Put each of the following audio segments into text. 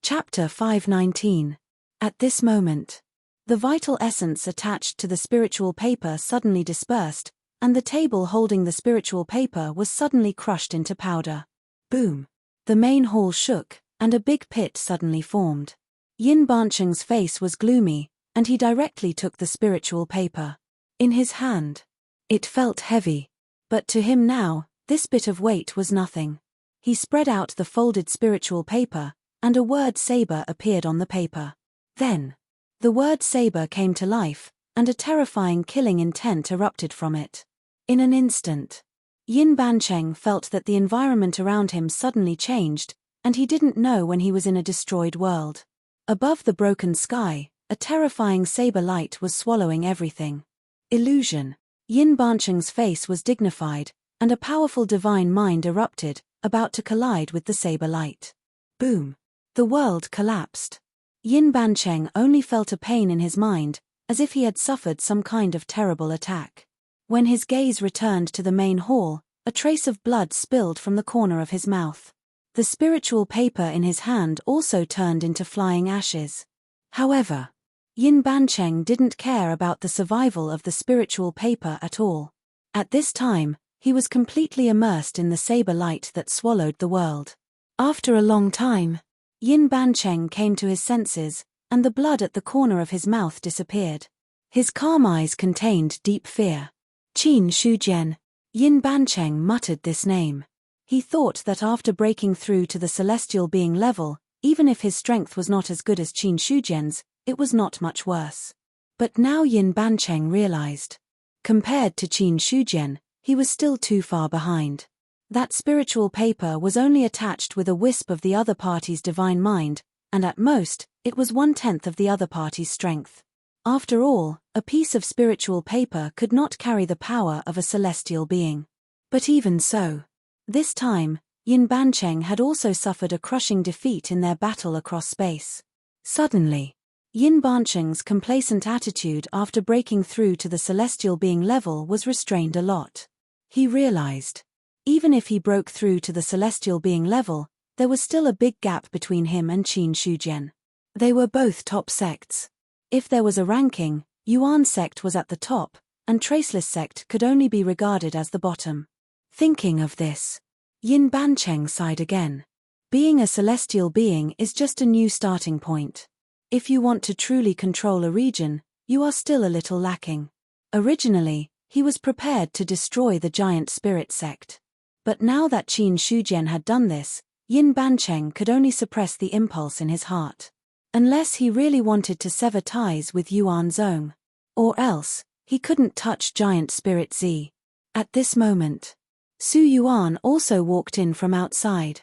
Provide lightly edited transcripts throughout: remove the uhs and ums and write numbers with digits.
Chapter 519. At this moment, the vital essence attached to the spiritual paper suddenly dispersed, and the table holding the spiritual paper was suddenly crushed into powder. Boom! The main hall shook, and a big pit suddenly formed. Yin Bancheng's face was gloomy, and he directly took the spiritual paper in his hand. It felt heavy, but to him now, this bit of weight was nothing. He spread out the folded spiritual paper, and a word saber appeared on the paper. Then, the word saber came to life, and a terrifying killing intent erupted from it. In an instant, Yin Bancheng felt that the environment around him suddenly changed, and he didn't know when he was in a destroyed world. Above the broken sky, a terrifying saber light was swallowing everything. Illusion. Yin Bancheng's face was dignified, and a powerful divine mind erupted, about to collide with the saber light. Boom! The world collapsed. Yin Bancheng only felt a pain in his mind, as if he had suffered some kind of terrible attack. When his gaze returned to the main hall, a trace of blood spilled from the corner of his mouth. The spiritual paper in his hand also turned into flying ashes. However, Yin Bancheng didn't care about the survival of the spiritual paper at all. At this time, he was completely immersed in the saber light that swallowed the world. After a long time, Yin Bancheng came to his senses, and the blood at the corner of his mouth disappeared. His calm eyes contained deep fear. Qin Shujian. Yin Bancheng muttered this name. He thought that after breaking through to the celestial being level, even if his strength was not as good as Qin Shujian's, it was not much worse. But now Yin Bancheng realized. Compared to Qin Shujian, he was still too far behind. That spiritual paper was only attached with a wisp of the other party's divine mind, and at most, it was 1/10 of the other party's strength. After all, a piece of spiritual paper could not carry the power of a celestial being. But even so, this time, Yin Bancheng had also suffered a crushing defeat in their battle across space. Suddenly, Yin Bancheng's complacent attitude after breaking through to the celestial being level was restrained a lot. He realized, even if he broke through to the celestial being level, there was still a big gap between him and Qin Shujian. They were both top sects. If there was a ranking, Yuan sect was at the top, and Traceless sect could only be regarded as the bottom. Thinking of this, Yin Bancheng sighed again. Being a celestial being is just a new starting point. If you want to truly control a region, you are still a little lacking. Originally, he was prepared to destroy the giant spirit sect. But now that Qin Shujian had done this, Yin Bancheng could only suppress the impulse in his heart. Unless he really wanted to sever ties with Yuan Zong. Or else, he couldn't touch giant spirit Z. At this moment, Su Yuan also walked in from outside.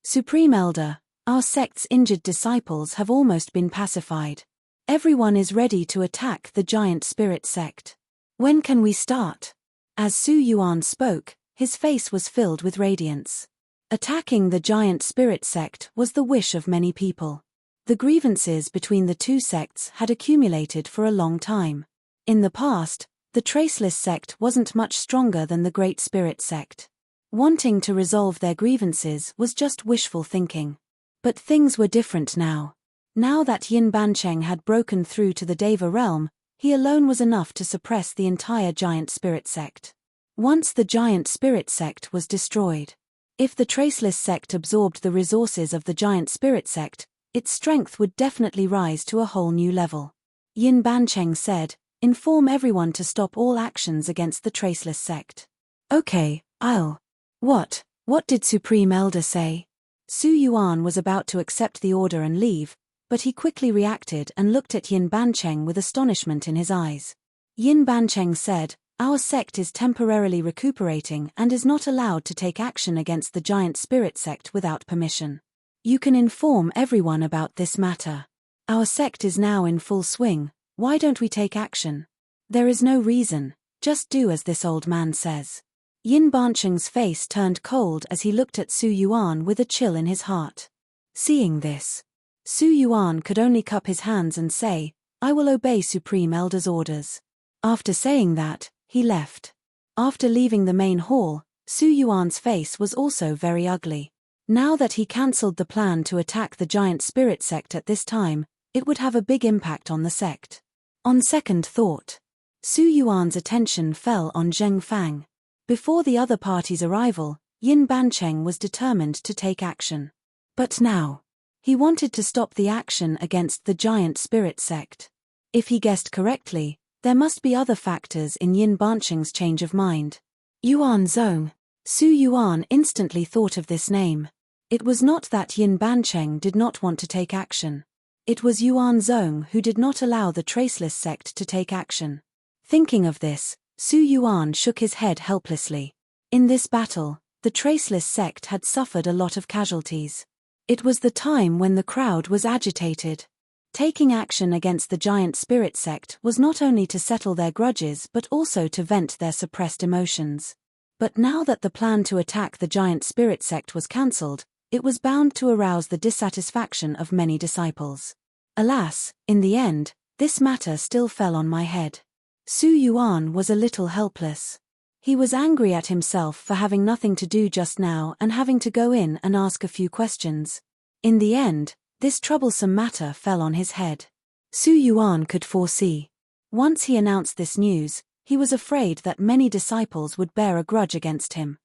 Supreme Elder, our sect's injured disciples have almost been pacified. Everyone is ready to attack the giant spirit sect. When can we start? As Su Yuan spoke, his face was filled with radiance. Attacking the giant spirit sect was the wish of many people. The grievances between the two sects had accumulated for a long time. In the past, the Traceless sect wasn't much stronger than the Great Spirit sect. Wanting to resolve their grievances was just wishful thinking. But things were different now. Now that Yin Bancheng had broken through to the Deva realm, he alone was enough to suppress the entire giant spirit sect. Once the giant spirit sect was destroyed, if the Traceless sect absorbed the resources of the giant spirit sect, its strength would definitely rise to a whole new level. Yin Bancheng said, inform everyone to stop all actions against the Traceless sect. Okay, What did Supreme Elder say? Su Yuan was about to accept the order and leave, but he quickly reacted and looked at Yin Bancheng with astonishment in his eyes. Yin Bancheng said, our sect is temporarily recuperating and is not allowed to take action against the giant spirit sect without permission. You can inform everyone about this matter. Our sect is now in full swing, why don't we take action? There is no reason, just do as this old man says. Yin Bancheng's face turned cold as he looked at Su Yuan with a chill in his heart. Seeing this, Su Yuan could only cup his hands and say, I will obey Supreme Elder's orders. After saying that, he left. After leaving the main hall, Su Yuan's face was also very ugly. Now that he cancelled the plan to attack the giant spirit sect at this time, it would have a big impact on the sect. On second thought, Su Yuan's attention fell on Zheng Fang. Before the other party's arrival, Yin Bancheng was determined to take action. But now, he wanted to stop the action against the giant spirit sect. If he guessed correctly, there must be other factors in Yin Bancheng's change of mind. Yuan Zong. Su Yuan instantly thought of this name. It was not that Yin Bancheng did not want to take action. It was Yuan Zong who did not allow the Traceless sect to take action. Thinking of this, Su Yuan shook his head helplessly. In this battle, the Traceless sect had suffered a lot of casualties. It was the time when the crowd was agitated. Taking action against the giant spirit sect was not only to settle their grudges but also to vent their suppressed emotions. But now that the plan to attack the giant spirit sect was cancelled, it was bound to arouse the dissatisfaction of many disciples. Alas, in the end, this matter still fell on my head. Su Yuan was a little helpless. He was angry at himself for having nothing to do just now and having to go in and ask a few questions. In the end, this troublesome matter fell on his head. Su Yuan could foresee. Once he announced this news, he was afraid that many disciples would bear a grudge against him.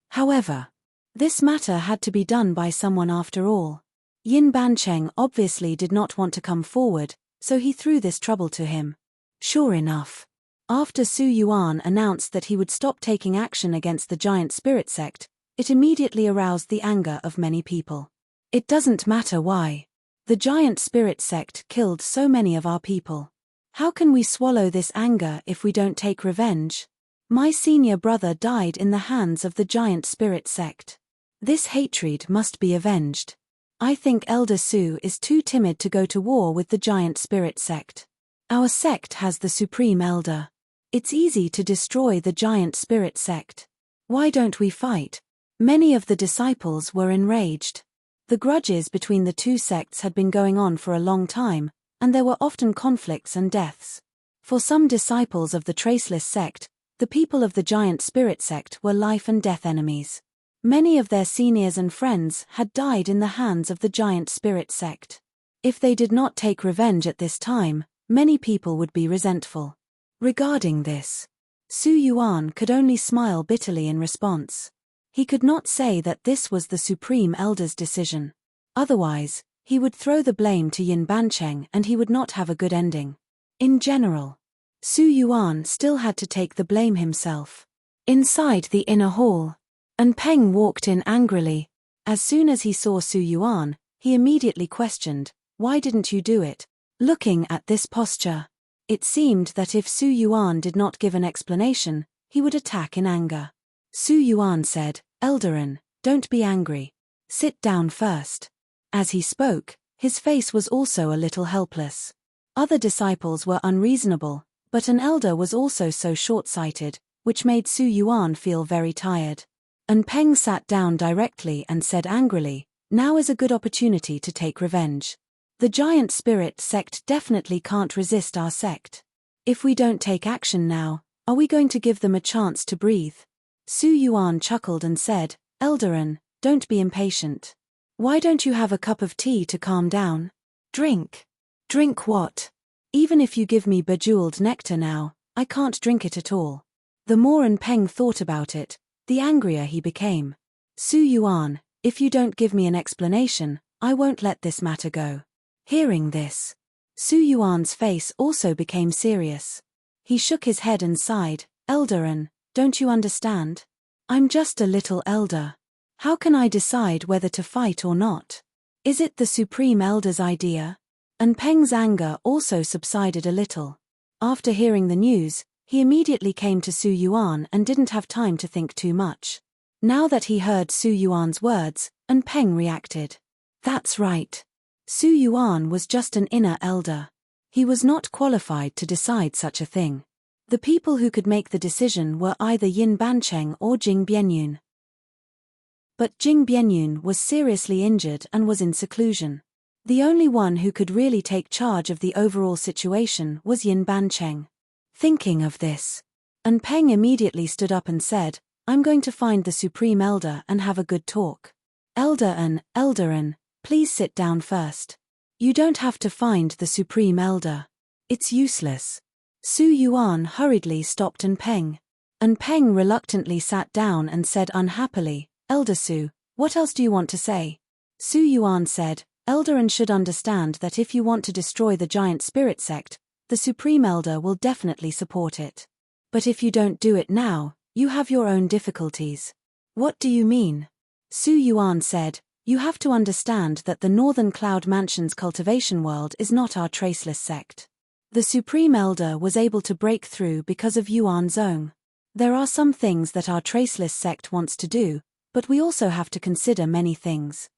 However, this matter had to be done by someone after all. Yin Bancheng obviously did not want to come forward, so he threw this trouble to him. Sure enough, after Su Yuan announced that he would stop taking action against the giant spirit sect, it immediately aroused the anger of many people. It doesn't matter why. The giant spirit sect killed so many of our people. How can we swallow this anger if we don't take revenge? My senior brother died in the hands of the giant spirit sect. This hatred must be avenged. I think Elder Su is too timid to go to war with the giant spirit sect. Our sect has the supreme elder. It's easy to destroy the giant spirit sect. Why don't we fight? Many of the disciples were enraged. The grudges between the two sects had been going on for a long time, and there were often conflicts and deaths. For some disciples of the Traceless sect, the people of the giant spirit sect were life and death enemies. Many of their seniors and friends had died in the hands of the giant spirit sect. If they did not take revenge at this time, many people would be resentful. Regarding this, Su Yuan could only smile bitterly in response. He could not say that this was the Supreme Elder's decision. Otherwise, he would throw the blame to Yin Bancheng and he would not have a good ending. In general, Su Yuan still had to take the blame himself. Inside the inner hall, Peng walked in angrily. As soon as he saw Su Yuan, he immediately questioned, "Why didn't you do it?" Looking at this posture, it seemed that if Su Yuan did not give an explanation, he would attack in anger. Su Yuan said, "Eldarin, don't be angry. Sit down first." As he spoke, his face was also a little helpless. Other disciples were unreasonable, but an elder was also so short-sighted, which made Su Yuan feel very tired. Peng sat down directly and said angrily, "Now is a good opportunity to take revenge. The giant spirit sect definitely can't resist our sect. If we don't take action now, are we going to give them a chance to breathe?" Su Yuan chuckled and said, "Eldarin, don't be impatient. Why don't you have a cup of tea to calm down? Drink." "Drink what? Even if you give me bejeweled nectar now, I can't drink it at all." The more Peng thought about it, the angrier he became. "Su Yuan, if you don't give me an explanation, I won't let this matter go." Hearing this, Su Yuan's face also became serious. He shook his head and sighed, "Eldarin, don't you understand? I'm just a little elder. How can I decide whether to fight or not? Is it the Supreme Elder's idea?" Peng's anger also subsided a little. After hearing the news, he immediately came to Su Yuan and didn't have time to think too much. Now that he heard Su Yuan's words, Peng reacted. That's right. Su Yuan was just an inner elder. He was not qualified to decide such a thing. The people who could make the decision were either Yin Bancheng or Jing Bianyun. But Jing Bianyun was seriously injured and was in seclusion. The only one who could really take charge of the overall situation was Yin Bancheng. Thinking of this, Peng immediately stood up and said, "I'm going to find the Supreme Elder and have a good talk." Elder, please sit down first. You don't have to find the Supreme Elder. It's useless. Su Yuan hurriedly stopped Peng. Peng reluctantly sat down and said unhappily, Elder Su, what else do you want to say? Su Yuan said, Elder should understand that if you want to destroy the giant spirit sect, the Supreme Elder will definitely support it. But if you don't do it now, you have your own difficulties. What do you mean? Su Yuan said, you have to understand that the Northern Cloud Mansion's cultivation world is not our traceless sect. The Supreme Elder was able to break through because of Yuan Zong. There are some things that our traceless sect wants to do, but we also have to consider many things.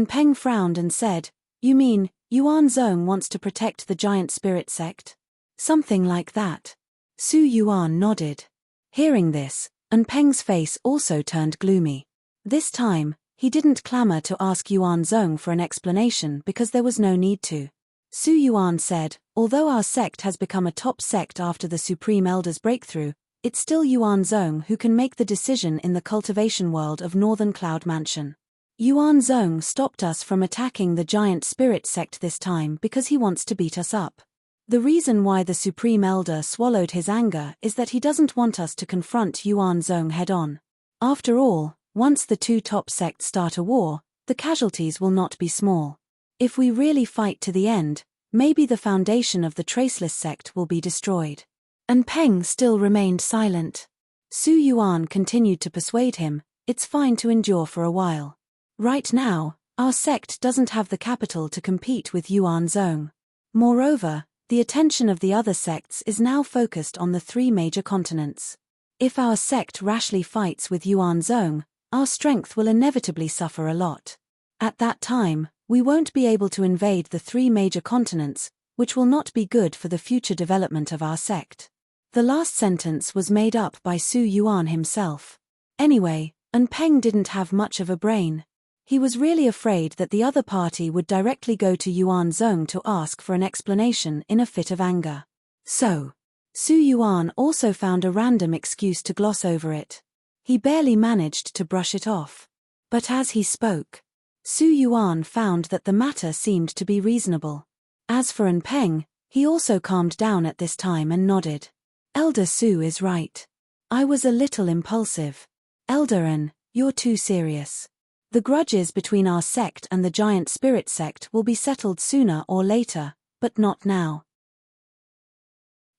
Peng frowned and said, you mean, Yuan Zong wants to protect the giant spirit sect? Something like that. Su Yuan nodded. Hearing this, Peng's face also turned gloomy. This time, he didn't clamor to ask Yuan Zong for an explanation because there was no need to. Su Yuan said, although our sect has become a top sect after the Supreme Elder's breakthrough, it's still Yuan Zong who can make the decision in the cultivation world of Northern Cloud Mansion. Yuan Zong stopped us from attacking the giant spirit sect this time because he wants to beat us up. The reason why the Supreme Elder swallowed his anger is that he doesn't want us to confront Yuan Zong head-on. After all, once the two top sects start a war, the casualties will not be small. If we really fight to the end, maybe the foundation of the traceless sect will be destroyed. Peng still remained silent. Su Yuan continued to persuade him, it's fine to endure for a while. Right now, our sect doesn't have the capital to compete with Yuan Zong. Moreover, the attention of the other sects is now focused on the three major continents. If our sect rashly fights with Yuan Zong, our strength will inevitably suffer a lot. At that time, we won't be able to invade the three major continents, which will not be good for the future development of our sect. The last sentence was made up by Su Yuan himself. Anyway, Peng didn't have much of a brain. He was really afraid that the other party would directly go to Yuan Zong to ask for an explanation in a fit of anger. So, Su Yuan also found a random excuse to gloss over it. He barely managed to brush it off. But as he spoke, Su Yuan found that the matter seemed to be reasonable. As for Peng, he also calmed down at this time and nodded. Elder Su is right. I was a little impulsive. Elder you're too serious. The grudges between our sect and the giant spirit sect will be settled sooner or later, but not now.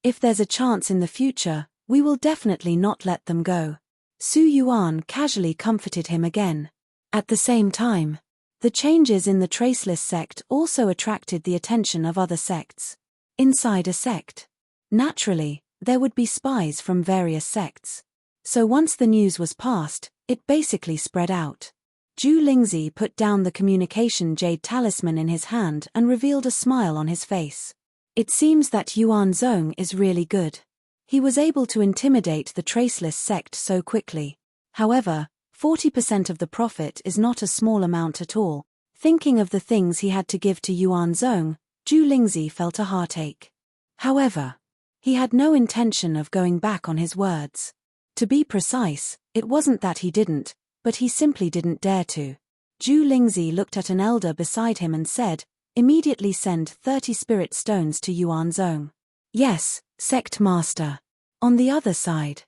If there's a chance in the future, we will definitely not let them go. Su Yuan casually comforted him again. At the same time, the changes in the traceless sect also attracted the attention of other sects. Inside a sect, naturally, there would be spies from various sects. So once the news was passed, it basically spread out. Zhu Lingzi put down the communication jade talisman in his hand and revealed a smile on his face. It seems that Yuan Zong is really good. He was able to intimidate the traceless sect so quickly. However, 40% of the profit is not a small amount at all. Thinking of the things he had to give to Yuan Zong, Zhu Lingzi felt a heartache. However, he had no intention of going back on his words. To be precise, it wasn't that he didn't, but he simply didn't dare to. Zhu Lingzi looked at an elder beside him and said, immediately send 30 spirit stones to Yuan Zong. Yes, sect master. On the other side,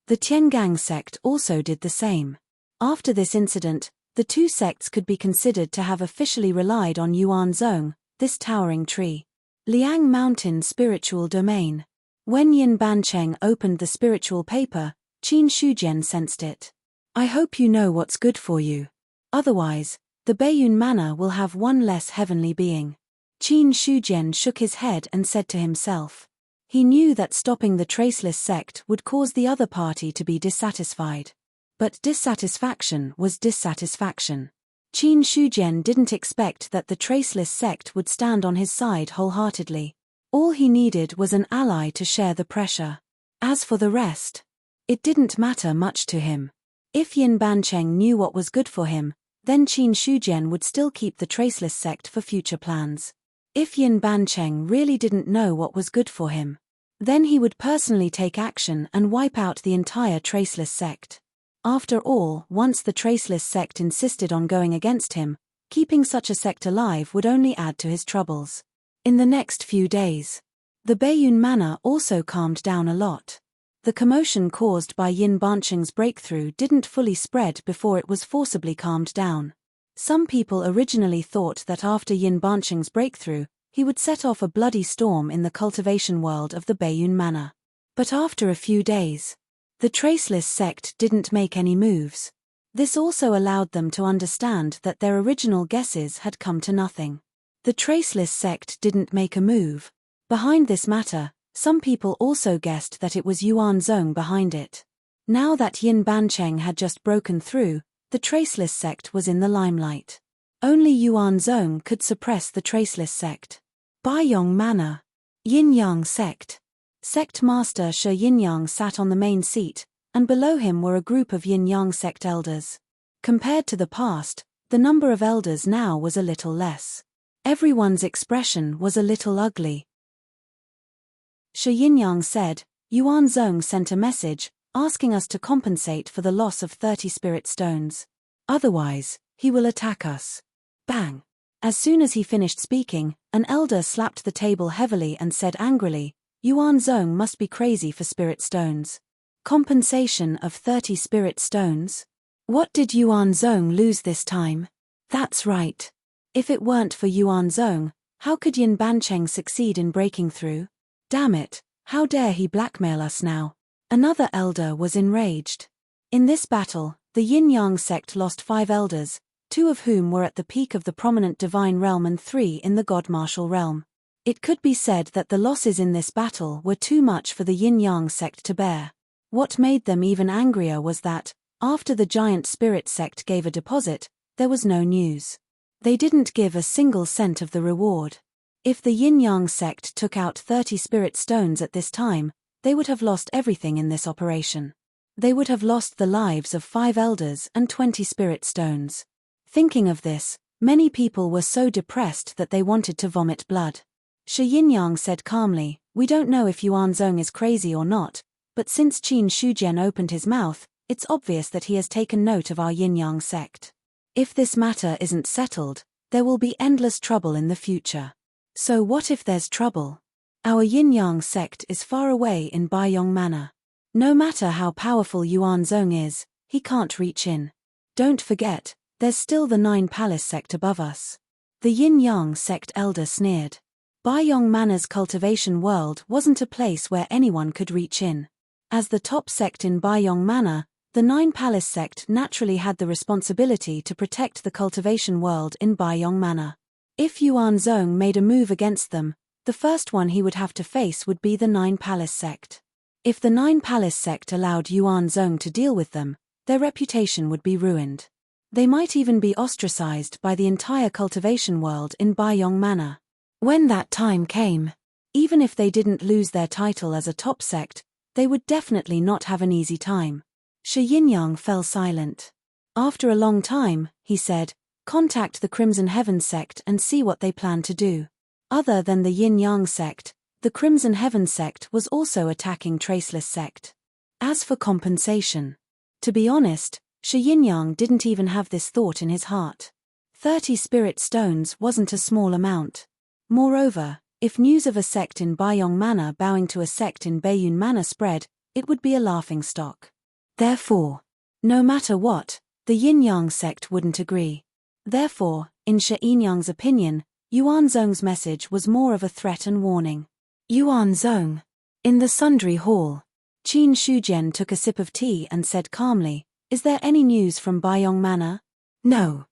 the Tiangang sect also did the same. After this incident, the two sects could be considered to have officially relied on Yuan Zong, this towering tree. Liang Mountain Spiritual Domain. When Yin Bancheng opened the spiritual paper, Qin Shujian sensed it. I hope you know what's good for you. Otherwise, the Baiyun Manor will have one less heavenly being. Qin Shujian shook his head and said to himself. He knew that stopping the traceless sect would cause the other party to be dissatisfied. But dissatisfaction was dissatisfaction. Qin Shujian didn't expect that the traceless sect would stand on his side wholeheartedly. All he needed was an ally to share the pressure. As for the rest, it didn't matter much to him. If Yin Bancheng knew what was good for him, then Qin Shujian would still keep the traceless sect for future plans. If Yin Bancheng really didn't know what was good for him, then he would personally take action and wipe out the entire traceless sect. After all, once the Traceless sect insisted on going against him, keeping such a sect alive would only add to his troubles. In the next few days, the Baiyun Manor also calmed down a lot. The commotion caused by Yin Bancheng's breakthrough didn't fully spread before it was forcibly calmed down. Some people originally thought that after Yin Bancheng's breakthrough, he would set off a bloody storm in the cultivation world of the Baiyun Manor. But after a few days, the Traceless sect didn't make any moves. This also allowed them to understand that their original guesses had come to nothing. The Traceless sect didn't make a move. Behind this matter, some people also guessed that it was Yuan Zhong behind it. Now that Yin Bancheng had just broken through, the Traceless sect was in the limelight. Only Yuan Zhong could suppress the Traceless sect. Baiyong Manor. Yin Yang sect. Sect Master Shi Yinyang sat on the main seat, and below him were a group of Yin Yang sect elders. Compared to the past, the number of elders now was a little less. Everyone's expression was a little ugly. Shi Yinyang said, Yuan Zhong sent a message, asking us to compensate for the loss of 30 spirit stones. Otherwise, he will attack us. Bang! As soon as he finished speaking, an elder slapped the table heavily and said angrily, Yuan Zhong must be crazy for spirit stones. Compensation of 30 spirit stones? What did Yuan Zhong lose this time? That's right. If it weren't for Yuan Zhong, how could Yin Bancheng succeed in breaking through? Damn it, how dare he blackmail us now? Another elder was enraged. In this battle, the Yin Yang sect lost 5 elders, 2 of whom were at the peak of the prominent divine realm and 3 in the god martial realm. It could be said that the losses in this battle were too much for the Yin Yang sect to bear. What made them even angrier was that, after the giant spirit sect gave a deposit, there was no news. They didn't give a single cent of the reward. If the Yin Yang sect took out 30 spirit stones at this time, they would have lost everything in this operation. They would have lost the lives of 5 elders and 20 spirit stones. Thinking of this, many people were so depressed that they wanted to vomit blood. Shi Yinyang said calmly, we don't know if Yuan Zhong is crazy or not, but since Qin Shujian opened his mouth, it's obvious that he has taken note of our Yin Yang sect. If this matter isn't settled, there will be endless trouble in the future. So what if there's trouble? Our Yin Yang sect is far away in Baiyong Manor. No matter how powerful Yuan Zhong is, he can't reach in. Don't forget, there's still the 9 Palace sect above us. The Yin Yang sect elder sneered. Baiyong Manor's cultivation world wasn't a place where anyone could reach in. As the top sect in Baiyong Manor, the 9 Palace sect naturally had the responsibility to protect the cultivation world in Baiyong Manor. If Yuan Zhong made a move against them, the first one he would have to face would be the 9 Palace sect. If the 9 Palace sect allowed Yuan Zhong to deal with them, their reputation would be ruined. They might even be ostracized by the entire cultivation world in Baiyong Manor. When that time came, even if they didn't lose their title as a top sect, they would definitely not have an easy time. Shi Yinyang fell silent. After a long time, he said, contact the Crimson Heaven sect and see what they plan to do. Other than the Yin Yang sect, the Crimson Heaven sect was also attacking Traceless sect. As for compensation, to be honest, Shi Yinyang didn't even have this thought in his heart. 30 spirit stones wasn't a small amount. Moreover, if news of a sect in Baiyong Manor bowing to a sect in Baiyun Manor spread, it would be a laughingstock. Therefore, no matter what, the Yin Yang sect wouldn't agree. Therefore, in Shi Yinyang's opinion, Yuan Zhong's message was more of a threat and warning. Yuan Zhong. In the sundry hall, Qin Shujian took a sip of tea and said calmly, is there any news from Baiyong Manor? No.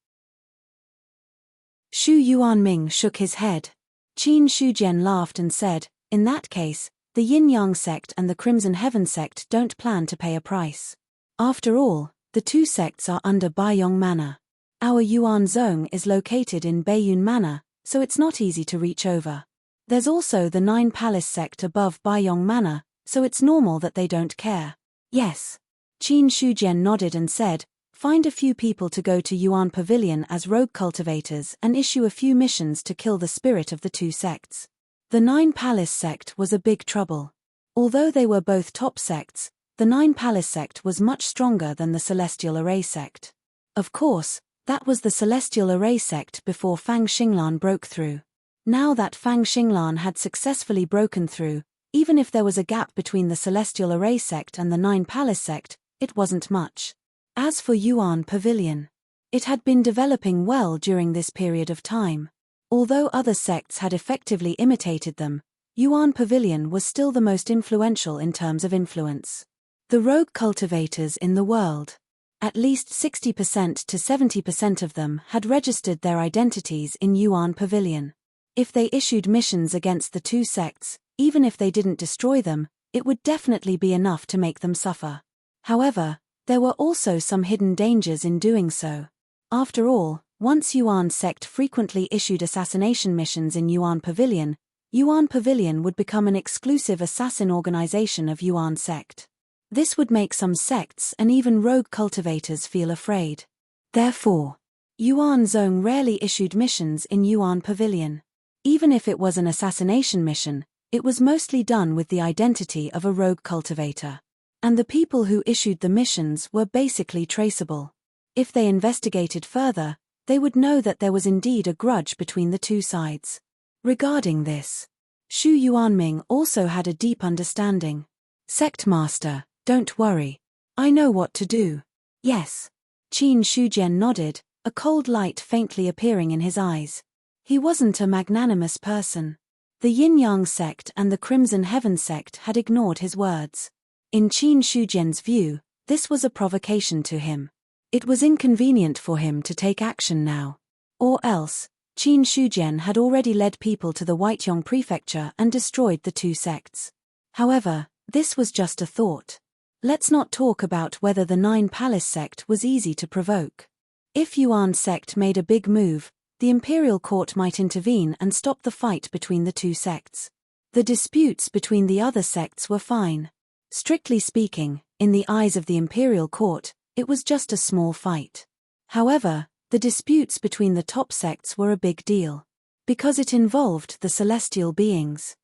Shu Yuanming shook his head. Qin Shujian laughed and said, in that case, the Yin Yang sect and the Crimson Heaven sect don't plan to pay a price. After all, the 2 sects are under Baiyong Manor. Our Yuan Zhong is located in Baiyun Manor, so it's not easy to reach over. There's also the 9 Palace sect above Baiyong Manor, so it's normal that they don't care. Yes. Qin Shujian nodded and said, find a few people to go to Yuan Pavilion as rogue cultivators and issue a few missions to kill the spirit of the 2 sects. The 9 Palace sect was a big trouble. Although they were both top sects, the Nine Palace sect was much stronger than the Celestial Array sect. Of course, that was the Celestial Array sect before Fang Xinglan broke through. Now that Fang Xinglan had successfully broken through, even if there was a gap between the Celestial Array sect and the Nine Palace sect, it wasn't much. As for Yuan Pavilion, it had been developing well during this period of time. Although other sects had effectively imitated them, Yuan Pavilion was still the most influential in terms of influence. The rogue cultivators in the world. At least 60% to 70% of them had registered their identities in Yuan Pavilion. If they issued missions against the two sects, even if they didn't destroy them, it would definitely be enough to make them suffer. However, there were also some hidden dangers in doing so. After all, once Yuan sect frequently issued assassination missions in Yuan Pavilion would become an exclusive assassin organization of Yuan sect. This would make some sects and even rogue cultivators feel afraid. Therefore, Yuan Zong rarely issued missions in Yuan Pavilion. Even if it was an assassination mission, it was mostly done with the identity of a rogue cultivator. And the people who issued the missions were basically traceable. If they investigated further, they would know that there was indeed a grudge between the two sides. Regarding this, Xu Yuanming also had a deep understanding. Sect Master, don't worry. I know what to do. Yes. Qin Shujian nodded, a cold light faintly appearing in his eyes. He wasn't a magnanimous person. The Yin-Yang sect and the Crimson Heaven sect had ignored his words. In Qin Shujian's view, this was a provocation to him. It was inconvenient for him to take action now. Or else, Qin Shujian had already led people to the Whiteyong prefecture and destroyed the two sects. However, this was just a thought. Let's not talk about whether the Nine Palace sect was easy to provoke. If Yuan sect made a big move, the imperial court might intervene and stop the fight between the two sects. The disputes between the other sects were fine. Strictly speaking, in the eyes of the imperial court, it was just a small fight. However, the disputes between the top sects were a big deal. Because it involved the celestial beings.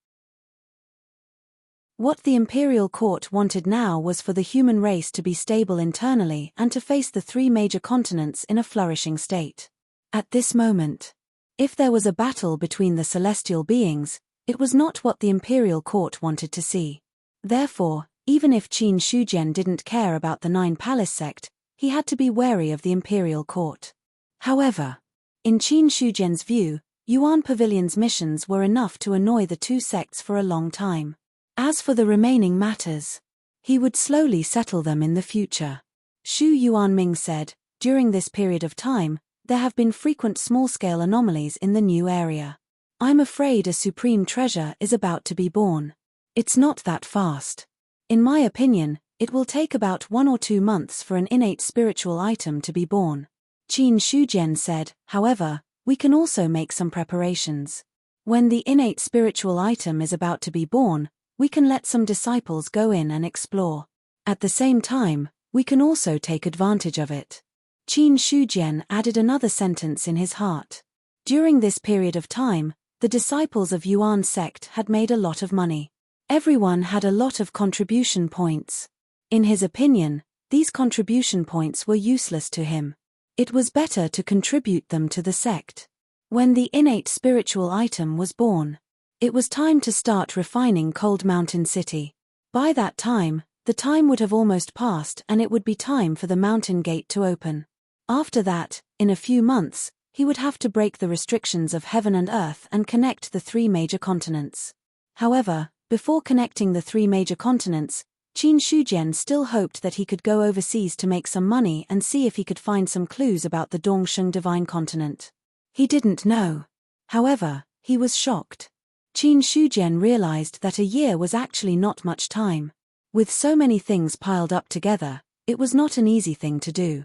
What the imperial court wanted now was for the human race to be stable internally and to face the three major continents in a flourishing state. At this moment, if there was a battle between the celestial beings, it was not what the imperial court wanted to see. Therefore, even if Qin Shujian didn't care about the Nine Palace sect, he had to be wary of the imperial court. However, in Qin Shujian's view, Yuan Pavilion's missions were enough to annoy the two sects for a long time. As for the remaining matters, he would slowly settle them in the future. Xu Yuanming said, during this period of time, there have been frequent small-scale anomalies in the new area. I'm afraid a supreme treasure is about to be born. It's not that fast. In my opinion, it will take about 1 or 2 months for an innate spiritual item to be born. Qin Shujian said, however, we can also make some preparations. When the innate spiritual item is about to be born, we can let some disciples go in and explore. At the same time, we can also take advantage of it. Qin Shujian added another sentence in his heart. During this period of time, the disciples of Yuan sect had made a lot of money. Everyone had a lot of contribution points. In his opinion, these contribution points were useless to him. It was better to contribute them to the sect. When the innate spiritual item was born, it was time to start refining Cold Mountain City. By that time, the time would have almost passed and it would be time for the mountain gate to open. After that, in a few months, he would have to break the restrictions of heaven and earth and connect the 3 major continents. However, before connecting the 3 major continents, Qin Shujian still hoped that he could go overseas to make some money and see if he could find some clues about the Dongsheng Divine Continent. He didn't know. However, he was shocked. Qin Shujian realized that a year was actually not much time. With so many things piled up together, it was not an easy thing to do.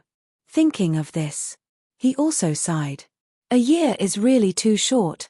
Thinking of this, he also sighed. A year is really too short.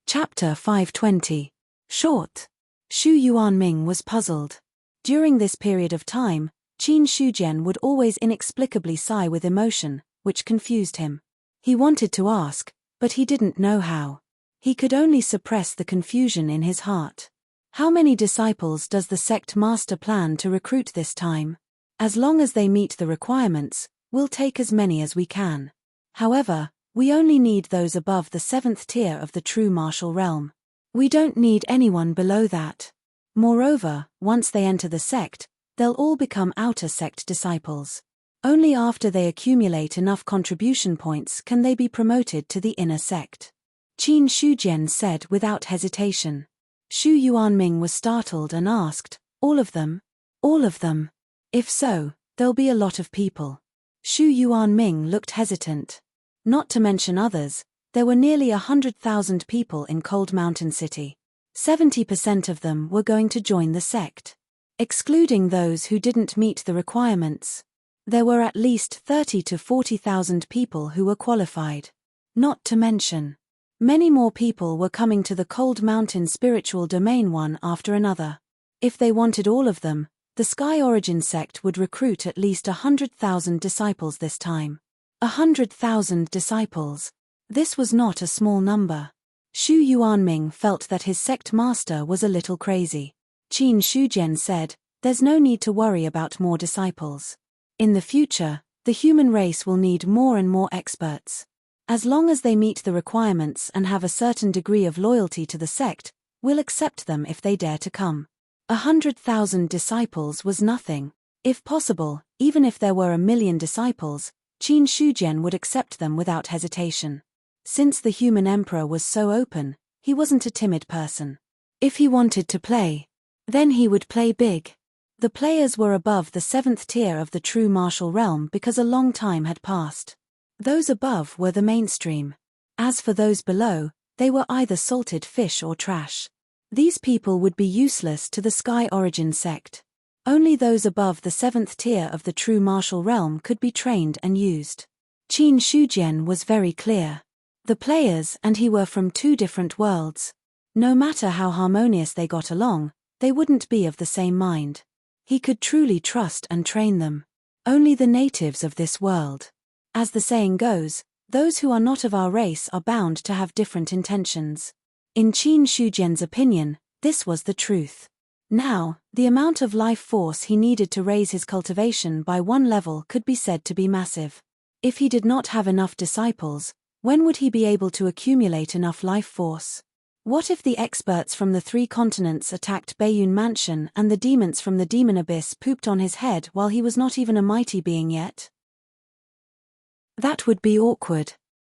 Chapter 520. Short. Xu Yuanming was puzzled. During this period of time, Qin Shujian would always inexplicably sigh with emotion, which confused him. He wanted to ask, but he didn't know how. He could only suppress the confusion in his heart. How many disciples does the sect master plan to recruit this time? As long as they meet the requirements, we'll take as many as we can. However, we only need those above the 7th tier of the true martial realm. We don't need anyone below that. Moreover, once they enter the sect, they'll all become outer sect disciples. Only after they accumulate enough contribution points can they be promoted to the inner sect. Qin Shujian said without hesitation. Xu Yuanming was startled and asked, "All of them? All of them? If so, there'll be a lot of people." Xu Yuanming looked hesitant. Not to mention others, there were nearly 100,000 people in Cold Mountain City. 70% of them were going to join the sect. Excluding those who didn't meet the requirements, there were at least 30 to 40,000 people who were qualified. Not to mention, many more people were coming to the Cold Mountain spiritual domain one after another. If they wanted all of them, the Sky Origin sect would recruit at least 100,000 disciples this time. 100,000 disciples. This was not a small number. Xu Yuanming felt that his sect master was a little crazy. Qin Shujian said, "There's no need to worry about more disciples. In the future, the human race will need more and more experts. As long as they meet the requirements and have a certain degree of loyalty to the sect, we'll accept them if they dare to come." 100,000 disciples was nothing. If possible, even if there were 1,000,000 disciples, Qin Shujian would accept them without hesitation. Since the human emperor was so open, he wasn't a timid person. If he wanted to play, then he would play big. The players were above the 7th tier of the true martial realm because a long time had passed. Those above were the mainstream. As for those below, they were either salted fish or trash. These people would be useless to the Sky Origin sect. Only those above the 7th tier of the true martial realm could be trained and used. Qin Shujian was very clear. The players and he were from two different worlds. No matter how harmonious they got along, they wouldn't be of the same mind. He could truly trust and train them. Only the natives of this world. As the saying goes, those who are not of our race are bound to have different intentions. In Qin Shujian's opinion, this was the truth. Now, the amount of life force he needed to raise his cultivation by one level could be said to be massive. If he did not have enough disciples, when would he be able to accumulate enough life force? What if the experts from the 3 continents attacked Bayun Mansion and the demons from the demon abyss pooped on his head while he was not even a mighty being yet? That would be awkward.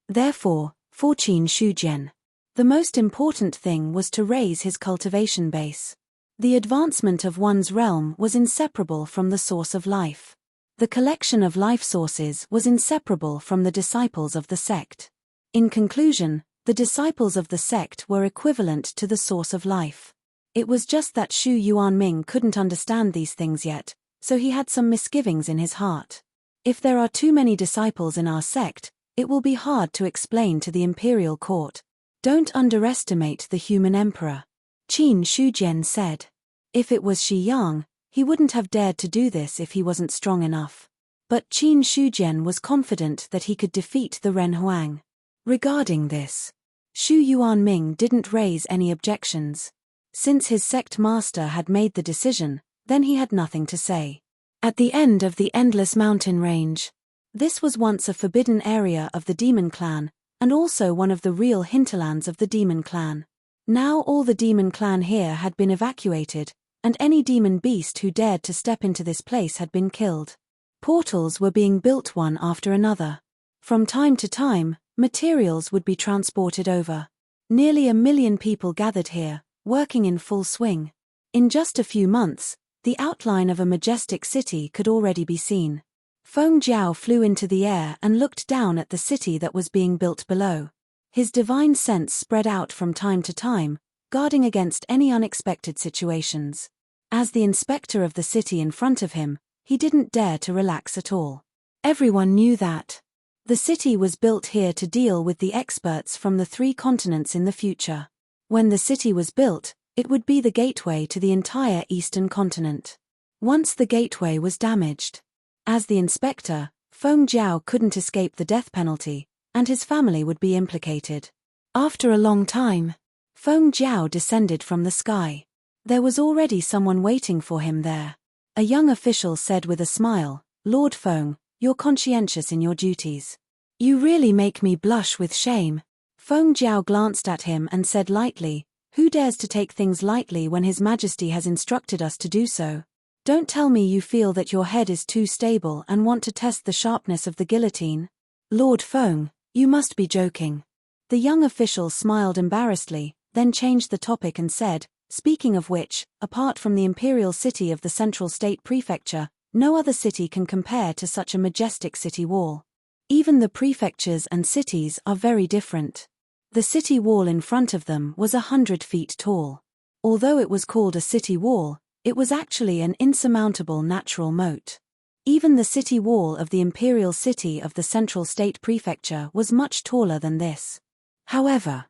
Therefore, for Qin Shujian, the most important thing was to raise his cultivation base. The advancement of one's realm was inseparable from the source of life. The collection of life sources was inseparable from the disciples of the sect. In conclusion, the disciples of the sect were equivalent to the source of life. It was just that Xu Yuanming couldn't understand these things yet, so he had some misgivings in his heart. If there are too many disciples in our sect, it will be hard to explain to the imperial court. Don't underestimate the human emperor. Qin Shujian said. If it was Shi Yang, he wouldn't have dared to do this if he wasn't strong enough. But Qin Shujian was confident that he could defeat the Ren Huang. Regarding this, Xu Yuanming didn't raise any objections. Since his sect master had made the decision, then he had nothing to say. At the end of the endless mountain range, this was once a forbidden area of the demon clan, and also one of the real hinterlands of the demon clan. Now all the demon clan here had been evacuated, and any demon beast who dared to step into this place had been killed. Portals were being built one after another. From time to time, materials would be transported over. Nearly 1,000,000 people gathered here, working in full swing. In just a few months, the outline of a majestic city could already be seen. Feng Jiao flew into the air and looked down at the city that was being built below. His divine sense spread out from time to time, guarding against any unexpected situations. As the inspector of the city in front of him, he didn't dare to relax at all. Everyone knew that the city was built here to deal with the experts from the 3 continents in the future. When the city was built, it would be the gateway to the entire eastern continent. Once the gateway was damaged, as the inspector, Feng Jiao couldn't escape the death penalty, and his family would be implicated. After a long time, Feng Jiao descended from the sky. There was already someone waiting for him there. A young official said with a smile, "Lord Feng, you're conscientious in your duties. You really make me blush with shame." Feng Jiao glanced at him and said lightly, "Who dares to take things lightly when His Majesty has instructed us to do so? Don't tell me you feel that your head is too stable and want to test the sharpness of the guillotine. Lord Feng, you must be joking." The young official smiled embarrassedly, then changed the topic and said, "Speaking of which, apart from the imperial city of the Central State Prefecture, no other city can compare to such a majestic city wall. Even the prefectures and cities are very different." The city wall in front of them was 100 feet tall. Although it was called a city wall, it was actually an insurmountable natural moat. Even the city wall of the imperial city of the Central State Prefecture was much taller than this. However,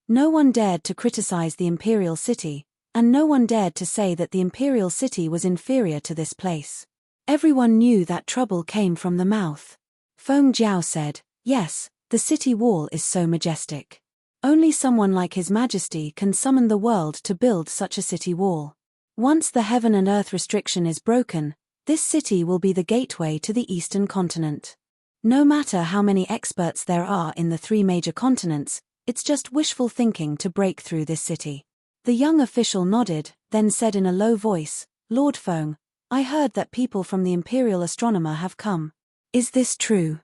no one dared to criticize the imperial city, and no one dared to say that the imperial city was inferior to this place. Everyone knew that trouble came from the mouth. Feng Jiao said, "Yes, the city wall is so majestic. Only someone like His Majesty can summon the world to build such a city wall. Once the heaven and earth restriction is broken, this city will be the gateway to the Eastern continent. No matter how many experts there are in the 3 major continents, it's just wishful thinking to break through this city." The young official nodded, then said in a low voice, "Lord Feng, I heard that people from the Imperial Astronomer have come. Is this true?"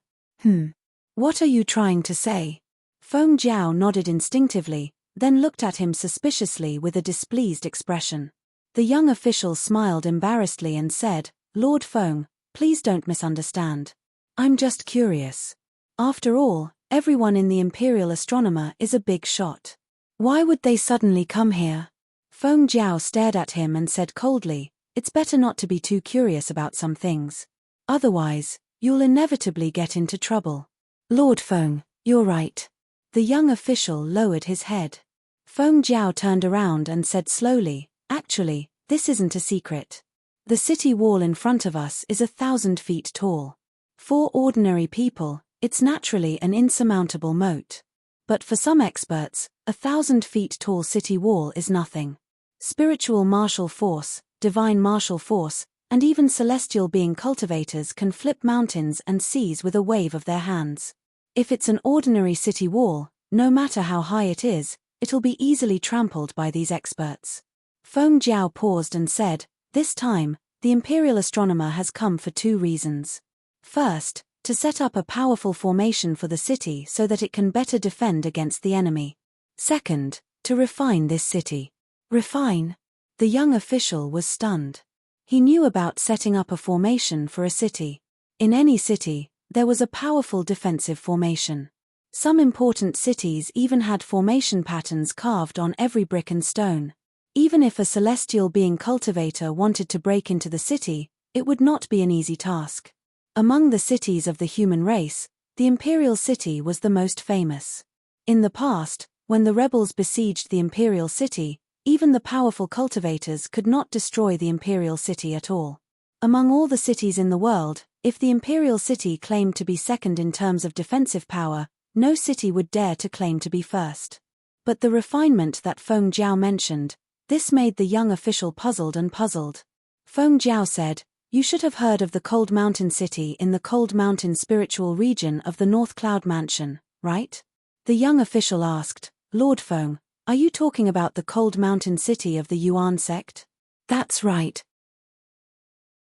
What are you trying to say?" Feng Jiao nodded instinctively, then looked at him suspiciously with a displeased expression. The young official smiled embarrassedly and said, "Lord Feng, please don't misunderstand. I'm just curious. After all, everyone in the Imperial Astronomer is a big shot. Why would they suddenly come here?" Feng Jiao stared at him and said coldly, "It's better not to be too curious about some things. Otherwise, you'll inevitably get into trouble." "Lord Feng, you're right." The young official lowered his head. Feng Jiao turned around and said slowly, "Actually, this isn't a secret. The city wall in front of us is 1,000 feet tall. For ordinary people, it's naturally an insurmountable moat. But for some experts, 1,000 feet tall city wall is nothing. Spiritual martial force, divine martial force, and even celestial being cultivators can flip mountains and seas with a wave of their hands. If it's an ordinary city wall, no matter how high it is, it'll be easily trampled by these experts." Feng Jiao paused and said, "This time, the Imperial Astronomer has come for 2 reasons. First, to set up a powerful formation for the city so that it can better defend against the enemy. Second, to refine this city." "Refine?" The young official was stunned. He knew about setting up a formation for a city. In any city, there was a powerful defensive formation. Some important cities even had formation patterns carved on every brick and stone. Even if a celestial being cultivator wanted to break into the city, it would not be an easy task. Among the cities of the human race, the imperial city was the most famous. In the past, when the rebels besieged the imperial city, even the powerful cultivators could not destroy the imperial city at all. Among all the cities in the world, if the imperial city claimed to be second in terms of defensive power, no city would dare to claim to be first. But the refinement that Feng Jiao mentioned, this made the young official puzzled and puzzled. Feng Jiao said, "You should have heard of the Cold Mountain City in the Cold Mountain spiritual region of the North Cloud Mansion, right?" The young official asked, "Lord Feng, are you talking about the Cold Mountain City of the Yuan sect?" "That's right."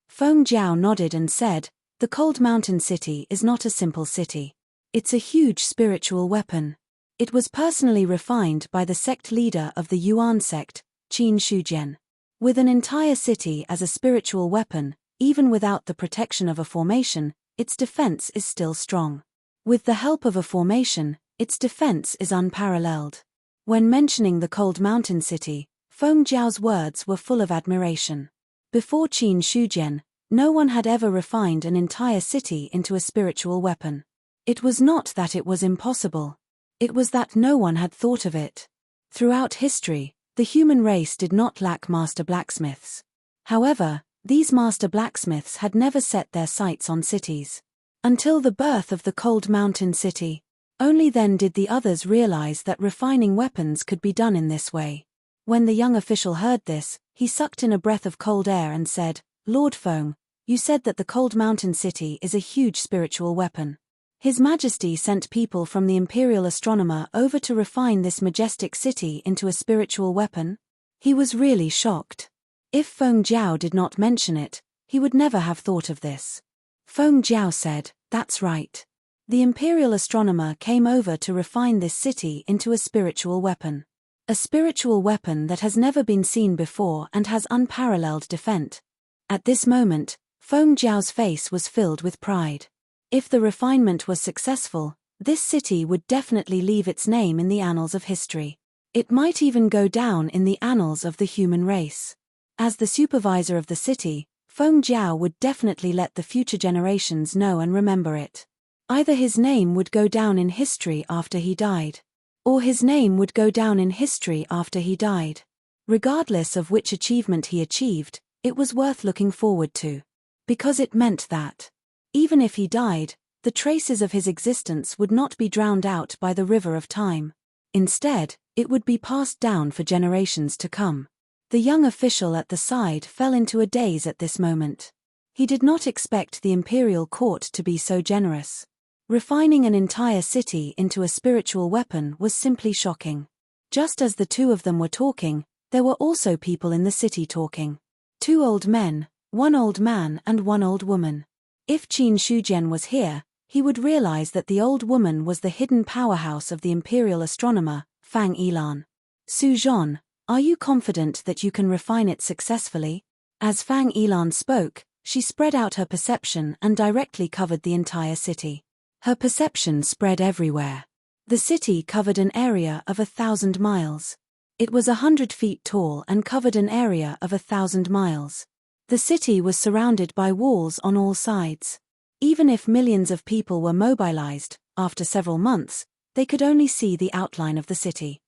Feng Jiao nodded and said, "The Cold Mountain City is not a simple city. It's a huge spiritual weapon. It was personally refined by the sect leader of the Yuan sect, Qin Shujian. With an entire city as a spiritual weapon, even without the protection of a formation, its defense is still strong. With the help of a formation, its defense is unparalleled." When mentioning the Cold Mountain City, Feng Jiao's words were full of admiration. Before Qin Shujian, no one had ever refined an entire city into a spiritual weapon. It was not that it was impossible. It was that no one had thought of it. Throughout history, the human race did not lack master blacksmiths. However, these master blacksmiths had never set their sights on cities. Until the birth of the Cold Mountain City. Only then did the others realize that refining weapons could be done in this way. When the young official heard this, he sucked in a breath of cold air and said, "Lord Feng, you said that the Cold Mountain City is a huge spiritual weapon. His Majesty sent people from the Imperial Astronomer over to refine this majestic city into a spiritual weapon?" He was really shocked. If Feng Jiao did not mention it, he would never have thought of this. Feng Jiao said, "That's right. The Imperial Astronomer came over to refine this city into a spiritual weapon. A spiritual weapon that has never been seen before and has unparalleled defense." At this moment, Feng Jiao's face was filled with pride. If the refinement was successful, this city would definitely leave its name in the annals of history. It might even go down in the annals of the human race. As the supervisor of the city, Feng Jiao would definitely let the future generations know and remember it. Either his name would go down in history after he died, or his name would go down in history after he died. Regardless of which achievement he achieved, it was worth looking forward to. Because it meant that, even if he died, the traces of his existence would not be drowned out by the river of time. Instead, it would be passed down for generations to come. The young official at the side fell into a daze at this moment. He did not expect the imperial court to be so generous. Refining an entire city into a spiritual weapon was simply shocking. Just as the two of them were talking, there were also people in the city talking. 2 old men, 1 old man and 1 old woman. If Qin Shujian was here, he would realize that the old woman was the hidden powerhouse of the Imperial Astronomer, Fang Yilan. "Su Zhon, are you confident that you can refine it successfully?" As Fang Yilan spoke, she spread out her perception and directly covered the entire city. Her perception spread everywhere. The city covered an area of 1,000 miles. It was 100 feet tall and covered an area of 1,000 miles. The city was surrounded by walls on all sides. Even if millions of people were mobilized, after several months, they could only see the outline of the city.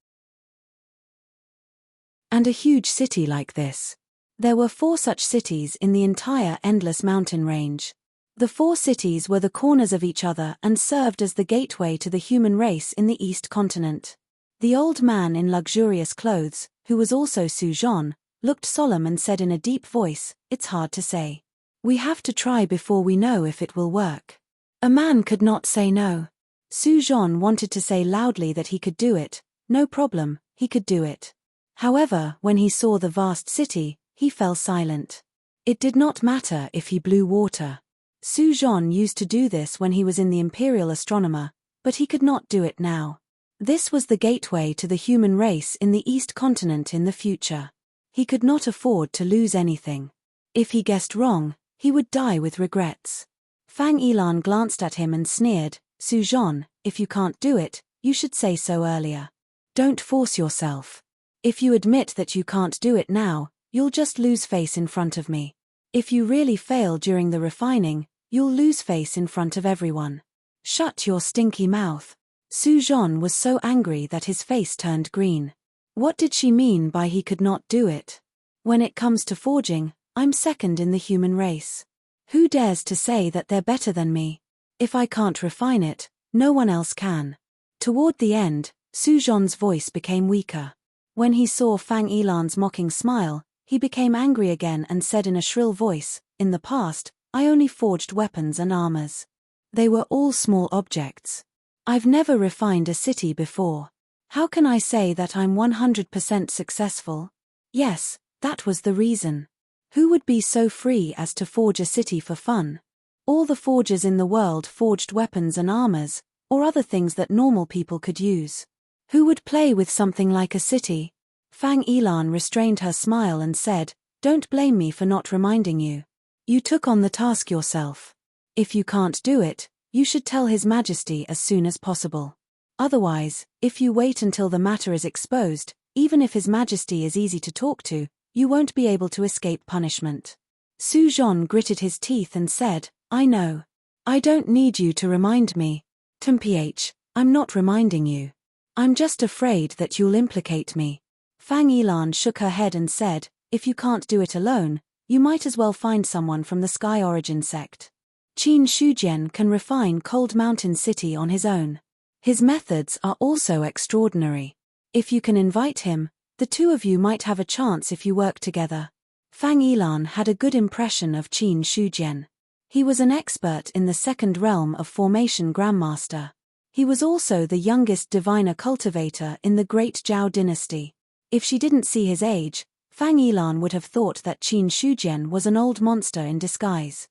And a huge city like this. There were 4 such cities in the entire endless mountain range. The 4 cities were the corners of each other and served as the gateway to the human race in the East continent. The old man in luxurious clothes, who was also Su Zhon, looked solemn and said in a deep voice, "It's hard to say. We have to try before we know if it will work." A man could not say no. Su Zhon wanted to say loudly that he could do it, no problem, he could do it. However, when he saw the vast city, he fell silent. It did not matter if he blew water. Su Zhon used to do this when he was in the Imperial Astronomer, but he could not do it now. This was the gateway to the human race in the East continent in the future. He could not afford to lose anything. If he guessed wrong, he would die with regrets. Fang Yilan glanced at him and sneered, "Su Zhon, if you can't do it, you should say so earlier. Don't force yourself. If you admit that you can't do it now, you'll just lose face in front of me. If you really fail during the refining, you'll lose face in front of everyone. Shut your stinky mouth." Su Zhon was so angry that his face turned green. What did she mean by he could not do it? When it comes to forging, I'm second in the human race. Who dares to say that they're better than me? If I can't refine it, no one else can. Toward the end, Su Zhon's voice became weaker. When he saw Fang Yilan's mocking smile, he became angry again and said in a shrill voice, "In the past, I only forged weapons and armors. They were all small objects. I've never refined a city before. How can I say that I'm 100% successful?" Yes, that was the reason. Who would be so free as to forge a city for fun? All the forgers in the world forged weapons and armors, or other things that normal people could use. Who would play with something like a city? Fang Yilan restrained her smile and said, "Don't blame me for not reminding you. You took on the task yourself. If you can't do it, you should tell His Majesty as soon as possible. Otherwise, if you wait until the matter is exposed, even if His Majesty is easy to talk to, you won't be able to escape punishment." Su Zhon gritted his teeth and said, "I know. I don't need you to remind me. Temph, I'm not reminding you. I'm just afraid that you'll implicate me." Fang Yilan shook her head and said, "If you can't do it alone, you might as well find someone from the Sky Origin sect. Qin Shujian can refine Cold Mountain City on his own. His methods are also extraordinary. If you can invite him, The two of you might have a chance if you work together. Fang Yilan had a good impression of Qin Shujian. He was an expert in the second realm of formation Grandmaster. He was also the youngest diviner cultivator in the Great Zhao dynasty. If she didn't see his age, Fang Yilan would have thought that Qin Shujian was an old monster in disguise.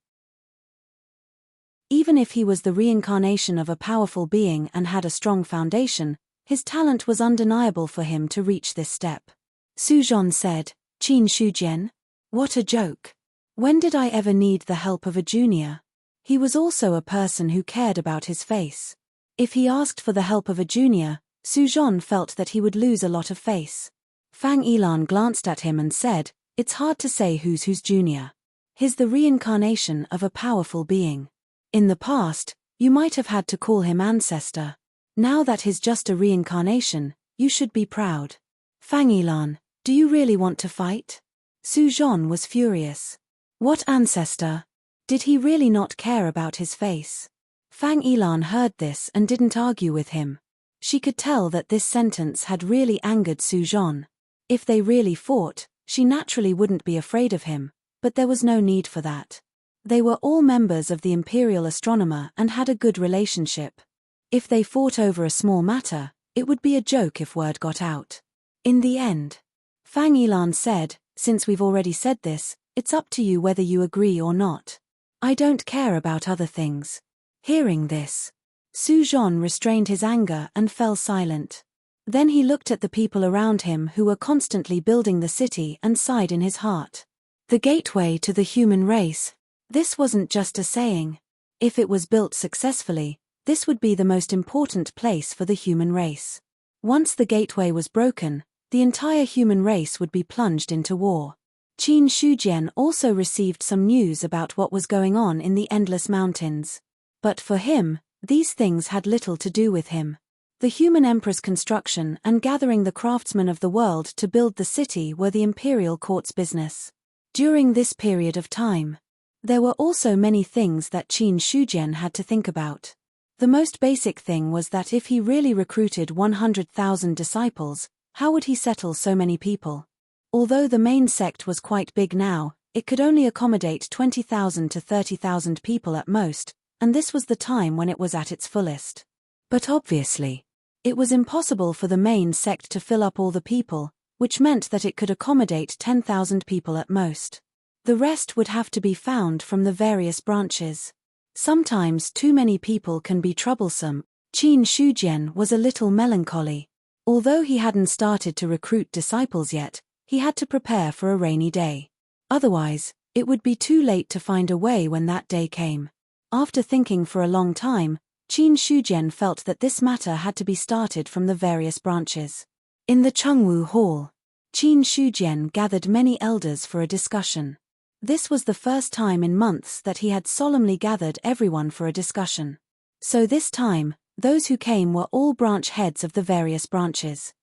Even if he was the reincarnation of a powerful being and had a strong foundation, his talent was undeniable for him to reach this step. Su Zhon said, "Qin Shujian? What a joke. When did I ever need the help of a junior?" He was also a person who cared about his face. If he asked for the help of a junior, Su Zhon felt that he would lose a lot of face. Fang Yilan glanced at him and said, "It's hard to say who's junior. He's the reincarnation of a powerful being. In the past, you might have had to call him ancestor. Now that he's just a reincarnation, you should be proud." "Fang Yilan, do you really want to fight?" Su Zhon was furious. What ancestor? Did he really not care about his face? Fang Yilan heard this and didn't argue with him. She could tell that this sentence had really angered Su Zhon. If they really fought, she naturally wouldn't be afraid of him, but there was no need for that. They were all members of the Imperial Astronomer and had a good relationship. If they fought over a small matter, it would be a joke if word got out. In the end, Fang Yilan said, "Since we've already said this, it's up to you whether you agree or not. I don't care about other things." Hearing this, Su Zhon restrained his anger and fell silent. Then he looked at the people around him who were constantly building the city and sighed in his heart. The gateway to the human race. This wasn't just a saying. If it was built successfully, this would be the most important place for the human race. Once the gateway was broken, the entire human race would be plunged into war. Qin Shujian also received some news about what was going on in the Endless Mountains. But for him, these things had little to do with him. The human emperor's construction and gathering the craftsmen of the world to build the city were the imperial court's business. During this period of time, there were also many things that Qin Shujian had to think about. The most basic thing was that if he really recruited 100,000 disciples, how would he settle so many people? Although the main sect was quite big now, it could only accommodate 20,000 to 30,000 people at most, and this was the time when it was at its fullest. But obviously, it was impossible for the main sect to fill up all the people, which meant that it could accommodate 10,000 people at most. The rest would have to be found from the various branches. Sometimes too many people can be troublesome. Qin Shujian was a little melancholy. Although he hadn't started to recruit disciples yet, he had to prepare for a rainy day. Otherwise, it would be too late to find a way when that day came. After thinking for a long time, Qin Shujian felt that this matter had to be started from the various branches. In the Chengwu Hall, Qin Shujian gathered many elders for a discussion. This was the first time in months that he had solemnly gathered everyone for a discussion. So this time, those who came were all branch heads of the various branches.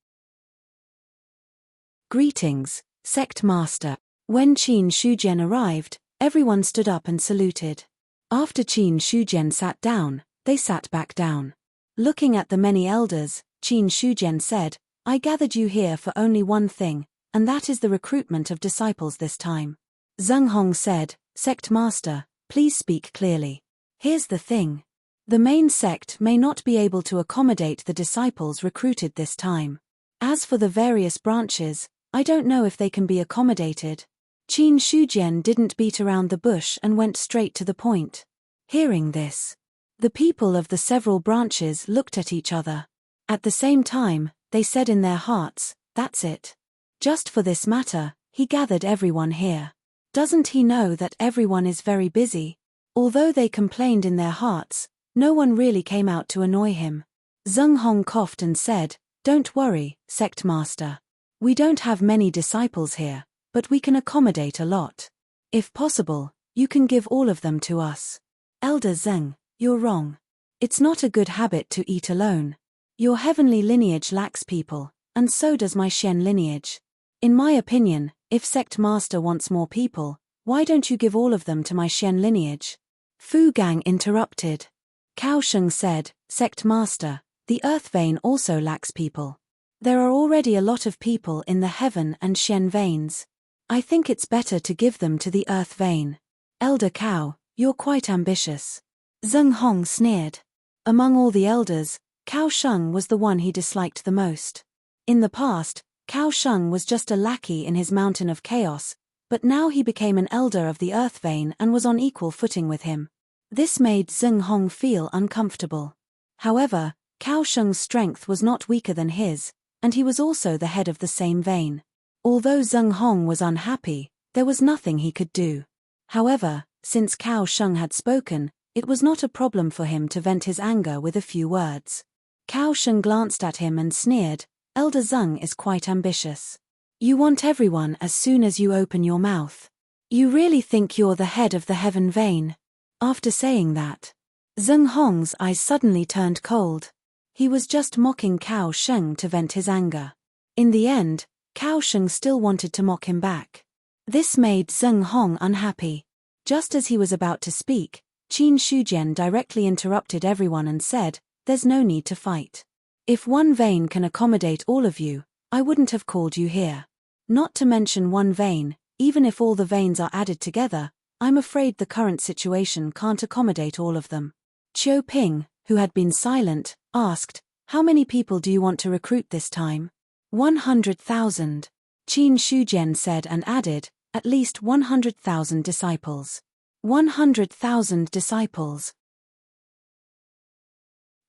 Greetings, Sect Master. When Qin Shujian arrived, everyone stood up and saluted. After Qin Shujian sat down, they sat back down. Looking at the many elders, Qin Shujian said, "I gathered you here for only one thing, and that is the recruitment of disciples this time." Zheng Hong said, "Sect Master, please speak clearly." Here's the thing. The main sect may not be able to accommodate the disciples recruited this time. As for the various branches, I don't know if they can be accommodated. Qin Shujian didn't beat around the bush and went straight to the point. Hearing this, the people of the several branches looked at each other. At the same time, they said in their hearts, "That's it. Just for this matter, he gathered everyone here. Doesn't he know that everyone is very busy?" Although they complained in their hearts, no one really came out to annoy him. Zheng Hong coughed and said, "Don't worry, Sect Master. We don't have many disciples here, but we can accommodate a lot. If possible, you can give all of them to us." "Elder Zheng, you're wrong. It's not a good habit to eat alone. Your heavenly lineage lacks people, and so does my Shen lineage. In my opinion, if Sect Master wants more people, why don't you give all of them to my Shen lineage?" Fu Gang interrupted. Cao Sheng said, "Sect Master, the Earth Vein also lacks people. There are already a lot of people in the heaven and Shen veins. I think it's better to give them to the earth vein. Elder Cao, you're quite ambitious. Zheng Hong sneered. Among all the elders, Cao Sheng was the one he disliked the most. In the past, Cao Sheng was just a lackey in his mountain of chaos, but now he became an elder of the earth vein and was on equal footing with him. This made Zheng Hong feel uncomfortable. However, Cao Sheng's strength was not weaker than his, and he was also the head of the same vein. Although Zheng Hong was unhappy, there was nothing he could do. However, since Cao Sheng had spoken, it was not a problem for him to vent his anger with a few words. Cao Sheng glanced at him and sneered, Elder Zheng is quite ambitious. You want everyone as soon as you open your mouth. You really think you're the head of the heaven vein? After saying that, Zheng Hong's eyes suddenly turned cold. He was just mocking Cao Sheng to vent his anger. In the end, Cao Sheng still wanted to mock him back. This made Zheng Hong unhappy. Just as he was about to speak, Qin Shujian directly interrupted everyone and said, there's no need to fight. If one vein can accommodate all of you, I wouldn't have called you here. Not to mention one vein, even if all the veins are added together, I'm afraid the current situation can't accommodate all of them. Qiu Ping, who had been silent, asked, how many people do you want to recruit this time? 100,000. Qin Shujian said and added, at least 100,000 disciples. 100,000 disciples.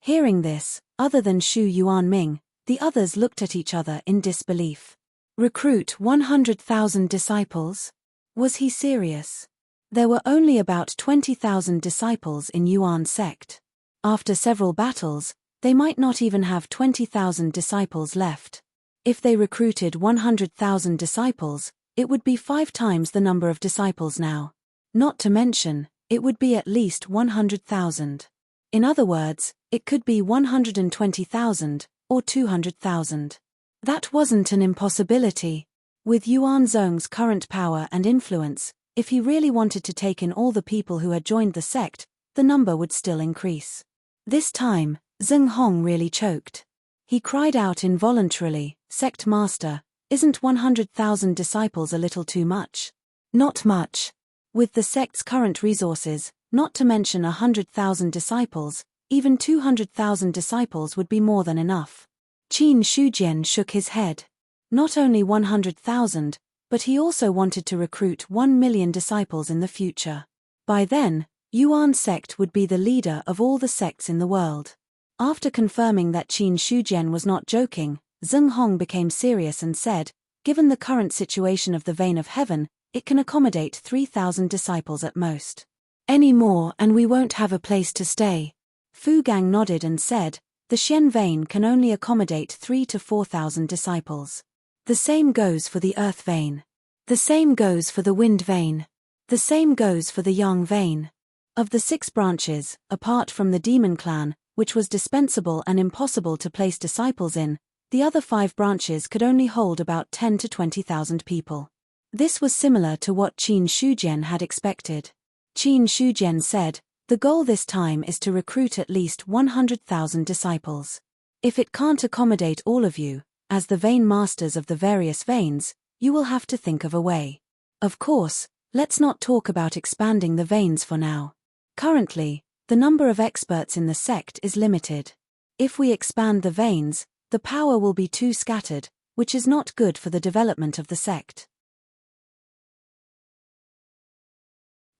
Hearing this, other than Shu Yuanming, the others looked at each other in disbelief. Recruit 100,000 disciples? Was he serious? There were only about 20,000 disciples in Yuan sect. After several battles, they might not even have 20,000 disciples left. If they recruited 100,000 disciples, it would be 5 times the number of disciples now. Not to mention, it would be at least 100,000. In other words, it could be 120,000, or 200,000. That wasn't an impossibility. With Yuan Zhong's current power and influence, if he really wanted to take in all the people who had joined the sect, the number would still increase. This time, Zheng Hong really choked. He cried out involuntarily, Sect Master, isn't 100,000 disciples a little too much? Not much. With the sect's current resources, not to mention 100,000 disciples, even 200,000 disciples would be more than enough. Qin Shujian shook his head. Not only 100,000, but he also wanted to recruit 1 million disciples in the future. By then, Yuan sect would be the leader of all the sects in the world. After confirming that Qin Shujian was not joking, Zheng Hong became serious and said, given the current situation of the vein of heaven, it can accommodate 3,000 disciples at most. Any more and we won't have a place to stay. Fu Gang nodded and said, the Xian vein can only accommodate 3,000 to 4,000 disciples. The same goes for the earth vein. The same goes for the wind vein. The same goes for the yang vein. Of the 6 branches, apart from the demon clan, which was dispensable and impossible to place disciples in, the other 5 branches could only hold about 10,000 to 20,000 people. This was similar to what Qin Shujian had expected. Qin Shujian said, the goal this time is to recruit at least 100,000 disciples. If it can't accommodate all of you, as the vein masters of the various veins, you will have to think of a way. Of course, let's not talk about expanding the veins for now. Currently, the number of experts in the sect is limited. If we expand the veins, the power will be too scattered, which is not good for the development of the sect.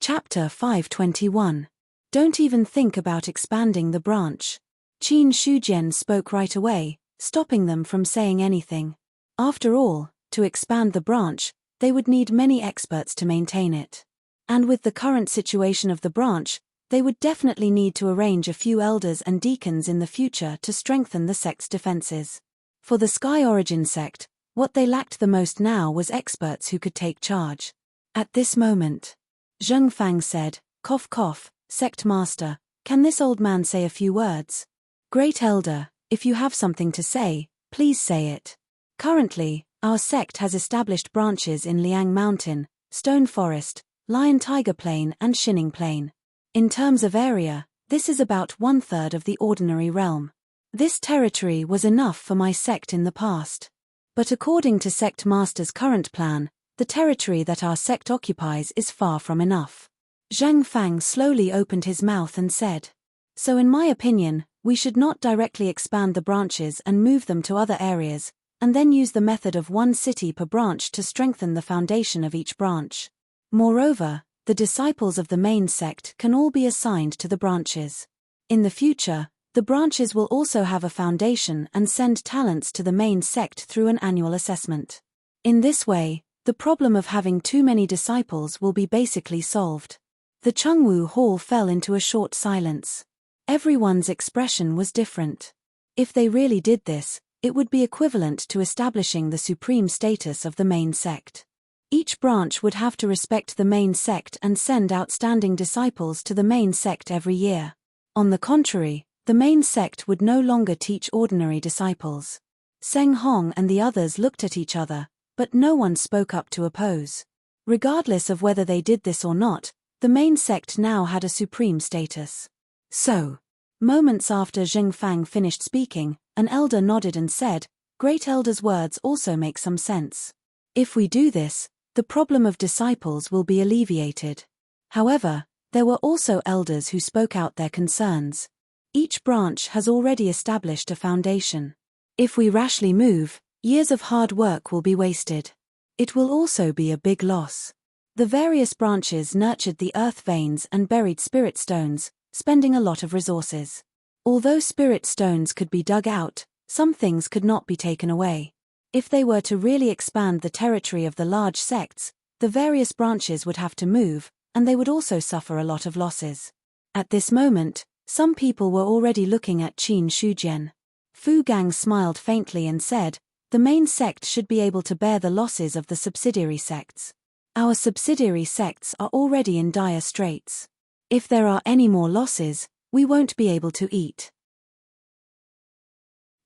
Chapter 521. Don't even think about expanding the branch. Qin Shujian spoke right away, stopping them from saying anything. After all, to expand the branch, they would need many experts to maintain it. And with the current situation of the branch, they would definitely need to arrange a few elders and deacons in the future to strengthen the sect's defenses. For the Sky Origin sect, what they lacked the most now was experts who could take charge. At this moment, Zheng Fang said, cough cough, Sect Master, can this old man say a few words? Great Elder, if you have something to say, please say it. Currently, our sect has established branches in Liang Mountain, Stone Forest, Lion Tiger Plain and Shining Plain. In terms of area, this is about 1/3 of the ordinary realm. This territory was enough for my sect in the past. But according to sect master's current plan, the territory that our sect occupies is far from enough. Zheng Fang slowly opened his mouth and said, "So in my opinion, we should not directly expand the branches and move them to other areas, and then use the method of one city per branch to strengthen the foundation of each branch. Moreover, the disciples of the main sect can all be assigned to the branches. In the future, the branches will also have a foundation and send talents to the main sect through an annual assessment. In this way, the problem of having too many disciples will be basically solved." The Chengwu Hall fell into a short silence. Everyone's expression was different. If they really did this, it would be equivalent to establishing the supreme status of the main sect. Each branch would have to respect the main sect and send outstanding disciples to the main sect every year. On the contrary, the main sect would no longer teach ordinary disciples. Seng Hong and the others looked at each other, but no one spoke up to oppose. Regardless of whether they did this or not, the main sect now had a supreme status. So, moments after Zheng Fang finished speaking, an elder nodded and said, "Great Elder's words also make some sense. If we do this, the problem of disciples will be alleviated." However, there were also elders who spoke out their concerns. Each branch has already established a foundation. If we rashly move, years of hard work will be wasted. It will also be a big loss. The various branches nurtured the earth veins and buried spirit stones, spending a lot of resources. Although spirit stones could be dug out, some things could not be taken away. If they were to really expand the territory of the large sects, the various branches would have to move, and they would also suffer a lot of losses. At this moment, some people were already looking at Qin Shujian. Fu Gang smiled faintly and said, "The main sect should be able to bear the losses of the subsidiary sects. Our subsidiary sects are already in dire straits. If there are any more losses, we won't be able to eat."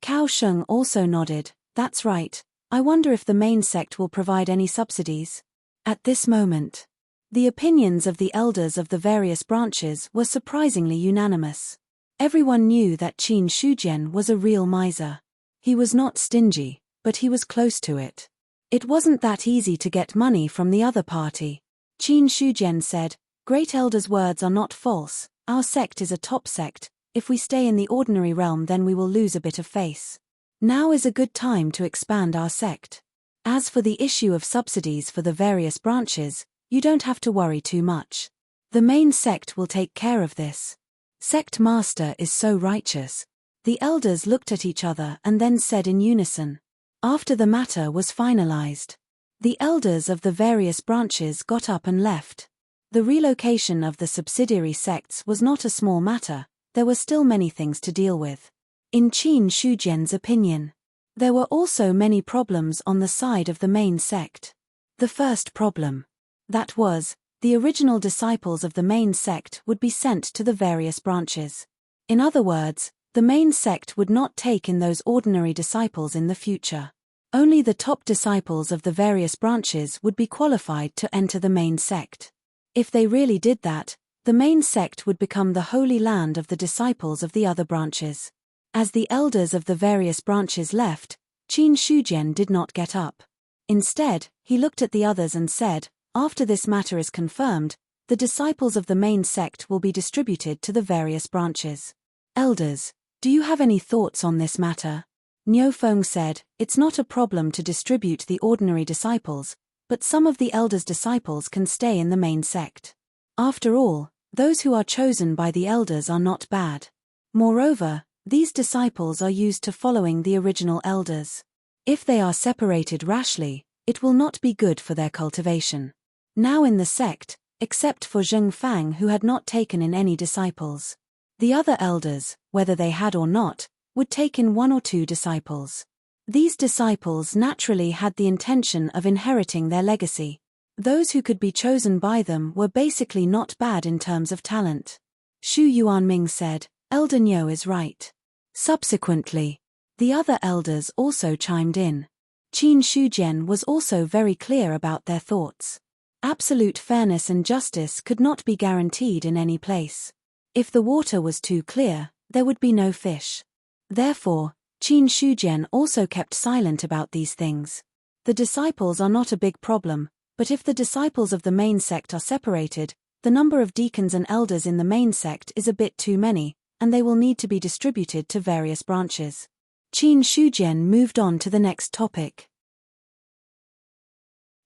Cao Sheng also nodded, "That's right. I wonder if the main sect will provide any subsidies." At this moment, the opinions of the elders of the various branches were surprisingly unanimous. Everyone knew that Qin Shujian was a real miser. He was not stingy, but he was close to it. It wasn't that easy to get money from the other party. Qin Shujian said, "Great Elder's words are not false. Our sect is a top sect. If we stay in the ordinary realm, then we will lose a bit of face. Now is a good time to expand our sect. As for the issue of subsidies for the various branches, you don't have to worry too much. The main sect will take care of this." Sect master is so righteous. The elders looked at each other and then said in unison. After the matter was finalized, the elders of the various branches got up and left. The relocation of the subsidiary sects was not a small matter. There were still many things to deal with. In Qin Shujian's opinion, there were also many problems on the side of the main sect. The first problem, that was, the original disciples of the main sect would be sent to the various branches. In other words, the main sect would not take in those ordinary disciples in the future. Only the top disciples of the various branches would be qualified to enter the main sect. If they really did that, the main sect would become the holy land of the disciples of the other branches. As the elders of the various branches left, Qin Shujian did not get up. Instead, he looked at the others and said, "After this matter is confirmed, the disciples of the main sect will be distributed to the various branches. Elders, do you have any thoughts on this matter?" Niu Feng said, "It's not a problem to distribute the ordinary disciples, but some of the elders' disciples can stay in the main sect. After all, those who are chosen by the elders are not bad. Moreover, these disciples are used to following the original elders. If they are separated rashly, it will not be good for their cultivation." Now in the sect, except for Zheng Fang who had not taken in any disciples, the other elders, whether they had or not, would take in 1 or 2 disciples. These disciples naturally had the intention of inheriting their legacy. Those who could be chosen by them were basically not bad in terms of talent. Xu Yuanming said, "Elder Niu is right." Subsequently, the other elders also chimed in. Qin Shujian was also very clear about their thoughts. Absolute fairness and justice could not be guaranteed in any place. If the water was too clear, there would be no fish. Therefore, Qin Shujian also kept silent about these things. The disciples are not a big problem, but if the disciples of the main sect are separated, the number of deacons and elders in the main sect is a bit too many, and they will need to be distributed to various branches. Qin Shujian moved on to the next topic.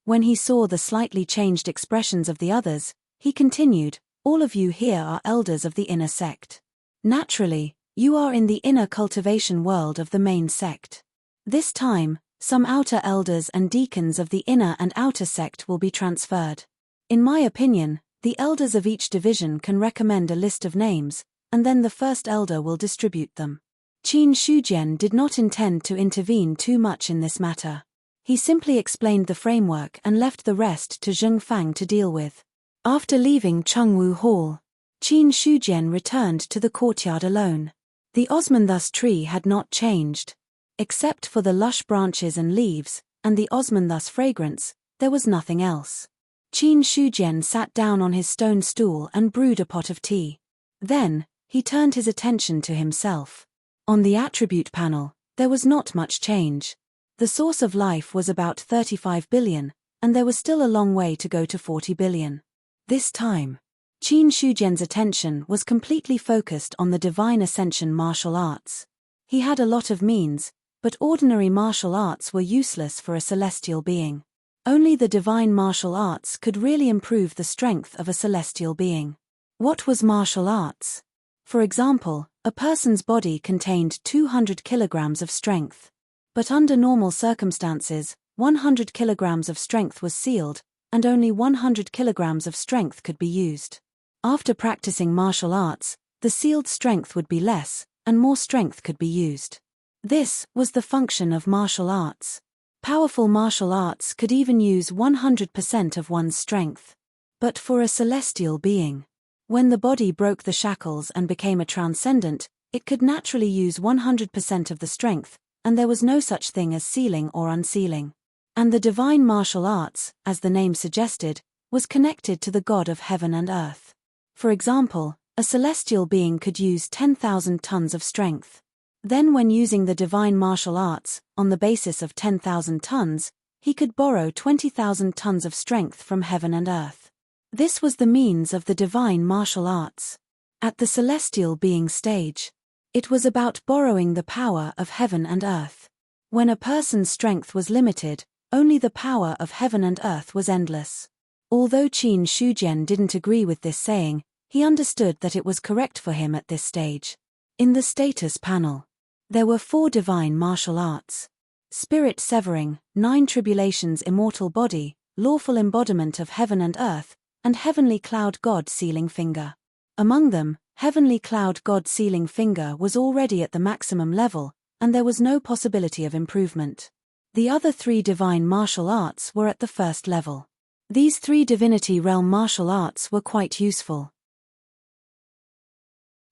When he saw the slightly changed expressions of the others, he continued, "All of you here are elders of the inner sect. Naturally, you are in the inner cultivation world of the main sect. This time, some outer elders and deacons of the inner and outer sect will be transferred. In my opinion, the elders of each division can recommend a list of names, and then the first elder will distribute them." Qin Shujian did not intend to intervene too much in this matter. He simply explained the framework and left the rest to Zheng Fang to deal with. After leaving Chengwu Hall, Qin Shujian returned to the courtyard alone. The osmanthus tree had not changed. Except for the lush branches and leaves, and the osmanthus fragrance, there was nothing else. Qin Shujian sat down on his stone stool and brewed a pot of tea. Then, he turned his attention to himself. On the attribute panel, there was not much change. The source of life was about 35 billion, and there was still a long way to go to 40 billion. This time, Qin Shujian's attention was completely focused on the divine ascension martial arts. He had a lot of means, but ordinary martial arts were useless for a celestial being. Only the divine martial arts could really improve the strength of a celestial being. What was martial arts? For example, a person's body contained 200 kilograms of strength. But under normal circumstances, 100 kilograms of strength was sealed, and only 100 kilograms of strength could be used. After practicing martial arts, the sealed strength would be less, and more strength could be used. This was the function of martial arts. Powerful martial arts could even use 100% of one's strength. But for a celestial being, when the body broke the shackles and became a transcendent, it could naturally use 100% of the strength, and there was no such thing as sealing or unsealing. And the divine martial arts, as the name suggested, was connected to the God of heaven and earth. For example, a celestial being could use 10,000 tons of strength. Then when using the divine martial arts, on the basis of 10,000 tons, he could borrow 20,000 tons of strength from heaven and earth. This was the means of the divine martial arts. At the celestial being stage, it was about borrowing the power of heaven and earth. When a person's strength was limited, only the power of heaven and earth was endless. Although Qin Shujian didn't agree with this saying, he understood that it was correct for him at this stage. In the status panel, there were 4 divine martial arts: spirit severing, 9 tribulations immortal body, lawful embodiment of heaven and earth, and heavenly cloud god sealing finger. Among them, heavenly cloud god sealing finger was already at the maximum level, and there was no possibility of improvement. The other 3 divine martial arts were at the first level. These 3 divinity realm martial arts were quite useful.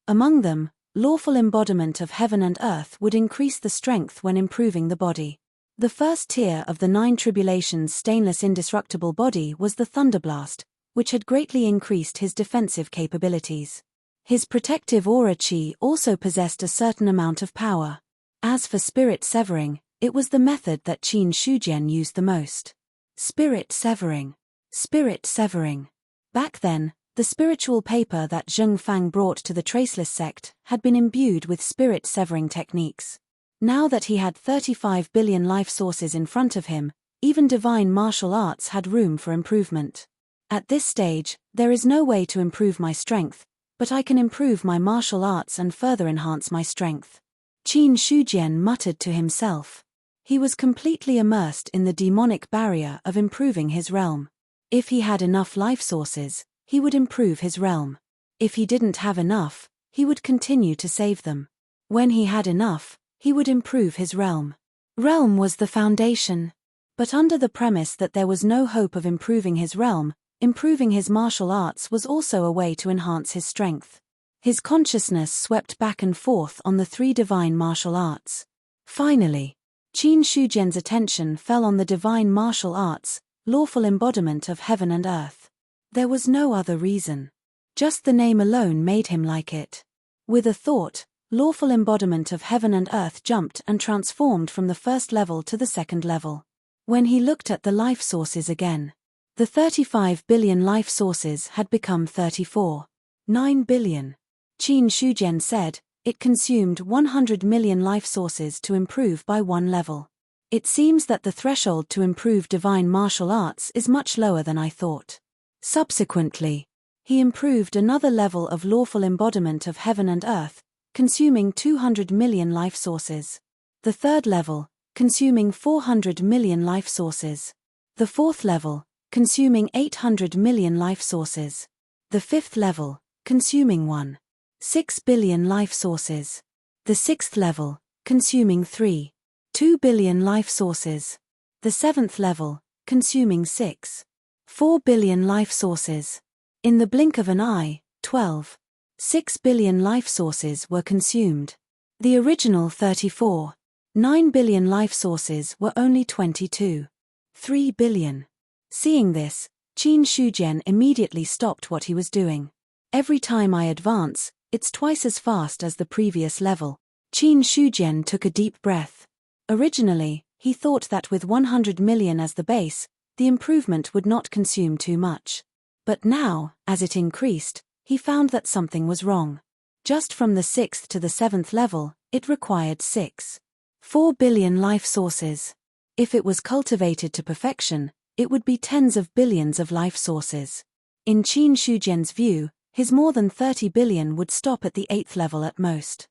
Among them, lawful embodiment of heaven and earth would increase the strength when improving the body. The first tier of the 9 tribulations stainless indestructible body was the thunderblast, which had greatly increased his defensive capabilities. His protective aura chi also possessed a certain amount of power. As for spirit severing, it was the method that Qin Shujian used the most. Spirit severing. Spirit severing. Back then, the spiritual paper that Zheng Fang brought to the Traceless sect had been imbued with spirit severing techniques. Now that he had 35 billion life sources in front of him, even divine martial arts had room for improvement. At this stage, there is no way to improve my strength, but I can improve my martial arts and further enhance my strength. Qin Shujian muttered to himself. He was completely immersed in the demonic barrier of improving his realm. If he had enough life sources, he would improve his realm. If he didn't have enough, he would continue to save them. When he had enough, he would improve his realm. Realm was the foundation. But under the premise that there was no hope of improving his realm, improving his martial arts was also a way to enhance his strength. His consciousness swept back and forth on the 3 divine martial arts. Finally, Qin Shujian's attention fell on the divine martial arts, lawful embodiment of heaven and earth. There was no other reason. Just the name alone made him like it. With a thought, lawful embodiment of heaven and earth jumped and transformed from the first level to the second level. When he looked at the life sources again, the 35 billion life sources had become 34.9 billion. Qin Shujian said, it consumed 100 million life sources to improve by one level. It seems that the threshold to improve divine martial arts is much lower than I thought. Subsequently, he improved another level of lawful embodiment of heaven and earth, consuming 200 million life sources. The third level, consuming 400 million life sources. The fourth level, consuming 800 million life sources. The fifth level, consuming 1.6 billion life sources. The sixth level, consuming 3.2 billion life sources. The seventh level, consuming 6.4 billion life sources. In the blink of an eye, 12.6 billion life sources were consumed. The original 34.9 billion life sources were only 22.3 billion. Seeing this, Qin Shujian immediately stopped what he was doing. Every time I advance, it's twice as fast as the previous level. Qin Shujian took a deep breath. Originally, he thought that with 100 million as the base, the improvement would not consume too much. But now, as it increased, he found that something was wrong. Just from the 6th to the 7th level, it required 6.4 billion life sources. If it was cultivated to perfection, it would be tens of billions of life sources. In Qin Shujian's view, his more than 30 billion would stop at the 8th level at most.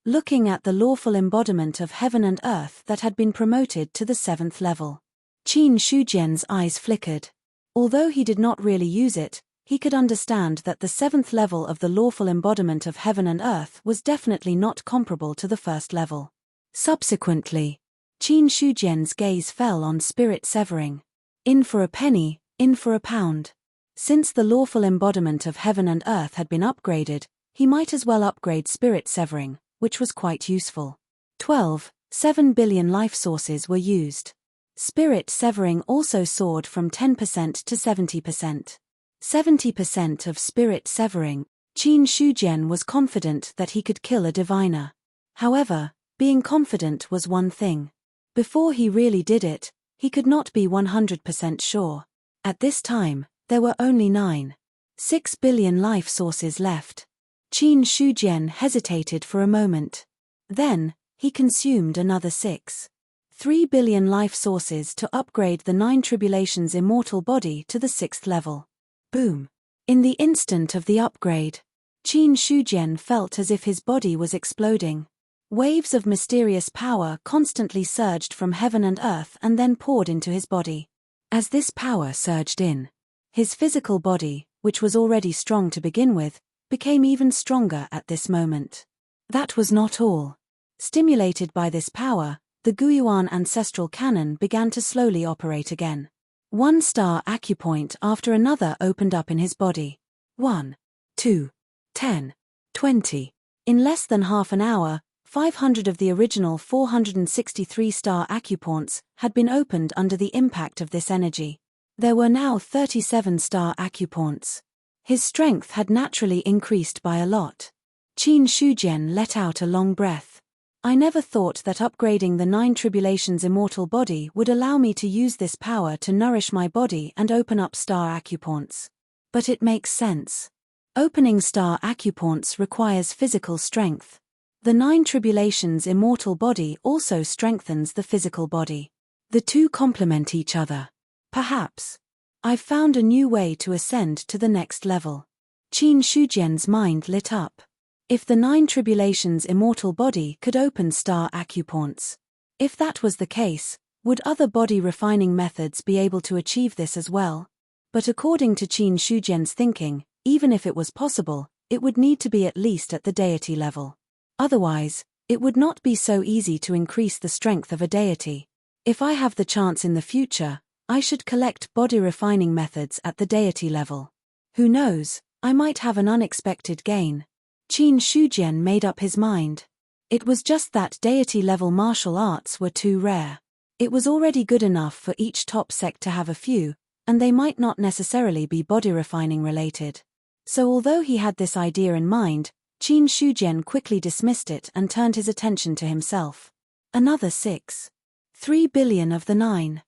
Looking at the lawful embodiment of heaven and earth that had been promoted to the 7th level, Qin Shujian's eyes flickered. Although he did not really use it, he could understand that the 7th level of the lawful embodiment of heaven and earth was definitely not comparable to the first level. Subsequently, Qin Shujian's gaze fell on spirit severing. In for a penny, in for a pound. Since the lawful embodiment of heaven and earth had been upgraded, he might as well upgrade spirit severing, which was quite useful. 12.7 billion life sources were used. Spirit severing also soared from 10% to 70%. 70% of spirit severing. Qin Shujian was confident that he could kill a diviner. However, being confident was one thing. Before he really did it, he could not be 100% sure. At this time, there were only 9.6 billion life sources left. Qin Shujian hesitated for a moment. Then, he consumed another 6.3 billion life sources to upgrade the 9 Tribulations immortal body to the 6th level. Boom! In the instant of the upgrade, Qin Shujian felt as if his body was exploding. Waves of mysterious power constantly surged from heaven and earth and then poured into his body. As this power surged in, his physical body, which was already strong to begin with, became even stronger at this moment. That was not all. Stimulated by this power, the Guiyuan ancestral cannon began to slowly operate again. 1 star acupoint after another opened up in his body. 1, 2, 10, 20. In less than half an hour, 500 of the original 463 star acupoints had been opened under the impact of this energy. There were now 37 star acupoints. His strength had naturally increased by a lot. Qin Shujian let out a long breath. I never thought that upgrading the 9 Tribulations immortal body would allow me to use this power to nourish my body and open up star acupoints. But it makes sense. Opening star acupoints requires physical strength. The 9 Tribulations immortal body also strengthens the physical body. The two complement each other. Perhaps. I've found a new way to ascend to the next level. Qin Shujian's mind lit up. If the 9 Tribulations immortal body could open star acupoints. If that was the case, would other body refining methods be able to achieve this as well? But according to Qin Shujian's thinking, even if it was possible, it would need to be at least at the deity level. Otherwise, it would not be so easy to increase the strength of a deity. If I have the chance in the future, I should collect body refining methods at the deity level. Who knows, I might have an unexpected gain. Qin Shujian made up his mind. It was just that deity-level martial arts were too rare. It was already good enough for each top sect to have a few, and they might not necessarily be body refining related. So although he had this idea in mind, Qin Shujian quickly dismissed it and turned his attention to himself. Another 3 billion of the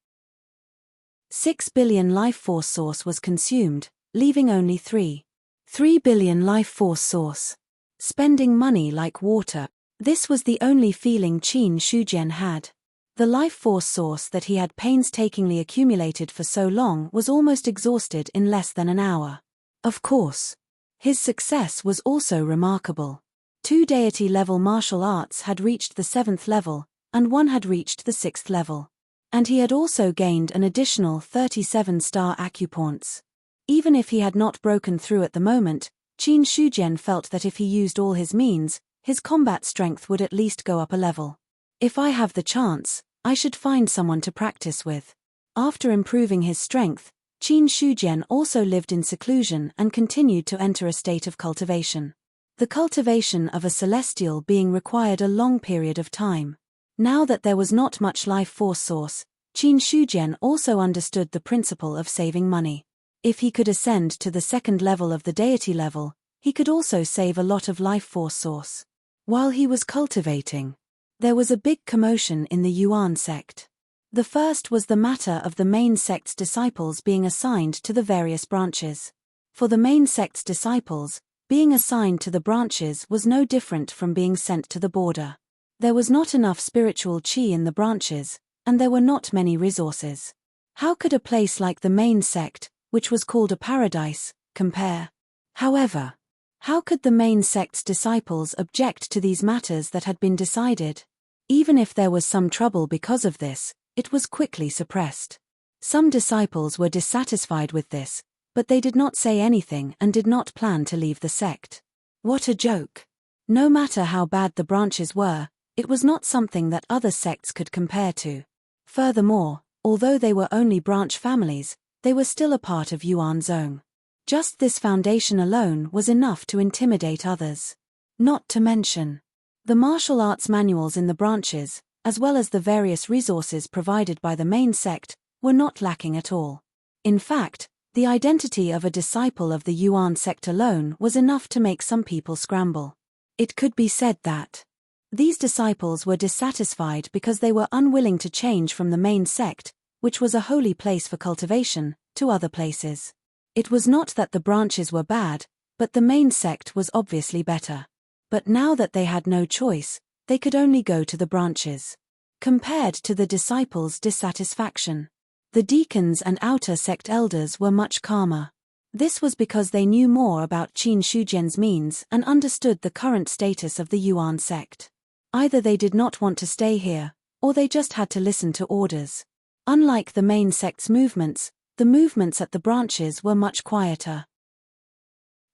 6 billion life force source was consumed, leaving only 3 billion life force source. Spending money like water. This was the only feeling Qin Shujian had. The life force source that he had painstakingly accumulated for so long was almost exhausted in less than an hour. Of course, his success was also remarkable. 2 deity-level martial arts had reached the 7th level, and 1 had reached the 6th level. And he had also gained an additional 37-star acupoints. Even if he had not broken through at the moment, Qin Shujian felt that if he used all his means, his combat strength would at least go up a level. If I have the chance, I should find someone to practice with. After improving his strength, Qin Shujian also lived in seclusion and continued to enter a state of cultivation. The cultivation of a celestial being required a long period of time. Now that there was not much life force source, Qin Shujian also understood the principle of saving money. If he could ascend to the 2nd level of the deity level, he could also save a lot of life force source. While he was cultivating, there was a big commotion in the Yuan sect. The first was the matter of the main sect's disciples being assigned to the various branches. For the main sect's disciples, being assigned to the branches was no different from being sent to the border. There was not enough spiritual qi in the branches, and there were not many resources. How could a place like the main sect, which was called a paradise, compare? However, how could the main sect's disciples object to these matters that had been decided? Even if there was some trouble because of this, it was quickly suppressed. Some disciples were dissatisfied with this, but they did not say anything and did not plan to leave the sect. What a joke! No matter how bad the branches were, it was not something that other sects could compare to. Furthermore, although they were only branch families, they were still a part of Yuan Zone. Just this foundation alone was enough to intimidate others. Not to mention the martial arts manuals in the branches, as well as the various resources provided by the main sect, were not lacking at all. In fact, the identity of a disciple of the Yuan sect alone was enough to make some people scramble. It could be said that these disciples were dissatisfied because they were unwilling to change from the main sect, which was a holy place for cultivation, to other places. It was not that the branches were bad, but the main sect was obviously better. But now that they had no choice, they could only go to the branches. Compared to the disciples' dissatisfaction, the deacons and outer sect elders were much calmer. This was because they knew more about Qin Shujian's means and understood the current status of the Yuan sect. Either they did not want to stay here, or they just had to listen to orders. Unlike the main sect's movements, the movements at the branches were much quieter.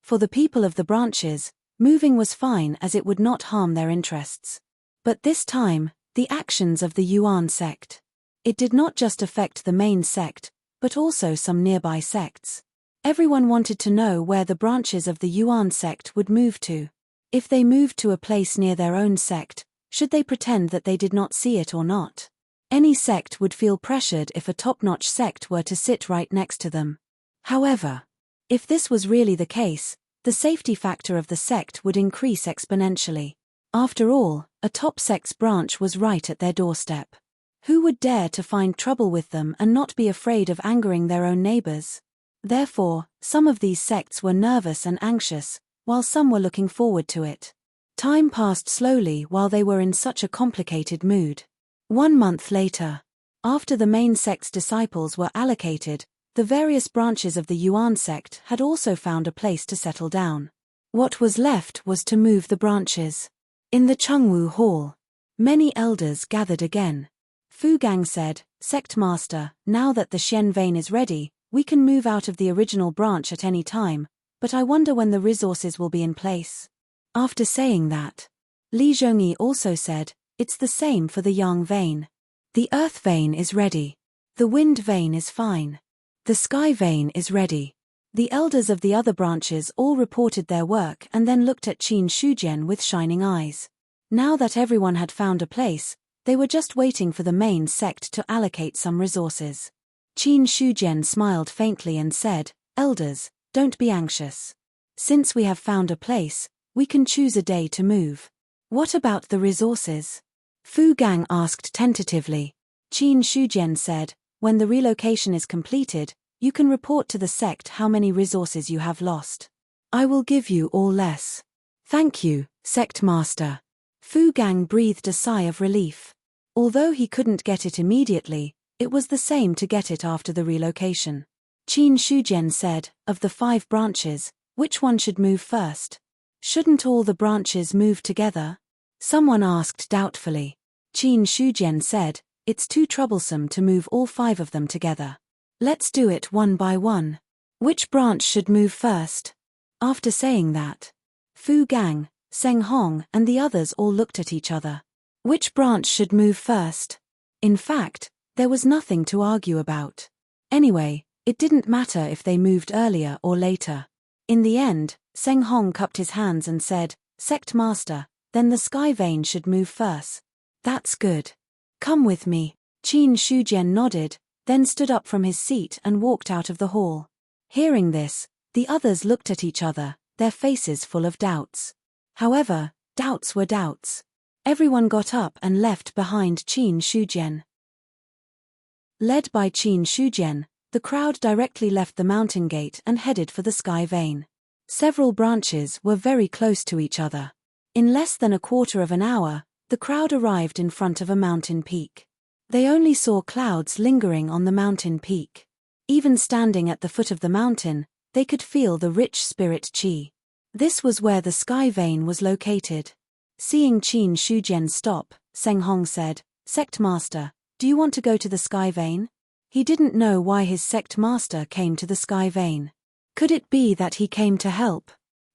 For the people of the branches, moving was fine as it would not harm their interests. But this time, the actions of the Yuan sect. It did not just affect the main sect, but also some nearby sects. Everyone wanted to know where the branches of the Yuan sect would move to. If they moved to a place near their own sect, should they pretend that they did not see it or not? Any sect would feel pressured if a top-notch sect were to sit right next to them. However, if this was really the case, the safety factor of the sect would increase exponentially. After all, a top sect's branch was right at their doorstep. Who would dare to find trouble with them and not be afraid of angering their own neighbors? Therefore, some of these sects were nervous and anxious, while some were looking forward to it. Time passed slowly while they were in such a complicated mood. 1 month later, after the main sect's disciples were allocated, the various branches of the Yuan sect had also found a place to settle down. What was left was to move the branches. In the Chengwu Hall, many elders gathered again. Fu Gang said, "Sect Master, now that the Xian vein is ready, we can move out of the original branch at any time, but I wonder when the resources will be in place." After saying that, Li Zhongyi also said, "It's the same for the Yang vein. The earth vein is ready. The wind vein is fine. The sky vein is ready." The elders of the other branches all reported their work and then looked at Qin Shujian with shining eyes. Now that everyone had found a place, they were just waiting for the main sect to allocate some resources. Qin Shujian smiled faintly and said, "Elders, don't be anxious. Since we have found a place, We can choose a day to move. What about the resources? Fu Gang asked tentatively. Qin Shujian said, when the relocation is completed, you can report to the sect how many resources you have lost. I will give you all less. Thank you, Sect Master. Fu Gang breathed a sigh of relief. Although he couldn't get it immediately, it was the same to get it after the relocation. Qin Shujian said, of the 5 branches, which one should move first? Shouldn't all the branches move together? Someone asked doubtfully. Qin Shujian said, it's too troublesome to move all 5 of them together. Let's do it one by one. Which branch should move first? After saying that, Fu Gang, Seng Hong and the others all looked at each other. Which branch should move first? In fact, there was nothing to argue about. Anyway, it didn't matter if they moved earlier or later. In the end, Seng Hong cupped his hands and said, Sect Master, then the sky vein should move first. That's good. Come with me. Qin Shujian nodded, then stood up from his seat and walked out of the hall. Hearing this, the others looked at each other, their faces full of doubts. However, doubts were doubts. Everyone got up and left behind Qin Shujian. Led by Qin Shujian, the crowd directly left the mountain gate and headed for the sky vein. Several branches were very close to each other. In less than a quarter of an hour, the crowd arrived in front of a mountain peak. They only saw clouds lingering on the mountain peak. Even standing at the foot of the mountain, they could feel the rich spirit qi. This was where the sky vein was located. Seeing Qin Shujian stop, Seng Hong said, Sect Master, do you want to go to the sky vein? He didn't know why his sect master came to the sky vein. Could it be that he came to help?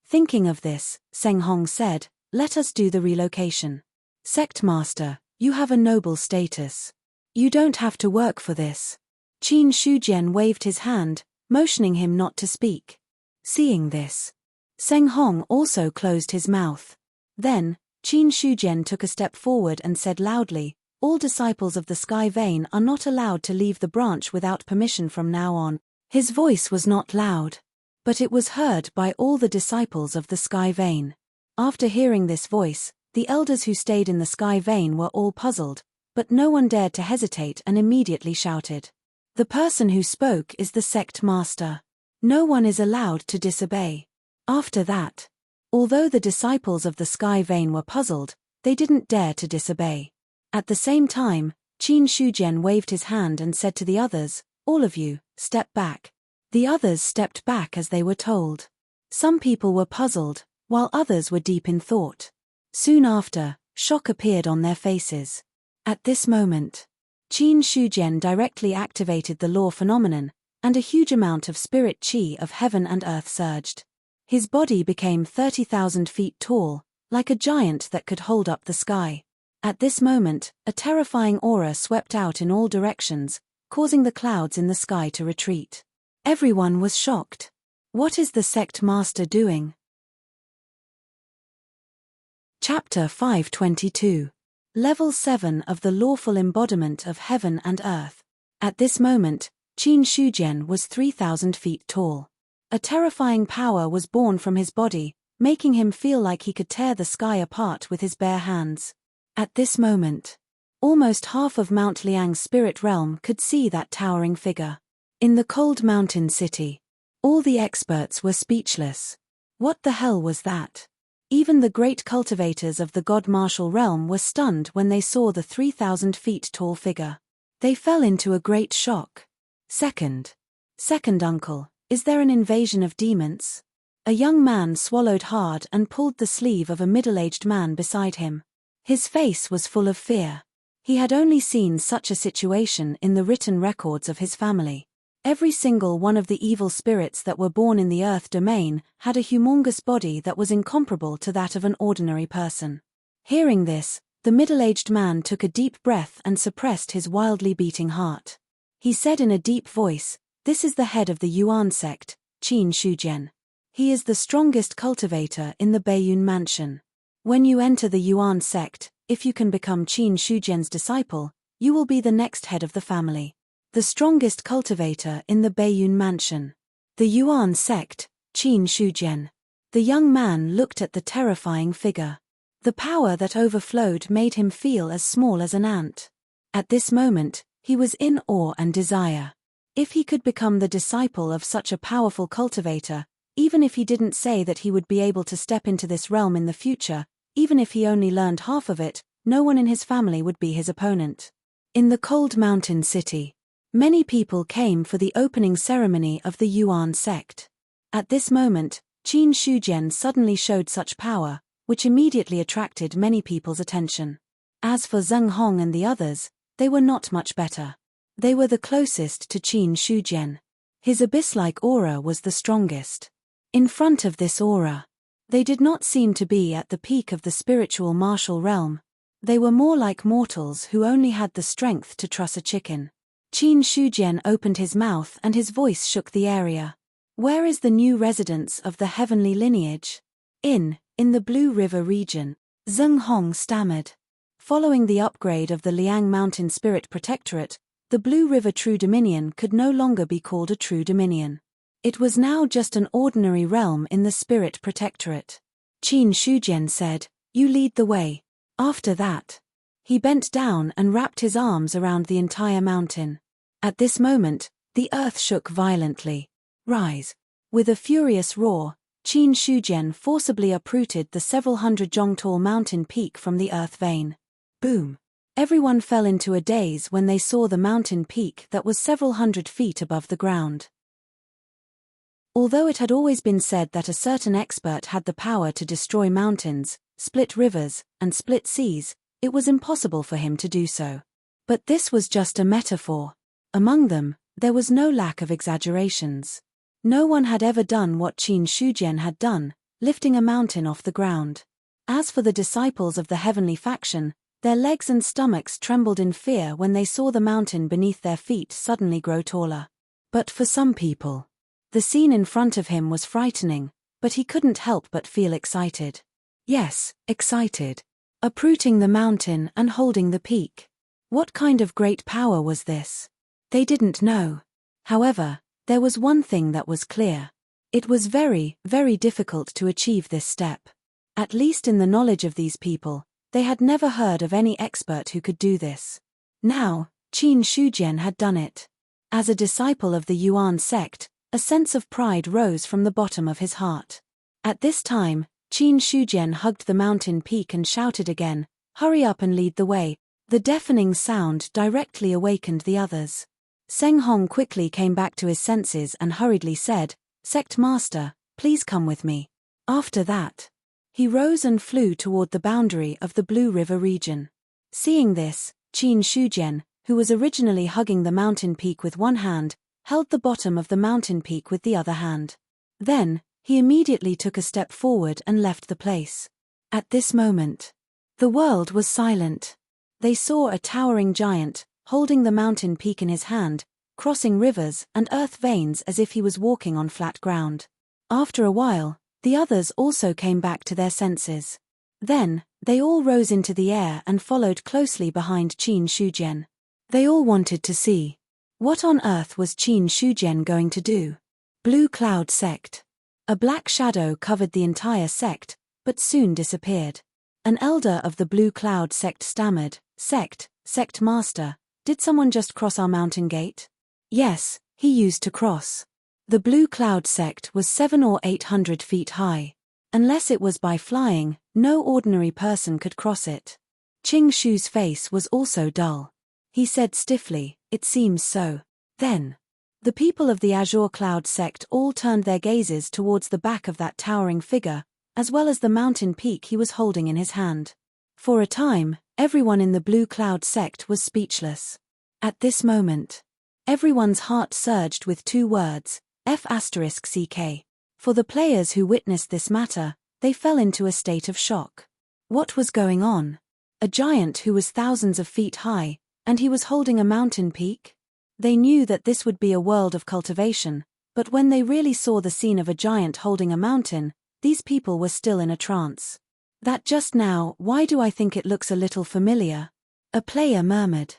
Thinking of this, Seng Hong said, let us do the relocation. Sect Master, you have a noble status. You don't have to work for this. Qin Shujian waved his hand, motioning him not to speak. Seeing this, Seng Hong also closed his mouth. Then, Qin Shujian took a step forward and said loudly, all disciples of the sky vein are not allowed to leave the branch without permission from now on. His voice was not loud, but it was heard by all the disciples of the sky vein. After hearing this voice, the elders who stayed in the sky vein were all puzzled, but no one dared to hesitate and immediately shouted. The person who spoke is the sect master. No one is allowed to disobey. After that, although the disciples of the sky vein were puzzled, they didn't dare to disobey. At the same time, Qin Shujian waved his hand and said to the others, all of you, step back. The others stepped back as they were told. Some people were puzzled, while others were deep in thought. Soon after, shock appeared on their faces. At this moment, Qin Shujian directly activated the law phenomenon, and a huge amount of spirit qi of heaven and earth surged. His body became 30,000 feet tall, like a giant that could hold up the sky. At this moment, a terrifying aura swept out in all directions, causing the clouds in the sky to retreat. Everyone was shocked. What is the sect master doing? Chapter 522. Level 7 of the lawful embodiment of heaven and earth. At this moment, Qin Shujian was 3,000 feet tall. A terrifying power was born from his body, making him feel like he could tear the sky apart with his bare hands. At this moment, almost half of Mount Liang's spirit realm could see that towering figure. In the cold mountain city, all the experts were speechless. What the hell was that? Even the great cultivators of the god martial realm were stunned when they saw the 3,000 feet tall figure. They fell into a great shock. Second uncle, is there an invasion of demons? A young man swallowed hard and pulled the sleeve of a middle-aged man beside him. His face was full of fear. He had only seen such a situation in the written records of his family. Every single one of the evil spirits that were born in the earth domain had a humongous body that was incomparable to that of an ordinary person. Hearing this, the middle-aged man took a deep breath and suppressed his wildly beating heart. He said in a deep voice, "This is the head of the Yuan sect, Qin Shujian. He is the strongest cultivator in the Baiyun mansion. When you enter the Yuan sect, if you can become Qin Shujian's disciple, you will be the next head of the family. The strongest cultivator in the Baiyun mansion. The Yuan sect, Qin Shujian. The young man looked at the terrifying figure. The power that overflowed made him feel as small as an ant. At this moment, he was in awe and desire. If he could become the disciple of such a powerful cultivator, even if he didn't say that he would be able to step into this realm in the future, even if he only learned half of it, no one in his family would be his opponent. In the cold mountain city, many people came for the opening ceremony of the Yuan sect. At this moment, Qin Shujian suddenly showed such power, which immediately attracted many people's attention. As for Zheng Hong and the others, they were not much better. They were the closest to Qin Shujian. His abyss-like aura was the strongest. In front of this aura, they did not seem to be at the peak of the spiritual martial realm. They were more like mortals who only had the strength to truss a chicken. Qin Shujian opened his mouth and his voice shook the area. Where is the new residence of the heavenly lineage? In the Blue River region, Zheng Hong stammered. Following the upgrade of the Liang Mountain Spirit Protectorate, the Blue River True Dominion could no longer be called a True Dominion. It was now just an ordinary realm in the Spirit Protectorate. Qin Shujian said, "You lead the way." After that, he bent down and wrapped his arms around the entire mountain. At this moment, the earth shook violently. "Rise!" With a furious roar, Qin Shujian forcibly uprooted the several hundred zhong tall mountain peak from the earth vein. Boom! Everyone fell into a daze when they saw the mountain peak that was several hundred feet above the ground. Although it had always been said that a certain expert had the power to destroy mountains, split rivers, and split seas, it was impossible for him to do so. But this was just a metaphor. Among them, there was no lack of exaggerations. No one had ever done what Qin Shujian had done, lifting a mountain off the ground. As for the disciples of the heavenly faction, their legs and stomachs trembled in fear when they saw the mountain beneath their feet suddenly grow taller. But for some people, the scene in front of him was frightening, but he couldn't help but feel excited. Yes, excited. Uprooting the mountain and holding the peak. What kind of great power was this? They didn't know. However, there was one thing that was clear. It was very, very difficult to achieve this step. At least in the knowledge of these people, they had never heard of any expert who could do this. Now, Qin Shujian had done it. As a disciple of the Yuan sect, a sense of pride rose from the bottom of his heart. At this time, Qin Shujian hugged the mountain peak and shouted again, "Hurry up and lead the way." The deafening sound directly awakened the others. Zheng Hong quickly came back to his senses and hurriedly said, "Sect Master, please come with me." After that, he rose and flew toward the boundary of the Blue River region. Seeing this, Qin Shujian, who was originally hugging the mountain peak with one hand, held the bottom of the mountain peak with the other hand. Then, he immediately took a step forward and left the place. At this moment, the world was silent. They saw a towering giant, holding the mountain peak in his hand, crossing rivers and earth veins as if he was walking on flat ground. After a while, the others also came back to their senses. Then, they all rose into the air and followed closely behind Qin Shujian. They all wanted to see. What on earth was Qin Shujian going to do? Blue Cloud Sect. A black shadow covered the entire sect, but soon disappeared. An elder of the Blue Cloud Sect stammered, Sect Master, did someone just cross our mountain gate?" "Yes, he used to cross." The Blue Cloud Sect was 700 or 800 feet high. Unless it was by flying, no ordinary person could cross it. Qing Shu's face was also dull. He said stiffly, "It seems so." Then, the people of the Azure Cloud Sect all turned their gazes towards the back of that towering figure, as well as the mountain peak he was holding in his hand. For a time, everyone in the Blue Cloud Sect was speechless. At this moment, everyone's heart surged with two words, F***CK. For the players who witnessed this matter, they fell into a state of shock. What was going on? A giant who was thousands of feet high, and he was holding a mountain peak? They knew that this would be a world of cultivation, but when they really saw the scene of a giant holding a mountain, these people were still in a trance. "That just now, why do I think it looks a little familiar?" a player murmured.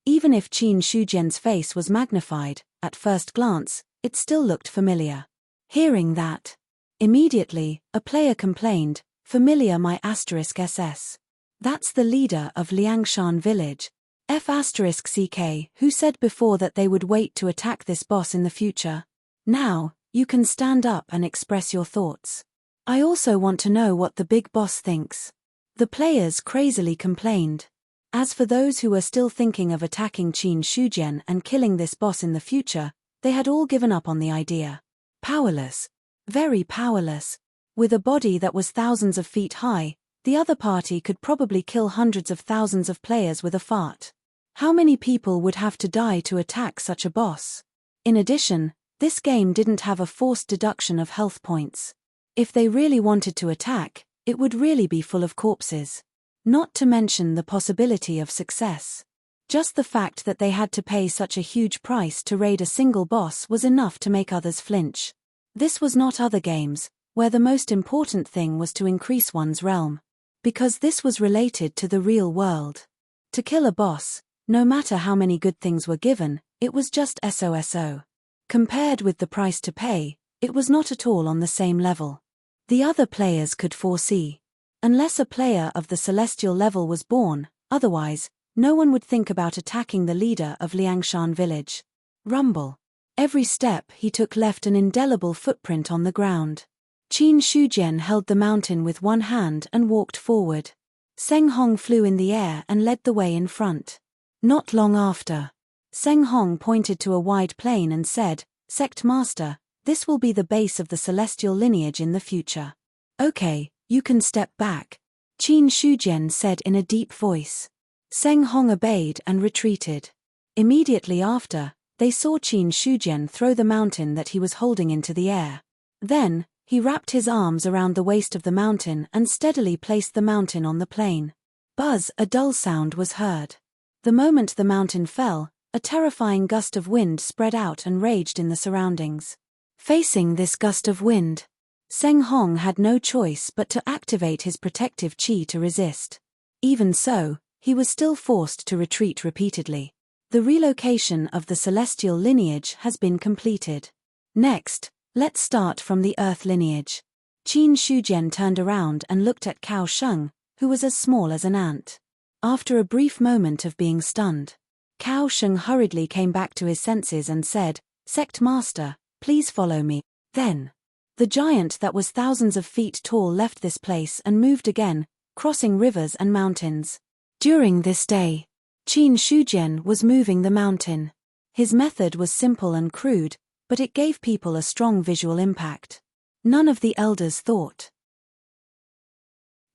Even if Qin Shujian's face was magnified, at first glance, it still looked familiar. Hearing that, Immediately, a player complained, "Familiar my *SS. That's the leader of Liangshan village. F*CK, who said before that they would wait to attack this boss in the future. Now, you can stand up and express your thoughts. I also want to know what the big boss thinks." The players crazily complained. As for those who were still thinking of attacking Qin Shujian and killing this boss in the future, they had all given up on the idea. Powerless. Very powerless. With a body that was thousands of feet high, the other party could probably kill hundreds of thousands of players with a fart. How many people would have to die to attack such a boss? In addition, this game didn't have a forced deduction of health points. If they really wanted to attack, it would really be full of corpses. Not to mention the possibility of success. Just the fact that they had to pay such a huge price to raid a single boss was enough to make others flinch. This was not other games, where the most important thing was to increase one's realm. Because this was related to the real world. To kill a boss, no matter how many good things were given, it was just SOSO. Compared with the price to pay, it was not at all on the same level. The other players could foresee. Unless a player of the celestial level was born, otherwise, no one would think about attacking the leader of Liangshan village. Rumble. Every step he took left an indelible footprint on the ground. Qin Shujian held the mountain with one hand and walked forward. Seng Hong flew in the air and led the way in front. Not long after, Seng Hong pointed to a wide plain and said, "Sect Master, this will be the base of the celestial lineage in the future." "Okay, you can step back," Qin Shujian said in a deep voice. Seng Hong obeyed and retreated. Immediately after, they saw Qin Shujian throw the mountain that he was holding into the air. Then, he wrapped his arms around the waist of the mountain and steadily placed the mountain on the plain. Buzz, a dull sound was heard. The moment the mountain fell, a terrifying gust of wind spread out and raged in the surroundings. Facing this gust of wind, Seng Hong had no choice but to activate his protective chi to resist. Even so, he was still forced to retreat repeatedly. The relocation of the celestial lineage has been completed. Next, let's start from the Earth lineage. Qin Shujian turned around and looked at Cao Sheng, who was as small as an ant. After a brief moment of being stunned, Cao Sheng hurriedly came back to his senses and said, "Sect Master, please follow me." Then, the giant that was thousands of feet tall left this place and moved again, crossing rivers and mountains. During this day, Qin Shujian was moving the mountain. His method was simple and crude, but it gave people a strong visual impact. None of the elders thought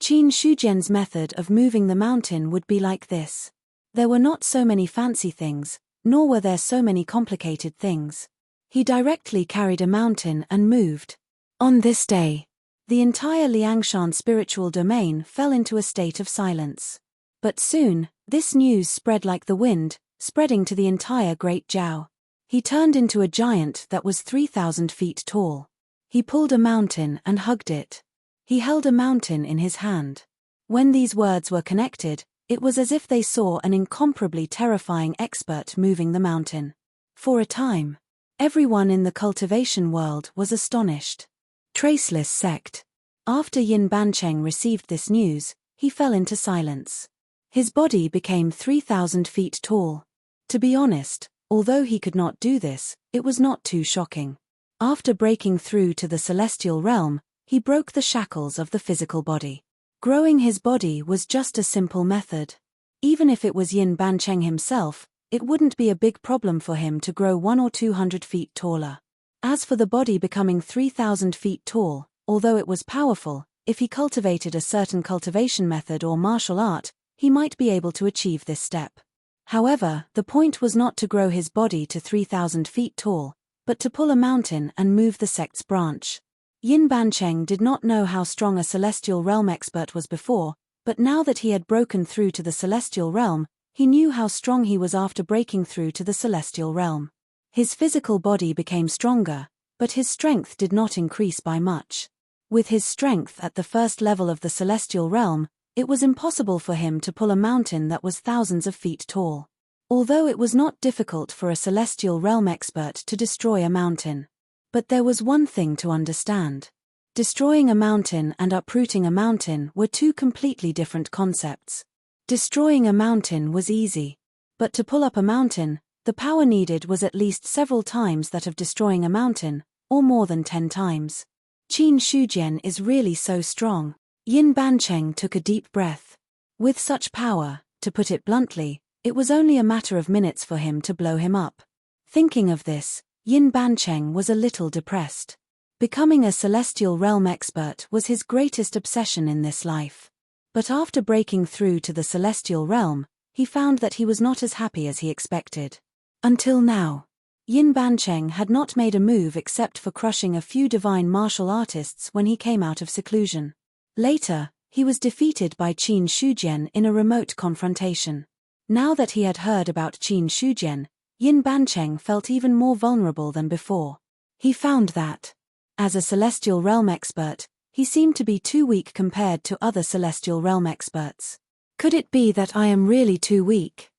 Qin Shujian's method of moving the mountain would be like this. There were not so many fancy things, nor were there so many complicated things. He directly carried a mountain and moved. On this day, the entire Liangshan spiritual domain fell into a state of silence. But soon, this news spread like the wind, spreading to the entire Great Jiao. He turned into a giant that was 3,000 feet tall. He pulled a mountain and hugged it. He held a mountain in his hand. When these words were connected, it was as if they saw an incomparably terrifying expert moving the mountain. For a time, everyone in the cultivation world was astonished. Traceless sect. After Yin Bancheng received this news, he fell into silence. His body became 3,000 feet tall. To be honest, although he could not do this, it was not too shocking. After breaking through to the celestial realm, he broke the shackles of the physical body. Growing his body was just a simple method. Even if it was Yin Bancheng himself, it wouldn't be a big problem for him to grow 100 or 200 feet taller. As for the body becoming 3,000 feet tall, although it was powerful, if he cultivated a certain cultivation method or martial art, he might be able to achieve this step. However, the point was not to grow his body to 3,000 feet tall, but to pull a mountain and move the sect's branch. Yin Bancheng did not know how strong a celestial realm expert was before, but now that he had broken through to the celestial realm, he knew how strong he was after breaking through to the celestial realm. His physical body became stronger, but his strength did not increase by much. With his strength at the first level of the celestial realm, it was impossible for him to pull a mountain that was thousands of feet tall. Although it was not difficult for a celestial realm expert to destroy a mountain. But there was one thing to understand. Destroying a mountain and uprooting a mountain were two completely different concepts. Destroying a mountain was easy. But to pull up a mountain, the power needed was at least several times that of destroying a mountain, or more than 10 times. Qin Shujian is really so strong. Yin Bancheng took a deep breath. With such power, to put it bluntly, it was only a matter of minutes for him to blow him up. Thinking of this, Yin Bancheng was a little depressed. Becoming a celestial realm expert was his greatest obsession in this life. But after breaking through to the celestial realm, he found that he was not as happy as he expected. Until now, Yin Bancheng had not made a move except for crushing a few divine martial artists when he came out of seclusion. Later, he was defeated by Qin Shujian in a remote confrontation. Now that he had heard about Qin Shujian, Yin Bancheng felt even more vulnerable than before. He found that, as a celestial realm expert, he seemed to be too weak compared to other celestial realm experts. Could it be that I am really too weak?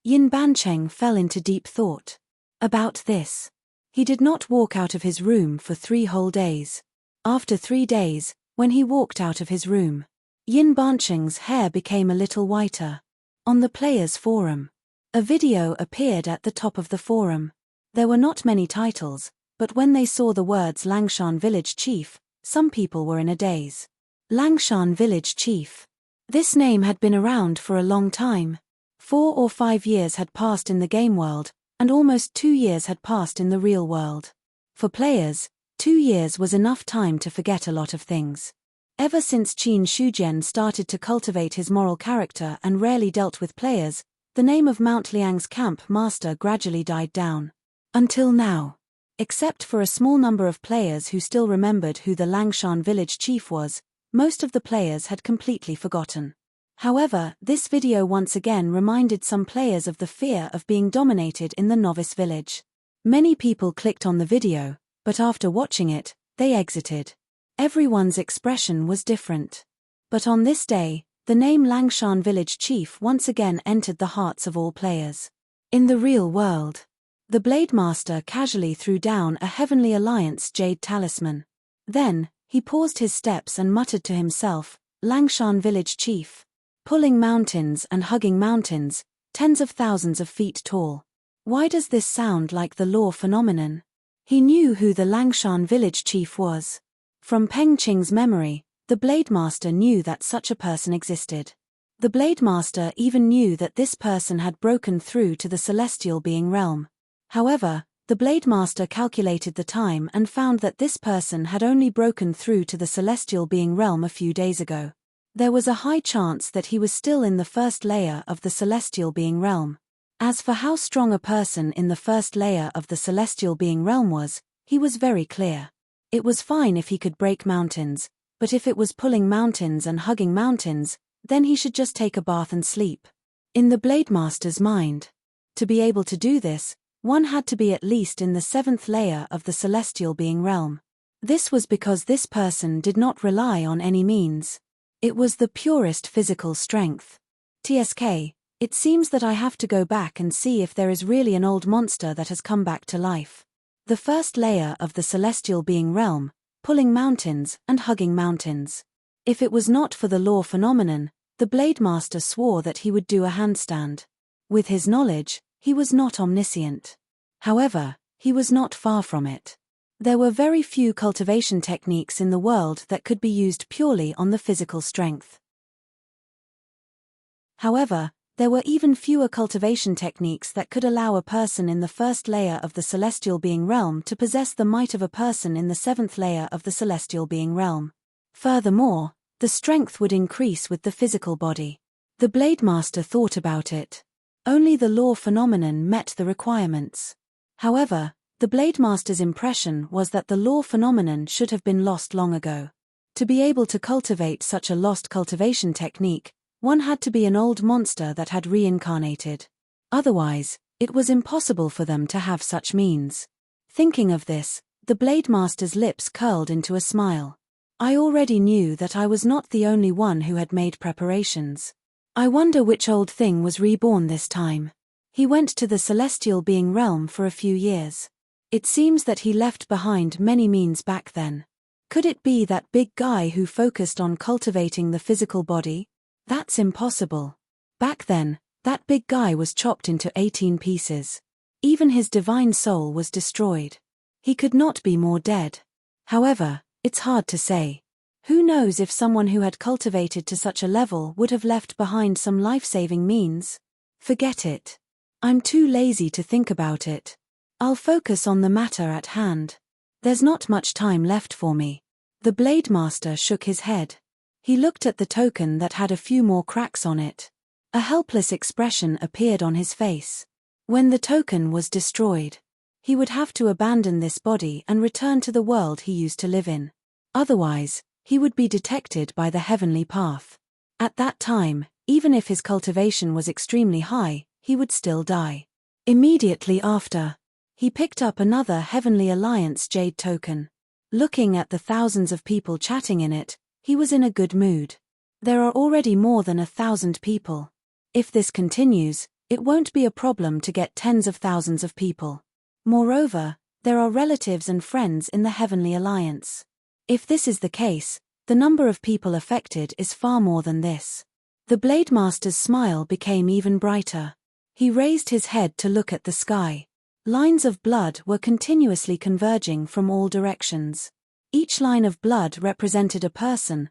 Yin Bancheng fell into deep thought. About this. He did not walk out of his room for 3 whole days. After 3 days, when he walked out of his room, Yin Bancheng's hair became a little whiter. On the players' forum, a video appeared at the top of the forum. There were not many titles, but when they saw the words Langshan Village Chief, some people were in a daze. Langshan Village Chief. This name had been around for a long time. 4 or 5 years had passed in the game world, and almost 2 years had passed in the real world. For players, 2 years was enough time to forget a lot of things. Ever since Qin Shujian started to cultivate his moral character and rarely dealt with players, the name of Mount Liang's camp master gradually died down. Until now. Except for a small number of players who still remembered who the Langshan village chief was, most of the players had completely forgotten. However, this video once again reminded some players of the fear of being dominated in the novice village. Many people clicked on the video, but after watching it, they exited. Everyone's expression was different. But on this day, the name Langshan village chief once again entered the hearts of all players. In the real world, the Blade Master casually threw down a Heavenly Alliance jade talisman. Then, he paused his steps and muttered to himself, Langshan village chief. Pulling mountains and hugging mountains, tens of thousands of feet tall. Why does this sound like the law phenomenon? He knew who the Langshan village chief was. From Peng Qing's memory, the Blade Master knew that such a person existed. The Blade Master even knew that this person had broken through to the celestial being realm. However, the Blade Master calculated the time and found that this person had only broken through to the celestial being realm a few days ago. There was a high chance that he was still in the first layer of the celestial being realm. As for how strong a person in the first layer of the celestial being realm was, he was very clear. It was fine if he could break mountains, but if it was pulling mountains and hugging mountains, then he should just take a bath and sleep. In the Blade Master's mind, to be able to do this, one had to be at least in the 7th layer of the celestial being realm. This was because this person did not rely on any means. It was the purest physical strength. TSK, it seems that I have to go back and see if there is really an old monster that has come back to life. The first layer of the celestial being realm, pulling mountains and hugging mountains. If it was not for the law phenomenon, the Blade Master swore that he would do a handstand. With his knowledge, he was not omniscient. However, he was not far from it. There were very few cultivation techniques in the world that could be used purely on the physical strength. However, there were even fewer cultivation techniques that could allow a person in the first layer of the celestial being realm to possess the might of a person in the 7th layer of the celestial being realm. Furthermore, the strength would increase with the physical body. The Blade Master thought about it. Only the law phenomenon met the requirements. However, the Blade Master's impression was that the law phenomenon should have been lost long ago. To be able to cultivate such a lost cultivation technique, one had to be an old monster that had reincarnated. Otherwise, it was impossible for them to have such means. Thinking of this, the Blade Master's lips curled into a smile. I already knew that I was not the only one who had made preparations. I wonder which old thing was reborn this time. He went to the celestial being realm for a few years. It seems that he left behind many means back then. Could it be that big guy who focused on cultivating the physical body? That's impossible. Back then, that big guy was chopped into 18 pieces. Even his divine soul was destroyed. He could not be more dead. However, it's hard to say. Who knows if someone who had cultivated to such a level would have left behind some life-saving means? Forget it. I'm too lazy to think about it. I'll focus on the matter at hand. There's not much time left for me. The Blade Master shook his head. He looked at the token that had a few more cracks on it. A helpless expression appeared on his face. When the token was destroyed, he would have to abandon this body and return to the world he used to live in. Otherwise, he would be detected by the heavenly path. At that time, even if his cultivation was extremely high, he would still die. Immediately after, he picked up another Heavenly Alliance jade token. Looking at the thousands of people chatting in it, he was in a good mood. There are already more than 1,000 people. If this continues, it won't be a problem to get tens of thousands of people. Moreover, there are relatives and friends in the Heavenly Alliance. If this is the case, the number of people affected is far more than this. The Blade Master's smile became even brighter. He raised his head to look at the sky. Lines of blood were continuously converging from all directions. Each line of blood represented a person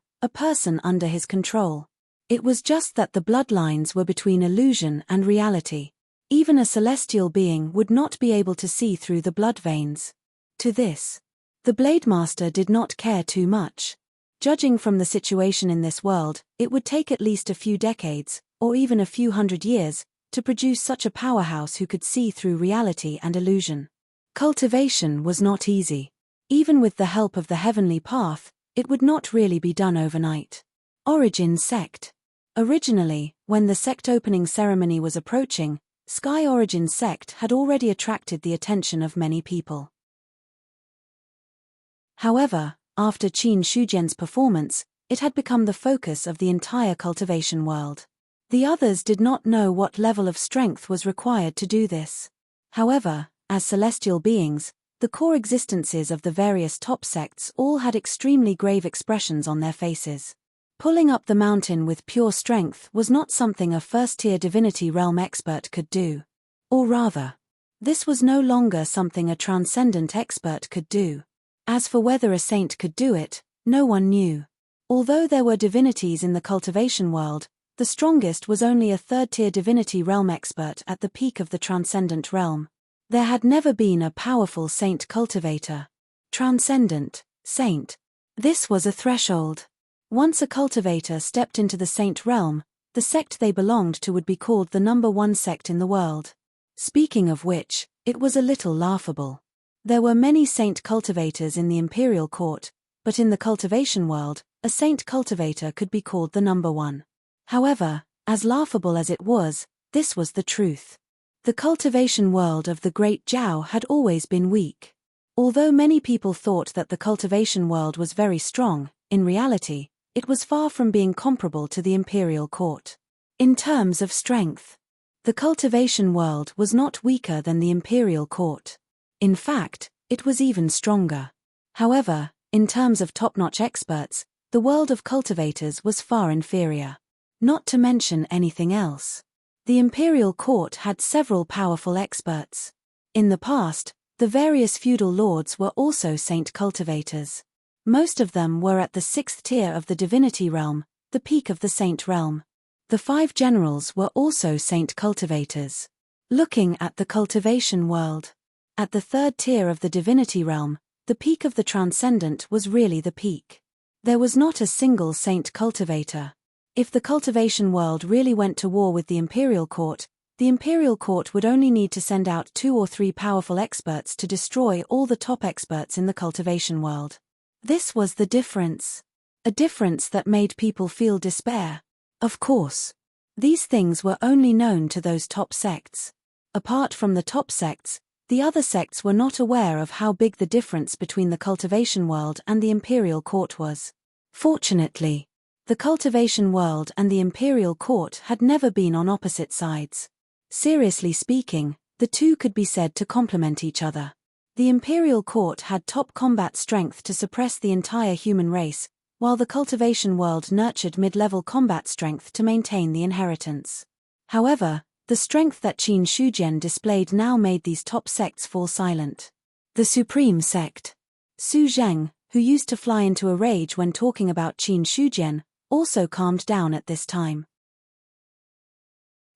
under his control. It was just that the bloodlines were between illusion and reality. Even a celestial being would not be able to see through the blood veins. To this, the Blade Master did not care too much. Judging from the situation in this world, it would take at least a few decades, or even a few hundred years, to produce such a powerhouse who could see through reality and illusion. Cultivation was not easy. Even with the help of the heavenly path, it would not really be done overnight. Origin Sect. Originally, when the sect opening ceremony was approaching, Sky Origin Sect had already attracted the attention of many people. However, after Qin Shujian's performance, it had become the focus of the entire cultivation world. The others did not know what level of strength was required to do this. However, as celestial beings, the core existences of the various top sects all had extremely grave expressions on their faces. Pulling up the mountain with pure strength was not something a first-tier divinity realm expert could do. Or rather, this was no longer something a transcendent expert could do. As for whether a saint could do it, no one knew. Although there were divinities in the cultivation world, the strongest was only a third-tier divinity realm expert at the peak of the transcendent realm. There had never been a powerful saint cultivator. Transcendent, saint. This was a threshold. Once a cultivator stepped into the saint realm, the sect they belonged to would be called the number one sect in the world. Speaking of which, it was a little laughable. There were many saint cultivators in the imperial court, but in the cultivation world, a saint cultivator could be called the number one. However, as laughable as it was, this was the truth. The cultivation world of the Great Zhao had always been weak. Although many people thought that the cultivation world was very strong, in reality, it was far from being comparable to the imperial court. In terms of strength, the cultivation world was not weaker than the imperial court. In fact, it was even stronger. However, in terms of top-notch experts, the world of cultivators was far inferior. Not to mention anything else. The imperial court had several powerful experts. In the past, the various feudal lords were also saint cultivators. Most of them were at the 6th tier of the divinity realm, the peak of the saint realm. The 5 generals were also saint cultivators. Looking at the cultivation world. At the 3rd tier of the divinity realm, the peak of the transcendent was really the peak. There was not a single saint cultivator. If the cultivation world really went to war with the imperial court would only need to send out 2 or 3 powerful experts to destroy all the top experts in the cultivation world. This was the difference. A difference that made people feel despair. Of course, these things were only known to those top sects. Apart from the top sects, the other sects were not aware of how big the difference between the cultivation world and the imperial court was. Fortunately, the cultivation world and the imperial court had never been on opposite sides. Seriously speaking, the two could be said to complement each other. The imperial court had top combat strength to suppress the entire human race, while the cultivation world nurtured mid-level combat strength to maintain the inheritance. However, the strength that Qin Shujian displayed now made these top sects fall silent. The Supreme Sect. Su Zheng, who used to fly into a rage when talking about Qin Shujian, also calmed down at this time.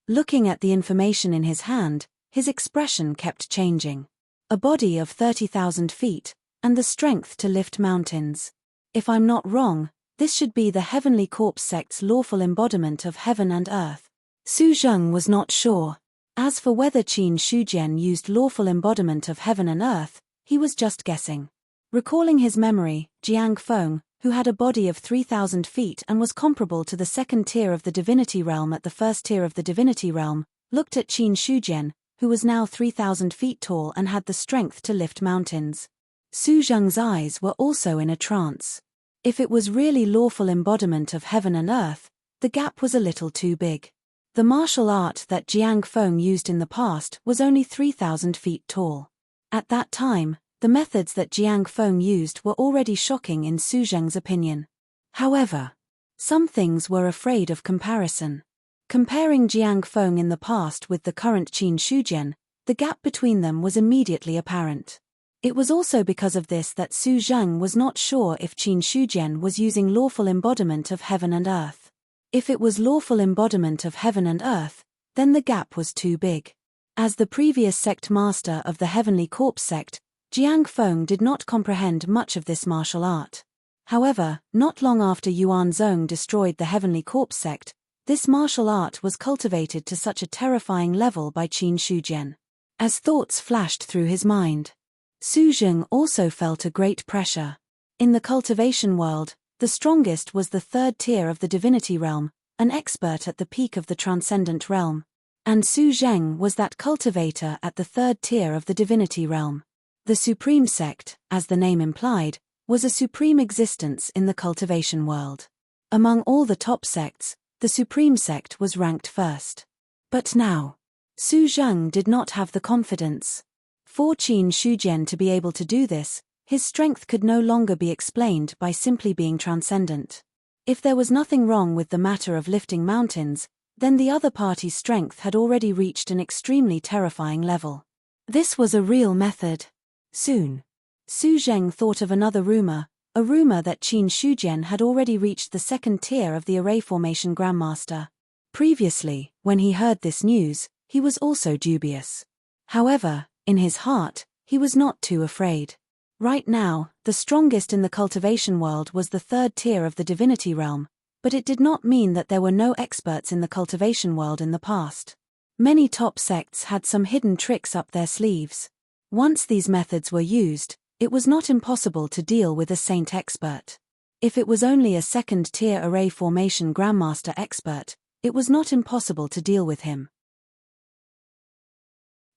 Looking at the information in his hand, his expression kept changing. A body of 30,000 feet, and the strength to lift mountains. If I'm not wrong, this should be the Heavenly Corpse sect's lawful embodiment of heaven and earth. Su Zheng was not sure. As for whether Qin Shujian used lawful embodiment of heaven and earth, he was just guessing. Recalling his memory, Jiang Feng, who had a body of 3,000 feet and was comparable to the second tier of the divinity realm at the first tier of the divinity realm, looked at Qin Shujian, who was now 3,000 feet tall and had the strength to lift mountains. Su Zheng's eyes were also in a trance. If it was really lawful embodiment of heaven and earth, the gap was a little too big. The martial art that Jiang Feng used in the past was only 3,000 feet tall. At that time, the methods that Jiang Feng used were already shocking in Su Zheng's opinion. However, some things were afraid of comparison. Comparing Jiang Feng in the past with the current Qin Shujian, the gap between them was immediately apparent. It was also because of this that Su Zheng was not sure if Qin Shujian was using lawful embodiment of heaven and earth. If it was lawful embodiment of heaven and earth, then the gap was too big. As the previous sect master of the Heavenly Corpse sect, Jiang Feng did not comprehend much of this martial art. However, not long after Yuan Zhong destroyed the Heavenly Corpse sect, this martial art was cultivated to such a terrifying level by Qin Shujian. As thoughts flashed through his mind, Su Zheng also felt a great pressure. In the cultivation world, the strongest was the third tier of the divinity realm, an expert at the peak of the transcendent realm. And Su Zheng was that cultivator at the third tier of the divinity realm. The Supreme Sect, as the name implied, was a supreme existence in the cultivation world. Among all the top sects, the Supreme Sect was ranked first. But now, Su Zheng did not have the confidence. For Qin Shujian to be able to do this, his strength could no longer be explained by simply being transcendent. If there was nothing wrong with the matter of lifting mountains, then the other party's strength had already reached an extremely terrifying level. This was a real method. Soon, Su Zheng thought of another rumor, a rumor that Qin Shujian had already reached the second tier of the array formation Grandmaster. Previously, when he heard this news, he was also dubious. However, in his heart, he was not too afraid. Right now, the strongest in the cultivation world was the third tier of the divinity realm, but it did not mean that there were no experts in the cultivation world in the past. Many top sects had some hidden tricks up their sleeves. Once these methods were used, it was not impossible to deal with a saint expert. If it was only a second-tier array formation Grandmaster expert, it was not impossible to deal with him.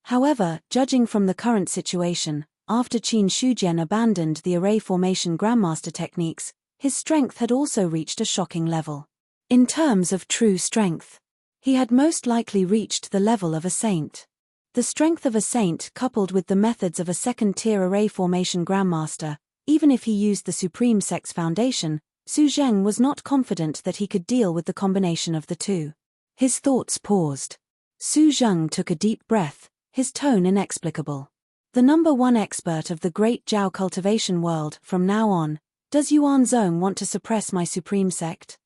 However, judging from the current situation, after Qin Shujian abandoned the array formation Grandmaster techniques, his strength had also reached a shocking level. In terms of true strength, he had most likely reached the level of a saint. The strength of a saint coupled with the methods of a second-tier array formation Grandmaster, even if he used the Supreme Sect's foundation, Su Zheng was not confident that he could deal with the combination of the two. His thoughts paused. Su Zheng took a deep breath, his tone inexplicable. The number one expert of the great Zhao cultivation world from now on, does Yuan Zhong want to suppress my Supreme Sect?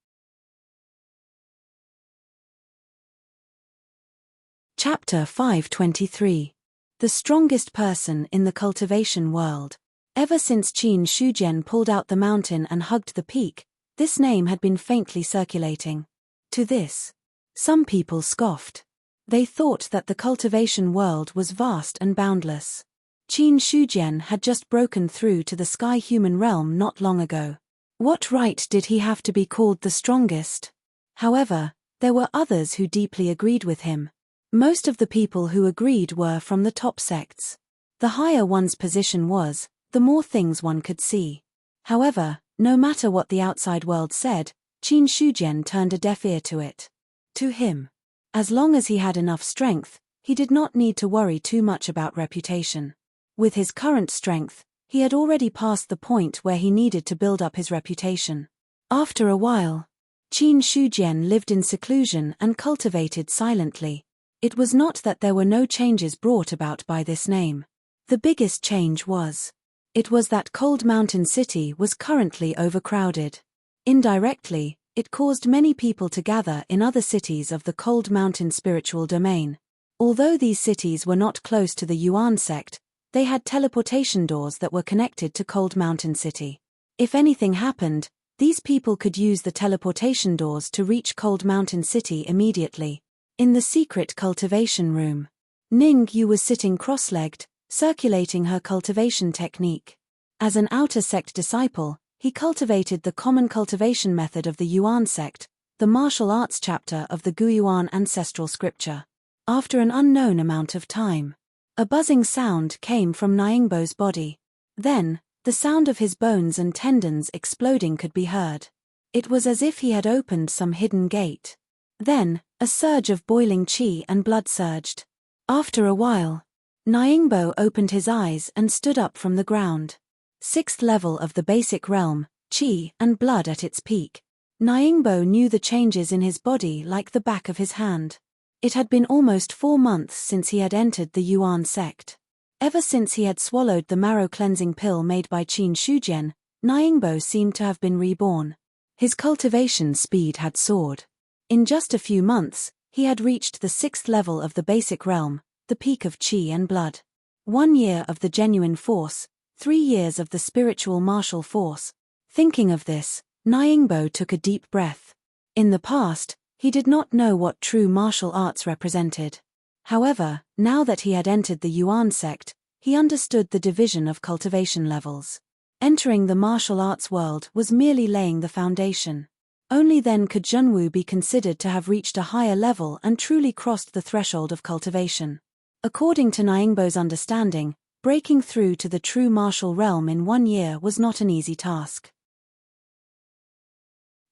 Chapter 523. The strongest person in the cultivation world. Ever since Qin Shujian pulled out the mountain and hugged the peak, this name had been faintly circulating. To this, some people scoffed. They thought that the cultivation world was vast and boundless. Qin Shujian had just broken through to the sky-human realm not long ago. What right did he have to be called the strongest? However, there were others who deeply agreed with him. Most of the people who agreed were from the top sects. The higher one's position was, the more things one could see. However, no matter what the outside world said, Qin Shujian turned a deaf ear to it. To him, as long as he had enough strength, he did not need to worry too much about reputation. With his current strength, he had already passed the point where he needed to build up his reputation. After a while, Qin Shujian lived in seclusion and cultivated silently. It was not that there were no changes brought about by this name. The biggest change was that Cold Mountain City was currently overcrowded. Indirectly, it caused many people to gather in other cities of the Cold Mountain spiritual domain. Although these cities were not close to the Yuan sect, they had teleportation doors that were connected to Cold Mountain City. If anything happened, these people could use the teleportation doors to reach Cold Mountain City immediately. In the secret cultivation room, Ning Yu was sitting cross-legged, circulating her cultivation technique. As an outer sect disciple, he cultivated the common cultivation method of the Yuan sect, the martial arts chapter of the Guyuan ancestral scripture. After an unknown amount of time, a buzzing sound came from Nyingbo's body. Then, the sound of his bones and tendons exploding could be heard. It was as if he had opened some hidden gate. Then, a surge of boiling qi and blood surged. After a while, Nyingbo opened his eyes and stood up from the ground. 6th level of the basic realm, qi and blood at its peak. Nyingbo knew the changes in his body like the back of his hand. It had been almost 4 months since he had entered the Yuan sect. Ever since he had swallowed the marrow-cleansing pill made by Qin Shujian, Nyingbo seemed to have been reborn. His cultivation speed had soared. In just a few months, he had reached the 6th level of the basic realm, the peak of qi and blood. 1 year of the genuine force, 3 years of the spiritual martial force. Thinking of this, Nyingbo took a deep breath. In the past, he did not know what true martial arts represented. However, now that he had entered the Yuan sect, he understood the division of cultivation levels. Entering the martial arts world was merely laying the foundation. Only then could Zhenwu be considered to have reached a higher level and truly crossed the threshold of cultivation. According to Nyingbo's understanding, breaking through to the true martial realm in 1 year was not an easy task.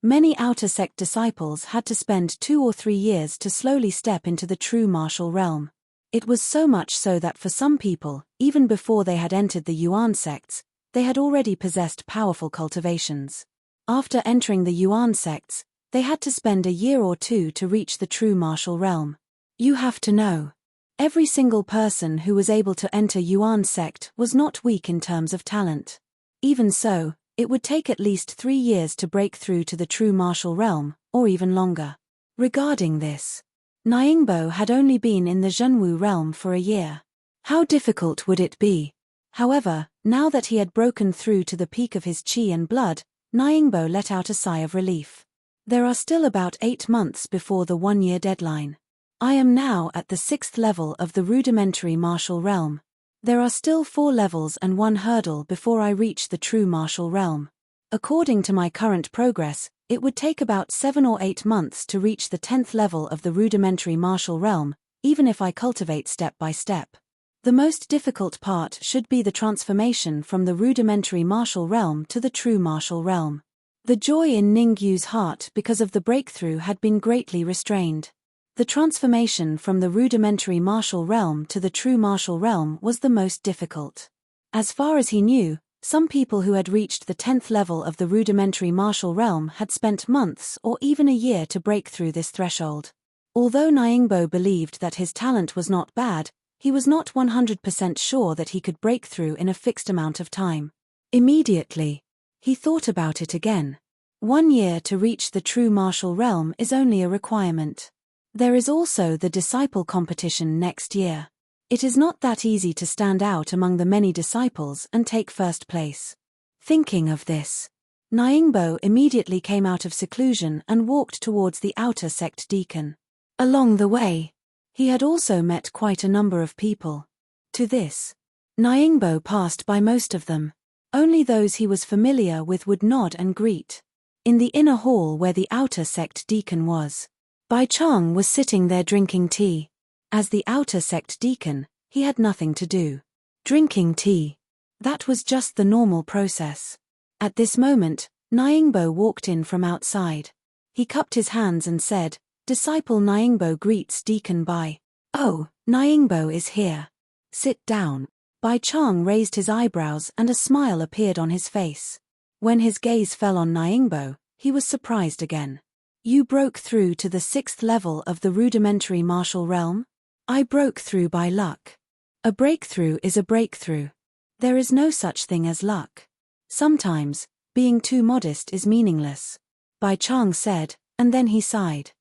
Many outer sect disciples had to spend 2 or 3 years to slowly step into the true martial realm. It was so much so that for some people, even before they had entered the Yuan sects, they had already possessed powerful cultivations. After entering the Yuan sects, they had to spend a year or 2 to reach the true martial realm. You have to know, every single person who was able to enter Yuan sect was not weak in terms of talent. Even so, it would take at least 3 years to break through to the true martial realm, or even longer. Regarding this, Nyingbo had only been in the Zhenwu realm for a year. How difficult would it be? However, now that he had broken through to the peak of his qi and blood, Nyingbo let out a sigh of relief. There are still about 8 months before the 1-year deadline. I am now at the 6th level of the rudimentary martial realm. There are still 4 levels and 1 hurdle before I reach the true martial realm. According to my current progress, it would take about 7 or 8 months to reach the 10th level of the rudimentary martial realm, even if I cultivate step by step. The most difficult part should be the transformation from the rudimentary martial realm to the true martial realm. The joy in Ningyu's heart because of the breakthrough had been greatly restrained. The transformation from the rudimentary martial realm to the true martial realm was the most difficult. As far as he knew, some people who had reached the 10th level of the rudimentary martial realm had spent months or even a year to break through this threshold. Although Nyingbo believed that his talent was not bad, he was not 100% sure that he could break through in a fixed amount of time. Immediately, he thought about it again. 1 year to reach the true martial realm is only a requirement. There is also the disciple competition next year. It is not that easy to stand out among the many disciples and take first place. Thinking of this, Nyingbo immediately came out of seclusion and walked towards the outer sect deacon. Along the way, he had also met quite a number of people. To this, Nyingbo passed by most of them. Only those he was familiar with would nod and greet. In the inner hall where the outer sect deacon was, Bai Chang was sitting there drinking tea. As the outer sect deacon, he had nothing to do. Drinking tea. That was just the normal process. At this moment, Nyingbo walked in from outside. He cupped his hands and said, "Disciple Nyingbo greets Deacon Bai." "Oh, Nyingbo is here. Sit down." Bai Chang raised his eyebrows and a smile appeared on his face. When his gaze fell on Nyingbo, he was surprised again. You broke through to the 6th level of the rudimentary martial realm? I broke through by luck. A breakthrough is a breakthrough. There is no such thing as luck. Sometimes, being too modest is meaningless. Bai Chang said, and then he sighed.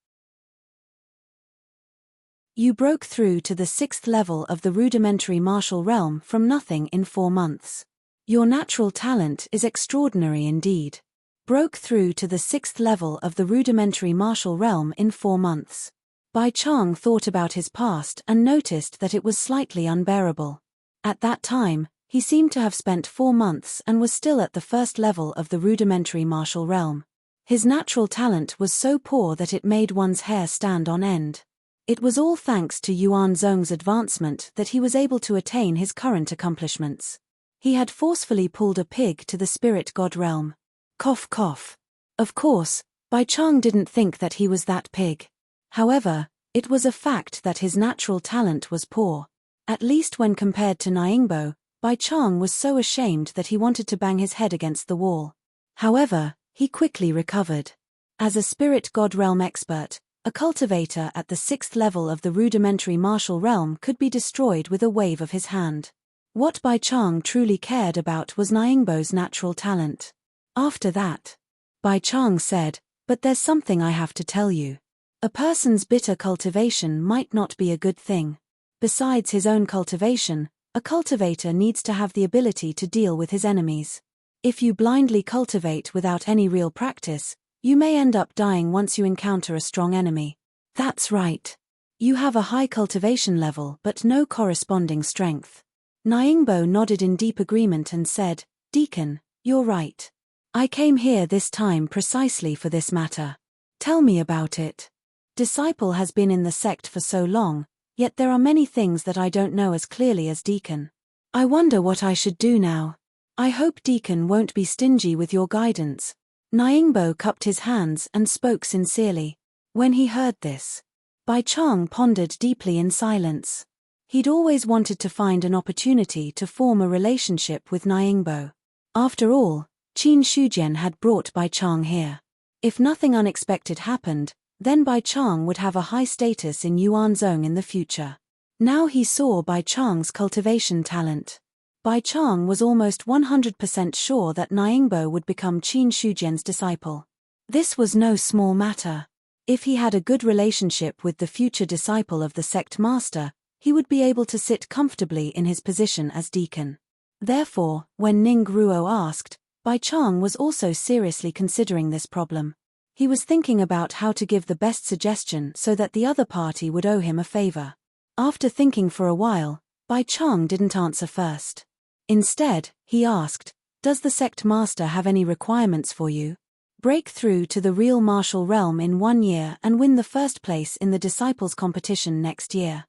You broke through to the 6th level of the rudimentary martial realm from nothing in 4 months. Your natural talent is extraordinary indeed. Broke through to the 6th level of the rudimentary martial realm in 4 months. Bai Chang thought about his past and noticed that it was slightly unbearable. At that time, he seemed to have spent 4 months and was still at the 1st level of the rudimentary martial realm. His natural talent was so poor that it made one's hair stand on end. It was all thanks to Yuan Zhong's advancement that he was able to attain his current accomplishments. He had forcefully pulled a pig to the spirit god realm. Cough cough. Of course, Bai Chang didn't think that he was that pig. However, it was a fact that his natural talent was poor. At least when compared to Nyingbo, Bai Chang was so ashamed that he wanted to bang his head against the wall. However, he quickly recovered. As a spirit god realm expert, a cultivator at the 6th level of the rudimentary martial realm could be destroyed with a wave of his hand. What Bai Chang truly cared about was Nyingbo's natural talent. After that, Bai Chang said, but there's something I have to tell you. A person's bitter cultivation might not be a good thing. Besides his own cultivation, a cultivator needs to have the ability to deal with his enemies. If you blindly cultivate without any real practice, you may end up dying once you encounter a strong enemy. That's right. You have a high cultivation level but no corresponding strength. Nyingbo nodded in deep agreement and said, Deacon, you're right. I came here this time precisely for this matter. Tell me about it. Disciple has been in the sect for so long, yet there are many things that I don't know as clearly as Deacon. I wonder what I should do now. I hope Deacon won't be stingy with your guidance. Nyingbo cupped his hands and spoke sincerely. When he heard this, Bai Chang pondered deeply in silence. He'd always wanted to find an opportunity to form a relationship with Nyingbo. After all, Qin Shujian had brought Bai Chang here. If nothing unexpected happened, then Bai Chang would have a high status in Yuanzhong in the future. Now he saw Bai Chang's cultivation talent. Bai Chang was almost 100% sure that Nyingbo would become Qin Shujian's disciple. This was no small matter. If he had a good relationship with the future disciple of the sect master, he would be able to sit comfortably in his position as deacon. Therefore, when Ning Ruo asked, Bai Chang was also seriously considering this problem. He was thinking about how to give the best suggestion so that the other party would owe him a favor. After thinking for a while, Bai Chang didn't answer first. Instead, he asked, does the sect master have any requirements for you? Break through to the real martial realm in 1 year and win the first place in the disciples competition next year.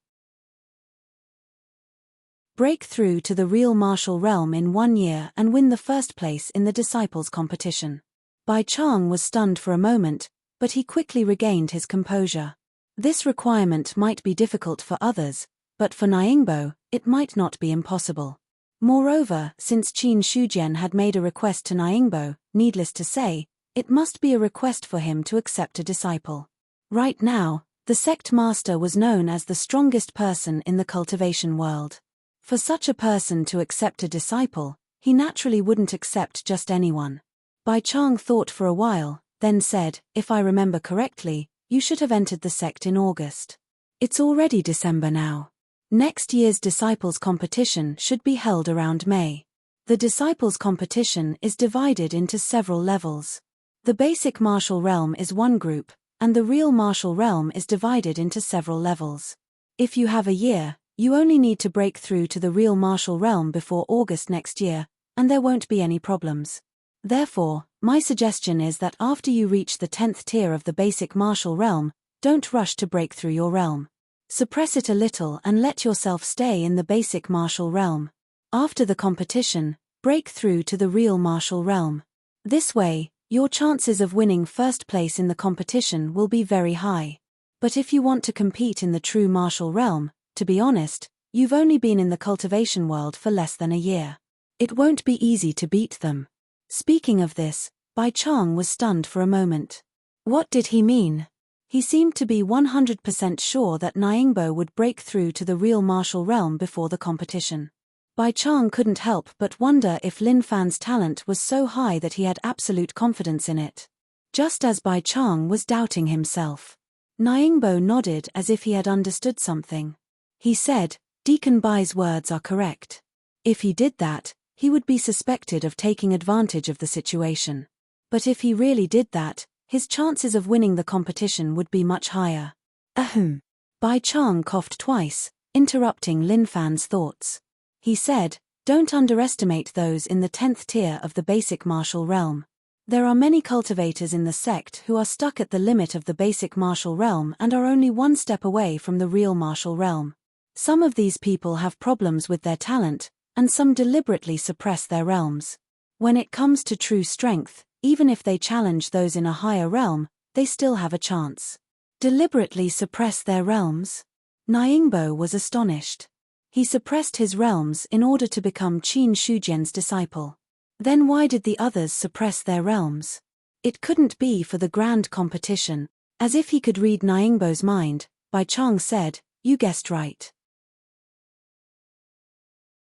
Break through to the real martial realm in 1 year and win the first place in the disciples competition. Bai Chang was stunned for a moment, but he quickly regained his composure. This requirement might be difficult for others, but for Nyingbo, it might not be impossible. Moreover, since Qin Shujian had made a request to Nyingbo, needless to say, it must be a request for him to accept a disciple. Right now, the sect master was known as the strongest person in the cultivation world. For such a person to accept a disciple, he naturally wouldn't accept just anyone. Bai Chang thought for a while, then said, if I remember correctly, you should have entered the sect in August. It's already December now. Next year's disciples competition should be held around May. The disciples competition is divided into several levels. The basic martial realm is one group, and the real martial realm is divided into several levels. If you have a year, you only need to break through to the real martial realm before August next year, and there won't be any problems. Therefore, my suggestion is that after you reach the 10th tier of the basic martial realm, don't rush to break through your realm. Suppress it a little and let yourself stay in the basic martial realm. After the competition, break through to the real martial realm. This way, your chances of winning first place in the competition will be very high. But if you want to compete in the true martial realm, to be honest, You've only been in the cultivation world for less than a year. It won't be easy to beat them. Speaking of this, Bai Chang was stunned for a moment. What did he mean? He seemed to be 100% sure that Nyingbo would break through to the real martial realm before the competition. Bai Chang couldn't help but wonder if Lin Fan's talent was so high that he had absolute confidence in it. Just as Bai Chang was doubting himself. Nyingbo nodded as if he had understood something. He said, Deacon Bai's words are correct. If he did that, he would be suspected of taking advantage of the situation. But if he really did that, his chances of winning the competition would be much higher. Ahem. Bai Chang coughed twice, interrupting Lin Fan's thoughts. He said, don't underestimate those in the 10th tier of the basic martial realm. There are many cultivators in the sect who are stuck at the limit of the basic martial realm and are only one step away from the real martial realm. Some of these people have problems with their talent, and some deliberately suppress their realms. When it comes to true strength, even if they challenge those in a higher realm, they still have a chance. Deliberately suppress their realms? Nyingbo was astonished. He suppressed his realms in order to become Qin Shujian's disciple. Then why did the others suppress their realms? It couldn't be for the grand competition. As if he could read Nyingbo's mind, Bai Chang said, you guessed right.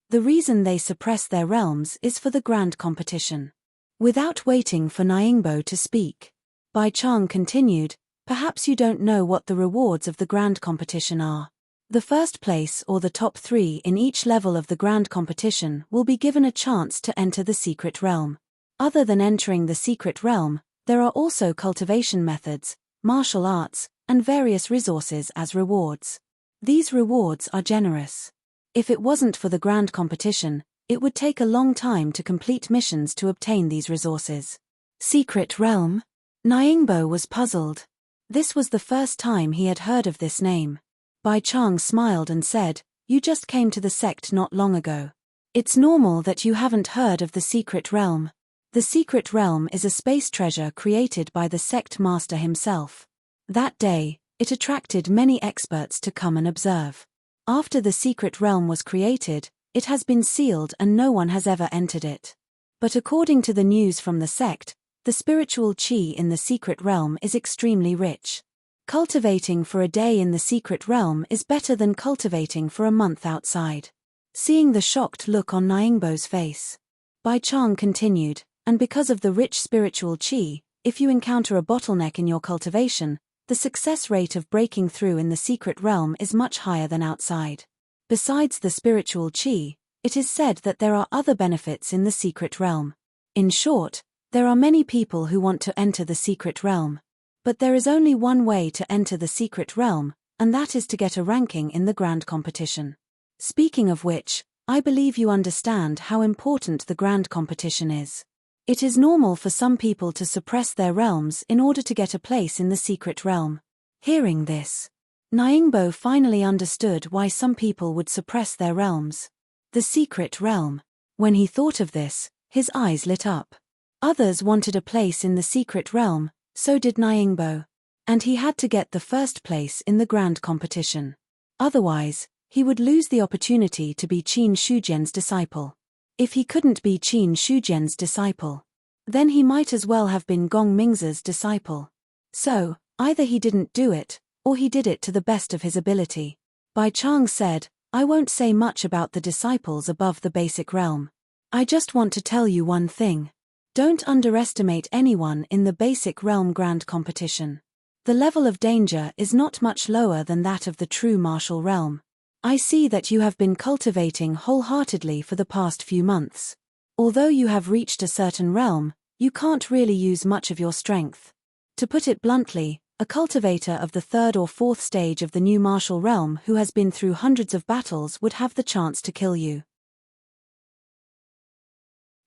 The reason they suppress their realms is for the grand competition. Without waiting for Nyingbo to speak, Bai Chang continued, perhaps you don't know what the rewards of the grand competition are. The first place or the top 3 in each level of the grand competition will be given a chance to enter the secret realm. Other than entering the secret realm, there are also cultivation methods, martial arts, and various resources as rewards. These rewards are generous. If it wasn't for the grand competition, it would take a long time to complete missions to obtain these resources. Secret realm? Nyingbo was puzzled. This was the first time he had heard of this name. Bai Chang smiled and said, you just came to the sect not long ago. It's normal that you haven't heard of the secret realm. The secret realm is a space treasure created by the sect master himself. That day, it attracted many experts to come and observe. After the secret realm was created, it has been sealed and no one has ever entered it. But according to the news from the sect, the spiritual qi in the secret realm is extremely rich. Cultivating for a day in the secret realm is better than cultivating for a month outside. Seeing the shocked look on Nyingbo's face, Bai Chang continued, and because of the rich spiritual qi, if you encounter a bottleneck in your cultivation, the success rate of breaking through in the secret realm is much higher than outside. Besides the spiritual qi, it is said that there are other benefits in the secret realm. In short, there are many people who want to enter the secret realm. But there is only one way to enter the secret realm, and that is to get a ranking in the grand competition. Speaking of which, I believe you understand how important the grand competition is. It is normal for some people to suppress their realms in order to get a place in the secret realm. Hearing this, Nyingbo finally understood why some people would suppress their realms. The secret realm. When he thought of this, his eyes lit up. Others wanted a place in the secret realm, so did Nyingbo. And he had to get the first place in the grand competition. Otherwise, he would lose the opportunity to be Qin Shujian's disciple. If he couldn't be Qin Shujian's disciple, then he might as well have been Gong Mingzi's disciple. So, either he didn't do it, or he did it to the best of his ability. Bai Chang said, I won't say much about the disciples above the basic realm. I just want to tell you one thing. Don't underestimate anyone in the basic realm grand competition. The level of danger is not much lower than that of the true martial realm. I see that you have been cultivating wholeheartedly for the past few months. Although you have reached a certain realm, you can't really use much of your strength. To put it bluntly, a cultivator of the 3rd or 4th stage of the new martial realm who has been through hundreds of battles would have the chance to kill you.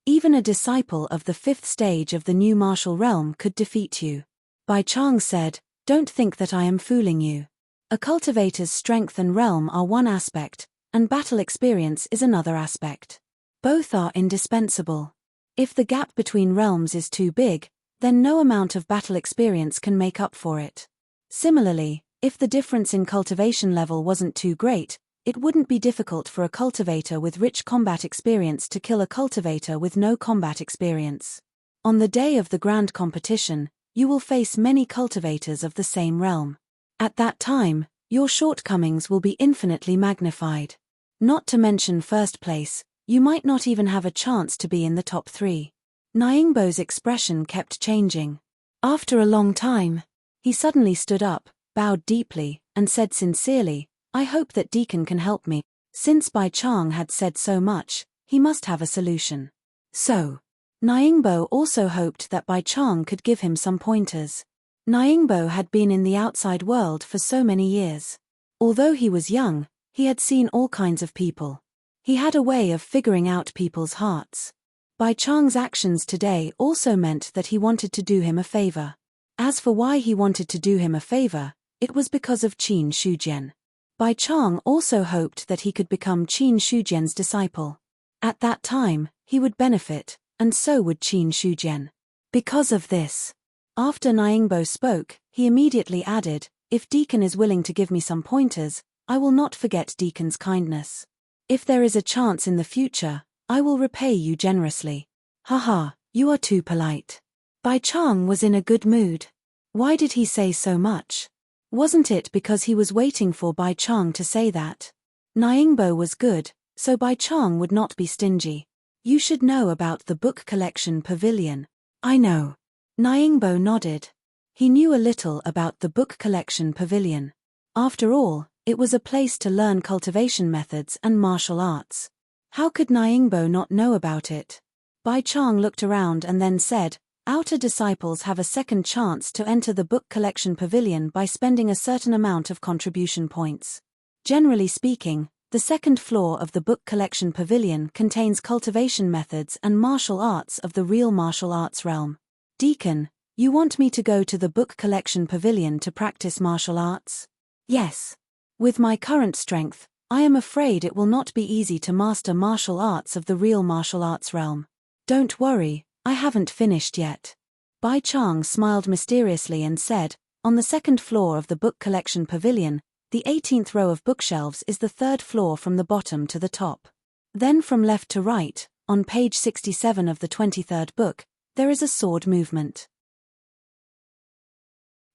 Even a disciple of the 5th stage of the new martial realm could defeat you. Bai Chang said, don't think that I am fooling you. A cultivator's strength and realm are one aspect, and battle experience is another aspect. Both are indispensable. If the gap between realms is too big, then no amount of battle experience can make up for it. Similarly, if the difference in cultivation level wasn't too great, it wouldn't be difficult for a cultivator with rich combat experience to kill a cultivator with no combat experience. On the day of the grand competition, you will face many cultivators of the same realm. At that time, your shortcomings will be infinitely magnified. Not to mention first place, you might not even have a chance to be in the top 3. Nyingbo's expression kept changing. After a long time, he suddenly stood up, bowed deeply, and said sincerely, "I hope that Deacon can help me." Since Bai Chang had said so much, he must have a solution. So, Nyingbo also hoped that Bai Chang could give him some pointers. Nyingbo had been in the outside world for so many years. Although he was young, he had seen all kinds of people. He had a way of figuring out people's hearts. Bai Chang's actions today also meant that he wanted to do him a favor. As for why he wanted to do him a favor, it was because of Qin Shujian. Bai Chang also hoped that he could become Qin Shujian's disciple. At that time, he would benefit, and so would Qin Shujian. Because of this, after Nyingbo spoke, he immediately added, "If Deacon is willing to give me some pointers, I will not forget Deacon's kindness. If there is a chance in the future, I will repay you generously." "Haha, you are too polite." Bai Chang was in a good mood. Why did he say so much? Wasn't it because he was waiting for Bai Chang to say that? Nyingbo was good, so Bai Chang would not be stingy. "You should know about the book collection pavilion." "I know." Nyingbo nodded. He knew a little about the book collection pavilion. After all, it was a place to learn cultivation methods and martial arts. How could Nyingbo not know about it? Bai Chang looked around and then said, "Outer disciples have a second chance to enter the book collection pavilion by spending a certain amount of contribution points. Generally speaking, the second floor of the book collection pavilion contains cultivation methods and martial arts of the real martial arts realm." "Deacon, you want me to go to the book collection pavilion to practice martial arts?" "Yes. With my current strength, I am afraid it will not be easy to master martial arts of the real martial arts realm." "Don't worry, I haven't finished yet." Bai Chang smiled mysteriously and said, "On the second floor of the book collection pavilion, the 18th row of bookshelves is the third floor from the bottom to the top. Then from left to right, on page 67 of the 23rd book, there is a sword movement.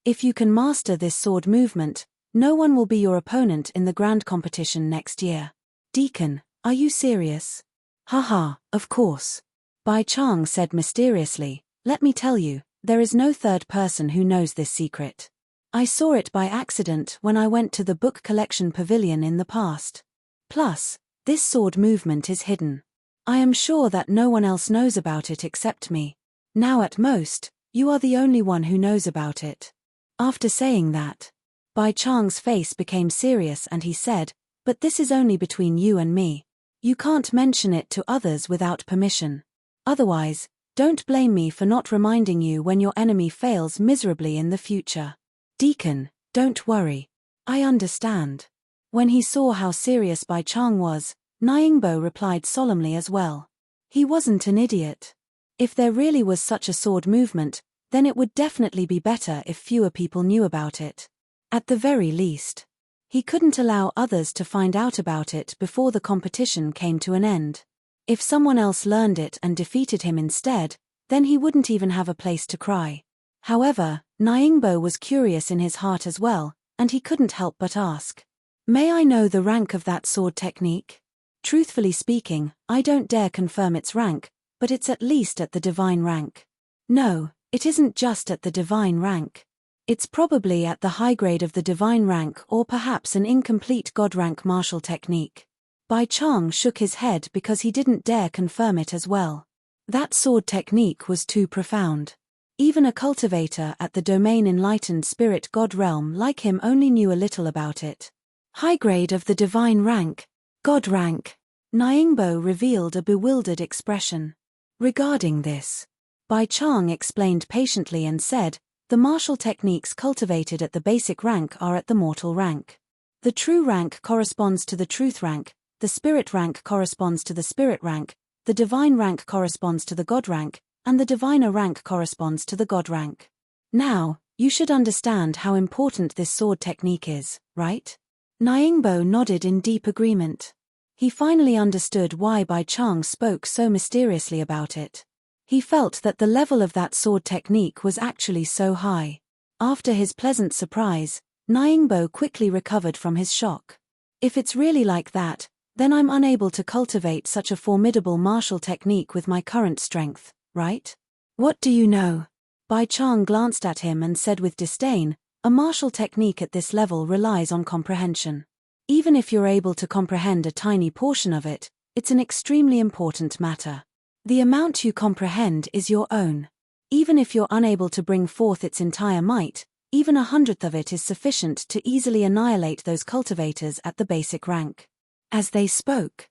If you can master this sword movement, no one will be your opponent in the grand competition next year." "Deacon, are you serious?" "Haha, of course." Bai Chang said mysteriously, "Let me tell you, there is no third person who knows this secret. I saw it by accident when I went to the book collection pavilion in the past. Plus, this sword movement is hidden. I am sure that no one else knows about it except me. Now at most, you are the only one who knows about it." After saying that, Bai Chang's face became serious and he said, "But this is only between you and me. You can't mention it to others without permission. Otherwise, don't blame me for not reminding you when your enemy fails miserably in the future." "Deacon, don't worry. I understand." When he saw how serious Bai Chang was, Nyingbo replied solemnly as well. He wasn't an idiot. If there really was such a sword movement, then it would definitely be better if fewer people knew about it. At the very least, he couldn't allow others to find out about it before the competition came to an end. If someone else learned it and defeated him instead, then he wouldn't even have a place to cry. However, Nyingbo was curious in his heart as well, and he couldn't help but ask, "May I know the rank of that sword technique?" "Truthfully speaking, I don't dare confirm its rank, but it's at least at the divine rank." "No, it isn't just at the divine rank. It's probably at the high grade of the divine rank or perhaps an incomplete god rank martial technique." Bai Chang shook his head because he didn't dare confirm it as well. That sword technique was too profound. Even a cultivator at the domain enlightened spirit god realm like him only knew a little about it. "High grade of the divine rank, god rank." Nyingbo revealed a bewildered expression. Regarding this, Bai Chang explained patiently and said, "The martial techniques cultivated at the basic rank are at the mortal rank. The true rank corresponds to the truth rank, the spirit rank corresponds to the spirit rank, the divine rank corresponds to the god rank, and the diviner rank corresponds to the god rank. Now, you should understand how important this sword technique is, right?" Nyingbo nodded in deep agreement. He finally understood why Bai Chang spoke so mysteriously about it. He felt that the level of that sword technique was actually so high. After his pleasant surprise, Nyingbo quickly recovered from his shock. If it's really like that, then I'm unable to cultivate such a formidable martial technique with my current strength, right? What do you know? Bai Chang glanced at him and said with disdain, a martial technique at this level relies on comprehension. Even if you're able to comprehend a tiny portion of it, it's an extremely important matter. The amount you comprehend is your own. Even if you're unable to bring forth its entire might, even 1/100th of it is sufficient to easily annihilate those cultivators at the basic rank. As they spoke,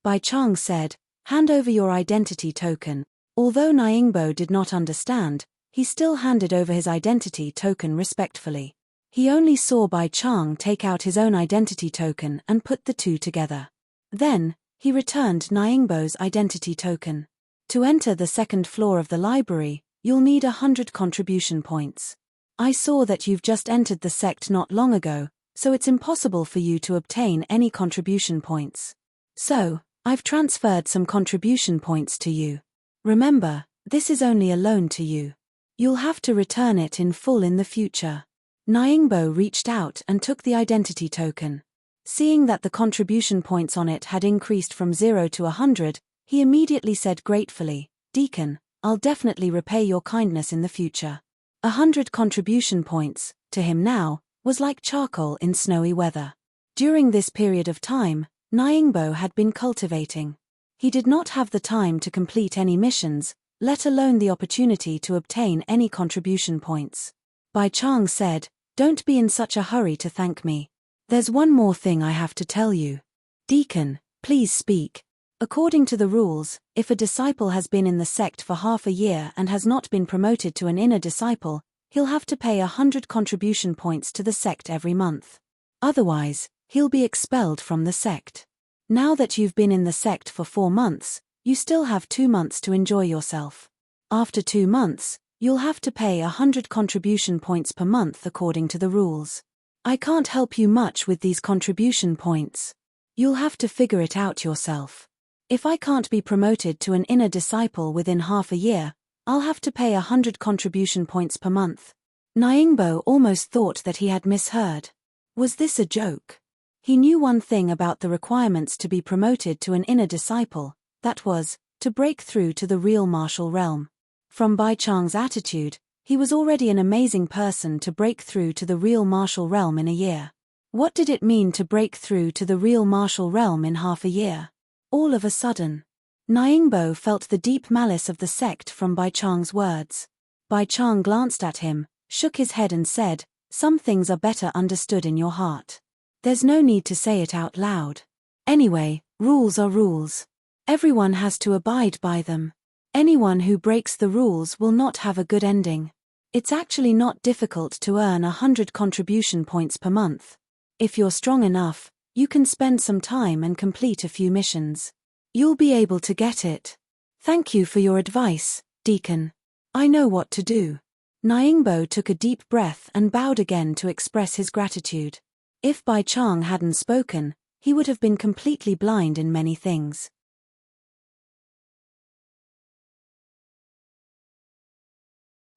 Bai Chang said, hand over your identity token. Although Nyingbo did not understand, he still handed over his identity token respectfully. He only saw Bai Chang take out his own identity token and put the two together. Then, he returned Nyingbo's identity token. To enter the second floor of the library, you'll need 100 contribution points. I saw that you've just entered the sect not long ago, so it's impossible for you to obtain any contribution points. So, I've transferred some contribution points to you. Remember, this is only a loan to you. You'll have to return it in full in the future. Nyingbo reached out and took the identity token. Seeing that the contribution points on it had increased from 0 to 100, he immediately said gratefully, Deacon, I'll definitely repay your kindness in the future. 100 contribution points, to him now, was like charcoal in snowy weather. During this period of time, Nyingbo had been cultivating. He did not have the time to complete any missions, let alone the opportunity to obtain any contribution points. Bai Chang said, don't be in such a hurry to thank me. There's one more thing I have to tell you. Deacon, please speak. According to the rules, if a disciple has been in the sect for half a year and has not been promoted to an inner disciple, he'll have to pay 100 contribution points to the sect every month. Otherwise, he'll be expelled from the sect. Now that you've been in the sect for 4 months, you still have 2 months to enjoy yourself. After 2 months, you'll have to pay 100 contribution points per month according to the rules. I can't help you much with these contribution points. You'll have to figure it out yourself. If I can't be promoted to an inner disciple within half a year, I'll have to pay 100 contribution points per month. Nyingbo almost thought that he had misheard. Was this a joke? He knew one thing about the requirements to be promoted to an inner disciple, that was, to break through to the real martial realm. From Bai Chang's attitude, he was already an amazing person to break through to the real martial realm in a year. What did it mean to break through to the real martial realm in half a year? All of a sudden, Nyingbo felt the deep malice of the sect from Bai Chang's words. Bai Chang glanced at him, shook his head and said, some things are better understood in your heart. There's no need to say it out loud. Anyway, rules are rules. Everyone has to abide by them. Anyone who breaks the rules will not have a good ending. It's actually not difficult to earn 100 contribution points per month. If you're strong enough, you can spend some time and complete a few missions. You'll be able to get it. Thank you for your advice, Deacon. I know what to do. Nyingbo took a deep breath and bowed again to express his gratitude. If Bai Chang hadn't spoken, he would have been completely blind in many things.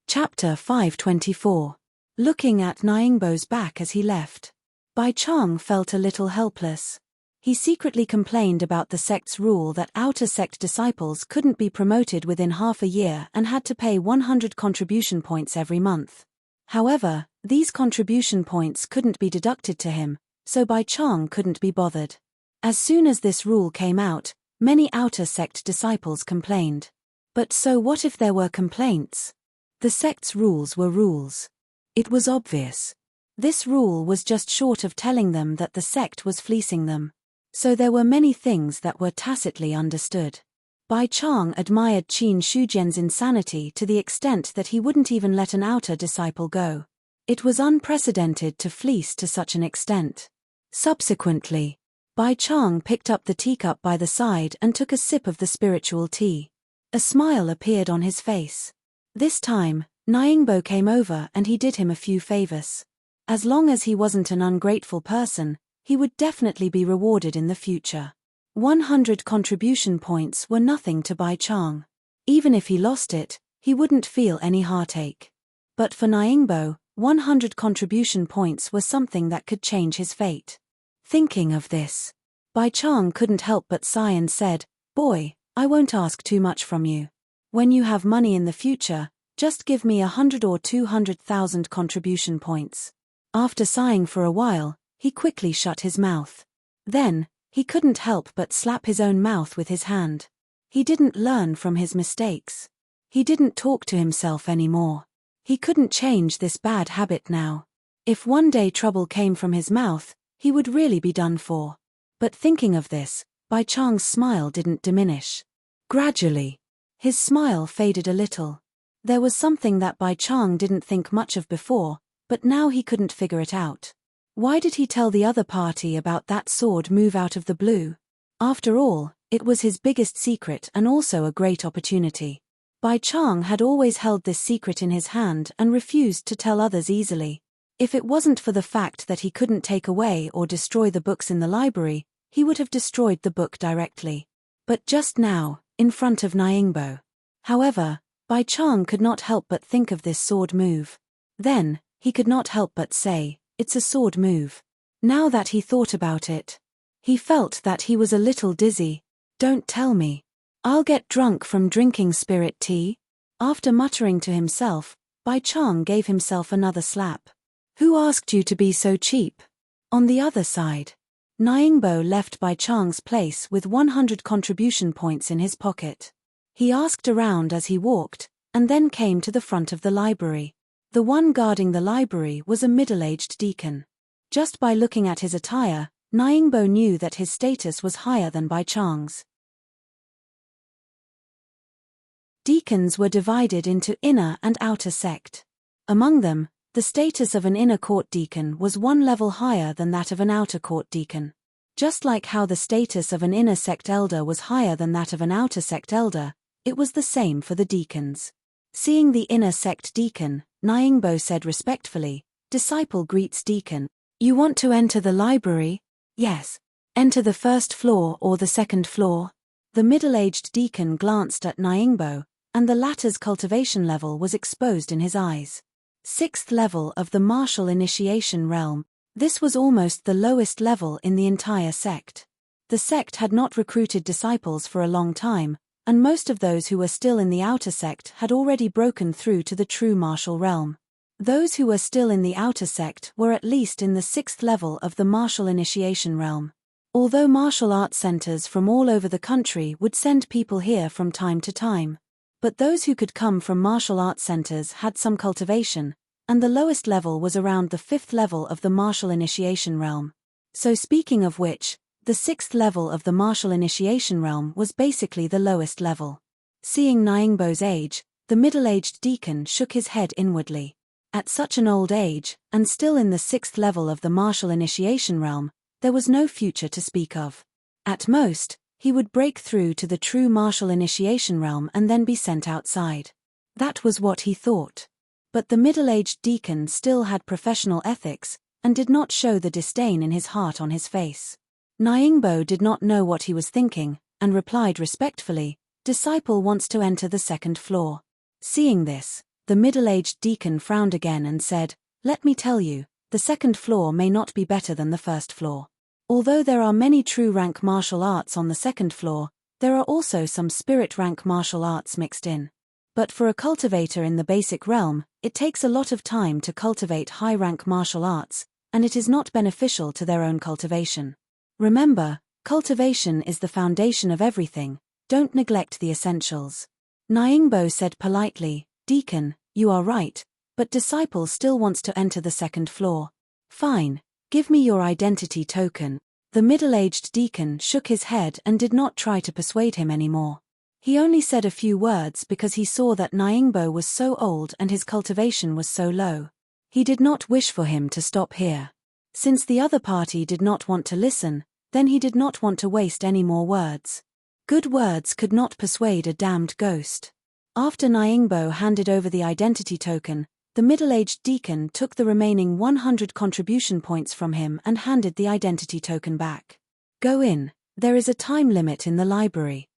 Chapter 524. Looking at Nyingbo's back as he left. Bai Chang felt a little helpless. He secretly complained about the sect's rule that outer sect disciples couldn't be promoted within half a year and had to pay 100 contribution points every month. However, these contribution points couldn't be deducted to him, so Bai Chang couldn't be bothered. As soon as this rule came out, many outer sect disciples complained. But so what if there were complaints? The sect's rules were rules. It was obvious. This rule was just short of telling them that the sect was fleecing them. So there were many things that were tacitly understood. Bai Chang admired Qin Shujian's insanity to the extent that he wouldn't even let an outer disciple go. It was unprecedented to fleece to such an extent. Subsequently, Bai Chang picked up the teacup by the side and took a sip of the spiritual tea. A smile appeared on his face. This time, Nyingbo came over and he did him a few favors. As long as he wasn't an ungrateful person, he would definitely be rewarded in the future. 100 contribution points were nothing to Bai Chang. Even if he lost it, he wouldn't feel any heartache. But for Nyingbo, 100 contribution points were something that could change his fate. Thinking of this, Bai Chang couldn't help but sigh and said, "Boy, I won't ask too much from you. When you have money in the future, just give me 100 or 200,000 contribution points." After sighing for a while, he quickly shut his mouth. Then, he couldn't help but slap his own mouth with his hand. He didn't learn from his mistakes. He didn't talk to himself anymore. He couldn't change this bad habit now. If one day trouble came from his mouth, he would really be done for. But thinking of this, Bai Chang's smile didn't diminish. Gradually, his smile faded a little. There was something that Bai Chang didn't think much of before, but now he couldn't figure it out. Why did he tell the other party about that sword move out of the blue? After all, it was his biggest secret and also a great opportunity. Bai Chang had always held this secret in his hand and refused to tell others easily. If it wasn't for the fact that he couldn't take away or destroy the books in the library, he would have destroyed the book directly. But just now, in front of Nyingbo. However, Bai Chang could not help but think of this sword move. Then, he could not help but say, "It's a sword move." Now that he thought about it, he felt that he was a little dizzy. "Don't tell me. I'll get drunk from drinking spirit tea." After muttering to himself, Bai Chang gave himself another slap. "Who asked you to be so cheap?" On the other side, Nyingbo left Bai Chang's place with 100 contribution points in his pocket. He asked around as he walked, and then came to the front of the library. The one guarding the library was a middle-aged deacon. Just by looking at his attire, Nyingbo knew that his status was higher than Bai Chang's. Deacons were divided into inner and outer sect. Among them, the status of an inner court deacon was one level higher than that of an outer court deacon. Just like how the status of an inner sect elder was higher than that of an outer sect elder, it was the same for the deacons. Seeing the inner sect deacon, Nyingbo said respectfully, "Disciple greets deacon. You want to enter the library?" "Yes." "Enter the first floor or the second floor?" The middle-aged deacon glanced at Nyingbo, and the latter's cultivation level was exposed in his eyes. 6th level of the martial initiation realm. This was almost the lowest level in the entire sect. The sect had not recruited disciples for a long time, and most of those who were still in the outer sect had already broken through to the true martial realm. Those who were still in the outer sect were at least in the 6th level of the martial initiation realm. Although martial arts centers from all over the country would send people here from time to time, but those who could come from martial arts centers had some cultivation, and the lowest level was around the 5th level of the martial initiation realm. So speaking of which, the 6th level of the martial initiation realm was basically the lowest level. Seeing Nyingbo's age, the middle-aged deacon shook his head inwardly. At such an old age, and still in the 6th level of the martial initiation realm, there was no future to speak of. At most, he would break through to the true martial initiation realm and then be sent outside. That was what he thought. But the middle-aged deacon still had professional ethics, and did not show the disdain in his heart on his face. Nyingbo did not know what he was thinking, and replied respectfully, "Disciple wants to enter the 2nd floor." Seeing this, the middle-aged deacon frowned again and said, "Let me tell you, the 2nd floor may not be better than the 1st floor. Although there are many true rank martial arts on the 2nd floor, there are also some spirit rank martial arts mixed in. But for a cultivator in the basic realm, it takes a lot of time to cultivate high rank martial arts, and it is not beneficial to their own cultivation. Remember, cultivation is the foundation of everything, don't neglect the essentials." Nyingbo said politely, "Deacon, you are right, but disciple still wants to enter the 2nd floor. Fine. Give me your identity token." The middle-aged deacon shook his head and did not try to persuade him anymore. He only said a few words because he saw that Nyingbo was so old and his cultivation was so low. He did not wish for him to stop here. Since the other party did not want to listen, then he did not want to waste any more words. Good words could not persuade a damned ghost. After Nyingbo handed over the identity token, The middle-aged deacon took the remaining 100 contribution points from him and handed the identity token back. Go in. There is a time limit in the library.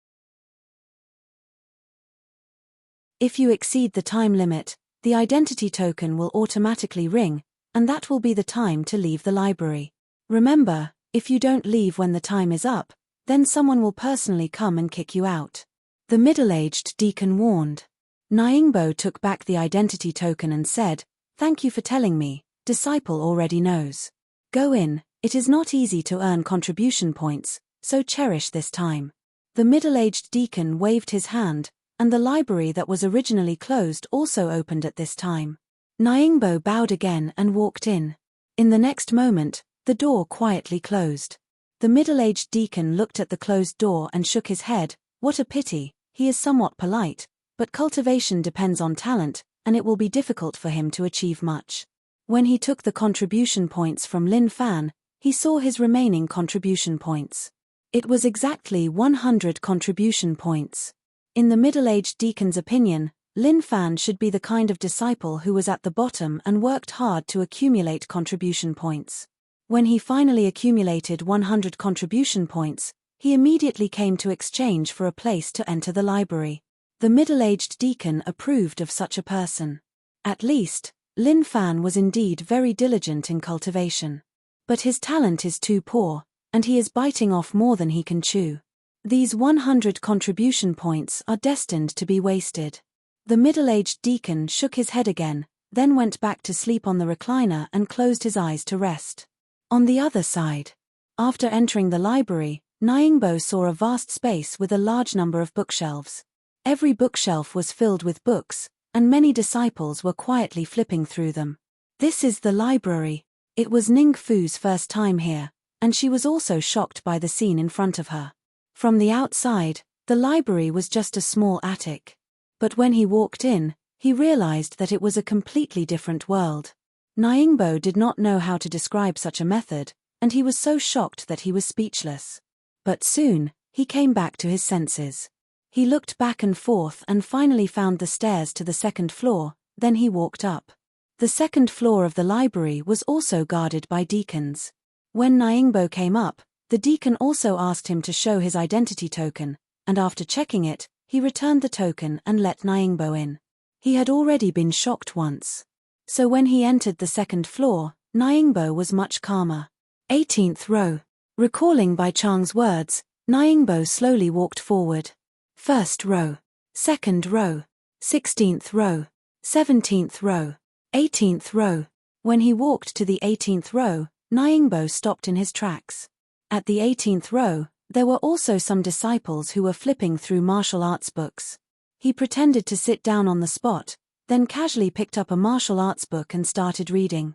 If you exceed the time limit, the identity token will automatically ring, and that will be the time to leave the library. Remember, if you don't leave when the time is up, then someone will personally come and kick you out. The middle-aged deacon warned. Nyingbo took back the identity token and said, "Thank you for telling me, disciple already knows. Go in, it is not easy to earn contribution points, so cherish this time." The middle-aged deacon waved his hand, and the library that was originally closed also opened at this time. Nyingbo bowed again and walked in. In the next moment, the door quietly closed. The middle-aged deacon looked at the closed door and shook his head. What a pity, he is somewhat polite, but cultivation depends on talent, and it will be difficult for him to achieve much. When he took the contribution points from Lin Fan, he saw his remaining contribution points. It was exactly 100 contribution points. In the middle-aged deacon's opinion, Lin Fan should be the kind of disciple who was at the bottom and worked hard to accumulate contribution points. When he finally accumulated 100 contribution points, he immediately came to exchange for a place to enter the library. The middle-aged deacon approved of such a person. At least, Lin Fan was indeed very diligent in cultivation. But his talent is too poor, and he is biting off more than he can chew. These 100 contribution points are destined to be wasted. The middle-aged deacon shook his head again, then went back to sleep on the recliner and closed his eyes to rest. On the other side, after entering the library, Nyingbo saw a vast space with a large number of bookshelves. Every bookshelf was filled with books, and many disciples were quietly flipping through them. This is the library. It was Ning Fu's first time here, and she was also shocked by the scene in front of her. From the outside, the library was just a small attic. But when he walked in, he realized that it was a completely different world. Nyingbo did not know how to describe such a method, and he was so shocked that he was speechless. But soon, he came back to his senses. He looked back and forth and finally found the stairs to the second floor, then he walked up. The second floor of the library was also guarded by deacons. When Nyingbo came up, the deacon also asked him to show his identity token, and after checking it, he returned the token and let Nyingbo in. He had already been shocked once. So when he entered the second floor, Nyingbo was much calmer. 18th row. Recalling Bai Chang's words, Nyingbo slowly walked forward. First row. Second row. 16th row. 17th row. 18th row. When he walked to the 18th row, Nyingbo stopped in his tracks. At the 18th row, there were also some disciples who were flipping through martial arts books. He pretended to sit down on the spot, then casually picked up a martial arts book and started reading.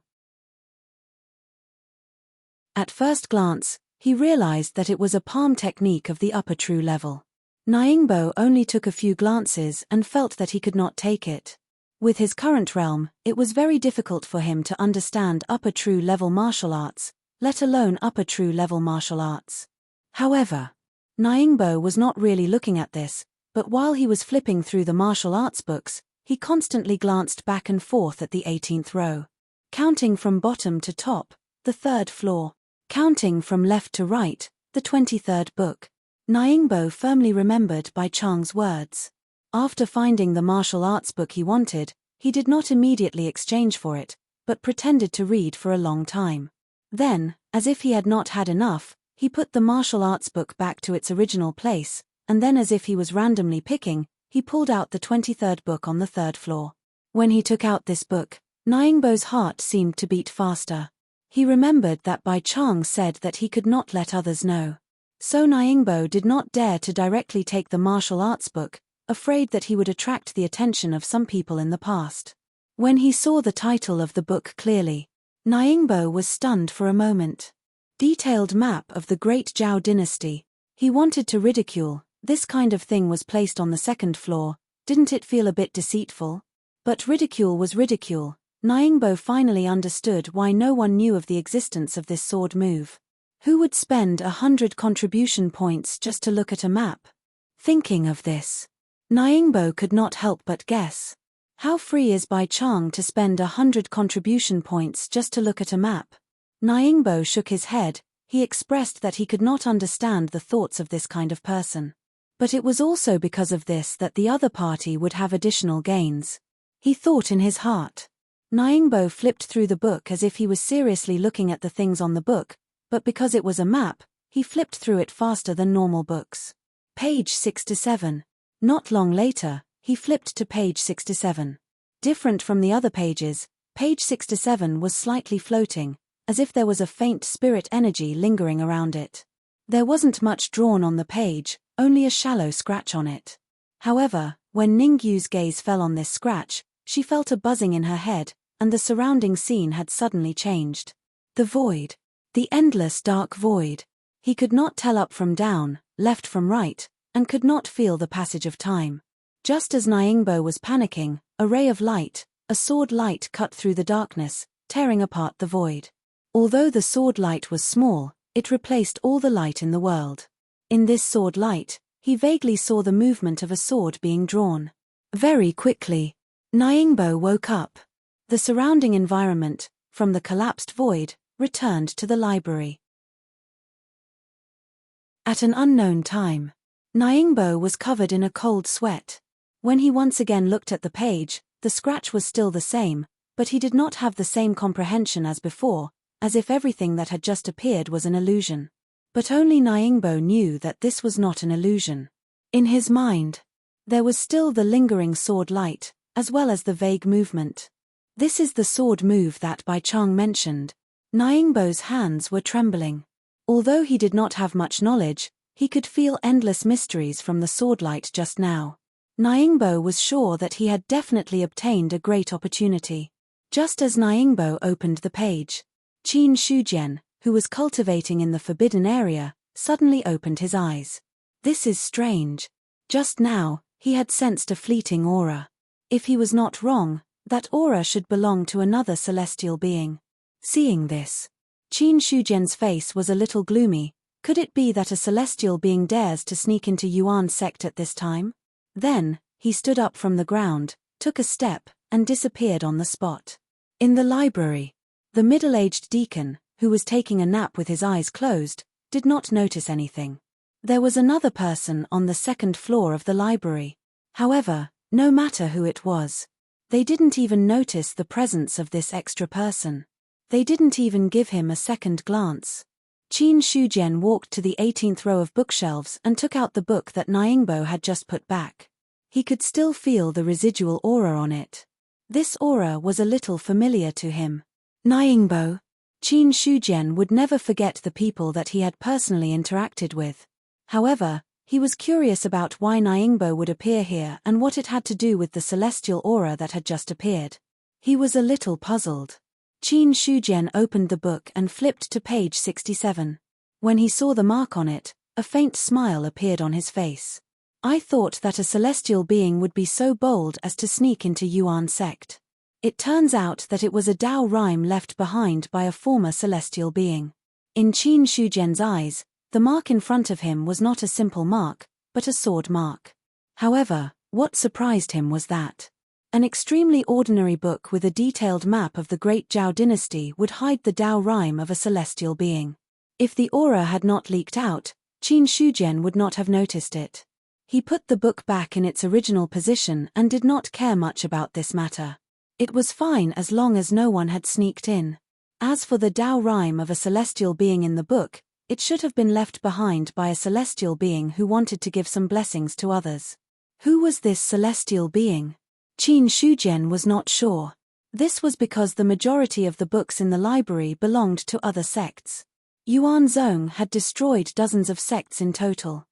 At first glance, he realized that it was a palm technique of the upper true level. Nyingbo only took a few glances and felt that he could not take it. With his current realm, it was very difficult for him to understand upper true level martial arts, let alone upper true level martial arts. However, Nyingbo was not really looking at this, but while he was flipping through the martial arts books, he constantly glanced back and forth at the 18th row. Counting from bottom to top, the third floor. Counting from left to right, the 23rd book. Nyingbo firmly remembered Bai Chang's words. After finding the martial arts book he wanted, he did not immediately exchange for it, but pretended to read for a long time. Then, as if he had not had enough, he put the martial arts book back to its original place, and then as if he was randomly picking, he pulled out the 23rd book on the third floor. When he took out this book, Nyingbo's heart seemed to beat faster. He remembered that Bai Chang said that he could not let others know. So Nyingbo did not dare to directly take the martial arts book, afraid that he would attract the attention of some people in the past. When he saw the title of the book clearly, Nyingbo was stunned for a moment. Detailed map of the Great Zhao dynasty. He wanted to ridicule. This kind of thing was placed on the second floor, didn't it feel a bit deceitful? But ridicule was ridicule. Nyingbo finally understood why no one knew of the existence of this sword move. Who would spend 100 contribution points just to look at a map? Thinking of this, Nyingbo could not help but guess. How free is Bai Chang to spend 100 contribution points just to look at a map? Nyingbo shook his head. He expressed that he could not understand the thoughts of this kind of person. But it was also because of this that the other party would have additional gains. He thought in his heart. Nyingbo flipped through the book as if he was seriously looking at the things on the book, but because it was a map, he flipped through it faster than normal books. Page 67. Not long later, he flipped to page 67. Different from the other pages, page 67 was slightly floating, as if there was a faint spirit energy lingering around it. There wasn't much drawn on the page, only a shallow scratch on it. However, when Ningyu's gaze fell on this scratch, she felt a buzzing in her head, and the surrounding scene had suddenly changed. The void. The endless dark void. He could not tell up from down, left from right, and could not feel the passage of time. Just as Nyingbo was panicking, a ray of light, a sword light cut through the darkness, tearing apart the void. Although the sword light was small, it replaced all the light in the world. In this sword light, he vaguely saw the movement of a sword being drawn. Very quickly, Nyingbo woke up. The surrounding environment, from the collapsed void, returned to the library. At an unknown time, Nyingbo was covered in a cold sweat. When he once again looked at the page, the scratch was still the same, but he did not have the same comprehension as before, as if everything that had just appeared was an illusion. But only Nyingbo knew that this was not an illusion. In his mind, there was still the lingering sword light, as well as the vague movement. This is the sword move that Bai Chang mentioned. Nyingbo's hands were trembling. Although he did not have much knowledge, he could feel endless mysteries from the sword light just now. Nyingbo was sure that he had definitely obtained a great opportunity. Just as Nyingbo opened the page, Qin Shujian, who was cultivating in the forbidden area, suddenly opened his eyes. This is strange. Just now, he had sensed a fleeting aura. If he was not wrong, that aura should belong to another celestial being. Seeing this, Qin Shujian's face was a little gloomy. Could it be that a celestial being dares to sneak into Yuan's sect at this time? Then, he stood up from the ground, took a step, and disappeared on the spot. In the library, the middle-aged deacon, who was taking a nap with his eyes closed, did not notice anything. There was another person on the second floor of the library. However, no matter who it was, they didn't even notice the presence of this extra person. They didn't even give him a second glance. Qin Shujian walked to the 18th row of bookshelves and took out the book that Nyingbo had just put back. He could still feel the residual aura on it. This aura was a little familiar to him. Nyingbo. Qin Shujian would never forget the people that he had personally interacted with. However, he was curious about why Nyingbo would appear here and what it had to do with the celestial aura that had just appeared. He was a little puzzled. Qin Shujian opened the book and flipped to page 67. When he saw the mark on it, a faint smile appeared on his face. I thought that a celestial being would be so bold as to sneak into Yuan's sect. It turns out that it was a Dao rhyme left behind by a former celestial being. In Qin Shujian's eyes, the mark in front of him was not a simple mark, but a sword mark. However, what surprised him was that an extremely ordinary book with a detailed map of the Great Zhao dynasty would hide the Dao rhyme of a celestial being. If the aura had not leaked out, Qin Shujian would not have noticed it. He put the book back in its original position and did not care much about this matter. It was fine as long as no one had sneaked in. As for the Dao rhyme of a celestial being in the book, it should have been left behind by a celestial being who wanted to give some blessings to others. Who was this celestial being? Qin Shujian was not sure. This was because the majority of the books in the library belonged to other sects. Yuan Zhong had destroyed dozens of sects in total.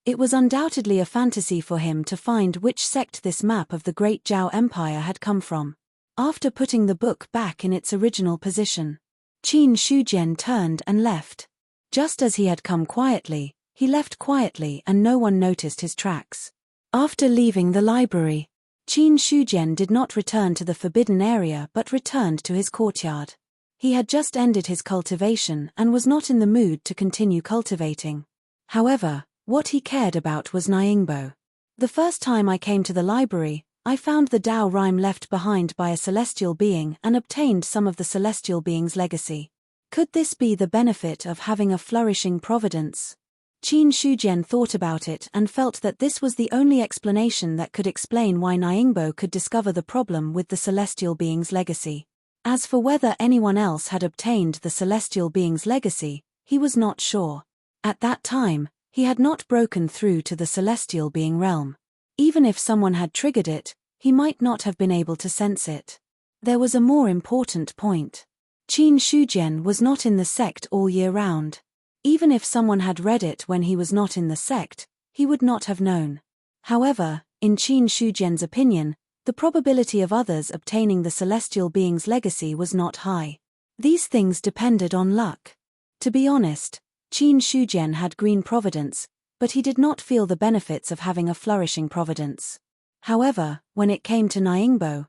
It was undoubtedly a fantasy for him to find which sect this map of the Great Zhao Empire had come from. After putting the book back in its original position, Qin Shujian turned and left. Just as he had come quietly, he left quietly and no one noticed his tracks. After leaving the library, Qin Shujian did not return to the forbidden area but returned to his courtyard. He had just ended his cultivation and was not in the mood to continue cultivating. However, what he cared about was Nyingbo. The first time I came to the library, I found the Tao rhyme left behind by a celestial being and obtained some of the celestial being's legacy. Could this be the benefit of having a flourishing providence? Qin Shujian thought about it and felt that this was the only explanation that could explain why Ningbo could discover the problem with the celestial being's legacy. As for whether anyone else had obtained the celestial being's legacy, he was not sure. At that time, he had not broken through to the celestial being realm. Even if someone had triggered it, he might not have been able to sense it. There was a more important point. Qin Shujian was not in the sect all year round. Even if someone had read it when he was not in the sect, he would not have known. However, in Qin Shujian's opinion, the probability of others obtaining the celestial being's legacy was not high. These things depended on luck. To be honest, Qin Shujian had green providence, but he did not feel the benefits of having a flourishing providence. However, when it came to Ningbo,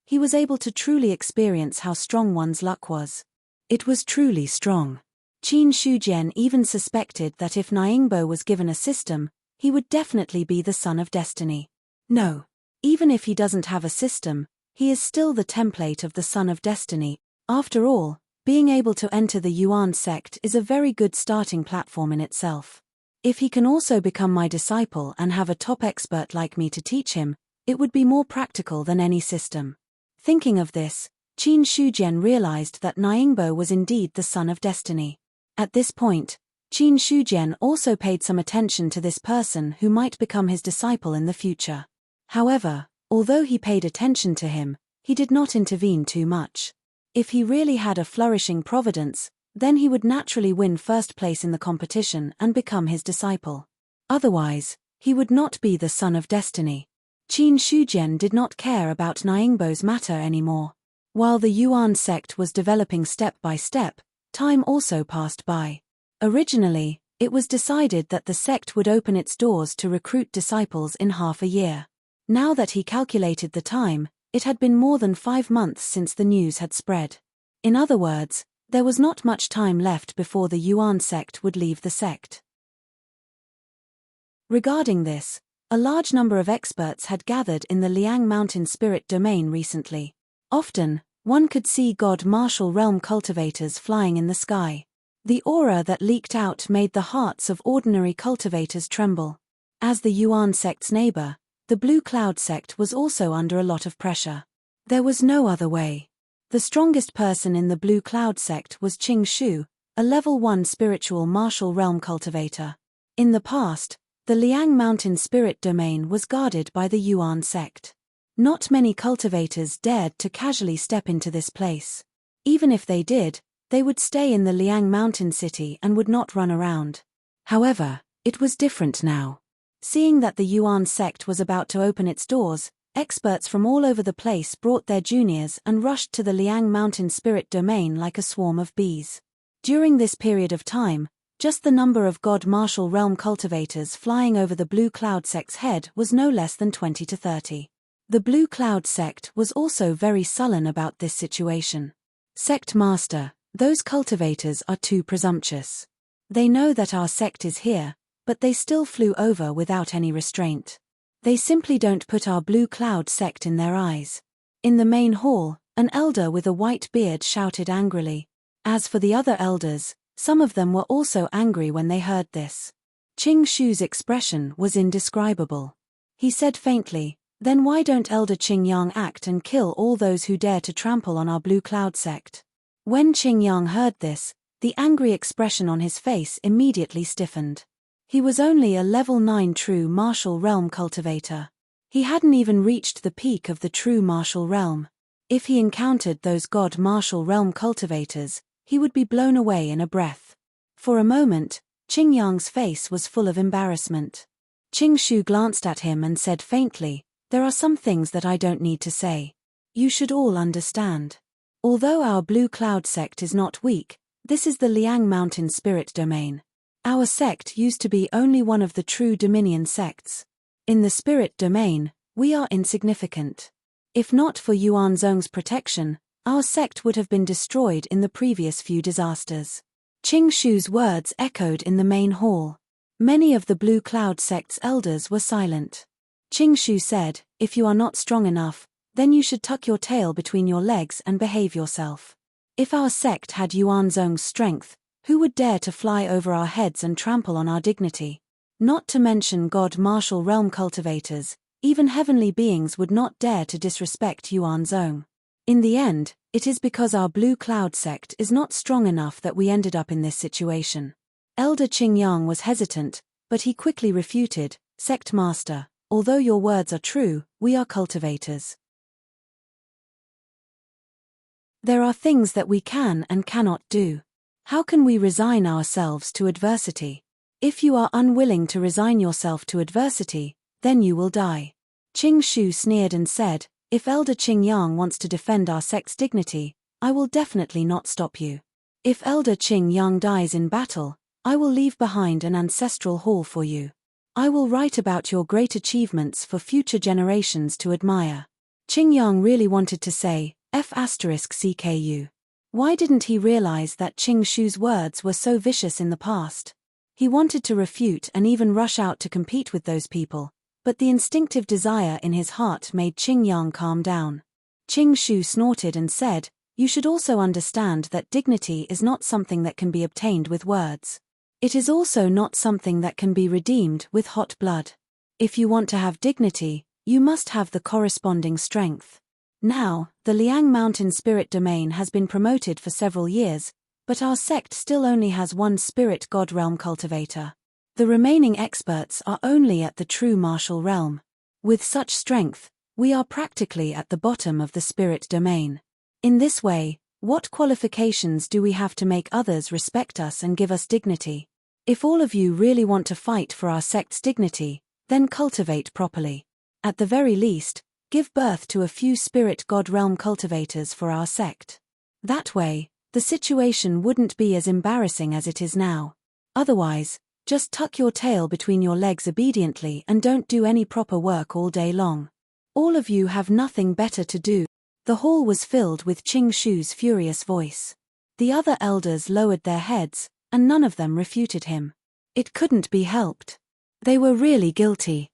he was able to truly experience how strong one's luck was. It was truly strong. Qin Shujian even suspected that if Ningbo was given a system, he would definitely be the son of destiny. No. Even if he doesn't have a system, he is still the template of the son of destiny. After all, being able to enter the Yuan sect is a very good starting platform in itself. If he can also become my disciple and have a top expert like me to teach him, it would be more practical than any system. Thinking of this, Qin Shujian realized that Ningbo was indeed the son of destiny. At this point, Qin Shujian also paid some attention to this person who might become his disciple in the future. However, although he paid attention to him, he did not intervene too much. If he really had a flourishing providence, then he would naturally win first place in the competition and become his disciple. Otherwise, he would not be the son of destiny. Qin Shujian did not care about Ningbo's matter anymore. While the Yuan sect was developing step by step, time also passed by. Originally, it was decided that the sect would open its doors to recruit disciples in half a year. Now that he calculated the time, it had been more than 5 months since the news had spread. In other words, there was not much time left before the Yuan sect would leave the sect. Regarding this, a large number of experts had gathered in the Liang Mountain Spirit Domain recently. Often, one could see God Martial Realm cultivators flying in the sky. The aura that leaked out made the hearts of ordinary cultivators tremble. As the Yuan sect's neighbor, the Blue Cloud sect was also under a lot of pressure. There was no other way. The strongest person in the Blue Cloud sect was Qing Shu, a level 1 spiritual martial realm cultivator. In the past, the Liang Mountain Spirit Domain was guarded by the Yuan sect. Not many cultivators dared to casually step into this place. Even if they did, they would stay in the Liang Mountain City and would not run around. However, it was different now. Seeing that the Yuan sect was about to open its doors, experts from all over the place brought their juniors and rushed to the Liang Mountain Spirit Domain like a swarm of bees. During this period of time, just the number of God Martial Realm cultivators flying over the Blue Cloud sect's head was no less than 20 to 30. The Blue Cloud sect was also very sullen about this situation. Sect Master, those cultivators are too presumptuous. They know that our sect is here, but they still flew over without any restraint. They simply don't put our Blue Cloud sect in their eyes. In the main hall, an elder with a white beard shouted angrily. As for the other elders, some of them were also angry when they heard this. Qing Shu's expression was indescribable. He said faintly, "Then why don't Elder Qing Yang act and kill all those who dare to trample on our Blue Cloud sect?" When Qing Yang heard this, the angry expression on his face immediately stiffened. He was only a level 9 true martial realm cultivator. He hadn't even reached the peak of the true martial realm. If he encountered those God martial realm cultivators, he would be blown away in a breath. For a moment, Qing Yang's face was full of embarrassment. Qing Shu glanced at him and said faintly, "There are some things that I don't need to say. You should all understand. Although our Blue Cloud sect is not weak, this is the Liang Mountain Spirit Domain. Our sect used to be only one of the true Dominion sects. In the Spirit Domain, we are insignificant. If not for Yuan Zhong's protection, our sect would have been destroyed in the previous few disasters." Qing Shu's words echoed in the main hall. Many of the Blue Cloud sect's elders were silent. Qing Shu said, "If you are not strong enough, then you should tuck your tail between your legs and behave yourself. If our sect had Yuanzong's strength, who would dare to fly over our heads and trample on our dignity? Not to mention God martial realm cultivators, even heavenly beings would not dare to disrespect Yuanzong. In the end, it is because our Blue Cloud sect is not strong enough that we ended up in this situation." Elder Qing Yang was hesitant, but he quickly refuted, "Sect Master, although your words are true, we are cultivators. There are things that we can and cannot do. How can we resign ourselves to adversity? If you are unwilling to resign yourself to adversity, then you will die." Qing Shu sneered and said, "If Elder Qing Yang wants to defend our sect's dignity, I will definitely not stop you. If Elder Qing Yang dies in battle, I will leave behind an ancestral hall for you. I will write about your great achievements for future generations to admire." Qing Yang really wanted to say, F***CKU. Why didn't he realize that Qing Shu's words were so vicious in the past? He wanted to refute and even rush out to compete with those people, but the instinctive desire in his heart made Qing Yang calm down. Qing Shu snorted and said, "You should also understand that dignity is not something that can be obtained with words. It is also not something that can be redeemed with hot blood. If you want to have dignity, you must have the corresponding strength. Now, the Liang Mountain Spirit Domain has been promoted for several years, but our sect still only has one Spirit God Realm cultivator. The remaining experts are only at the true martial realm. With such strength, we are practically at the bottom of the Spirit Domain. In this way, what qualifications do we have to make others respect us and give us dignity? If all of you really want to fight for our sect's dignity, then cultivate properly. At the very least, give birth to a few Spirit God Realm cultivators for our sect. That way, the situation wouldn't be as embarrassing as it is now. Otherwise, just tuck your tail between your legs obediently and don't do any proper work all day long. All of you have nothing better to do." The hall was filled with Qing Shu's furious voice. The other elders lowered their heads, and none of them refuted him. It couldn't be helped. They were really guilty.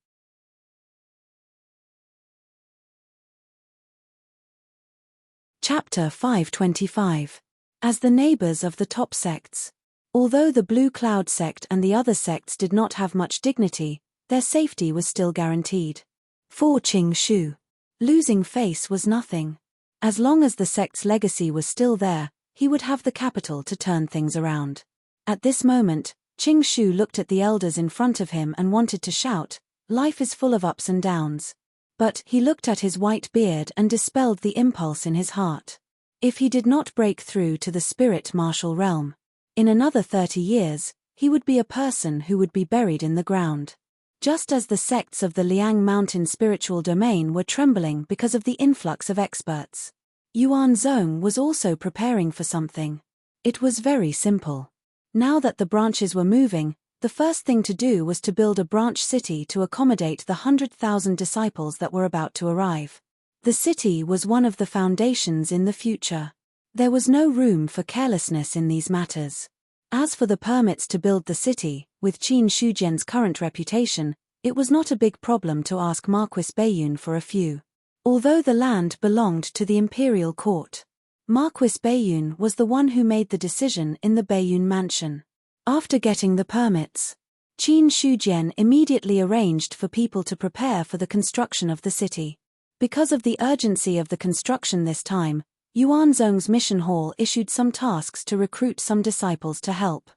Chapter 525. As the neighbors of the top sects. Although the Blue Cloud sect and the other sects did not have much dignity, their safety was still guaranteed. For Qing Shu, losing face was nothing. As long as the sect's legacy was still there, he would have the capital to turn things around. At this moment, Qing Shu looked at the elders in front of him and wanted to shout, "Life is full of ups and downs." But he looked at his white beard and dispelled the impulse in his heart. If he did not break through to the spirit martial realm, in another 30 years, he would be a person who would be buried in the ground. Just as the sects of the Liang Mountain spiritual domain were trembling because of the influx of experts, Yuanzong was also preparing for something. It was very simple. Now that the branches were moving, the first thing to do was to build a branch city to accommodate the 100,000 disciples that were about to arrive. The city was one of the foundations in the future. There was no room for carelessness in these matters. As for the permits to build the city, with Qin Shujian's current reputation, it was not a big problem to ask Marquis Baiyun for a few. Although the land belonged to the imperial court, Marquis Baiyun was the one who made the decision in the Baiyun mansion. After getting the permits, Qin Shujian immediately arranged for people to prepare for the construction of the city. Because of the urgency of the construction this time, Yuanzong's mission hall issued some tasks to recruit some disciples to help.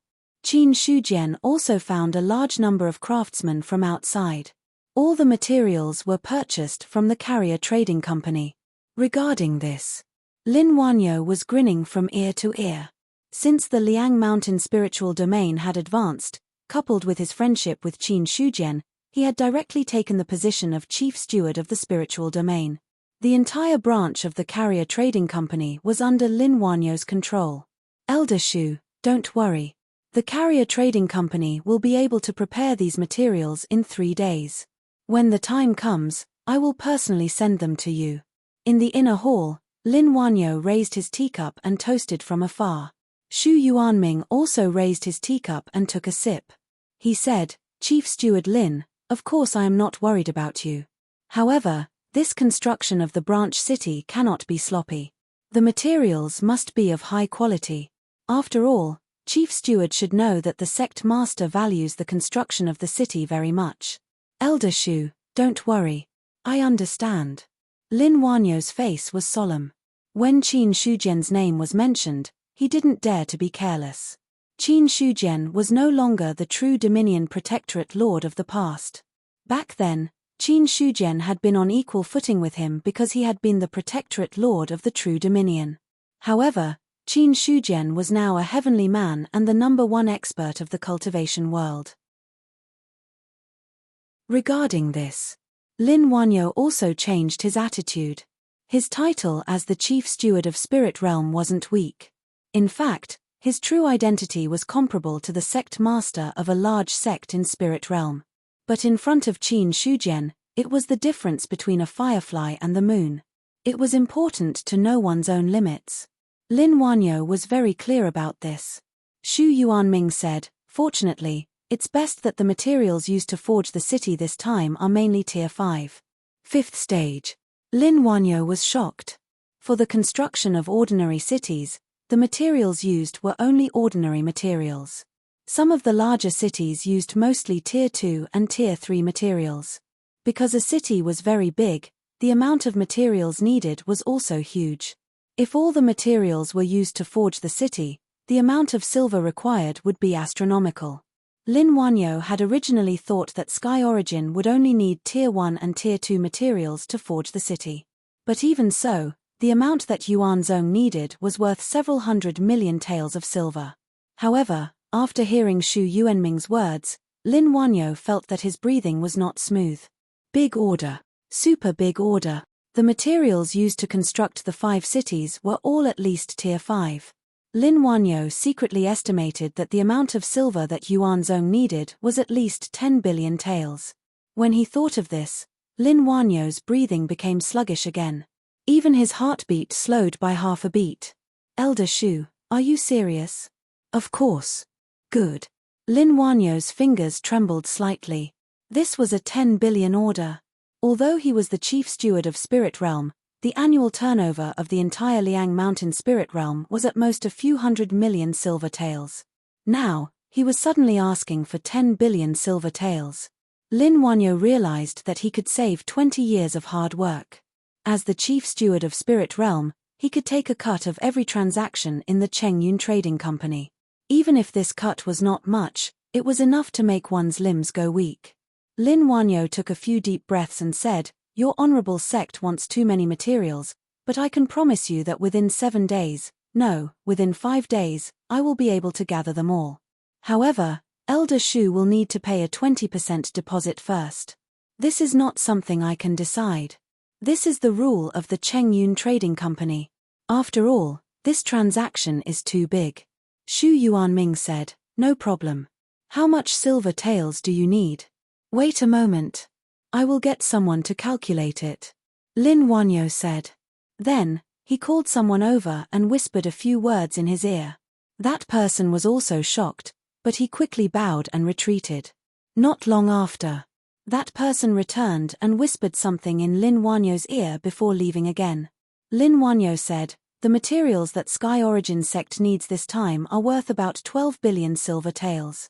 Qin Shujian also found a large number of craftsmen from outside. All the materials were purchased from the carrier trading company. Regarding this, Lin Wanyo was grinning from ear to ear. Since the Liang Mountain spiritual domain had advanced, coupled with his friendship with Qin Shujian, he had directly taken the position of chief steward of the spiritual domain. The entire branch of the carrier trading company was under Lin Wanyo's control. "Elder Shu, don't worry. The carrier trading company will be able to prepare these materials in 3 days. When the time comes, I will personally send them to you." In the inner hall, Lin Wanyo raised his teacup and toasted from afar. Xu Yuanming also raised his teacup and took a sip. He said, "Chief Steward Lin, of course I am not worried about you. However, this construction of the branch city cannot be sloppy. The materials must be of high quality. After all, Chief Steward should know that the sect master values the construction of the city very much." "Elder Shu, don't worry. I understand." Lin Wanyo's face was solemn. When Qin Shujian's name was mentioned, he didn't dare to be careless. Qin Shujian was no longer the true Dominion Protectorate Lord of the past. Back then, Qin Shujian had been on equal footing with him because he had been the Protectorate Lord of the true Dominion. However, Qin Shujian was now a heavenly man and the #1 expert of the cultivation world. Regarding this, Lin Wanyo also changed his attitude. His title as the Chief Steward of Spirit Realm wasn't weak. In fact, his true identity was comparable to the sect master of a large sect in Spirit Realm. But in front of Qin Shujian, it was the difference between a firefly and the moon. It was important to know one's own limits. Lin Wanyo was very clear about this. Shu Yuanming said, "Fortunately, it's best that the materials used to forge the city this time are mainly Tier 5. 5th stage. Lin Wanyo was shocked. For the construction of ordinary cities, the materials used were only ordinary materials. Some of the larger cities used mostly Tier 2 and Tier 3 materials. Because a city was very big, the amount of materials needed was also huge. If all the materials were used to forge the city, the amount of silver required would be astronomical. Lin Wanyo had originally thought that Sky Origin would only need Tier 1 and Tier 2 materials to forge the city. But even so, the amount that Yuan Zhong needed was worth several 100 million taels of silver. However, after hearing Shu Yuanming's words, Lin Wanyo felt that his breathing was not smooth. Big order. Super big order. The materials used to construct the 5 cities were all at least Tier 5. Lin Wanyo secretly estimated that the amount of silver that Yuan Zhong needed was at least 10 billion taels. When he thought of this, Lin Wanyo's breathing became sluggish again. Even his heartbeat slowed by half a beat. "Elder Shu, are you serious?" "Of course." "Good." Lin Wanyo's fingers trembled slightly. This was a 10 billion order. Although he was the chief steward of Spirit Realm, the annual turnover of the entire Liang Mountain Spirit Realm was at most a few 100 million silver taels. Now, he was suddenly asking for 10 billion silver taels. Lin Wanyo realized that he could save 20 years of hard work. As the chief steward of Spirit Realm, he could take a cut of every transaction in the Chengyun Trading Company. Even if this cut was not much, it was enough to make one's limbs go weak. Lin Wanyo took a few deep breaths and said, "Your honorable sect wants too many materials, but I can promise you that within 7 days, no, within 5 days, I will be able to gather them all. However, Elder Shu will need to pay a 20% deposit first. This is not something I can decide. This is the rule of the Chengyun Trading Company. After all, this transaction is too big." Shu Yuanming said, "No problem. How much silver taels do you need?" "Wait a moment. I will get someone to calculate it," Lin Wanyo said. Then, he called someone over and whispered a few words in his ear. That person was also shocked, but he quickly bowed and retreated. Not long after, that person returned and whispered something in Lin Wanyo's ear before leaving again. Lin Wanyo said, "The materials that Sky Origin sect needs this time are worth about 12 billion silver taels.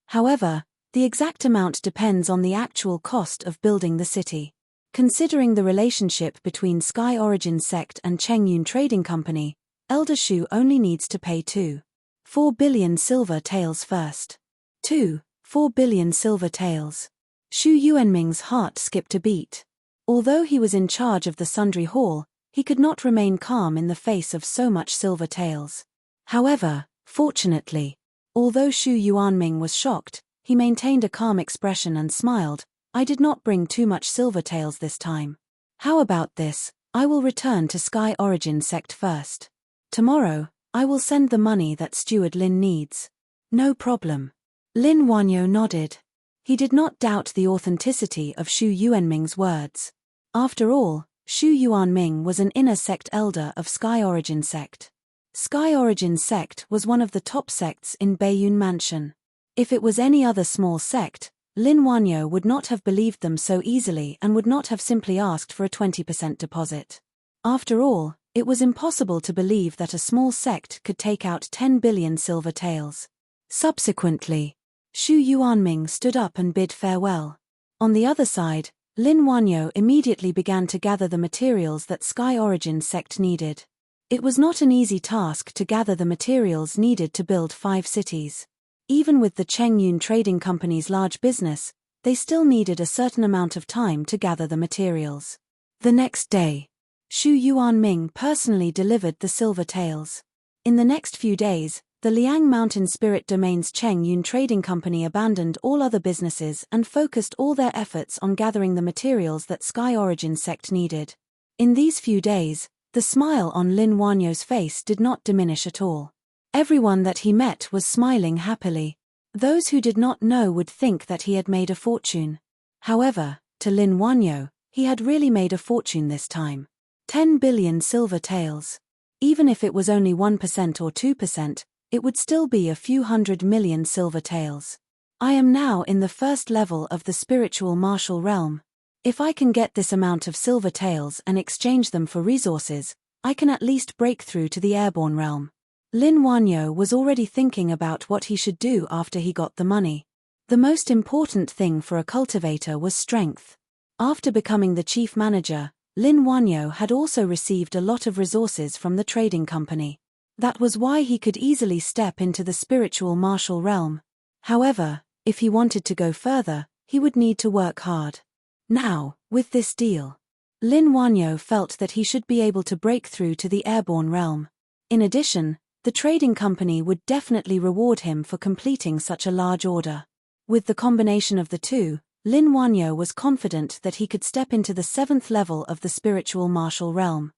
However, the exact amount depends on the actual cost of building the city. Considering the relationship between Sky Origin sect and Chengyun Trading Company, Elder Shu only needs to pay 2.4 billion silver taels first. 2.4 billion silver taels. Shu Yuanming's heart skipped a beat. Although he was in charge of the Sundry Hall, he could not remain calm in the face of so much silver taels. However, fortunately, although Shu Yuanming was shocked, he maintained a calm expression and smiled. "I did not bring too much silver taels this time. How about this? I will return to Sky Origin sect first. Tomorrow, I will send the money that Steward Lin needs." "No problem." Lin Wanyo nodded. He did not doubt the authenticity of Shu Yuanming's words. After all, Shu Yuanming was an inner sect elder of Sky Origin sect. Sky Origin sect was one of the top sects in Beiyun Mansion. If it was any other small sect, Lin Wanyo would not have believed them so easily and would not have simply asked for a 20% deposit. After all, it was impossible to believe that a small sect could take out 10 billion silver taels. Subsequently, Xu Yuanming stood up and bid farewell. On the other side, Lin Wanyo immediately began to gather the materials that Sky Origin sect needed. It was not an easy task to gather the materials needed to build 5 cities. Even with the Chengyun Trading Company's large business, they still needed a certain amount of time to gather the materials. The next day, Xu Yuanming personally delivered the silver taels. In the next few days, the Liang Mountain Spirit Domain's Chengyun Trading Company abandoned all other businesses and focused all their efforts on gathering the materials that Sky Origin sect needed. In these few days, the smile on Lin Wanyo's face did not diminish at all. Everyone that he met was smiling happily. Those who did not know would think that he had made a fortune. However, to Lin Wanyo, he had really made a fortune this time. 10 billion silver taels. Even if it was only 1% or 2%, it would still be a few 100 million silver taels. I am now in the first level of the spiritual martial realm. If I can get this amount of silver taels and exchange them for resources, I can at least break through to the airborne realm. Lin Wanyo was already thinking about what he should do after he got the money. The most important thing for a cultivator was strength. After becoming the chief manager, Lin Wanyo had also received a lot of resources from the trading company. That was why he could easily step into the spiritual martial realm. However, if he wanted to go further, he would need to work hard. Now, with this deal, Lin Wanyo felt that he should be able to break through to the airborne realm. In addition, the trading company would definitely reward him for completing such a large order. With the combination of the two, Lin Wanyo was confident that he could step into the 7th level of the spiritual martial realm.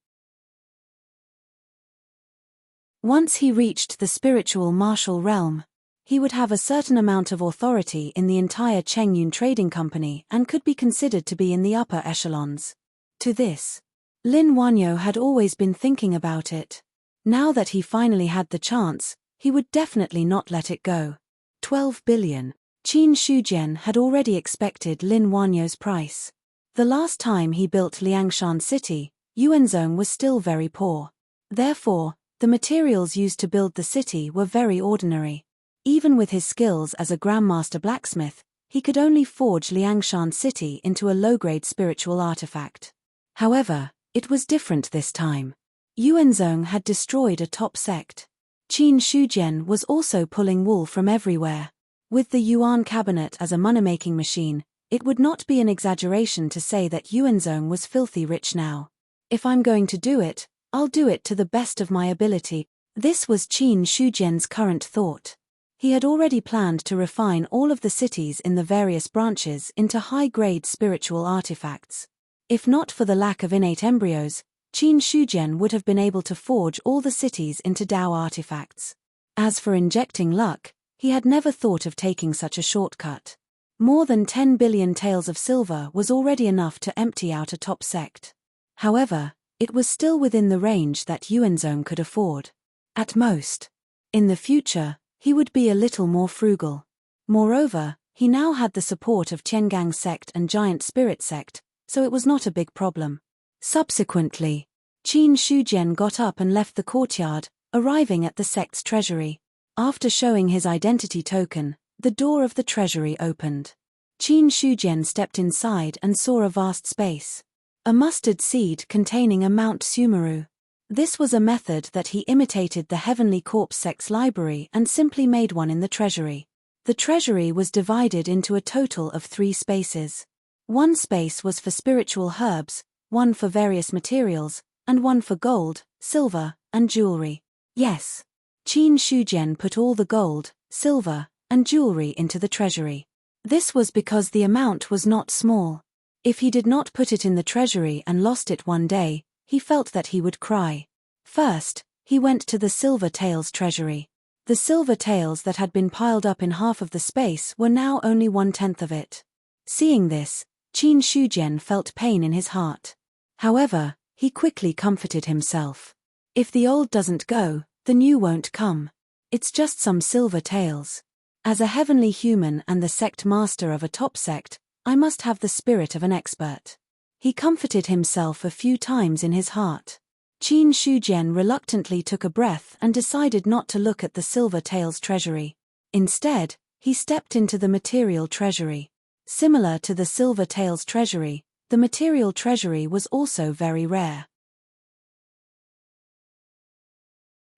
Once he reached the spiritual martial realm, he would have a certain amount of authority in the entire Chengyun Trading Company and could be considered to be in the upper echelons. To this, Lin Wanyo had always been thinking about it. Now that he finally had the chance, he would definitely not let it go. 12 billion. Qin Shujian had already expected Lin Wanyo's price. The last time he built Liangshan City, Yuanzhong was still very poor. Therefore, the materials used to build the city were very ordinary. Even with his skills as a grandmaster blacksmith, he could only forge Liangshan City into a low-grade spiritual artifact. However, it was different this time. Yuanzhong had destroyed a top sect. Qin Shujian was also pulling wool from everywhere. With the Yuan cabinet as a money-making machine, it would not be an exaggeration to say that Yuanzhong was filthy rich now. If I'm going to do it, I'll do it to the best of my ability. This was Qin Shujian's current thought. He had already planned to refine all of the cities in the various branches into high-grade spiritual artifacts. If not for the lack of innate embryos, Qin Shujian would have been able to forge all the cities into Dao artifacts. As for injecting luck, he had never thought of taking such a shortcut. More than 10 billion taels of silver was already enough to empty out a top sect. However, it was still within the range that Yuanzhong could afford. At most. In the future, he would be a little more frugal. Moreover, he now had the support of Tiangang sect and Giant Spirit sect, so it was not a big problem. Subsequently, Qin Shujian got up and left the courtyard, arriving at the sect's treasury. After showing his identity token, the door of the treasury opened. Qin Shujian stepped inside and saw a vast space. A mustard seed containing a Mount Sumeru. This was a method that he imitated the Heavenly Corpse sect's library and simply made one in the treasury. The treasury was divided into a total of 3 spaces. One space was for spiritual herbs, one for various materials, and one for gold, silver, and jewelry. Yes. Qin Shujian put all the gold, silver, and jewelry into the treasury. This was because the amount was not small. If he did not put it in the treasury and lost it one day, he felt that he would cry. First, he went to the silver taels treasury. The silver taels that had been piled up in half of the space were now only 1/10 of it. Seeing this, Qin Shujian felt pain in his heart. However, he quickly comforted himself. If the old doesn't go, the new won't come. It's just some silver taels. As a heavenly human and the sect master of a top sect, I must have the spirit of an expert. He comforted himself a few times in his heart. Qin Shujian reluctantly took a breath and decided not to look at the Silver Tail's treasury. Instead, he stepped into the material treasury. Similar to the Silver Tail's treasury, the material treasury was also very rare.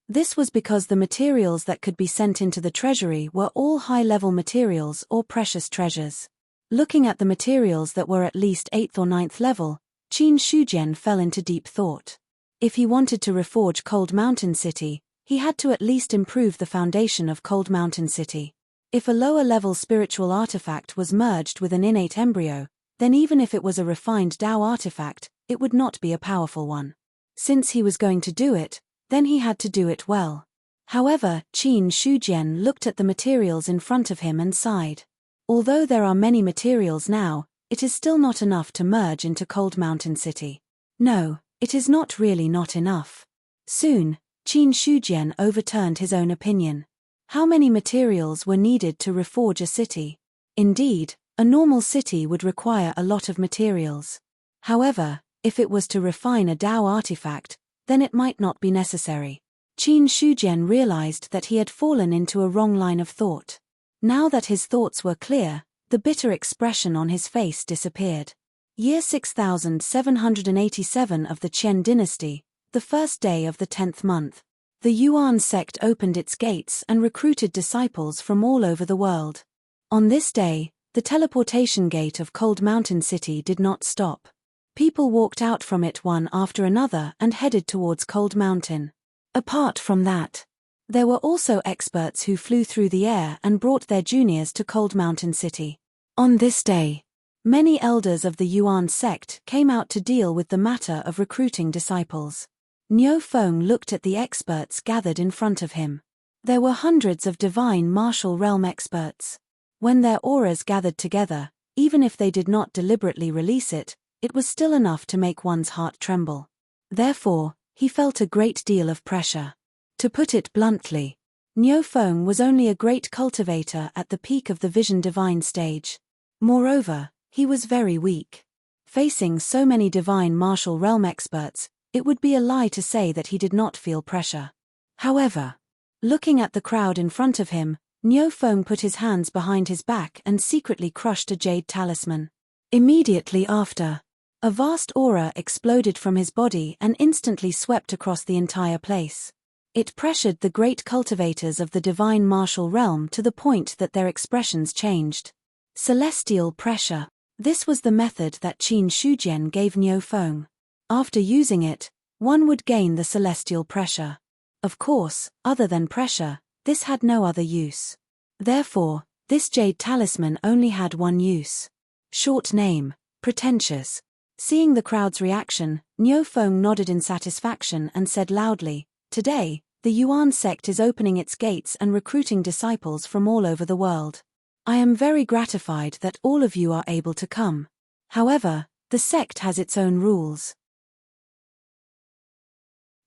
This was because the materials that could be sent into the treasury were all high-level materials or precious treasures. Looking at the materials that were at least 8th or 9th level, Qin Shujian fell into deep thought. If he wanted to reforge Cold Mountain City, he had to at least improve the foundation of Cold Mountain City. If a lower-level spiritual artifact was merged with an innate embryo, then even if it was a refined Dao artifact, it would not be a powerful one. Since he was going to do it, then he had to do it well. However, Qin Shujian looked at the materials in front of him and sighed. Although there are many materials now, it is still not enough to merge into Cold Mountain City. No, it is not really not enough. Soon, Qin Shujian overturned his own opinion. How many materials were needed to reforge a city? Indeed, a normal city would require a lot of materials. However, if it was to refine a Dao artifact, then it might not be necessary. Qin Shujian realized that he had fallen into a wrong line of thought. Now that his thoughts were clear, the bitter expression on his face disappeared. Year 6787 of the Qian dynasty, the first day of the 10th month. The Yuan sect opened its gates and recruited disciples from all over the world. On this day, the teleportation gate of Cold Mountain City did not stop. People walked out from it one after another and headed towards Cold Mountain. Apart from that, there were also experts who flew through the air and brought their juniors to Cold Mountain City. On this day, many elders of the Yuan sect came out to deal with the matter of recruiting disciples. Niu Feng looked at the experts gathered in front of him. There were hundreds of divine martial realm experts. When their auras gathered together, even if they did not deliberately release it, it was still enough to make one's heart tremble. Therefore, he felt a great deal of pressure. To put it bluntly, Niu Feng was only a great cultivator at the peak of the Vision Divine stage. Moreover, he was very weak. Facing so many divine martial realm experts, it would be a lie to say that he did not feel pressure. However, looking at the crowd in front of him, Niu Feng put his hands behind his back and secretly crushed a jade talisman. Immediately after, a vast aura exploded from his body and instantly swept across the entire place. It pressured the great cultivators of the divine martial realm to the point that their expressions changed. Celestial pressure. This was the method that Qin Shujian gave Niu Feng. After using it, one would gain the celestial pressure. Of course, other than pressure, this had no other use. Therefore, this jade talisman only had one use. Short name: pretentious. Seeing the crowd's reaction, Niu Feng nodded in satisfaction and said loudly, "Today, the Yuan sect is opening its gates and recruiting disciples from all over the world. I am very gratified that all of you are able to come. However, the sect has its own rules.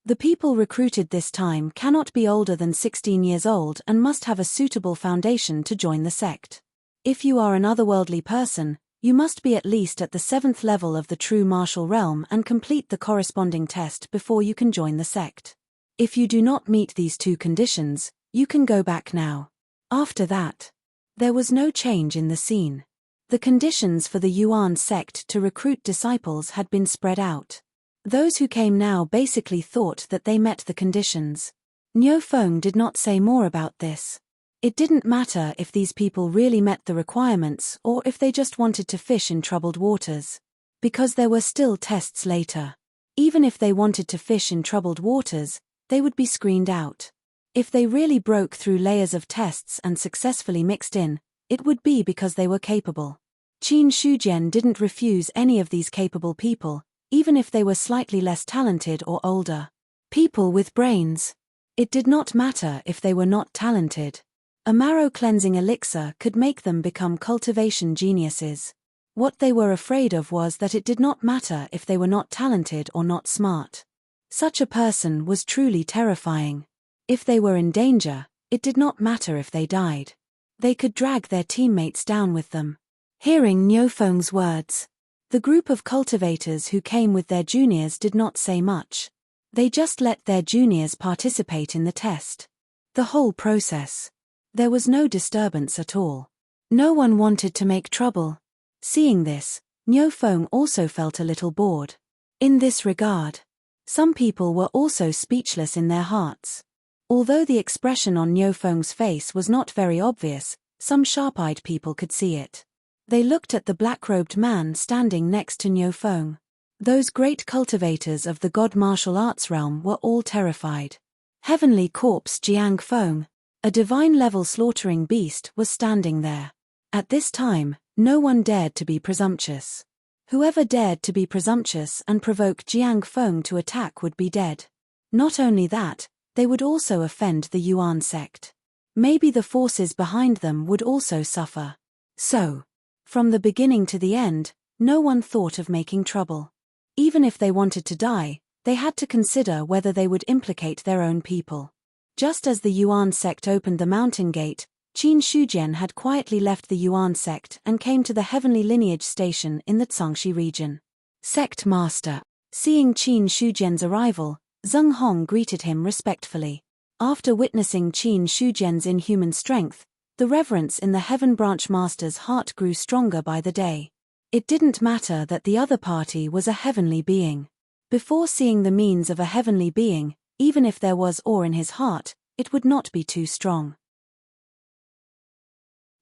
The people recruited this time cannot be older than 16 years old and must have a suitable foundation to join the sect. If you are an otherworldly person, you must be at least at the 7th level of the true martial realm and complete the corresponding test before you can join the sect. If you do not meet these two conditions, you can go back now." After that, there was no change in the scene. The conditions for the Yuan sect to recruit disciples had been spread out. Those who came now basically thought that they met the conditions. Niu Feng did not say more about this. It didn't matter if these people really met the requirements or if they just wanted to fish in troubled waters. Because there were still tests later. Even if they wanted to fish in troubled waters, they would be screened out. If they really broke through layers of tests and successfully mixed in, it would be because they were capable. Qin Shujian didn't refuse any of these capable people, even if they were slightly less talented or older. People with brains. It did not matter if they were not talented. A marrow-cleansing elixir could make them become cultivation geniuses. What they were afraid of was that it did not matter if they were not talented or not smart. Such a person was truly terrifying. If they were in danger, it did not matter if they died. They could drag their teammates down with them. Hearing Niufeng's words, the group of cultivators who came with their juniors did not say much. They just let their juniors participate in the test. The whole process. There was no disturbance at all. No one wanted to make trouble. Seeing this, Niufeng also felt a little bored. In this regard, some people were also speechless in their hearts. Although the expression on Niufeng's face was not very obvious, some sharp-eyed people could see it. They looked at the black-robed man standing next to Niufeng. Those great cultivators of the god martial arts realm were all terrified. Heavenly Corpse Jiang Feng, a divine-level slaughtering beast, was standing there. At this time, no one dared to be presumptuous. Whoever dared to be presumptuous and provoke Jiang Feng to attack would be dead. Not only that, they would also offend the Yuan sect. Maybe the forces behind them would also suffer. So, from the beginning to the end, no one thought of making trouble. Even if they wanted to die, they had to consider whether they would implicate their own people. Just as the Yuan sect opened the mountain gate, Qin Shujian had quietly left the Yuan sect and came to the Heavenly Lineage station in the Zhangxi region. Sect Master. Seeing Qin Shujian's arrival, Zheng Hong greeted him respectfully. After witnessing Qin Shujian's inhuman strength, the reverence in the Heaven Branch Master's heart grew stronger by the day. It didn't matter that the other party was a heavenly being. Before seeing the means of a heavenly being, even if there was awe in his heart, it would not be too strong.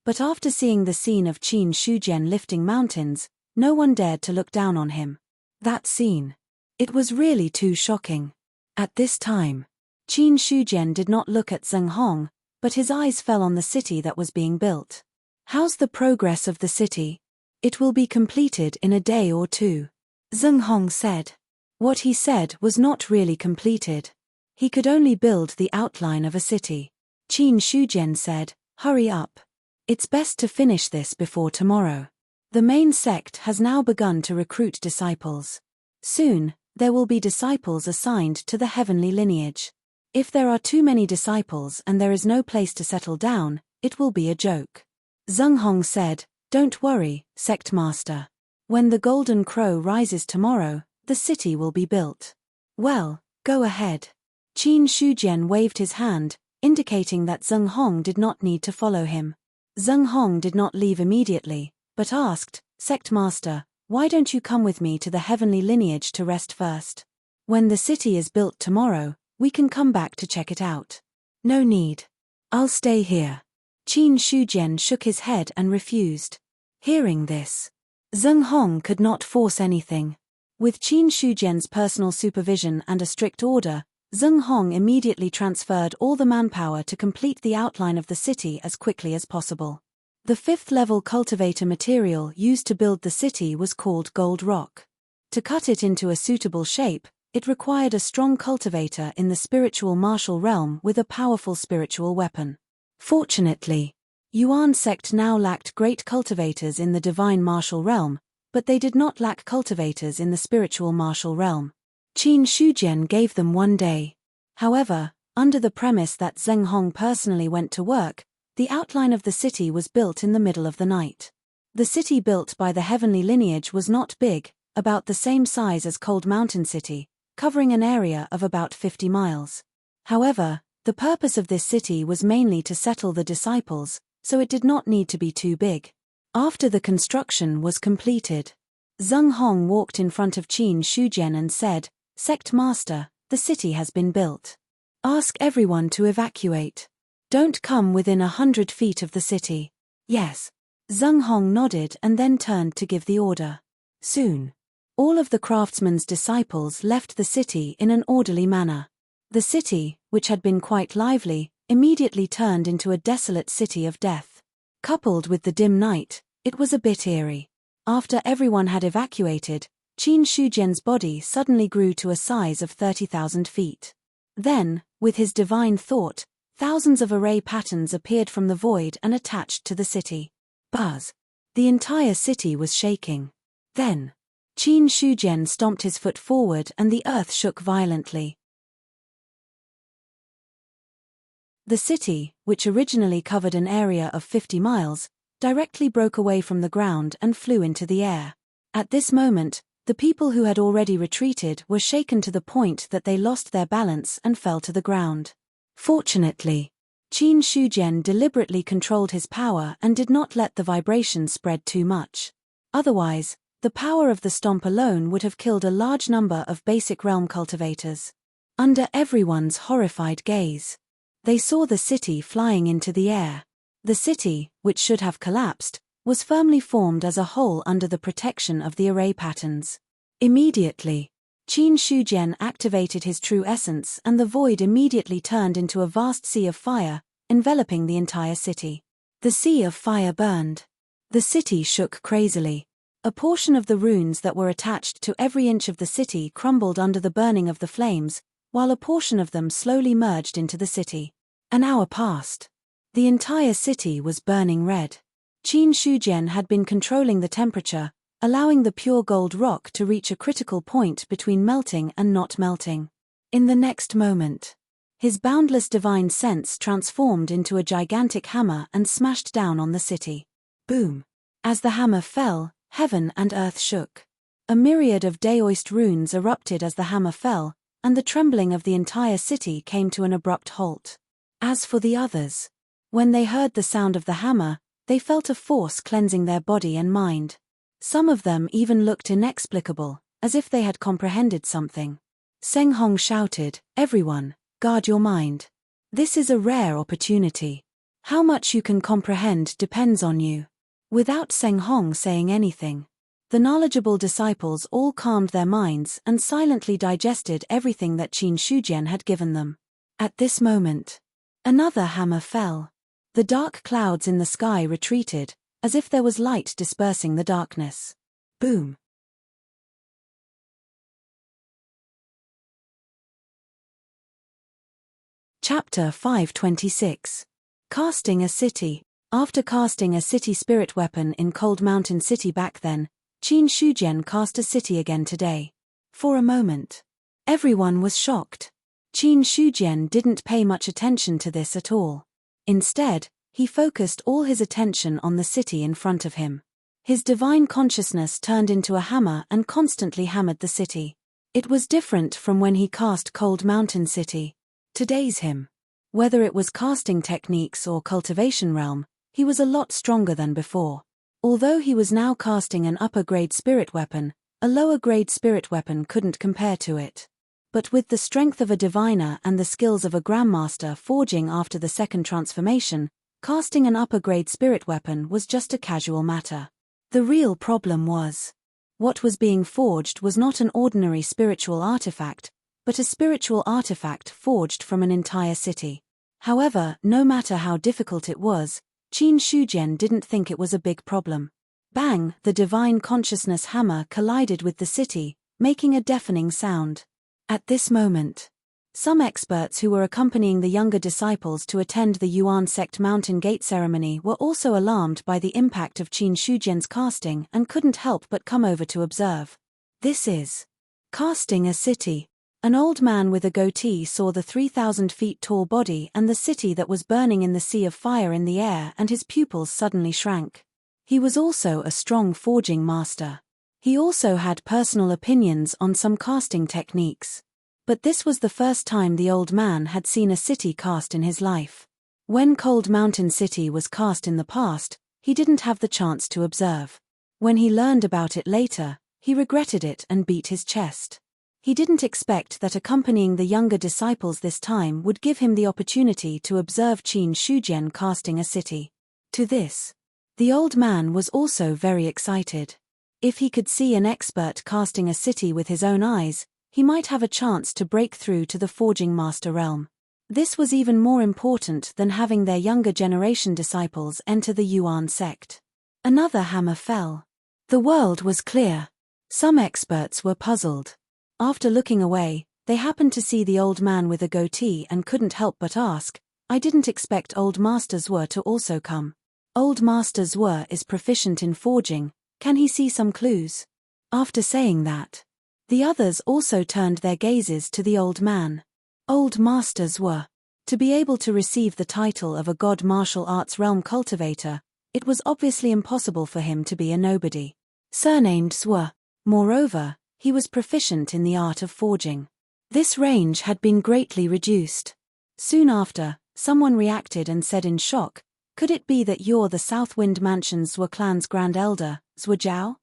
But after seeing the scene of Qin Shujian lifting mountains, no one dared to look down on him. That scene. It was really too shocking. At this time, Qin Shujian did not look at Zheng Hong, but his eyes fell on the city that was being built. How's the progress of the city? It will be completed in a day or two, Zheng Hong said. What he said was not really completed. He could only build the outline of a city. Qin Shujian said, hurry up. It's best to finish this before tomorrow. The main sect has now begun to recruit disciples. Soon, there will be disciples assigned to the heavenly lineage. If there are too many disciples and there is no place to settle down, it will be a joke. Zheng Hong said, don't worry, sect master. When the golden crow rises tomorrow, the city will be built. Well, go ahead. Qin Shujian waved his hand, indicating that Zheng Hong did not need to follow him. Zheng Hong did not leave immediately, but asked, sect master, why don't you come with me to the heavenly lineage to rest first? When the city is built tomorrow, we can come back to check it out. No need. I'll stay here. Qin Shujian shook his head and refused. Hearing this, Zheng Hong could not force anything. With Qin Shujian's personal supervision and a strict order, Zheng Hong immediately transferred all the manpower to complete the outline of the city as quickly as possible. The fifth-level cultivator material used to build the city was called gold rock. To cut it into a suitable shape, it required a strong cultivator in the spiritual martial realm with a powerful spiritual weapon. Fortunately, Yuan sect now lacked great cultivators in the divine martial realm, but they did not lack cultivators in the spiritual martial realm. Qin Shujian gave them one day. However, under the premise that Zheng Hong personally went to work, the outline of the city was built in the middle of the night. The city built by the heavenly lineage was not big, about the same size as Cold Mountain City, covering an area of about 50 miles. However, the purpose of this city was mainly to settle the disciples, so it did not need to be too big. After the construction was completed, Zheng Hong walked in front of Qin Shujian and said, Sect Master, the city has been built. Ask everyone to evacuate. Don't come within 100 feet of the city. Yes. Zheng Hong nodded and then turned to give the order. Soon, all of the craftsman's disciples left the city in an orderly manner. The city, which had been quite lively, immediately turned into a desolate city of death. Coupled with the dim night, it was a bit eerie. After everyone had evacuated, Qin Shujian's body suddenly grew to a size of 30,000 feet. Then, with his divine thought, thousands of array patterns appeared from the void and attached to the city. Buzz! The entire city was shaking. Then, Qin Shujian stomped his foot forward and the earth shook violently. The city, which originally covered an area of 50 miles, directly broke away from the ground and flew into the air. At this moment, the people who had already retreated were shaken to the point that they lost their balance and fell to the ground. Fortunately, Qin Shujian deliberately controlled his power and did not let the vibration spread too much. Otherwise, the power of the stomp alone would have killed a large number of basic realm cultivators. Under everyone's horrified gaze, they saw the city flying into the air. The city, which should have collapsed, was firmly formed as a whole under the protection of the array patterns. Immediately, Qin Shujian activated his true essence and the void immediately turned into a vast sea of fire, enveloping the entire city. The sea of fire burned. The city shook crazily. A portion of the runes that were attached to every inch of the city crumbled under the burning of the flames, while a portion of them slowly merged into the city. An hour passed. The entire city was burning red. Qin Shujian had been controlling the temperature, allowing the pure gold rock to reach a critical point between melting and not melting. In the next moment, his boundless divine sense transformed into a gigantic hammer and smashed down on the city. Boom! As the hammer fell, heaven and earth shook. A myriad of Daoist runes erupted as the hammer fell, and the trembling of the entire city came to an abrupt halt. As for the others, when they heard the sound of the hammer, they felt a force cleansing their body and mind. Some of them even looked inexplicable, as if they had comprehended something. Seng Hong shouted, "Everyone, guard your mind. This is a rare opportunity. How much you can comprehend depends on you." Without Seng Hong saying anything, the knowledgeable disciples all calmed their minds and silently digested everything that Qin Shujian had given them. At this moment, another hammer fell. The dark clouds in the sky retreated, as if there was light dispersing the darkness. Boom! Chapter 526. Casting a City. After casting a city spirit weapon in Cold Mountain City back then, Qin Shujian cast a city again today. For a moment, everyone was shocked. Qin Shujian didn't pay much attention to this at all. Instead, he focused all his attention on the city in front of him. His divine consciousness turned into a hammer and constantly hammered the city. It was different from when he cast Cold Mountain City. Today's him, whether it was casting techniques or cultivation realm, he was a lot stronger than before. Although he was now casting an upper-grade spirit weapon, a lower-grade spirit weapon couldn't compare to it. But with the strength of a diviner and the skills of a grandmaster forging after the second transformation, casting an upper-grade spirit weapon was just a casual matter. The real problem was, what was being forged was not an ordinary spiritual artifact, but a spiritual artifact forged from an entire city. However, no matter how difficult it was, Qin Shujian didn't think it was a big problem. Bang! The divine consciousness hammer collided with the city, making a deafening sound. At this moment, some experts who were accompanying the younger disciples to attend the Yuan sect mountain gate ceremony were also alarmed by the impact of Qin Shujian's casting and couldn't help but come over to observe. This is casting a city. An old man with a goatee saw the 3,000 feet tall body and the city that was burning in the sea of fire in the air, and his pupils suddenly shrank. He was also a strong forging master. He also had personal opinions on some casting techniques. But this was the first time the old man had seen a city cast in his life. When Cold Mountain City was cast in the past, he didn't have the chance to observe. When he learned about it later, he regretted it and beat his chest. He didn't expect that accompanying the younger disciples this time would give him the opportunity to observe Qin Shujian casting a city. To this, the old man was also very excited. If he could see an expert casting a city with his own eyes, he might have a chance to break through to the forging master realm. This was even more important than having their younger generation disciples enter the Yuan sect. Another hammer fell. The world was clear. Some experts were puzzled. After looking away, they happened to see the old man with a goatee and couldn't help but ask, "I didn't expect Old Master Zwe to also come. Old Master Zwe is proficient in forging, can he see some clues?" After saying that, the others also turned their gazes to the old man. "Old Master Zwe, To be able to receive the title of a god martial arts realm cultivator, it was obviously impossible for him to be a nobody. Surnamed Zwa. Moreover, he was proficient in the art of forging. This range had been greatly reduced. Soon after, someone reacted and said in shock, "Could it be that you're the Southwind Mansion's Zwa clan's Grand Elder, Zwa Jiao?"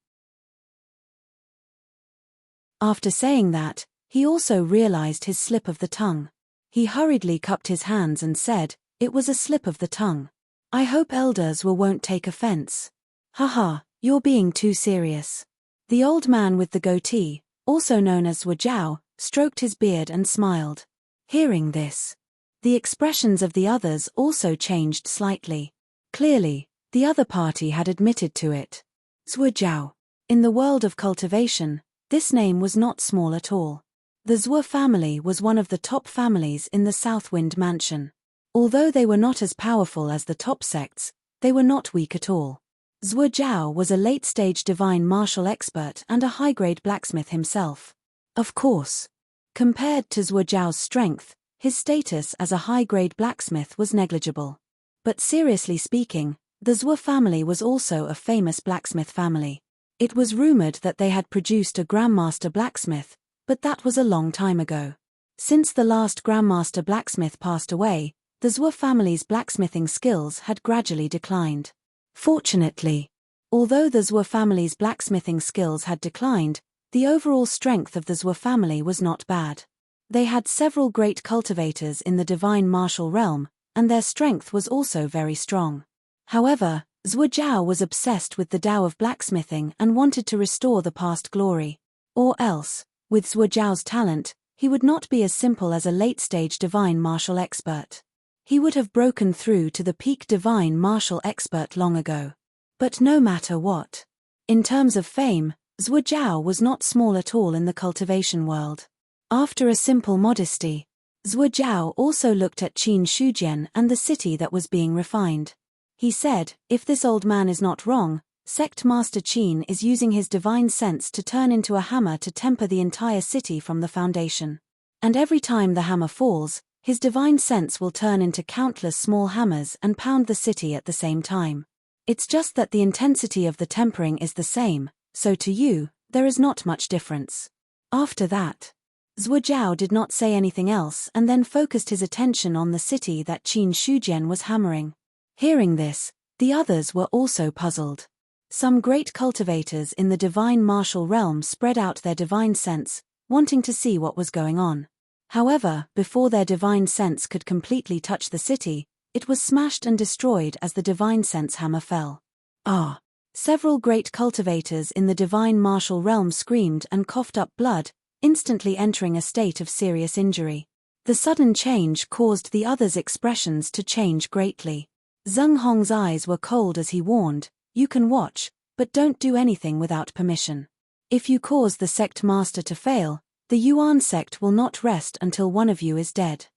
After saying that, he also realized his slip of the tongue. He hurriedly cupped his hands and said, "It was a slip of the tongue. I hope Elder Zwa won't take offense." "Haha, you're being too serious." The old man with the goatee, also known as Zwa Jiao, stroked his beard and smiled. Hearing this, the expressions of the others also changed slightly. Clearly, the other party had admitted to it. Zwa Jiao. In the world of cultivation, this name was not small at all. The Zwa family was one of the top families in the Southwind Mansion. Although they were not as powerful as the top sects, they were not weak at all. Zwa Jiao was a late-stage divine martial expert and a high-grade blacksmith himself. Of course, compared to Zwa Jiao's strength, his status as a high-grade blacksmith was negligible. But seriously speaking, the Zwa family was also a famous blacksmith family. It was rumored that they had produced a Grandmaster blacksmith, but that was a long time ago. Since the last Grandmaster blacksmith passed away, the Zwa family's blacksmithing skills had gradually declined. Fortunately, although the Zwa family's blacksmithing skills had declined, the overall strength of the Zwa family was not bad. They had several great cultivators in the divine martial realm, and their strength was also very strong. However, Zwa Jiao was obsessed with the Tao of blacksmithing and wanted to restore the past glory. Or else, with Zwa Jiao's talent, he would not be as simple as a late-stage divine martial expert. He would have broken through to the peak divine martial expert long ago. But no matter what, in terms of fame, Zwa Jiao was not small at all in the cultivation world. After a simple modesty, Zwa Jiao also looked at Qin Shujian and the city that was being refined. He said, "If this old man is not wrong, Sect Master Qin is using his divine sense to turn into a hammer to temper the entire city from the foundation. And every time the hammer falls, his divine sense will turn into countless small hammers and pound the city at the same time. It's just that the intensity of the tempering is the same, so to you, there is not much difference." After that, Zwa Jiao did not say anything else and then focused his attention on the city that Qin Shujian was hammering. Hearing this, the others were also puzzled. Some great cultivators in the divine martial realm spread out their divine sense, wanting to see what was going on. However, before their divine sense could completely touch the city, it was smashed and destroyed as the divine sense hammer fell. Ah! Several great cultivators in the divine martial realm screamed and coughed up blood, instantly entering a state of serious injury. The sudden change caused the others' expressions to change greatly. Zheng Hong's eyes were cold as he warned, "You can watch, but don't do anything without permission. If you cause the sect master to fail, the Yuan sect will not rest until one of you is dead."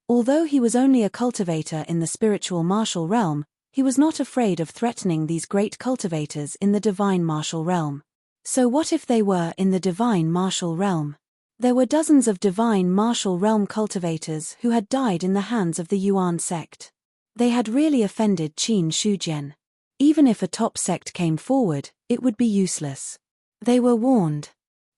Although he was only a cultivator in the spiritual martial realm, he was not afraid of threatening these great cultivators in the divine martial realm. So what if they were in the divine martial realm? There were dozens of divine martial realm cultivators who had died in the hands of the Yuan sect. They had really offended Qin Shujian. Even if a top sect came forward, it would be useless. They were warned.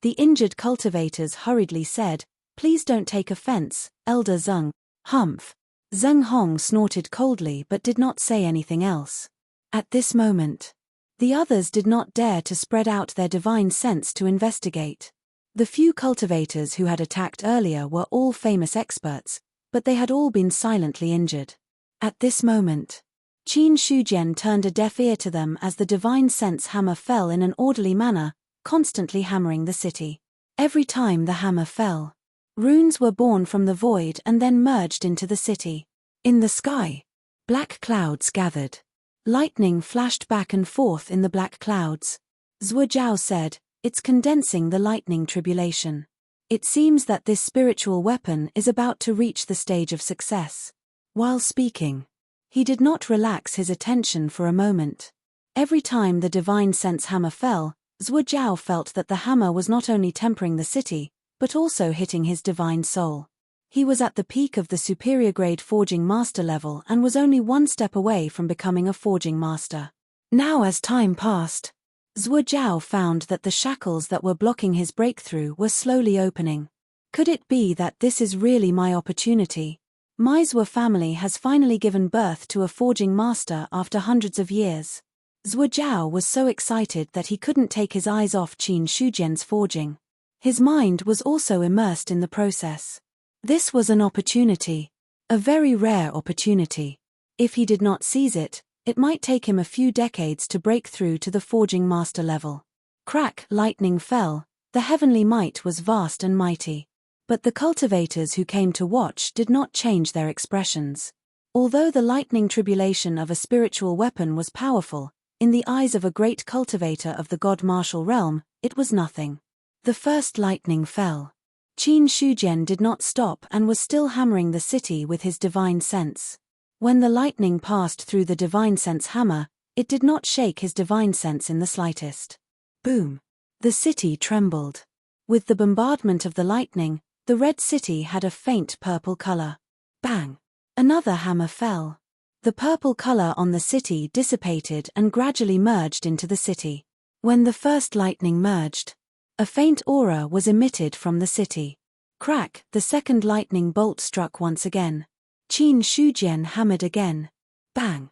The injured cultivators hurriedly said, "Please don't take offense, Elder Zheng." Humph. Zheng Hong snorted coldly but did not say anything else. At this moment, the others did not dare to spread out their divine sense to investigate. The few cultivators who had attacked earlier were all famous experts, but they had all been silently injured. At this moment, Qin Shujian turned a deaf ear to them as the divine sense hammer fell in an orderly manner, constantly hammering the city. Every time the hammer fell, runes were born from the void and then merged into the city. In the sky, black clouds gathered. Lightning flashed back and forth in the black clouds. Zwa Jiao said, "It's condensing the lightning tribulation. It seems that this spiritual weapon is about to reach the stage of success." While speaking, he did not relax his attention for a moment. Every time the divine sense hammer fell, Zwa Jiao felt that the hammer was not only tempering the city, but also hitting his divine soul. He was at the peak of the superior grade forging master level and was only one step away from becoming a forging master. Now as time passed, Zhuo Jiao found that the shackles that were blocking his breakthrough were slowly opening. Could it be that this is really my opportunity? My Zhuo family has finally given birth to a forging master after hundreds of years. Zhuo Jiao was so excited that he couldn't take his eyes off Qin Shujian's forging. His mind was also immersed in the process. This was an opportunity. A very rare opportunity. If he did not seize it, it might take him a few decades to break through to the forging master level. Crack, lightning fell. The heavenly might was vast and mighty. But the cultivators who came to watch did not change their expressions. Although the lightning tribulation of a spiritual weapon was powerful, in the eyes of a great cultivator of the god martial realm, it was nothing. The first lightning fell. Qin Shujian did not stop and was still hammering the city with his divine sense. When the lightning passed through the divine sense hammer, it did not shake his divine sense in the slightest. Boom! The city trembled. With the bombardment of the lightning, the red city had a faint purple color. Bang! Another hammer fell. The purple color on the city dissipated and gradually merged into the city. When the first lightning merged, a faint aura was emitted from the city. Crack! The second lightning bolt struck once again. Qin Shujian hammered again. Bang!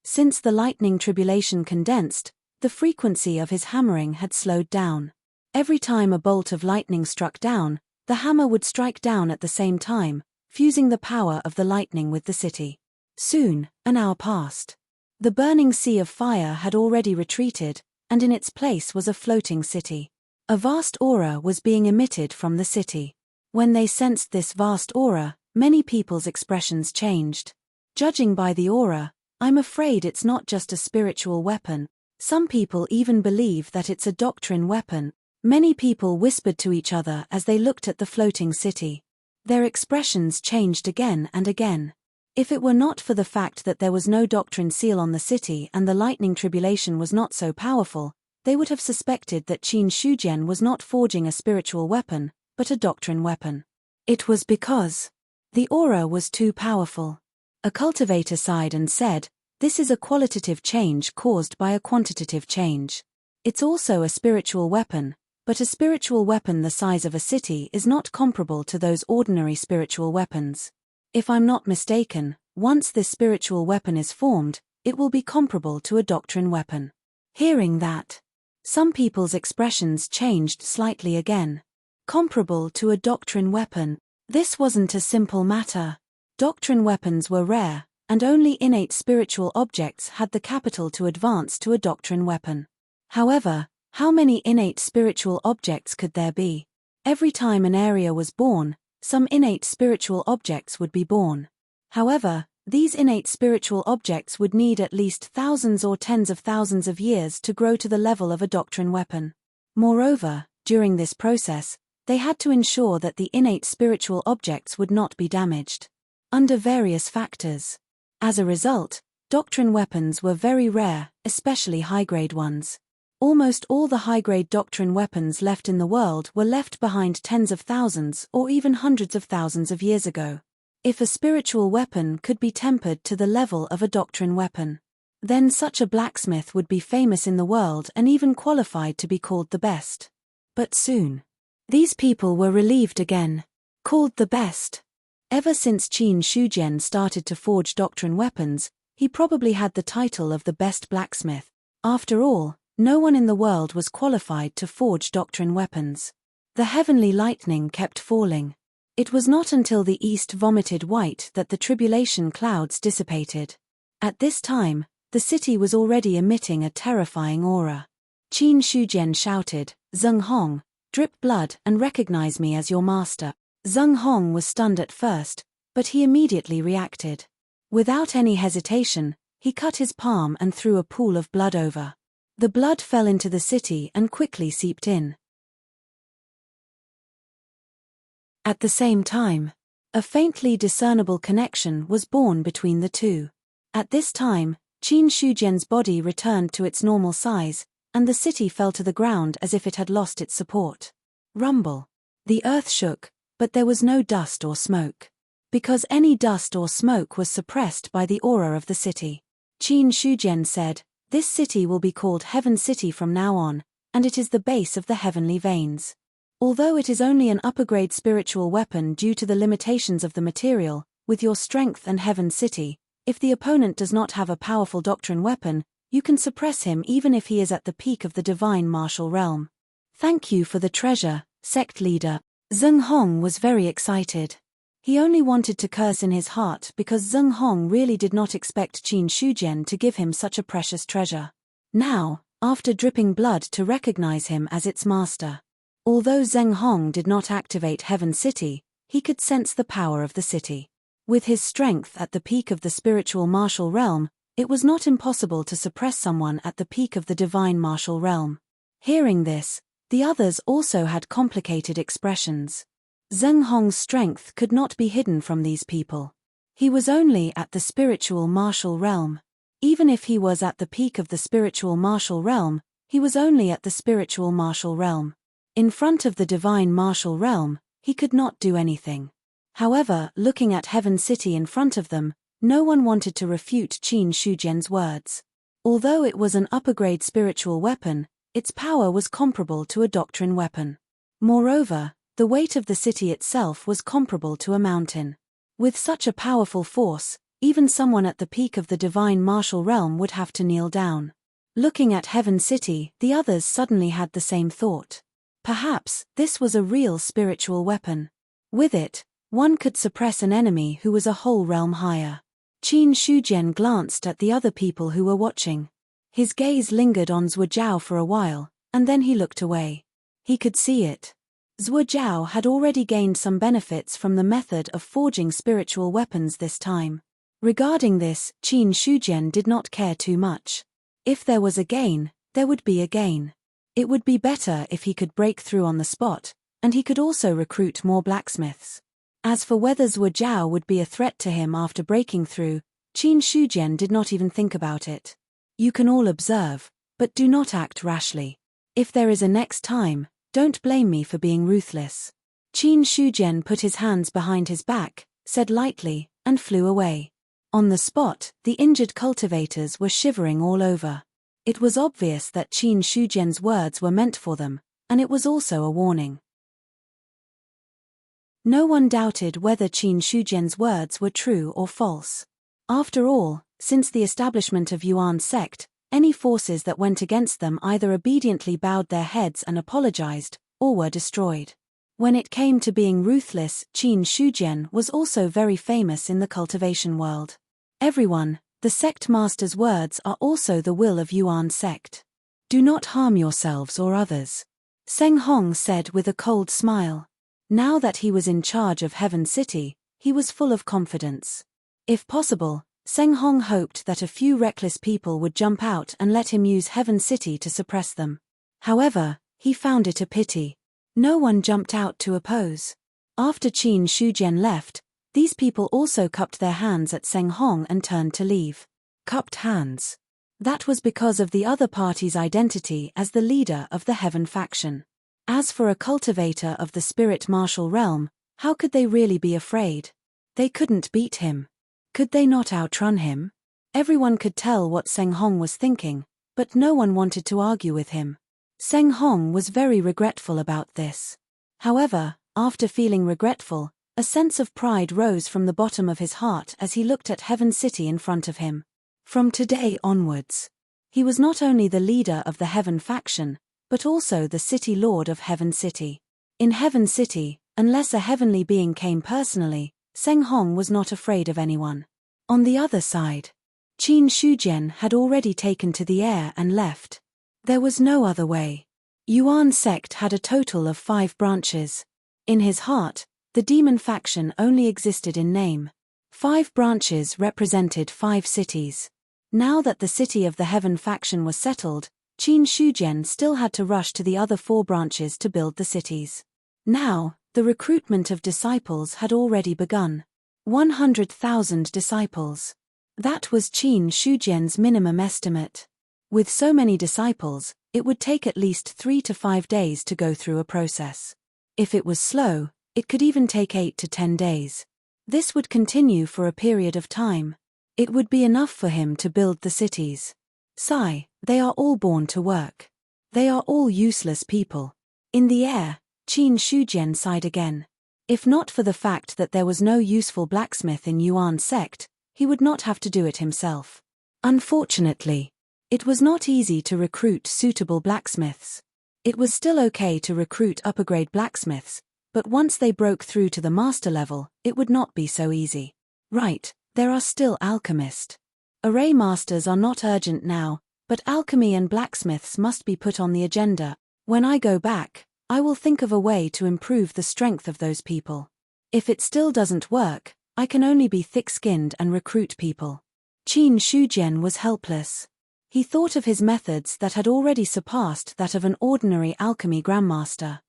Since the lightning tribulation condensed, the frequency of his hammering had slowed down. Every time a bolt of lightning struck down, the hammer would strike down at the same time, fusing the power of the lightning with the city. Soon, an hour passed. The burning sea of fire had already retreated, and in its place was a floating city. A vast aura was being emitted from the city. When they sensed this vast aura, many people's expressions changed. Judging by the aura, I'm afraid it's not just a spiritual weapon. Some people even believe that it's a doctrine weapon. Many people whispered to each other as they looked at the floating city. Their expressions changed again and again. If it were not for the fact that there was no doctrine seal on the city and the lightning tribulation was not so powerful, they would have suspected that Qin Shujian was not forging a spiritual weapon, but a doctrine weapon. It was because the aura was too powerful. A cultivator sighed and said, "This is a qualitative change caused by a quantitative change. It's also a spiritual weapon, but a spiritual weapon the size of a city is not comparable to those ordinary spiritual weapons. If I'm not mistaken, once this spiritual weapon is formed, it will be comparable to a doctrine weapon." Hearing that, some people's expressions changed slightly again. Comparable to a doctrine weapon. This wasn't a simple matter. Doctrine weapons were rare, and only innate spiritual objects had the capital to advance to a doctrine weapon. However, how many innate spiritual objects could there be? Every time an area was born, some innate spiritual objects would be born. However, these innate spiritual objects would need at least thousands or tens of thousands of years to grow to the level of a doctrine weapon. Moreover, during this process, they had to ensure that the innate spiritual objects would not be damaged. Under various factors. As a result, doctrine weapons were very rare, especially high-grade ones. Almost all the high-grade doctrine weapons left in the world were left behind tens of thousands or even hundreds of thousands of years ago. If a spiritual weapon could be tempered to the level of a doctrine weapon, then such a blacksmith would be famous in the world and even qualified to be called the best. But soon, these people were relieved again. Called the best. Ever since Qin Shujian started to forge doctrine weapons, he probably had the title of the best blacksmith. After all, no one in the world was qualified to forge doctrine weapons. The heavenly lightning kept falling. It was not until the east vomited white that the tribulation clouds dissipated. At this time, the city was already emitting a terrifying aura. Qin Shujian shouted, "Zheng Hong, drip blood and recognize me as your master." Zheng Hong was stunned at first, but he immediately reacted. Without any hesitation, he cut his palm and threw a pool of blood over. The blood fell into the city and quickly seeped in. At the same time, a faintly discernible connection was born between the two. At this time, Qin Shujian's body returned to its normal size, and the city fell to the ground as if it had lost its support. Rumble. The earth shook, but there was no dust or smoke. Because any dust or smoke was suppressed by the aura of the city. Qin Shujian said, "This city will be called Heaven City from now on, and it is the base of the heavenly veins. Although it is only an upper-grade spiritual weapon due to the limitations of the material, with your strength and Heaven City, if the opponent does not have a powerful doctrine weapon, you can suppress him even if he is at the peak of the divine martial realm." "Thank you for the treasure, sect leader." Zheng Hong was very excited. He only wanted to curse in his heart because Zheng Hong really did not expect Qin Shujian to give him such a precious treasure. Now, after dripping blood to recognize him as its master. Although Zheng Hong did not activate Heaven City, he could sense the power of the city. With his strength at the peak of the spiritual martial realm, it was not impossible to suppress someone at the peak of the divine martial realm. Hearing this, the others also had complicated expressions. Zheng Hong's strength could not be hidden from these people. He was only at the spiritual martial realm. Even if he was at the peak of the spiritual martial realm, he was only at the spiritual martial realm. In front of the divine martial realm, he could not do anything. However, looking at Heaven City in front of them, no one wanted to refute Qin Shujian's words. Although it was an upper-grade spiritual weapon, its power was comparable to a doctrine weapon. Moreover, the weight of the city itself was comparable to a mountain. With such a powerful force, even someone at the peak of the divine martial realm would have to kneel down. Looking at Heaven City, the others suddenly had the same thought. Perhaps, this was a real spiritual weapon. With it, one could suppress an enemy who was a whole realm higher. Qin Shujian glanced at the other people who were watching. His gaze lingered on Zhujiao for a while, and then he looked away. He could see it. Zhujiao had already gained some benefits from the method of forging spiritual weapons this time. Regarding this, Qin Shujian did not care too much. If there was a gain, there would be a gain. It would be better if he could break through on the spot, and he could also recruit more blacksmiths. As for whether Zhujiao would be a threat to him after breaking through, Qin Shujian did not even think about it. You can all observe, but do not act rashly. If there is a next time, don't blame me for being ruthless. Qin Shujian put his hands behind his back, said lightly, and flew away. On the spot, the injured cultivators were shivering all over. It was obvious that Qin Shujian's words were meant for them, and it was also a warning. No one doubted whether Qin Shujian's words were true or false. After all, since the establishment of Yuan sect, any forces that went against them either obediently bowed their heads and apologized, or were destroyed. When it came to being ruthless, Qin Shujian was also very famous in the cultivation world. Everyone, the sect master's words are also the will of Yuan sect. Do not harm yourselves or others. Zheng Hong said with a cold smile. Now that he was in charge of Heaven City, he was full of confidence. If possible, Zheng Hong hoped that a few reckless people would jump out and let him use Heaven City to suppress them. However, he found it a pity. No one jumped out to oppose. After Qin Shujian left, these people also cupped their hands at Zheng Hong and turned to leave. Cupped hands. That was because of the other party's identity as the leader of the Heaven faction. As for a cultivator of the spirit martial realm, how could they really be afraid? They couldn't beat him. Could they not outrun him? Everyone could tell what Zheng Hong was thinking, but no one wanted to argue with him. Zheng Hong was very regretful about this. However, after feeling regretful, a sense of pride rose from the bottom of his heart as he looked at Heaven City in front of him. From today onwards, he was not only the leader of the Heaven faction, but also the city lord of Heaven City. In Heaven City, unless a heavenly being came personally, Zheng Hong was not afraid of anyone. On the other side, Qin Shujian had already taken to the air and left. There was no other way. Yuan sect had a total of 5 branches. In his heart, the demon faction only existed in name. 5 branches represented 5 cities. Now that the city of the Heaven faction was settled, Qin Shujian still had to rush to the other 4 branches to build the cities. Now, the recruitment of disciples had already begun. 100,000 disciples. That was Qin Shujian's minimum estimate. With so many disciples, It would take at least 3 to 5 days to go through a process. If it was slow, it could even take 8 to 10 days. This would continue for a period of time. It would be enough for him to build the cities. Sigh, they are all born to work. They are all useless people. In the air, Qin Shujian sighed again. If not for the fact that there was no useful blacksmith in Yuan's sect, he would not have to do it himself. Unfortunately, it was not easy to recruit suitable blacksmiths. It was still okay to recruit upper-grade blacksmiths, but once they broke through to the master level, it would not be so easy. Right, there are still alchemists. Array masters are not urgent now, but alchemy and blacksmiths must be put on the agenda. When I go back, I will think of a way to improve the strength of those people. If it still doesn't work, I can only be thick-skinned and recruit people. Qin Shujian was helpless. He thought of his methods that had already surpassed that of an ordinary alchemy grandmaster.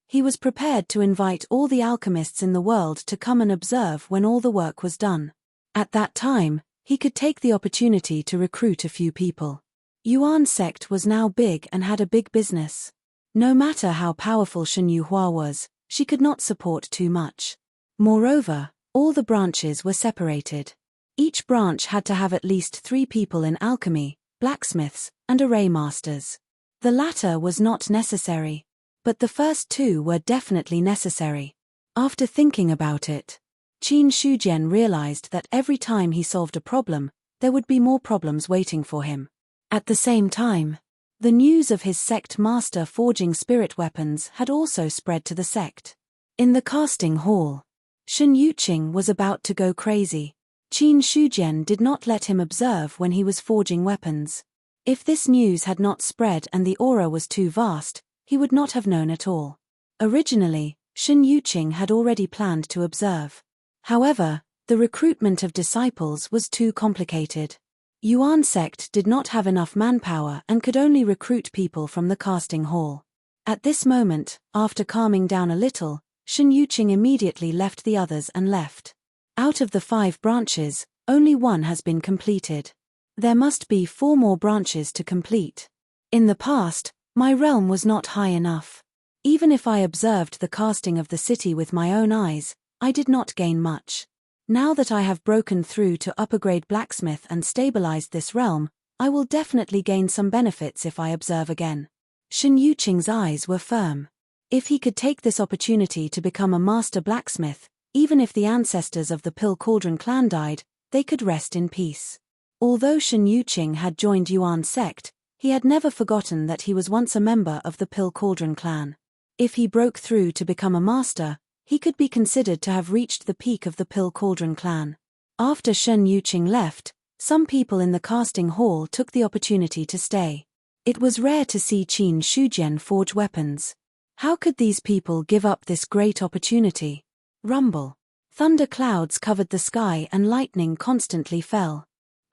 He was prepared to invite all the alchemists in the world to come and observe when all the work was done. At that time, he could take the opportunity to recruit a few people. Yuan's sect was now big and had a big business. No matter how powerful Shen Yuhua was, she could not support too much. Moreover, all the branches were separated. Each branch had to have at least 3 people in alchemy, blacksmiths, and array masters. The latter was not necessary, but the first 2 were definitely necessary. After thinking about it, Qin Shujian realized that every time he solved a problem, there would be more problems waiting for him. At the same time, the news of his sect master forging spirit weapons had also spread to the sect. In the casting hall, Shen Yuqing was about to go crazy. Qin Shujian did not let him observe when he was forging weapons. If this news had not spread and the aura was too vast, he would not have known at all. Originally, Shen Yuqing had already planned to observe. However, the recruitment of disciples was too complicated. Yuan's sect did not have enough manpower and could only recruit people from the casting hall. At this moment, after calming down a little, Shen Yuqing immediately left the others and left. Out of the 5 branches, only 1 has been completed. There must be 4 more branches to complete. In the past, my realm was not high enough. Even if I observed the casting of the city with my own eyes, I did not gain much. Now that I have broken through to upper-grade blacksmith and stabilized this realm, I will definitely gain some benefits if I observe again. Shen Yuqing's eyes were firm. If he could take this opportunity to become a master blacksmith, even if the ancestors of the Pill Cauldron clan died, they could rest in peace. Although Shen Yuqing had joined Yuan's sect, he had never forgotten that he was once a member of the Pill Cauldron clan. If he broke through to become a master, he could be considered to have reached the peak of the Pill Cauldron clan. After Shen Yuqing left, some people in the casting hall took the opportunity to stay. It was rare to see Qin Shujian forge weapons. How could these people give up this great opportunity? Rumble. Thunder clouds covered the sky and lightning constantly fell.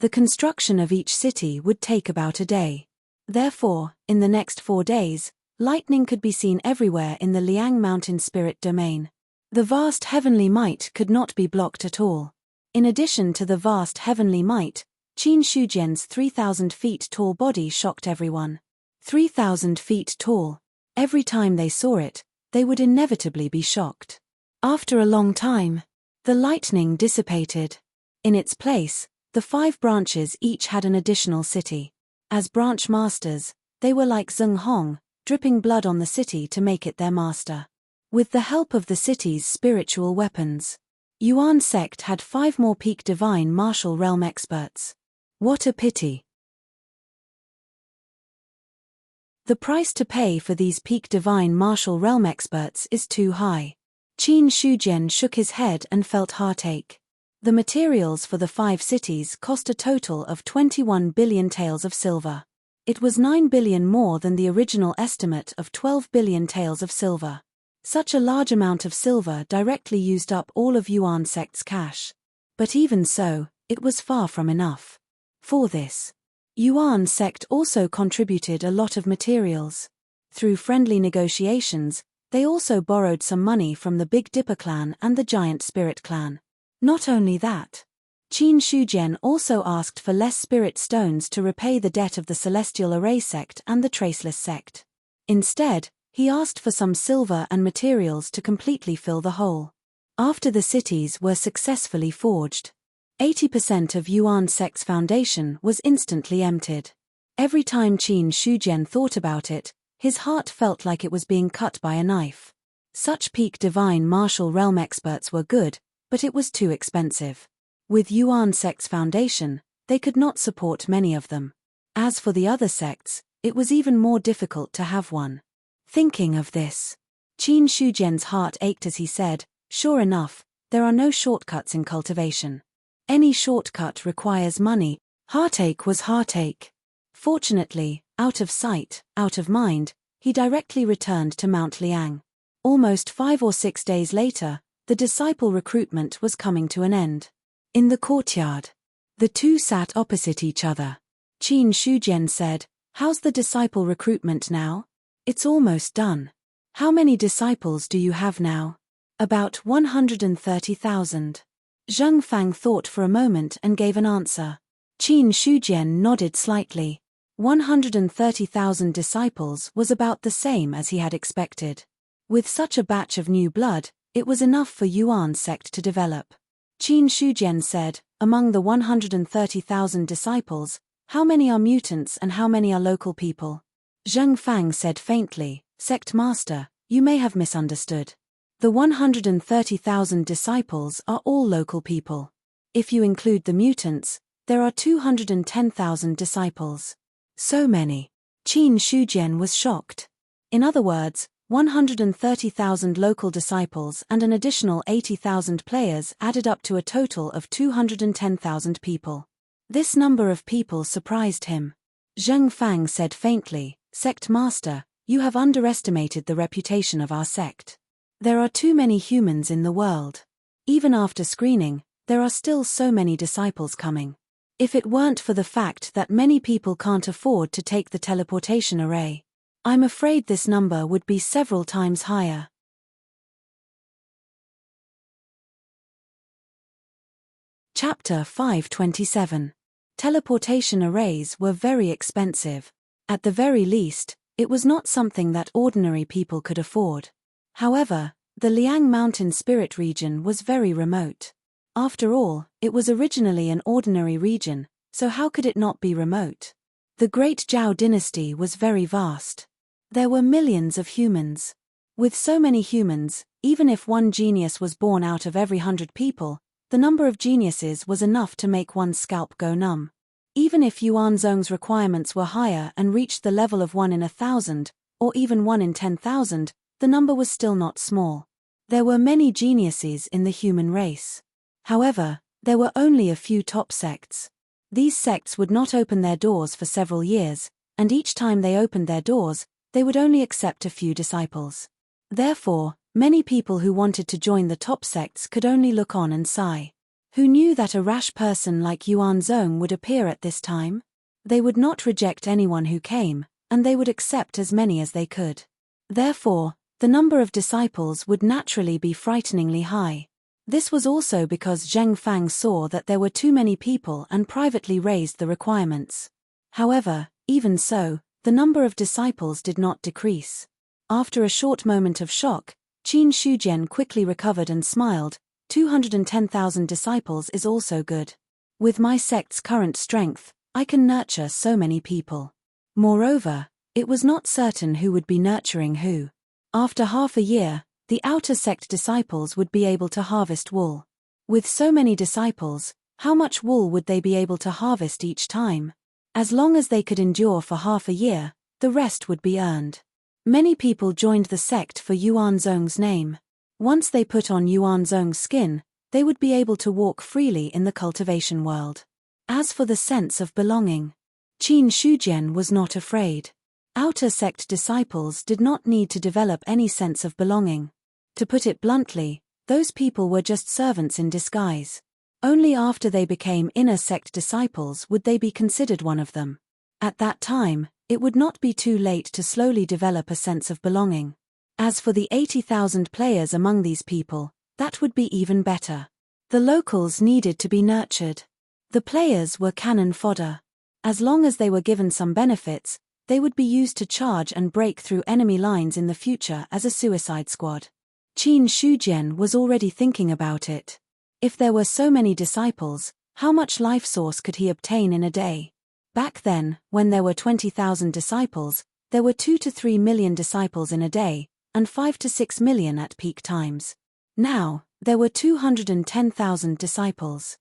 The construction of each city would take about a day. Therefore, in the next 4 days, lightning could be seen everywhere in the Liang Mountain Spirit Domain. The vast heavenly might could not be blocked at all. In addition to the vast heavenly might, Qin Shujian's 3,000 feet tall body shocked everyone. 3,000 feet tall. Every time they saw it, they would inevitably be shocked. After a long time, the lightning dissipated. In its place, the 5 branches each had an additional city. As branch masters, they were like Zheng Hong, dripping blood on the city to make it their master. With the help of the city's spiritual weapons, Yuan's sect had 5 more peak divine martial realm experts. What a pity. The price to pay for these peak divine martial realm experts is too high. Qin Shujian shook his head and felt heartache. The materials for the 5 cities cost a total of 21 billion taels of silver. It was 9 billion more than the original estimate of 12 billion taels of silver. Such a large amount of silver directly used up all of Yuan's sect's cash. But even so, it was far from enough. For this, Yuan's sect also contributed a lot of materials. Through friendly negotiations, they also borrowed some money from the Big Dipper clan and the Giant Spirit clan. Not only that, Qin Shujian also asked for less spirit stones to repay the debt of the Celestial Array sect and the Traceless sect. Instead, he asked for some silver and materials to completely fill the hole. After the cities were successfully forged, 80% of Yuan sect's foundation was instantly emptied. Every time Qin Shujian thought about it, his heart felt like it was being cut by a knife. Such peak divine martial realm experts were good, but it was too expensive. With Yuan sect's foundation, they could not support many of them. As for the other sects, it was even more difficult to have one. Thinking of this, Qin Shujian's heart ached as he said, "Sure enough, there are no shortcuts in cultivation. Any shortcut requires money." Heartache was heartache. Fortunately, out of sight, out of mind, he directly returned to Mount Liang. Almost 5 or 6 days later, the disciple recruitment was coming to an end. In the courtyard, the two sat opposite each other. Qin Shujian said, "How's the disciple recruitment now?" "It's almost done." "How many disciples do you have now?" "About 130,000. Zheng Fang thought for a moment and gave an answer. Qin Shujian nodded slightly. 130,000 disciples was about the same as he had expected. With such a batch of new blood, it was enough for Yuan sect to develop. Qin Shujian said, "Among the 130,000 disciples, how many are mutants and how many are local people?" Zheng Fang said faintly, "Sect Master, you may have misunderstood. The 130,000 disciples are all local people. If you include the mutants, there are 210,000 disciples." "So many." Qin Shujian was shocked. In other words, 130,000 local disciples and an additional 80,000 players added up to a total of 210,000 people. This number of people surprised him. Zheng Fang said faintly, "Sect Master, you have underestimated the reputation of our sect. There are too many humans in the world. Even after screening, there are still so many disciples coming. If it weren't for the fact that many people can't afford to take the teleportation array, I'm afraid this number would be several times higher." Chapter 527. Teleportation arrays were very expensive. At the very least, it was not something that ordinary people could afford. However, the Liang Mountain Spirit region was very remote. After all, it was originally an ordinary region, so how could it not be remote? The Great Zhao dynasty was very vast. There were millions of humans. With so many humans, even if one genius was born out of every 100 people, the number of geniuses was enough to make one's scalp go numb. Even if Yuan Zhong's requirements were higher and reached the level of 1 in 1,000, or even 1 in 10,000, the number was still not small. There were many geniuses in the human race. However, there were only a few top sects. These sects would not open their doors for several years, and each time they opened their doors, they would only accept a few disciples. Therefore, many people who wanted to join the top sects could only look on and sigh. Who knew that a rash person like Yuan Zhong would appear at this time? They would not reject anyone who came, and they would accept as many as they could. Therefore, the number of disciples would naturally be frighteningly high. This was also because Zheng Fang saw that there were too many people and privately raised the requirements. However, even so, the number of disciples did not decrease. After a short moment of shock, Qin Shujian quickly recovered and smiled. 210,000 disciples is also good. With my sect's current strength, I can nurture so many people. Moreover, it was not certain who would be nurturing who. After half a year, the outer sect disciples would be able to harvest wool. With so many disciples, how much wool would they be able to harvest each time? As long as they could endure for half a year, the rest would be earned. Many people joined the sect for Yuan Zhong's name. Once they put on Yuan Zhong's skin, they would be able to walk freely in the cultivation world. As for the sense of belonging, Qin Shujian was not afraid. Outer sect disciples did not need to develop any sense of belonging. To put it bluntly, those people were just servants in disguise. Only after they became inner sect disciples would they be considered one of them. At that time, it would not be too late to slowly develop a sense of belonging. As for the 80,000 players among these people, that would be even better. The locals needed to be nurtured. The players were cannon fodder. As long as they were given some benefits, they would be used to charge and break through enemy lines in the future as a suicide squad. Qin Shujian was already thinking about it. If there were so many disciples, how much life source could he obtain in a day? Back then, when there were 20,000 disciples, there were 2 to 3 million disciples in a day, and 5 to 6 million at peak times. Now, there were 210,000 disciples.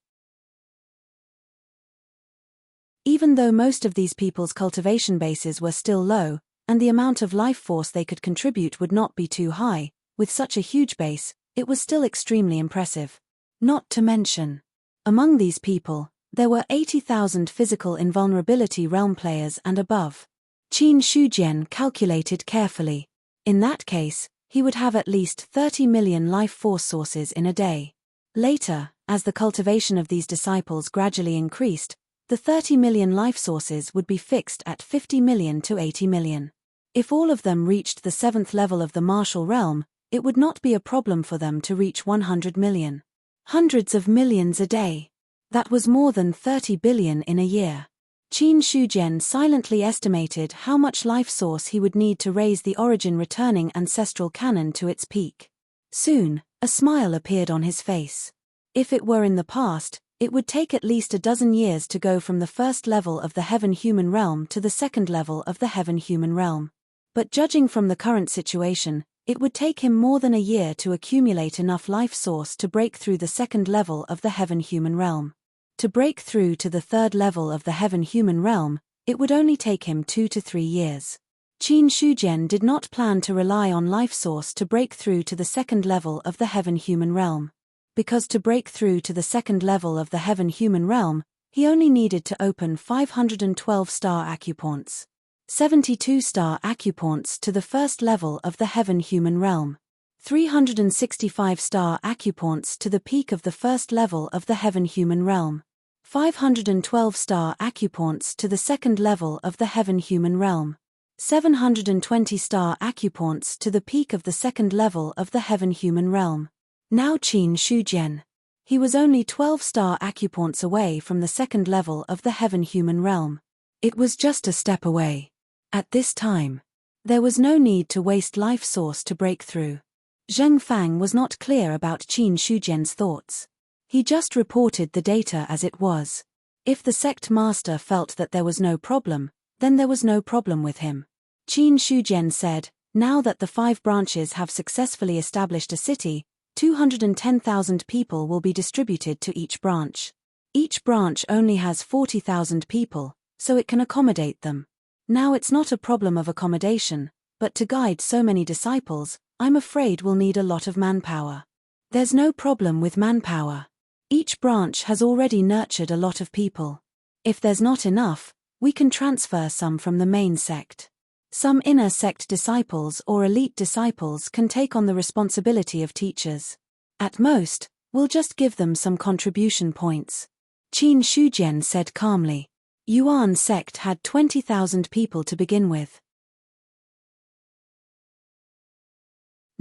Even though most of these people's cultivation bases were still low, and the amount of life force they could contribute would not be too high, with such a huge base, it was still extremely impressive. Not to mention, among these people, there were 80,000 physical invulnerability realm players and above. Qin Shujian calculated carefully. In that case, he would have at least 30 million life force sources in a day. Later, as the cultivation of these disciples gradually increased, the 30 million life sources would be fixed at 50 million to 80 million. If all of them reached the 7th level of the martial realm, it would not be a problem for them to reach 100 million. Hundreds of millions a day. That was more than 30 billion in a year. Qin Shujian silently estimated how much life source he would need to raise the origin returning ancestral canon to its peak. Soon, a smile appeared on his face. If it were in the past, it would take at least a dozen years to go from the first level of the heaven-human realm to the second level of the heaven-human realm. But judging from the current situation, it would take him more than a year to accumulate enough life source to break through the second level of the heaven-human realm. To break through to the third level of the heaven-human realm, it would only take him 2 to 3 years. Qin Shujian did not plan to rely on life source to break through to the second level of the heaven-human realm. Because to break through to the second level of the heaven-human realm, he only needed to open 512-star acupoints. 72-star acupoints to the first level of the heaven-human realm. 365-star acupoints to the peak of the first level of the heaven-human realm. 512-star acupoints to the second level of the heaven-human realm. 720-star acupoints to the peak of the second level of the heaven-human realm. Now Qin Shujian. He was only 12-star acupoints away from the second level of the heaven-human realm. It was just a step away. At this time, there was no need to waste life source to break through. Zheng Fang was not clear about Qin Shujian's thoughts. He just reported the data as it was. If the sect master felt that there was no problem, then there was no problem with him. Qin Shujian said, now that the 5 branches have successfully established a city, 210,000 people will be distributed to each branch. Each branch only has 40,000 people, so it can accommodate them. Now it's not a problem of accommodation, but to guide so many disciples, I'm afraid we'll need a lot of manpower. There's no problem with manpower. Each branch has already nurtured a lot of people. If there's not enough, we can transfer some from the main sect. Some inner sect disciples or elite disciples can take on the responsibility of teachers. At most, we'll just give them some contribution points. Qin Shujian said calmly. Yuan sect had 20,000 people to begin with.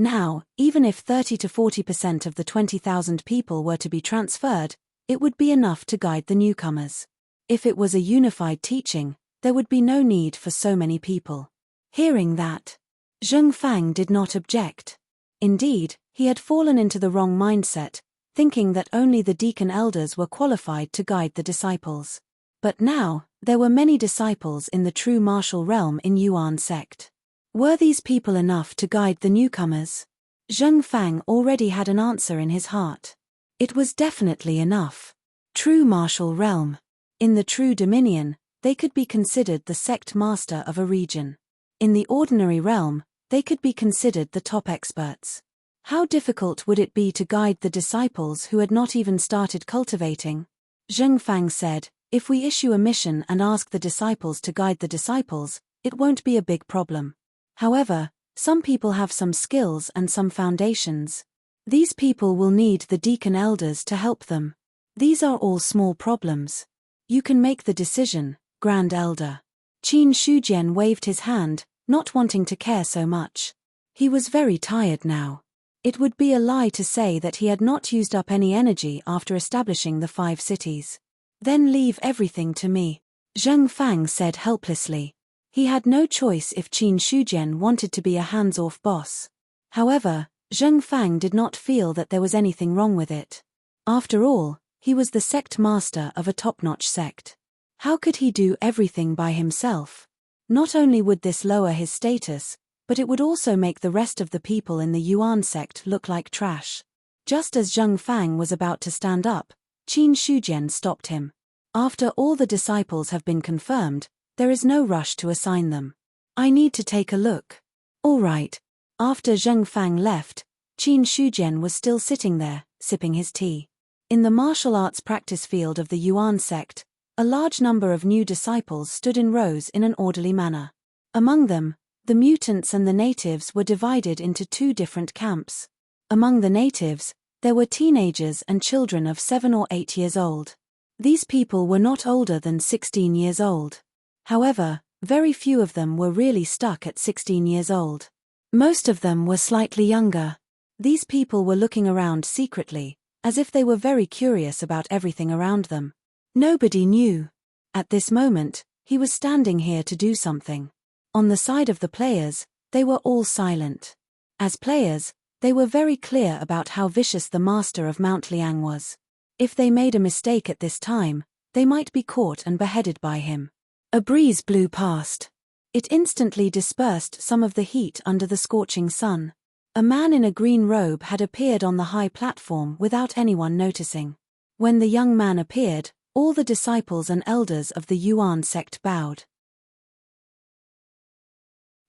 Now, even if 30 to 40% of the 20,000 people were to be transferred, it would be enough to guide the newcomers. If it was a unified teaching, there would be no need for so many people. Hearing that, Zheng Fang did not object. Indeed, he had fallen into the wrong mindset, thinking that only the deacon elders were qualified to guide the disciples. But now, there were many disciples in the true martial realm in Yuan sect. Were these people enough to guide the newcomers? Zheng Fang already had an answer in his heart. It was definitely enough. True martial realm. In the true dominion, they could be considered the sect master of a region. In the ordinary realm, they could be considered the top experts. How difficult would it be to guide the disciples who had not even started cultivating? Zheng Fang said, if we issue a mission and ask the disciples to guide the disciples, it won't be a big problem. However, some people have some skills and some foundations. These people will need the deacon elders to help them. These are all small problems. You can make the decision, Grand Elder. Qin Shujian waved his hand, not wanting to care so much. He was very tired now. It would be a lie to say that he had not used up any energy after establishing the 5 cities. Then leave everything to me, Zheng Fang said helplessly. He had no choice if Qin Shujian wanted to be a hands-off boss. However, Zheng Fang did not feel that there was anything wrong with it. After all, he was the sect master of a top-notch sect. How could he do everything by himself? Not only would this lower his status, but it would also make the rest of the people in the Yuan sect look like trash. Just as Zheng Fang was about to stand up, Qin Shujian stopped him. After all the disciples have been confirmed, there is no rush to assign them. I need to take a look. All right. After Zheng Fang left, Qin Shujian was still sitting there, sipping his tea. In the martial arts practice field of the Yuan sect, a large number of new disciples stood in rows in an orderly manner. Among them, the mutants and the natives were divided into 2 different camps. Among the natives, there were teenagers and children of 7 or 8 years old. These people were not older than 16 years old. However, very few of them were really stuck at 16 years old. Most of them were slightly younger. These people were looking around secretly, as if they were very curious about everything around them. Nobody knew. At this moment, he was standing here to do something. On the side of the players, they were all silent. As players, they were very clear about how vicious the master of Mount Liang was. If they made a mistake at this time, they might be caught and beheaded by him. A breeze blew past. It instantly dispersed some of the heat under the scorching sun. A man in a green robe had appeared on the high platform without anyone noticing. When the young man appeared, all the disciples and elders of the Yuan sect bowed.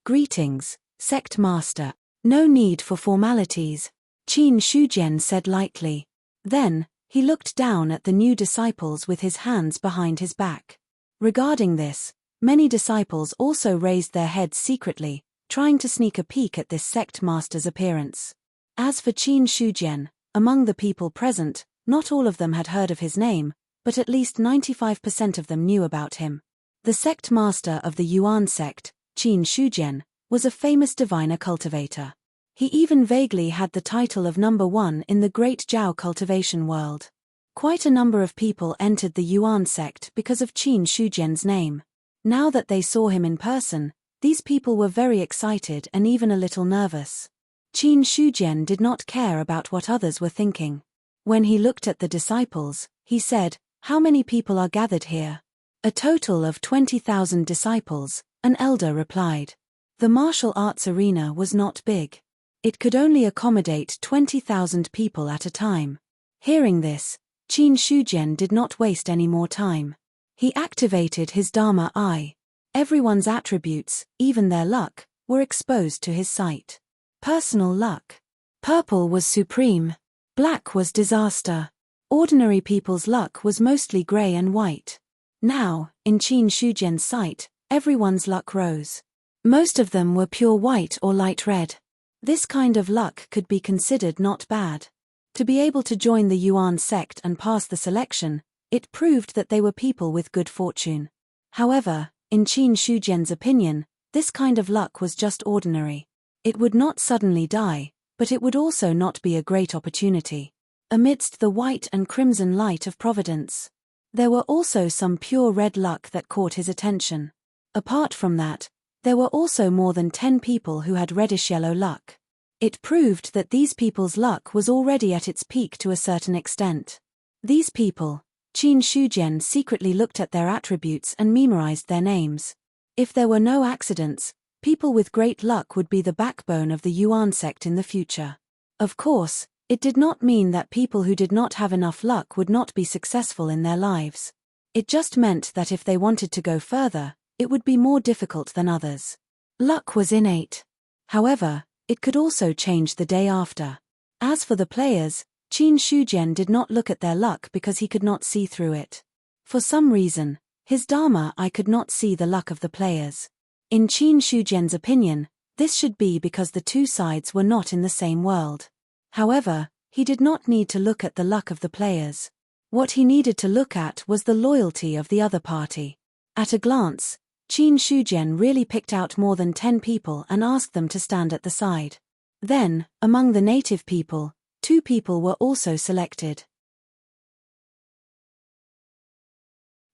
Greetings, sect master. No need for formalities, Qin Shujian said lightly. Then, he looked down at the new disciples with his hands behind his back. Regarding this, many disciples also raised their heads secretly, trying to sneak a peek at this sect master's appearance. As for Qin Shujian, among the people present, not all of them had heard of his name, but at least 95% of them knew about him. The sect master of the Yuan sect, Qin Shujian, was a famous diviner cultivator. He even vaguely had the title of number 1 in the great Zhao cultivation world. Quite a number of people entered the Yuan sect because of Qin Shujian's name. Now that they saw him in person, these people were very excited and even a little nervous. Qin Shujian did not care about what others were thinking. When he looked at the disciples, he said, "How many people are gathered here?" "A total of 20,000 disciples," an elder replied. The martial arts arena was not big. It could only accommodate 20,000 people at a time. Hearing this, Qin Shujian did not waste any more time. He activated his Dharma eye. Everyone's attributes, even their luck, were exposed to his sight. Personal luck. Purple was supreme. Black was disaster. Ordinary people's luck was mostly gray and white. Now, in Qin Shujian's sight, everyone's luck rose. Most of them were pure white or light red. This kind of luck could be considered not bad. To be able to join the Yuan sect and pass the selection, it proved that they were people with good fortune. However, in Qin Shujian's opinion, this kind of luck was just ordinary. It would not suddenly die, but it would also not be a great opportunity. Amidst the white and crimson light of providence, there were also some pure red luck that caught his attention. Apart from that, there were also more than 10 people who had reddish-yellow luck. It proved that these people's luck was already at its peak to a certain extent. These people, Qin Shujian secretly looked at their attributes and memorized their names. If there were no accidents, people with great luck would be the backbone of the Yuan sect in the future. Of course, it did not mean that people who did not have enough luck would not be successful in their lives. It just meant that if they wanted to go further, it would be more difficult than others. Luck was innate. However, it could also change the day after. As for the players, Qin Shujian did not look at their luck because he could not see through it. For some reason, his Dharma eye could not see the luck of the players. In Qin Shujian's opinion, this should be because the two sides were not in the same world. However, he did not need to look at the luck of the players. What he needed to look at was the loyalty of the other party. At a glance, Qin Shujian really picked out more than 10 people and asked them to stand at the side. Then, among the native people, 2 people were also selected.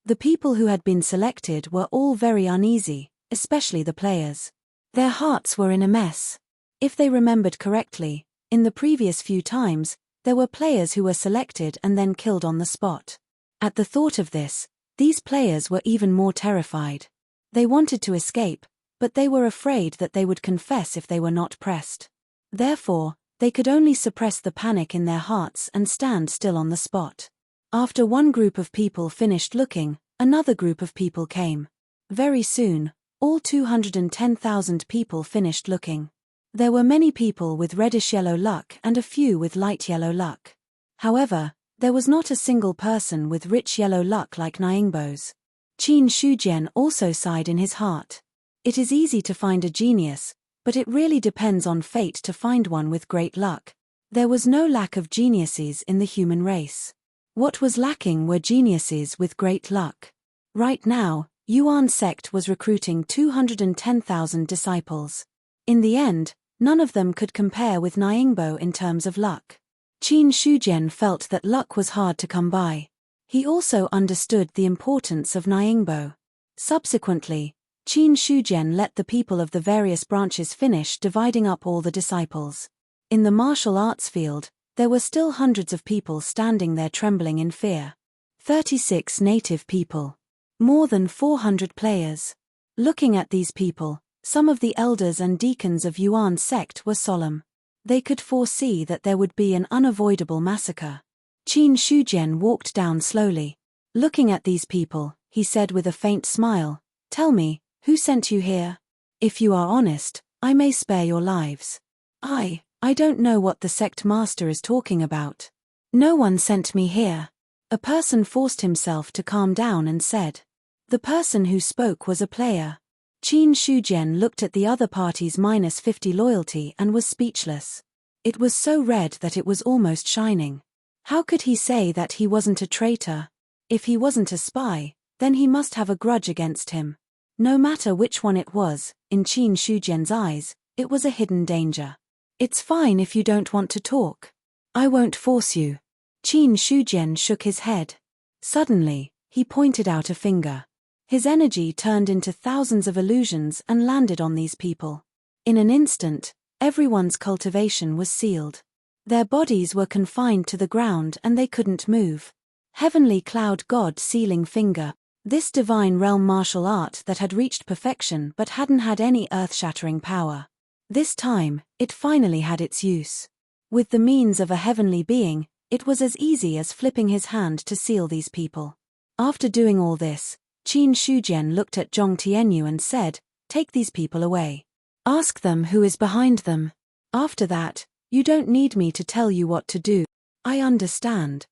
The people who had been selected were all very uneasy, especially the players. Their hearts were in a mess. If they remembered correctly, in the previous few times, there were players who were selected and then killed on the spot. At the thought of this, these players were even more terrified. They wanted to escape, but they were afraid that they would confess if they were not pressed. Therefore, they could only suppress the panic in their hearts and stand still on the spot. After one group of people finished looking, another group of people came. Very soon, all 210,000 people finished looking. There were many people with reddish-yellow luck and a few with light yellow luck. However, there was not a single person with rich yellow luck like Nyingbo's. Qin Shujian also sighed in his heart. It is easy to find a genius, but it really depends on fate to find one with great luck. There was no lack of geniuses in the human race. What was lacking were geniuses with great luck. Right now, Yuan sect was recruiting 210,000 disciples. In the end, none of them could compare with Nyingbo in terms of luck. Qin Shujian felt that luck was hard to come by. He also understood the importance of Nyingbo. Subsequently, Qin Shujian let the people of the various branches finish dividing up all the disciples. In the martial arts field, there were still hundreds of people standing there trembling in fear. 36 native people. More than 400 players. Looking at these people, some of the elders and deacons of Yuan sect were solemn. They could foresee that there would be an unavoidable massacre. Qin Shujian walked down slowly. Looking at these people, he said with a faint smile, "Tell me, who sent you here? If you are honest, I may spare your lives." I don't know what the sect master is talking about. No one sent me here." A person forced himself to calm down and said. The person who spoke was a player. Qin Shujian looked at the other party's -50 loyalty and was speechless. It was so red that it was almost shining. How could he say that he wasn't a traitor? If he wasn't a spy, then he must have a grudge against him. No matter which one it was, in Qin Shujian's eyes, it was a hidden danger. "It's fine if you don't want to talk. I won't force you." Qin Shujian shook his head. Suddenly, he pointed out a finger. His energy turned into thousands of illusions and landed on these people. In an instant, everyone's cultivation was sealed. Their bodies were confined to the ground and they couldn't move. Heavenly Cloud God Sealing Finger. This divine realm martial art that had reached perfection but hadn't had any earth-shattering power. This time, it finally had its use. With the means of a heavenly being, it was as easy as flipping his hand to seal these people. After doing all this, Qin Shujian looked at Zhong Tianyu and said, "Take these people away. Ask them who is behind them. After that, you don't need me to tell you what to do. I understand."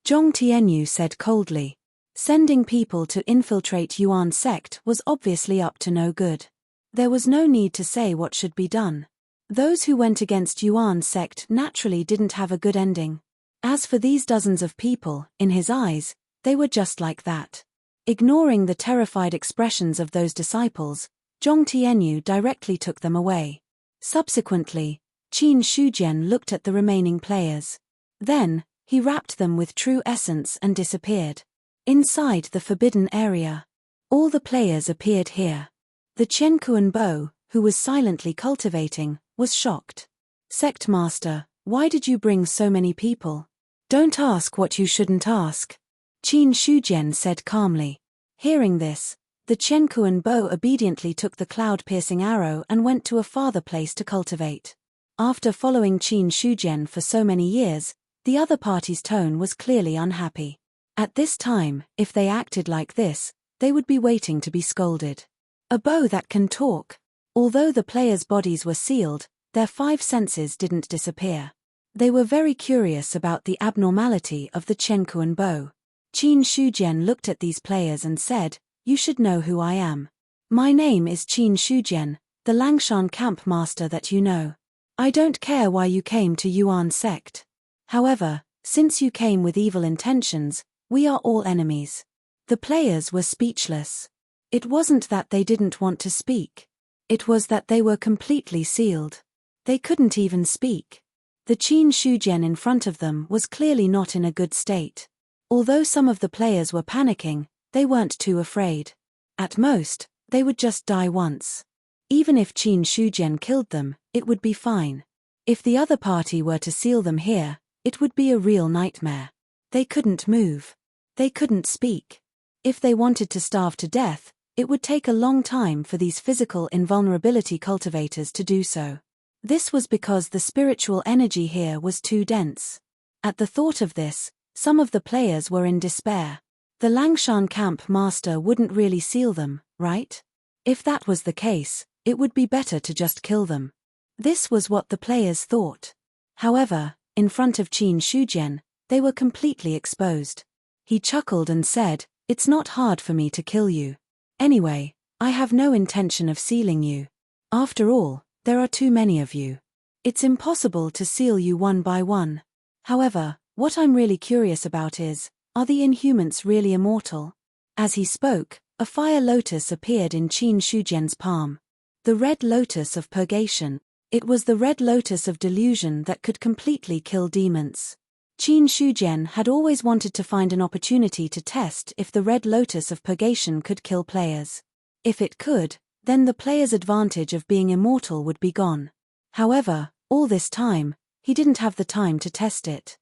Zhong Tianyu said coldly. Sending people to infiltrate Yuan sect was obviously up to no good. There was no need to say what should be done. Those who went against Yuan sect naturally didn't have a good ending. As for these dozens of people, in his eyes, they were just like that. Ignoring the terrified expressions of those disciples, Zhong Tianyu directly took them away. Subsequently, Qin Shujian looked at the remaining players. Then, he wrapped them with true essence and disappeared. Inside the forbidden area, all the players appeared here. The Qianquan Bo, who was silently cultivating, was shocked. "Sect Master, why did you bring so many people? Don't ask what you shouldn't ask," Qin Shujian said calmly. Hearing this, the Qianquan Bo obediently took the cloud-piercing arrow and went to a farther place to cultivate. After following Qin Shujian for so many years, the other party's tone was clearly unhappy. At this time, if they acted like this, they would be waiting to be scolded. A bow that can talk. Although the players' bodies were sealed, their 5 senses didn't disappear. They were very curious about the abnormality of the Qianquan bow. Qin Shujian looked at these players and said, "You should know who I am. My name is Qin Shujian, the Langshan camp master that you know. I don't care why you came to Yuan sect. However, since you came with evil intentions, we are all enemies." The players were speechless. It wasn't that they didn't want to speak. It was that they were completely sealed. They couldn't even speak. The Qin Shujian in front of them was clearly not in a good state. Although some of the players were panicking, they weren't too afraid. At most, they would just die once. Even if Qin Shujian killed them, it would be fine. If the other party were to seal them here, it would be a real nightmare. They couldn't move. They couldn't speak. If they wanted to starve to death, it would take a long time for these physical invulnerability cultivators to do so. This was because the spiritual energy here was too dense. At the thought of this, some of the players were in despair. The Langshan camp master wouldn't really seal them, right? If that was the case, it would be better to just kill them. This was what the players thought. However, in front of Qin Shujian, they were completely exposed. He chuckled and said, "It's not hard for me to kill you. Anyway, I have no intention of sealing you. After all, there are too many of you. It's impossible to seal you one by one. However, what I'm really curious about is, are the Inhumans really immortal?" As he spoke, a fire lotus appeared in Qin Shujian's palm. The red lotus of purgation. It was the red lotus of delusion that could completely kill demons. Qin Shujian had always wanted to find an opportunity to test if the red lotus of purgation could kill players. If it could, then the player's advantage of being immortal would be gone. However, all this time, he didn't have the time to test it.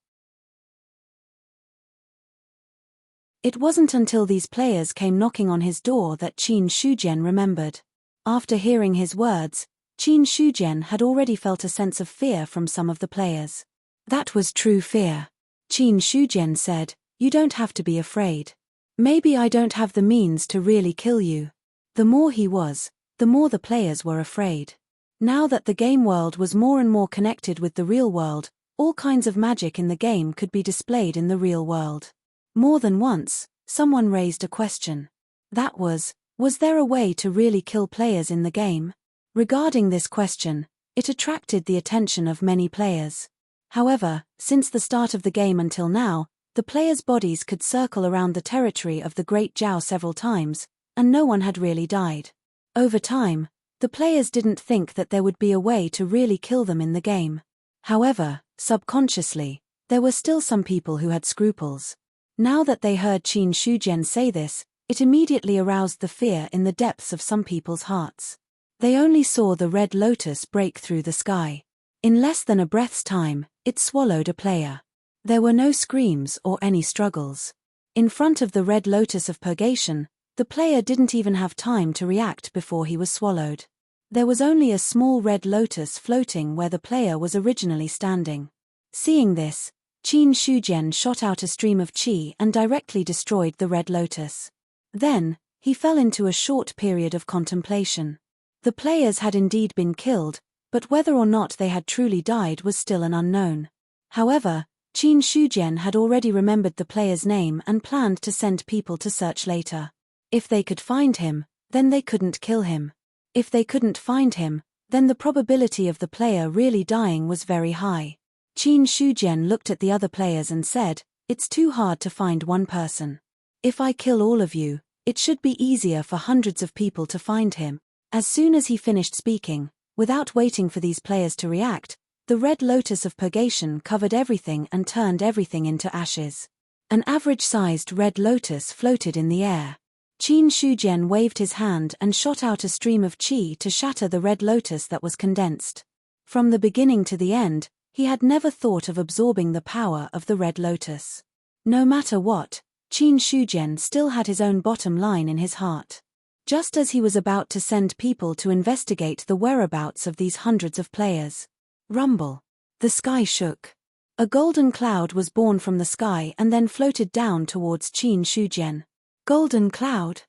It wasn't until these players came knocking on his door that Qin Shujian remembered. After hearing his words, Qin Shujian had already felt a sense of fear from some of the players. That was true fear. Qin Shujian said, "You don't have to be afraid. Maybe I don't have the means to really kill you." The more he was, the more the players were afraid. Now that the game world was more and more connected with the real world, all kinds of magic in the game could be displayed in the real world. More than once, someone raised a question. That was there a way to really kill players in the game? Regarding this question, it attracted the attention of many players. However, since the start of the game until now, the players' bodies could circle around the territory of the Great Zhao several times, and no one had really died. Over time, the players didn't think that there would be a way to really kill them in the game. However, subconsciously, there were still some people who had scruples. Now that they heard Qin Shujian say this, it immediately aroused the fear in the depths of some people's hearts. They only saw the red lotus break through the sky. In less than a breath's time, it swallowed a player. There were no screams or any struggles. In front of the red lotus of purgation, the player didn't even have time to react before he was swallowed. There was only a small red lotus floating where the player was originally standing. Seeing this, Qin Shujian shot out a stream of qi and directly destroyed the red lotus. Then, he fell into a short period of contemplation. The players had indeed been killed, but whether or not they had truly died was still an unknown. However, Qin Shujian had already remembered the player's name and planned to send people to search later. If they could find him, then they couldn't kill him. If they couldn't find him, then the probability of the player really dying was very high. Qin Shujian looked at the other players and said, "It's too hard to find one person. If I kill all of you, it should be easier for hundreds of people to find him." As soon as he finished speaking, without waiting for these players to react, the red lotus of purgation covered everything and turned everything into ashes. An average-sized red lotus floated in the air. Qin Shujian waved his hand and shot out a stream of qi to shatter the red lotus that was condensed. From the beginning to the end, he had never thought of absorbing the power of the red lotus. No matter what, Qin Shujian still had his own bottom line in his heart. Just as he was about to send people to investigate the whereabouts of these hundreds of players. Rumble. The sky shook. A golden cloud was born from the sky and then floated down towards Qin Shujian. Golden cloud?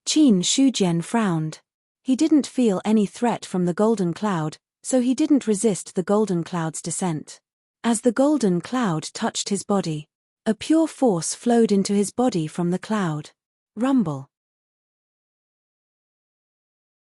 Qin Shujian frowned. He didn't feel any threat from the golden cloud, so he didn't resist the golden cloud's descent. As the golden cloud touched his body, a pure force flowed into his body from the cloud. Rumble.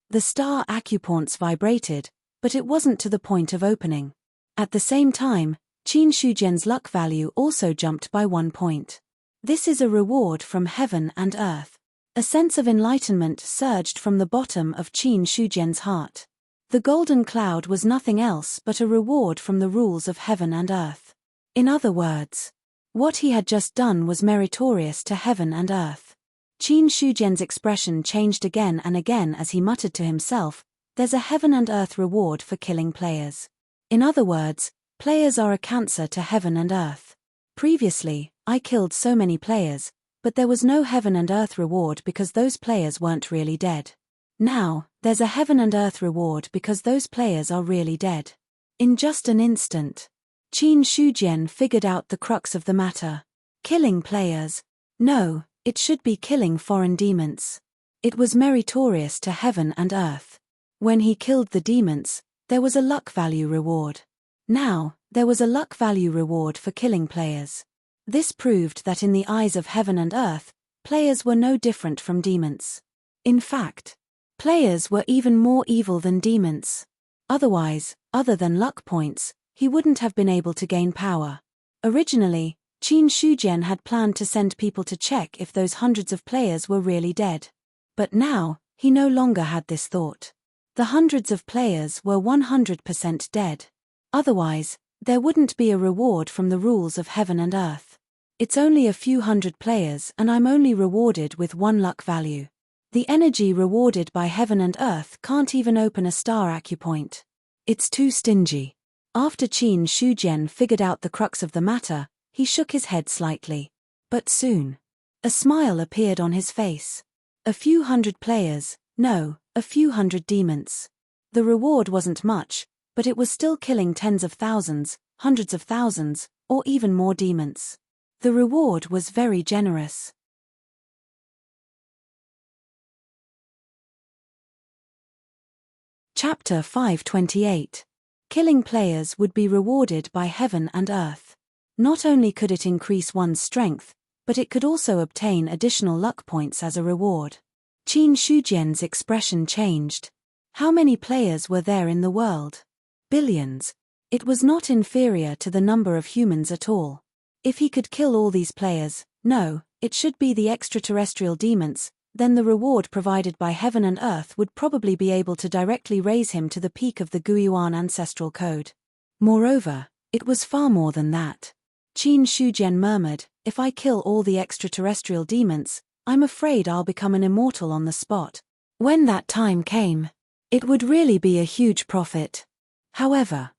The star acupoints vibrated, but it wasn't to the point of opening. At the same time, Qin Shujian's luck value also jumped by 1 point. This is a reward from heaven and earth. A sense of enlightenment surged from the bottom of Qin Shujian's heart. The golden cloud was nothing else but a reward from the rules of heaven and earth. In other words, what he had just done was meritorious to heaven and earth. Qin Shujian's expression changed again and again as he muttered to himself, "There's a heaven and earth reward for killing players." In other words, players are a cancer to heaven and earth. Previously, I killed so many players, but there was no heaven and earth reward because those players weren't really dead. Now, there's a heaven and earth reward because those players are really dead. In just an instant, Qin Shujian figured out the crux of the matter. Killing players? No, it should be killing foreign demons. It was meritorious to heaven and earth. When he killed the demons, there was a luck value reward. Now, there was a luck value reward for killing players. This proved that in the eyes of heaven and earth, players were no different from demons. In fact, players were even more evil than demons. Otherwise, other than luck points, he wouldn't have been able to gain power. Originally, Qin Shujian had planned to send people to check if those hundreds of players were really dead. But now, he no longer had this thought. The hundreds of players were 100% dead. Otherwise, there wouldn't be a reward from the rules of heaven and earth. It's only a few hundred players and I'm only rewarded with one luck value. The energy rewarded by heaven and earth can't even open a star acupoint. It's too stingy. After Qin Shujian figured out the crux of the matter, he shook his head slightly. But soon, a smile appeared on his face. A few hundred players, no, a few hundred demons. The reward wasn't much, but it was still killing tens of thousands, hundreds of thousands, or even more demons. The reward was very generous. Chapter 528. Killing players would be rewarded by heaven and earth. Not only could it increase one's strength, but it could also obtain additional luck points as a reward. Qin Shujian's expression changed. How many players were there in the world? Billions. It was not inferior to the number of humans at all. If he could kill all these players, no, it should be the extraterrestrial demons, then the reward provided by heaven and earth would probably be able to directly raise him to the peak of the Guiyuan ancestral code. Moreover, it was far more than that. Qin Shujian murmured, "If I kill all the extraterrestrial demons, I'm afraid I'll become an immortal on the spot. When that time came, it would really be a huge profit." However,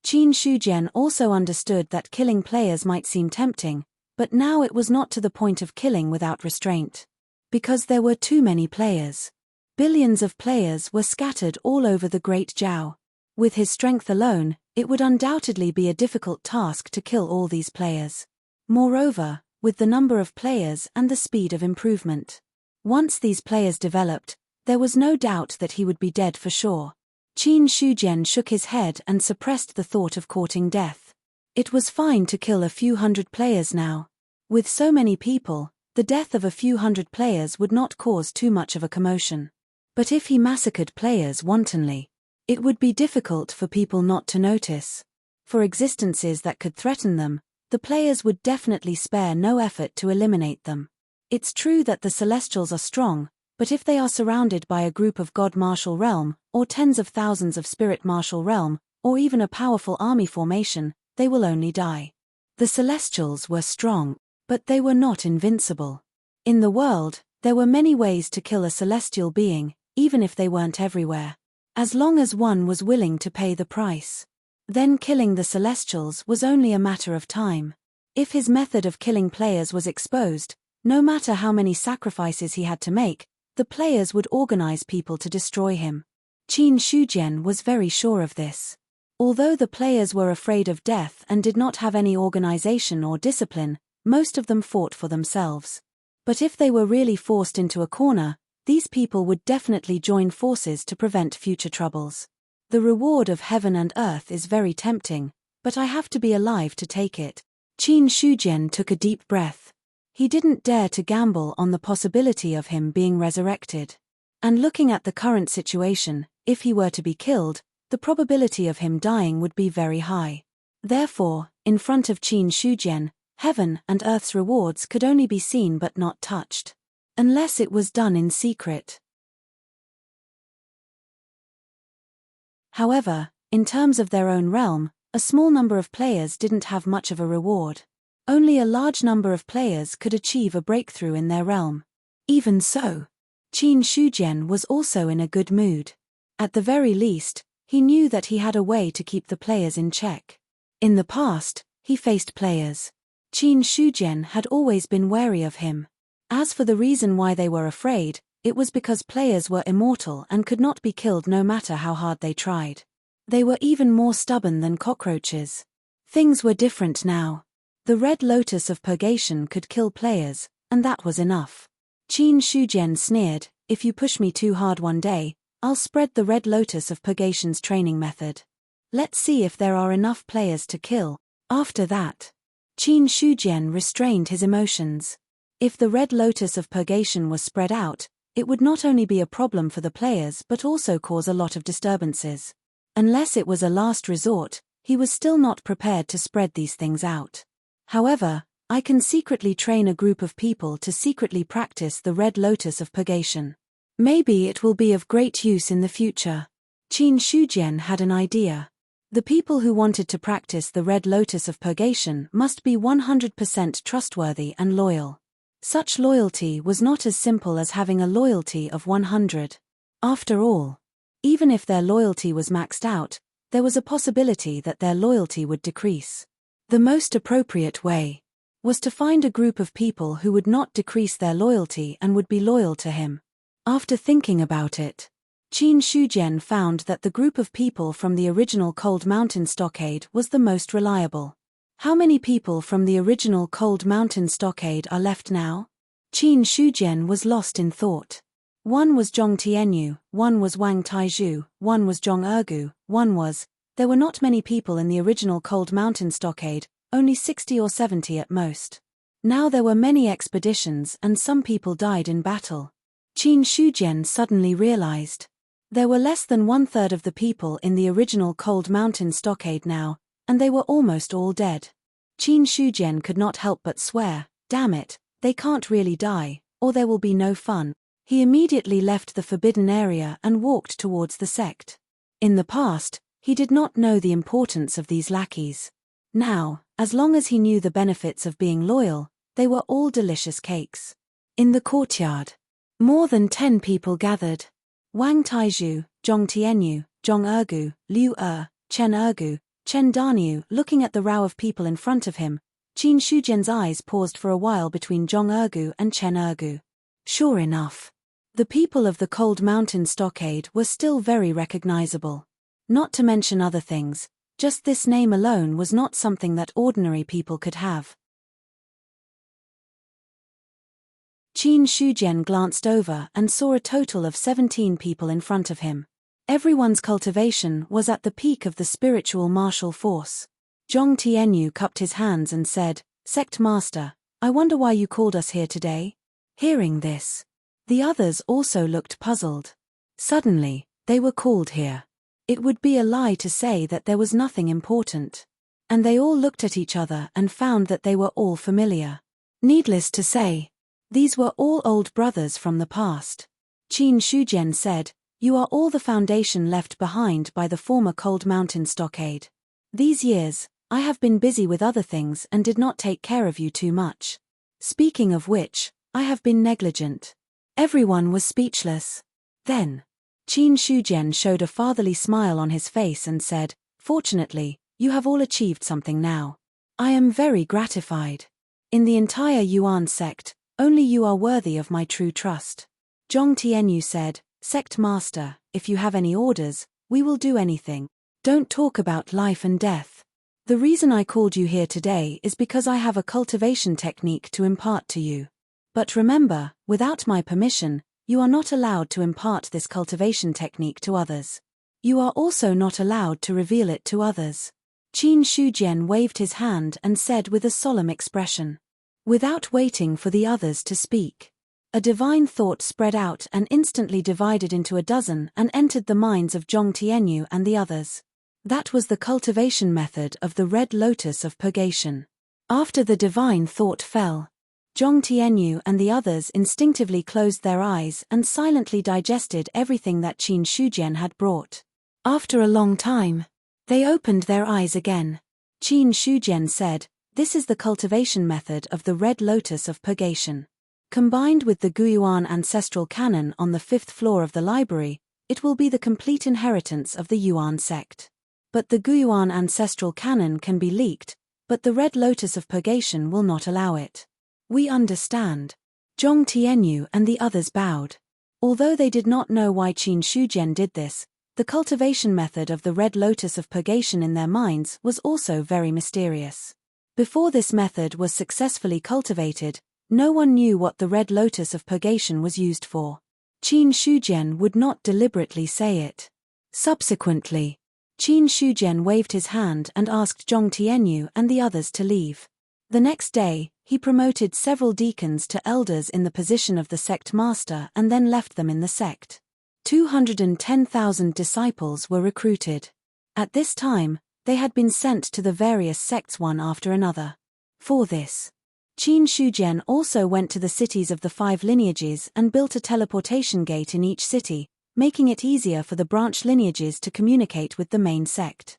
Qin Shujian also understood that killing players might seem tempting, but now it was not to the point of killing without restraint. Because there were too many players. Billions of players were scattered all over the Great Zhao. With his strength alone, it would undoubtedly be a difficult task to kill all these players. Moreover, with the number of players and the speed of improvement. Once these players developed, there was no doubt that he would be dead for sure. Qin Shujian shook his head and suppressed the thought of courting death. It was fine to kill a few hundred players now. With so many people, the death of a few hundred players would not cause too much of a commotion. But if he massacred players wantonly, it would be difficult for people not to notice. For existences that could threaten them, the players would definitely spare no effort to eliminate them. It's true that the Celestials are strong, but if they are surrounded by a group of God Martial Realm, or tens of thousands of Spirit Martial Realm, or even a powerful army formation, they will only die. The Celestials were strong, but they were not invincible. In the world, there were many ways to kill a celestial being, even if they weren't everywhere. As long as one was willing to pay the price. Then killing the Celestials was only a matter of time. If his method of killing players was exposed, no matter how many sacrifices he had to make, the players would organize people to destroy him. Qin Shujian was very sure of this. Although the players were afraid of death and did not have any organization or discipline, most of them fought for themselves. But if they were really forced into a corner, these people would definitely join forces to prevent future troubles. The reward of heaven and earth is very tempting, but I have to be alive to take it. Qin Shujian took a deep breath. He didn't dare to gamble on the possibility of him being resurrected. And looking at the current situation, if he were to be killed, the probability of him dying would be very high. Therefore, in front of Qin Shujian, heaven and earth's rewards could only be seen but not touched. unless it was done in secret. However, in terms of their own realm, a small number of players didn't have much of a reward. Only a large number of players could achieve a breakthrough in their realm. Even so, Qin Shujian was also in a good mood. At the very least, he knew that he had a way to keep the players in check. In the past, he faced players. Qin Shujian had always been wary of him. As for the reason why they were afraid, it was because players were immortal and could not be killed no matter how hard they tried. They were even more stubborn than cockroaches. Things were different now. The Red Lotus of Purgation could kill players, and that was enough. Qin Shujian sneered, "If you push me too hard one day, I'll spread the Red Lotus of Purgation's training method. Let's see if there are enough players to kill." After that, Qin Shujian restrained his emotions. If the Red Lotus of Purgation was spread out, it would not only be a problem for the players but also cause a lot of disturbances. Unless it was a last resort, he was still not prepared to spread these things out. However, I can secretly train a group of people to secretly practice the Red Lotus of Purgation. Maybe it will be of great use in the future. Qin Shujian had an idea. The people who wanted to practice the Red Lotus of Purgation must be 100% trustworthy and loyal. Such loyalty was not as simple as having a loyalty of 100. After all, even if their loyalty was maxed out, there was a possibility that their loyalty would decrease. The most appropriate way was to find a group of people who would not decrease their loyalty and would be loyal to him. After thinking about it, Qin Shujian found that the group of people from the original Cold Mountain Stockade was the most reliable. How many people from the original Cold Mountain Stockade are left now? Qin Shujian was lost in thought. One was Zhong Tianyu, one was Wang Taizhu, one was Zhong Ergu, there were not many people in the original Cold Mountain Stockade, only 60 or 70 at most. Now there were many expeditions and some people died in battle. Qin Shujian suddenly realized. There were less than 1/3 of the people in the original Cold Mountain Stockade now, and they were almost all dead. Qin Shujian could not help but swear, "Damn it, they can't really die, or there will be no fun." He immediately left the forbidden area and walked towards the sect. In the past, he did not know the importance of these lackeys. Now, as long as he knew the benefits of being loyal, they were all delicious cakes. In the courtyard, more than 10 people gathered. Wang Taizhu, Zhong Tianyu, Zhong Ergu, Liu Chen Ergu, Chen Danyu. Looking at the row of people in front of him, Qin Shujian's eyes paused for a while between Zhong Ergu and Chen Ergu. Sure enough, the people of the Cold Mountain Stockade were still very recognizable. Not to mention other things, just this name alone was not something that ordinary people could have. Qin Shujian glanced over and saw a total of 17 people in front of him. Everyone's cultivation was at the peak of the spiritual martial force. Zhong Tianyu cupped his hands and said, "Sect Master, I wonder why you called us here today?" Hearing this, the others also looked puzzled. Suddenly, they were called here. It would be a lie to say that there was nothing important. And they all looked at each other and found that they were all familiar. Needless to say, these were all old brothers from the past. Qin Shujian said, "You are all the foundation left behind by the former Cold Mountain Stockade. These years, I have been busy with other things and did not take care of you too much. Speaking of which, I have been negligent." Everyone was speechless. Then, Qin Shujian showed a fatherly smile on his face and said, "Fortunately, you have all achieved something now. I am very gratified. In the entire Yuan sect, only you are worthy of my true trust." Zhong Tianyu said, "Sect Master, if you have any orders, we will do anything. Don't talk about life and death. The reason I called you here today is because I have a cultivation technique to impart to you. But remember, without my permission, you are not allowed to impart this cultivation technique to others. You are also not allowed to reveal it to others." Qin Shujian waved his hand and said with a solemn expression. Without waiting for the others to speak, a divine thought spread out and instantly divided into a dozen and entered the minds of Zhong Tianyu and the others. That was the cultivation method of the Red Lotus of Purgation. After the divine thought fell, Zhong Tianyu and the others instinctively closed their eyes and silently digested everything that Qin Shujian had brought. After a long time, they opened their eyes again. Qin Shujian said, "This is the cultivation method of the Red Lotus of Purgation. Combined with the Guyuan ancestral canon on the 5th floor of the library, it will be the complete inheritance of the Yuan sect. But the Guyuan ancestral canon can be leaked, but the Red Lotus of Purgation will not allow it." "We understand." Zhong Tianyu and the others bowed. Although they did not know why Qin Shujian did this, the cultivation method of the Red Lotus of Purgation in their minds was also very mysterious. Before this method was successfully cultivated, no one knew what the Red Lotus of Purgation was used for. Qin Shujian would not deliberately say it. Subsequently, Qin Shujian waved his hand and asked Zhong Tianyu and the others to leave. The next day, he promoted several deacons to elders in the position of the sect master and then left them in the sect. 210,000 disciples were recruited. At this time, they had been sent to the various sects one after another. For this, Qin Shujian also went to the cities of the 5 lineages and built a teleportation gate in each city, making it easier for the branch lineages to communicate with the main sect.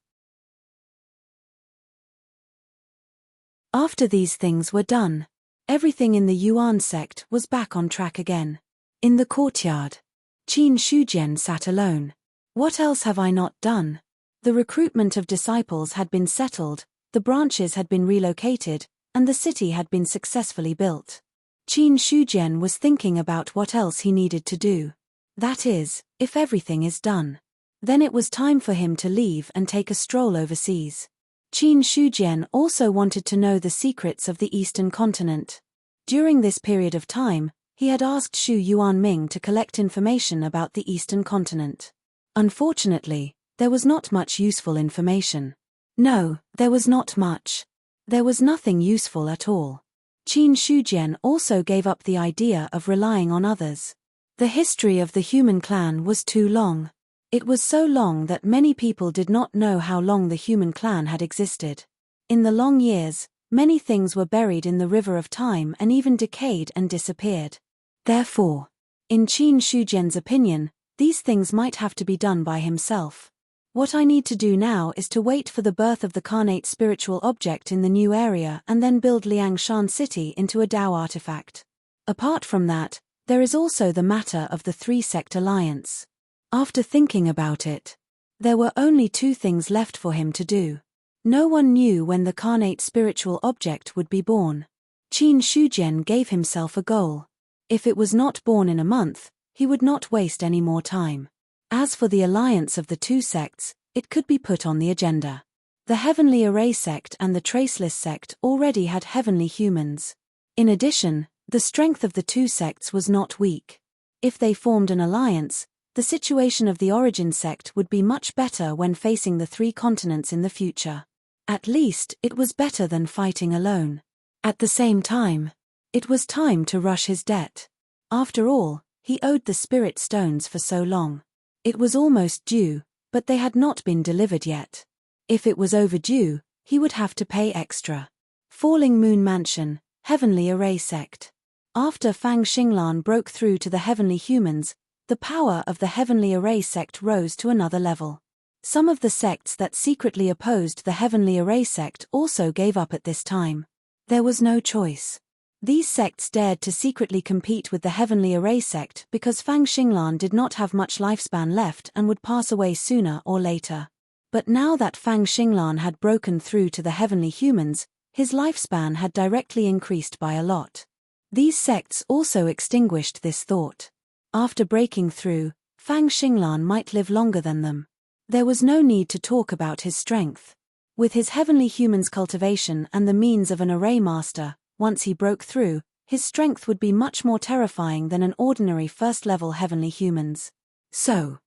After these things were done, everything in the Yuan sect was back on track again. In the courtyard, Qin Shujian sat alone. "What else have I not done?" The recruitment of disciples had been settled, the branches had been relocated, and the city had been successfully built. Qin Shujian was thinking about what else he needed to do. That is, if everything is done, then it was time for him to leave and take a stroll overseas. Qin Shujian also wanted to know the secrets of the Eastern continent. During this period of time, he had asked Xu Yuanming to collect information about the Eastern continent. Unfortunately, there was not much useful information. No, there was not much. There was nothing useful at all. Qin Shujian also gave up the idea of relying on others. The history of the human clan was too long. It was so long that many people did not know how long the human clan had existed. In the long years, many things were buried in the river of time and even decayed and disappeared. Therefore, in Qin Shujian's opinion, these things might have to be done by himself. "What I need to do now is to wait for the birth of the carnate spiritual object in the new area and then build Liangshan City into a Dao artifact. Apart from that, there is also the matter of the 3-sect alliance." After thinking about it, there were only 2 things left for him to do. No one knew when the carnate spiritual object would be born. Qin Shujian gave himself a goal. If it was not born in a month, he would not waste any more time. As for the alliance of the 2 sects, it could be put on the agenda. The Heavenly Array sect and the Traceless sect already had heavenly humans. In addition, the strength of the 2 sects was not weak. If they formed an alliance, the situation of the Origin sect would be much better when facing the 3 continents in the future. At least, it was better than fighting alone. At the same time, it was time to rush his debt. After all, he owed the spirit stones for so long. It was almost due, but they had not been delivered yet. If it was overdue, he would have to pay extra. Falling Moon Mansion, Heavenly Array sect. After Fang Xinglan broke through to the heavenly humans, the power of the Heavenly Array sect rose to another level. Some of the sects that secretly opposed the Heavenly Array sect also gave up at this time. There was no choice. These sects dared to secretly compete with the Heavenly Array sect because Fang Xinglan did not have much lifespan left and would pass away sooner or later. But now that Fang Xinglan had broken through to the heavenly humans, his lifespan had directly increased by a lot. These sects also extinguished this thought. After breaking through, Fang Xinglan might live longer than them. There was no need to talk about his strength. With his heavenly humans cultivation and the means of an array master, once he broke through, his strength would be much more terrifying than an ordinary first-level heavenly humans. So,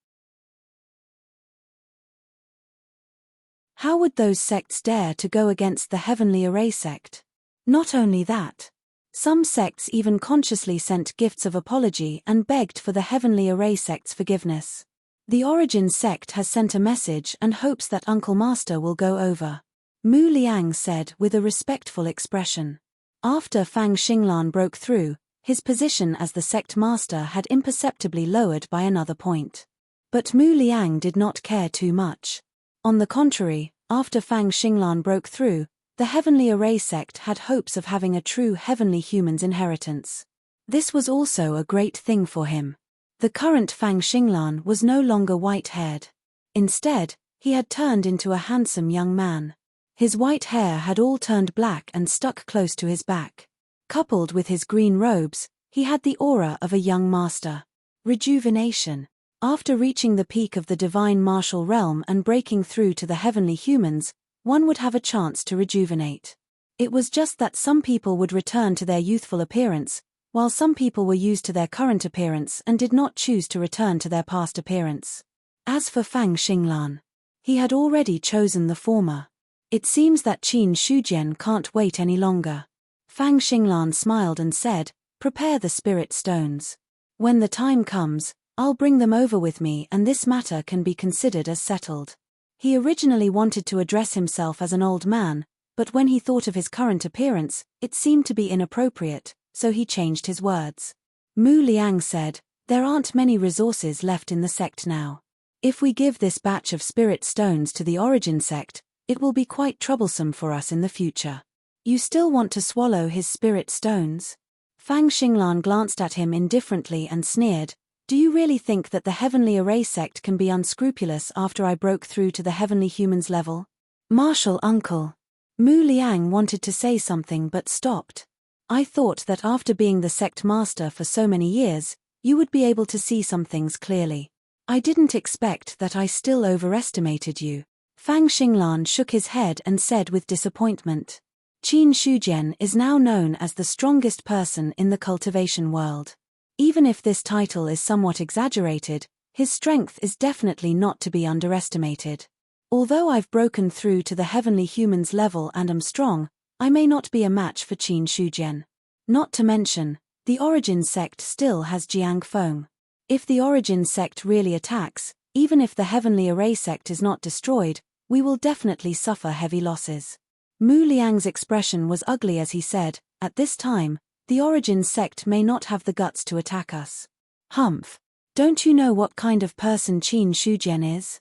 how would those sects dare to go against the Heavenly Array sect? Not only that, some sects even consciously sent gifts of apology and begged for the Heavenly Array sect's forgiveness. The Origin sect has sent a message and hopes that Uncle Master will go over. Mu Liang said with a respectful expression. After Fang Xinglan broke through, his position as the sect master had imperceptibly lowered by another point. But Mu Liang did not care too much. On the contrary, after Fang Xinglan broke through, the Heavenly Array sect had hopes of having a true heavenly human's inheritance. This was also a great thing for him. The current Fang Xinglan was no longer white-haired. Instead, he had turned into a handsome young man. His white hair had all turned black and stuck close to his back. Coupled with his green robes, he had the aura of a young master. Rejuvenation. After reaching the peak of the divine martial realm and breaking through to the heavenly humans, one would have a chance to rejuvenate. It was just that some people would return to their youthful appearance, while some people were used to their current appearance and did not choose to return to their past appearance. As for Fang Xinglan, he had already chosen the former. It seems that Qin Shujian can't wait any longer. Fang Xinglan smiled and said, "Prepare the spirit stones. When the time comes, I'll bring them over with me and this matter can be considered as settled." He originally wanted to address himself as an old man, but when he thought of his current appearance, it seemed to be inappropriate, so he changed his words. Mu Liang said, "There aren't many resources left in the sect now. If we give this batch of spirit stones to the origin sect, it will be quite troublesome for us in the future. You still want to swallow his spirit stones?" Fang Xinglan glanced at him indifferently and sneered, "Do you really think that the Heavenly Array sect can be unscrupulous after I broke through to the heavenly humans level?" "Martial uncle." Mu Liang wanted to say something but stopped. "I thought that after being the sect master for so many years, you would be able to see some things clearly. I didn't expect that I still overestimated you." Fang Xinglan shook his head and said with disappointment, "Qin Shujian is now known as the strongest person in the cultivation world. Even if this title is somewhat exaggerated, his strength is definitely not to be underestimated. Although I've broken through to the heavenly humans level and am strong, I may not be a match for Qin Shujian. Not to mention, the Origin sect still has Jiang Feng. If the Origin sect really attacks, even if the Heavenly Array sect is not destroyed, we will definitely suffer heavy losses." Mu Liang's expression was ugly as he said, "At this time, the Origin sect may not have the guts to attack us." "Humph. Don't you know what kind of person Qin Shujian is?"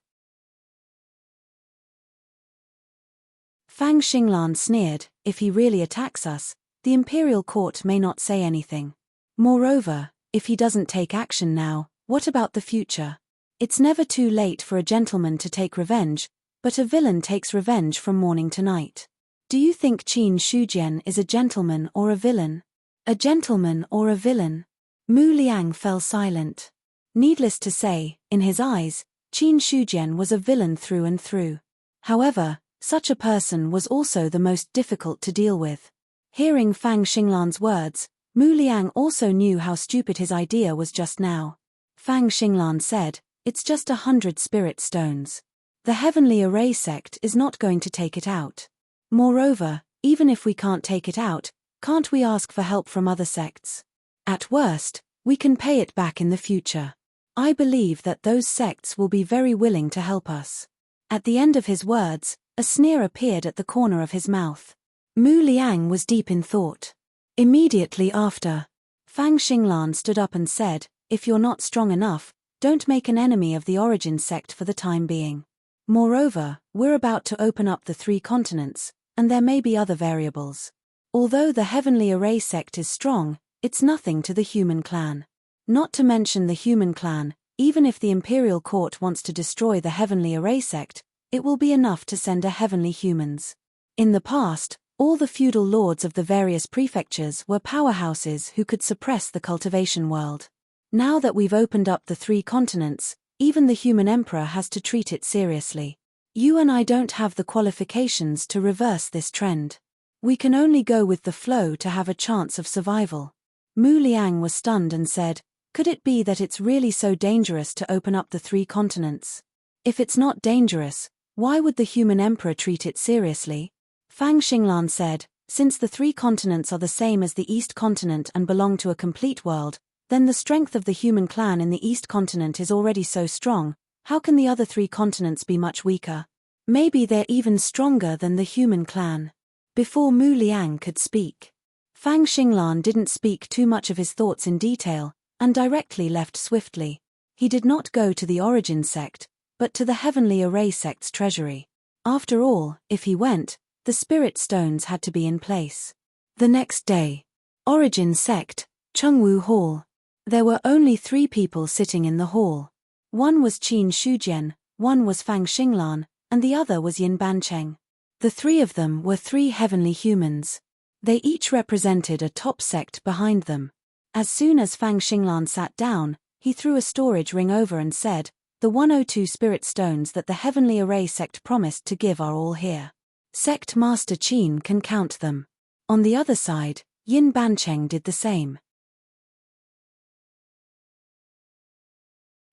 Fang Xinglan sneered, "If he really attacks us, the Imperial Court may not say anything. Moreover, if he doesn't take action now, what about the future? It's never too late for a gentleman to take revenge, but a villain takes revenge from morning to night. Do you think Qin Shujian is a gentleman or a villain?" "A gentleman or a villain?" Mu Liang fell silent. Needless to say, in his eyes, Qin Shujian was a villain through and through. However, such a person was also the most difficult to deal with. Hearing Fang Xinglan's words, Mu Liang also knew how stupid his idea was just now. Fang Xinglan said, "It's just 100 spirit stones. The Heavenly Array sect is not going to take it out. Moreover, even if we can't take it out, can't we ask for help from other sects? At worst, we can pay it back in the future. I believe that those sects will be very willing to help us." At the end of his words, a sneer appeared at the corner of his mouth. Mu Liang was deep in thought. Immediately after, Fang Xinglan stood up and said, "If you're not strong enough, don't make an enemy of the Origin sect for the time being. Moreover, we're about to open up the 3 continents, and there may be other variables. Although the Heavenly Array sect is strong, it's nothing to the human clan. Not to mention the human clan, even if the Imperial Court wants to destroy the Heavenly Array sect, it will be enough to send a heavenly humans. In the past, all the feudal lords of the various prefectures were powerhouses who could suppress the cultivation world. Now that we've opened up the 3 continents, even the human emperor has to treat it seriously. You and I don't have the qualifications to reverse this trend. We can only go with the flow to have a chance of survival." Mu Liang was stunned and said, "Could it be that it's really so dangerous to open up the 3 continents? If it's not dangerous, why would the human emperor treat it seriously?" Fang Xinglan said, "Since the 3 continents are the same as the East continent and belong to a complete world, then the strength of the human clan in the East continent is already so strong, how can the other 3 continents be much weaker? Maybe they're even stronger than the human clan." Before Mu Liang could speak, Fang Xinglan didn't speak too much of his thoughts in detail, and directly left swiftly. He did not go to the Origin sect, but to the Heavenly Array sect's treasury. After all, if he went, the spirit stones had to be in place. The next day. Origin sect, Chengwu Hall. There were only 3 people sitting in the hall. One was Qin Shujian, one was Fang Xinglan, and the other was Yin Bancheng. The 3 of them were 3 heavenly humans. They each represented a top sect behind them. As soon as Fang Xinglan sat down, he threw a storage ring over and said, "The 102 spirit stones that the Heavenly Array sect promised to give are all here. Sect Master Qin can count them." On the other side, Yin Bancheng did the same.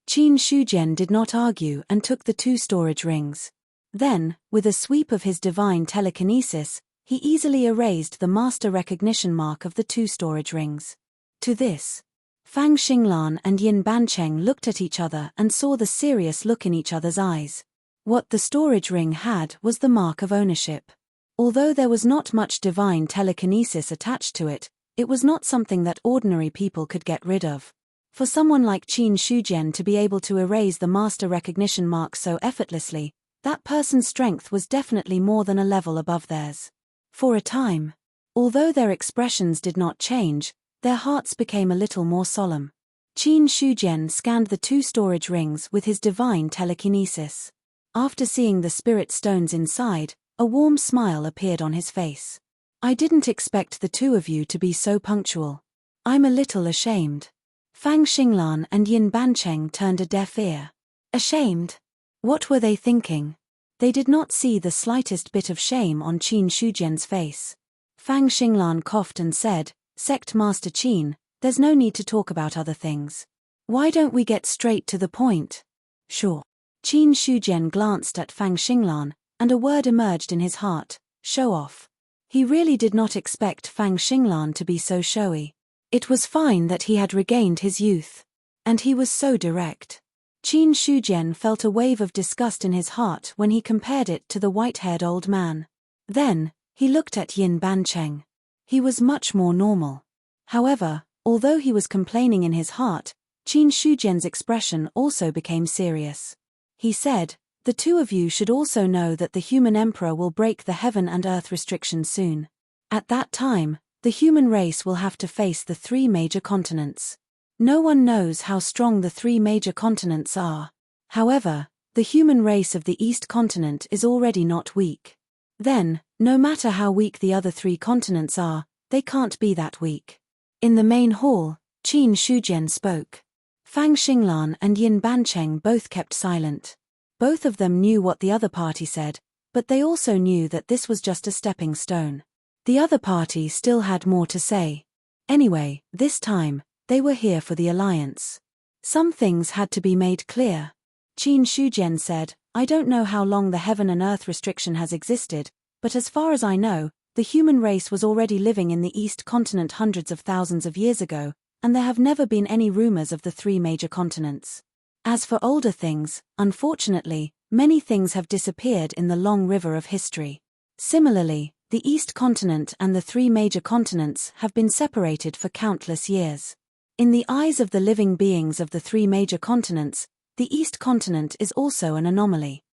Qin Shujian did not argue and took the 2 storage rings. Then, with a sweep of his divine telekinesis, he easily erased the master recognition mark of the 2 storage rings. To this, Fang Xinglan and Yin Bancheng looked at each other and saw the serious look in each other's eyes. What the storage ring had was the mark of ownership. Although there was not much divine telekinesis attached to it, it was not something that ordinary people could get rid of. For someone like Qin Shujian to be able to erase the master recognition mark so effortlessly, that person's strength was definitely more than a level above theirs. For a time, although their expressions did not change, their hearts became a little more solemn. Qin Shujian scanned the 2 storage rings with his divine telekinesis. After seeing the spirit stones inside, a warm smile appeared on his face. "I didn't expect the 2 of you to be so punctual. I'm a little ashamed." Fang Xinglan and Yin Bancheng turned a deaf ear. Ashamed? What were they thinking? They did not see the slightest bit of shame on Qin Shujian's face. Fang Xinglan coughed and said, "Sect Master Qin, there's no need to talk about other things. Why don't we get straight to the point?" "Sure." Qin Shujian glanced at Fang Xinglan, and a word emerged in his heart: show off. He really did not expect Fang Xinglan to be so showy. It was fine that he had regained his youth. And he was so direct. Qin Shujian felt a wave of disgust in his heart when he compared it to the white-haired old man. Then, he looked at Yin Bancheng. He was much more normal. However, although he was complaining in his heart, Qin Shujian's expression also became serious. He said, "The 2 of you should also know that the human emperor will break the heaven and earth restriction soon. At that time, the human race will have to face the 3 major continents. No one knows how strong the 3 major continents are. However, the human race of the East continent is already not weak. Then, no matter how weak the other 3 continents are, they can't be that weak." In the main hall, Qin Shujian spoke. Fang Xinglan and Yin Bancheng both kept silent. Both of them knew what the other party said, but they also knew that this was just a stepping stone. The other party still had more to say. Anyway, this time, they were here for the alliance. Some things had to be made clear. Qin Shujian said, "I don't know how long the heaven and earth restriction has existed, but as far as I know, the human race was already living in the East continent hundreds of thousands of years ago, and there have never been any rumors of the 3 major continents. As for older things, unfortunately, many things have disappeared in the long river of history. Similarly, the East continent and the 3 major continents have been separated for countless years. In the eyes of the living beings of the 3 major continents, the East continent is also an anomaly.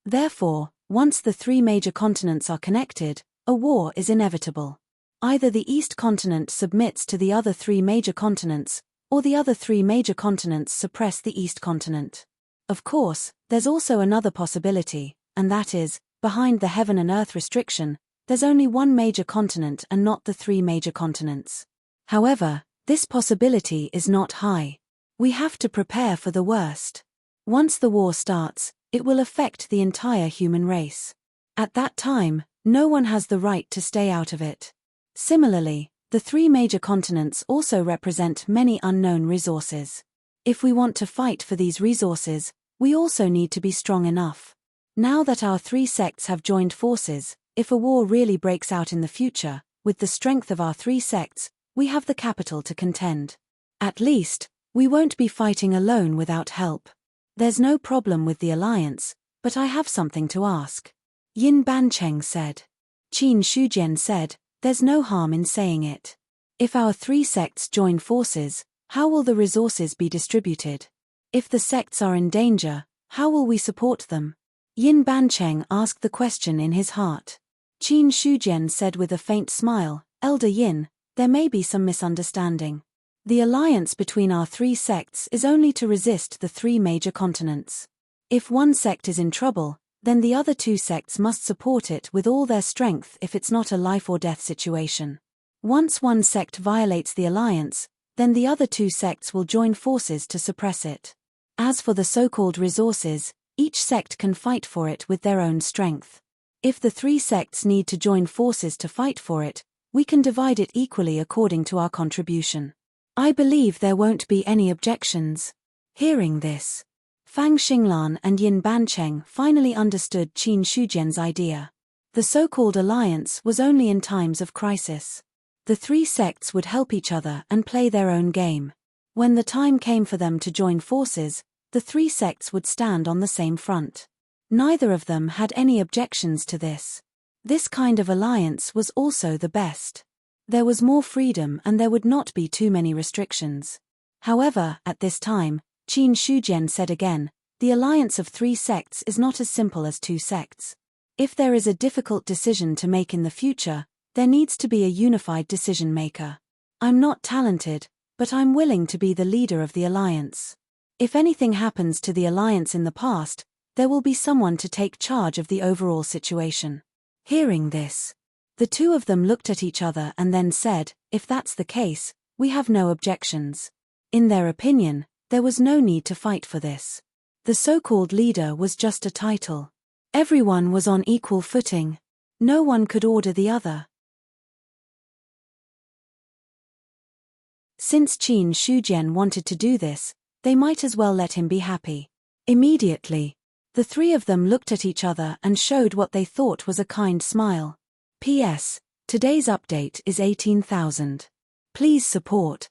Therefore, once the 3 major continents are connected, a war is inevitable. Either the East continent submits to the other 3 major continents, or the other 3 major continents suppress the East continent. Of course, there's also another possibility, and that is, behind the heaven and earth restriction, there's only one major continent and not the 3 major continents. However, this possibility is not high. We have to prepare for the worst. Once the war starts, it will affect the entire human race. At that time, no one has the right to stay out of it. Similarly, the 3 major continents also represent many unknown resources. If we want to fight for these resources, we also need to be strong enough. Now that our 3 sects have joined forces, if a war really breaks out in the future, with the strength of our 3 sects, we have the capital to contend. At least, we won't be fighting alone without help. There's no problem with the alliance, but I have something to ask. Yin Bancheng said. Qin Shujian said, there's no harm in saying it. If our three sects join forces, how will the resources be distributed? If the sects are in danger, how will we support them? Yin Bancheng asked the question in his heart. Qin Shujian said with a faint smile, Elder Yin, there may be some misunderstanding. The alliance between our three sects is only to resist the three major continents. If one sect is in trouble, then the other two sects must support it with all their strength if it's not a life or death situation. Once one sect violates the alliance, then the other two sects will join forces to suppress it. As for the so-called resources, each sect can fight for it with their own strength. If the three sects need to join forces to fight for it, we can divide it equally according to our contribution. I believe there won't be any objections. Hearing this, Fang Xinglan and Yin Bancheng finally understood Qin Shujian's idea. The so-called alliance was only in times of crisis. The three sects would help each other and play their own game. When the time came for them to join forces, the three sects would stand on the same front. Neither of them had any objections to this. This kind of alliance was also the best. There was more freedom and there would not be too many restrictions. However, at this time, Qin Shujian said again, the alliance of three sects is not as simple as two sects. If there is a difficult decision to make in the future, there needs to be a unified decision maker. I'm not talented, but I'm willing to be the leader of the alliance. If anything happens to the alliance in the past, there will be someone to take charge of the overall situation. Hearing this, the two of them looked at each other and then said, if that's the case, we have no objections. In their opinion, there was no need to fight for this. The so-called leader was just a title. Everyone was on equal footing. No one could order the other. Since Qin Shujian wanted to do this, they might as well let him be happy. Immediately, the three of them looked at each other and showed what they thought was a kind smile. P.S. Today's update is 18,000. Please support.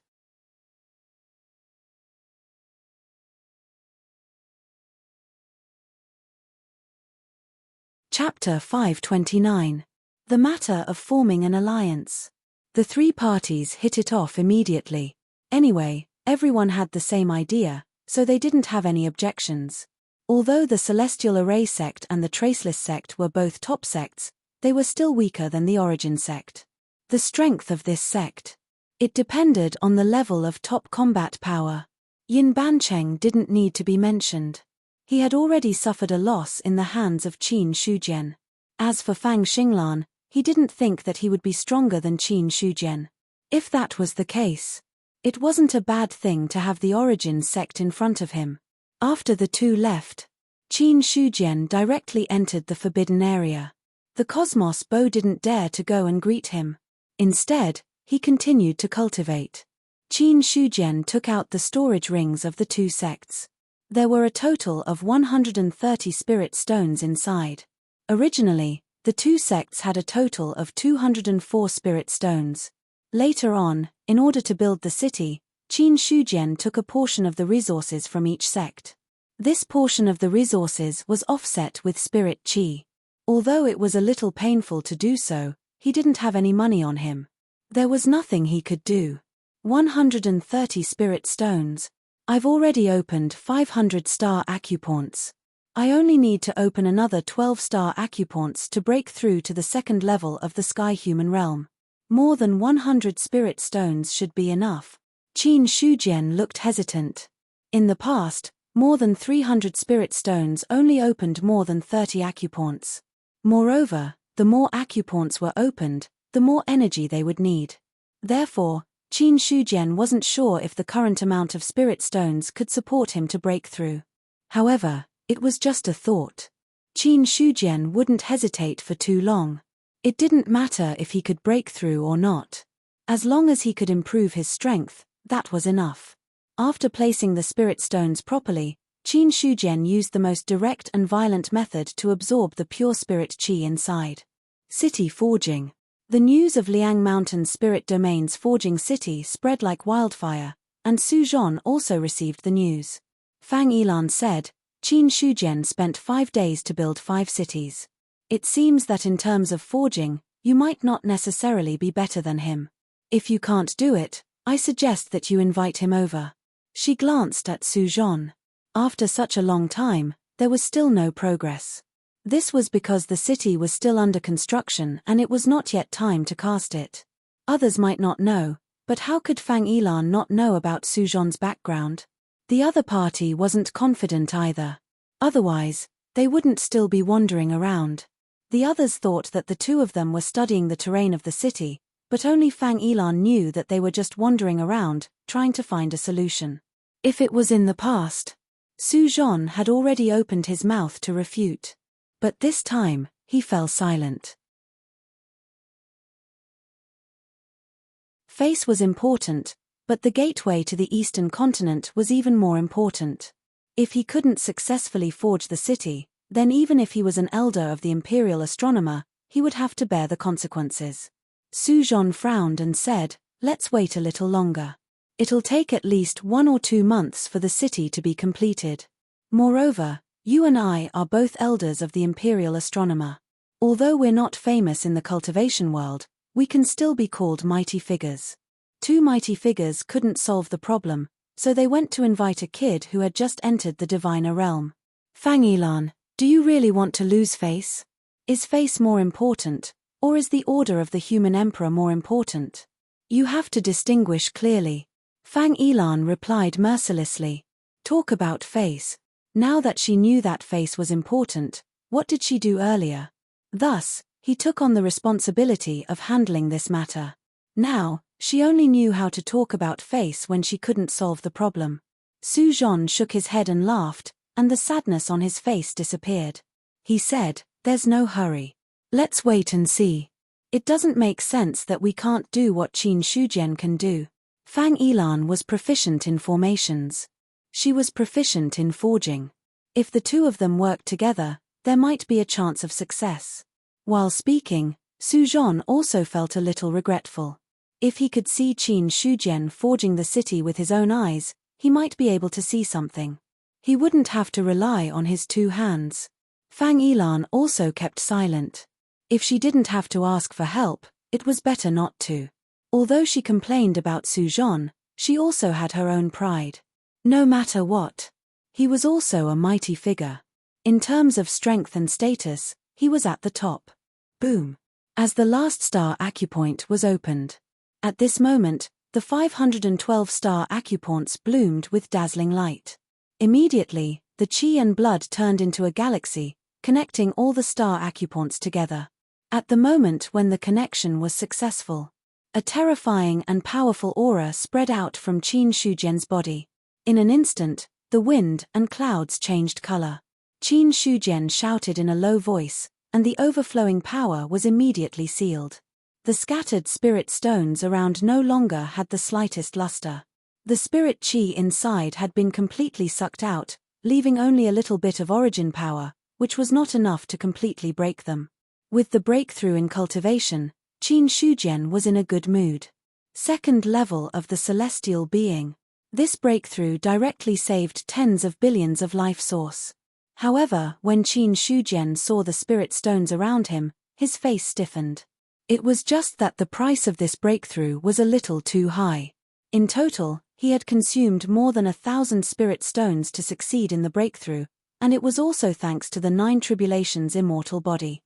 Chapter 529. The matter of forming an alliance. The three parties hit it off immediately. Anyway, everyone had the same idea, so they didn't have any objections. Although the Celestial Array sect and the Traceless sect were both top sects, they were still weaker than the Origin sect. The strength of this sect. It depended on the level of top combat power. Yin Bancheng didn't need to be mentioned. He had already suffered a loss in the hands of Qin Shujian. As for Fang Xinglan, he didn't think that he would be stronger than Qin Shujian. If that was the case, it wasn't a bad thing to have the Origin sect in front of him. After the two left, Qin Shujian directly entered the forbidden area. The Cosmos Bow didn't dare to go and greet him. Instead, he continued to cultivate. Qin Shujian took out the storage rings of the two sects. There were a total of 130 spirit stones inside. Originally, the two sects had a total of 204 spirit stones. Later on, in order to build the city, Qin Shujian took a portion of the resources from each sect. This portion of the resources was offset with spirit qi. Although it was a little painful to do so, he didn't have any money on him. There was nothing he could do. 130 spirit stones. I've already opened 500 star acupoints. I only need to open another 12 star acupoints to break through to the second level of the sky human realm. More than 100 spirit stones should be enough. Qin Shujian looked hesitant. In the past, more than 300 spirit stones only opened more than 30 acupoints. Moreover, the more acupoints were opened, the more energy they would need. Therefore, Qin Shujian wasn't sure if the current amount of spirit stones could support him to break through. However, it was just a thought. Qin Shujian wouldn't hesitate for too long. It didn't matter if he could break through or not. As long as he could improve his strength, that was enough. After placing the spirit stones properly, Qin Shujian used the most direct and violent method to absorb the pure spirit qi inside. City forging. The news of Liang Mountain's spirit domain's forging city spread like wildfire, and Su Zhon also received the news. Fang Yilan said, Qin Shujian spent 5 days to build 5 cities. It seems that in terms of forging, you might not necessarily be better than him. If you can't do it, I suggest that you invite him over. She glanced at Su Zhan. After such a long time, there was still no progress. This was because the city was still under construction and it was not yet time to cast it. Others might not know, but how could Fang Yilan not know about Su Zhan's background? The other party wasn't confident either. Otherwise, they wouldn't still be wandering around. The others thought that the two of them were studying the terrain of the city, but only Fang Yilan knew that they were just wandering around, trying to find a solution. If it was in the past, Su Zhan had already opened his mouth to refute. But this time, he fell silent. Face was important, but the gateway to the eastern continent was even more important. If he couldn't successfully forge the city, then even if he was an elder of the imperial astronomer, he would have to bear the consequences. Su Zhan frowned and said, "Let's wait a little longer. It'll take at least 1 or 2 months for the city to be completed. Moreover, you and I are both elders of the imperial astronomer. Although we're not famous in the cultivation world, we can still be called mighty figures." 2 mighty figures couldn't solve the problem, so they went to invite a kid who had just entered the diviner realm. "Fang Yilan, do you really want to lose face? Is face more important, or is the order of the human emperor more important? You have to distinguish clearly." Fang Yilan replied mercilessly. Talk about face. Now that she knew that face was important, what did she do earlier? Thus, he took on the responsibility of handling this matter. Now, she only knew how to talk about face when she couldn't solve the problem. Su Zhan shook his head and laughed, and the sadness on his face disappeared. He said, "There's no hurry. Let's wait and see. It doesn't make sense that we can't do what Qin Shujian can do." Fang Yilan was proficient in formations. She was proficient in forging. If the two of them worked together, there might be a chance of success. While speaking, Su Zhan also felt a little regretful. If he could see Qin Shujian forging the city with his own eyes, he might be able to see something. He wouldn't have to rely on his 2 hands. Fang Yilan also kept silent. If she didn't have to ask for help, it was better not to. Although she complained about Su Zhan, she also had her own pride. No matter what, he was also a mighty figure. In terms of strength and status, he was at the top. Boom! As the last star acupoint was opened. At this moment, the 512 star acupoints bloomed with dazzling light. Immediately, the chi and blood turned into a galaxy, connecting all the star acupoints together. At the moment when the connection was successful, a terrifying and powerful aura spread out from Qin Shujian's body. In an instant, the wind and clouds changed color. Qin Shujian shouted in a low voice, and the overflowing power was immediately sealed. The scattered spirit stones around no longer had the slightest luster. The spirit chi inside had been completely sucked out, leaving only a little bit of origin power, which was not enough to completely break them. With the breakthrough in cultivation, Qin Shujian was in a good mood. 2nd level of the celestial being. This breakthrough directly saved tens of billions of life source. However, when Qin Shujian saw the spirit stones around him, his face stiffened. It was just that the price of this breakthrough was a little too high. In total, he had consumed more than 1,000 spirit stones to succeed in the breakthrough, and it was also thanks to the 9 tribulations immortal body.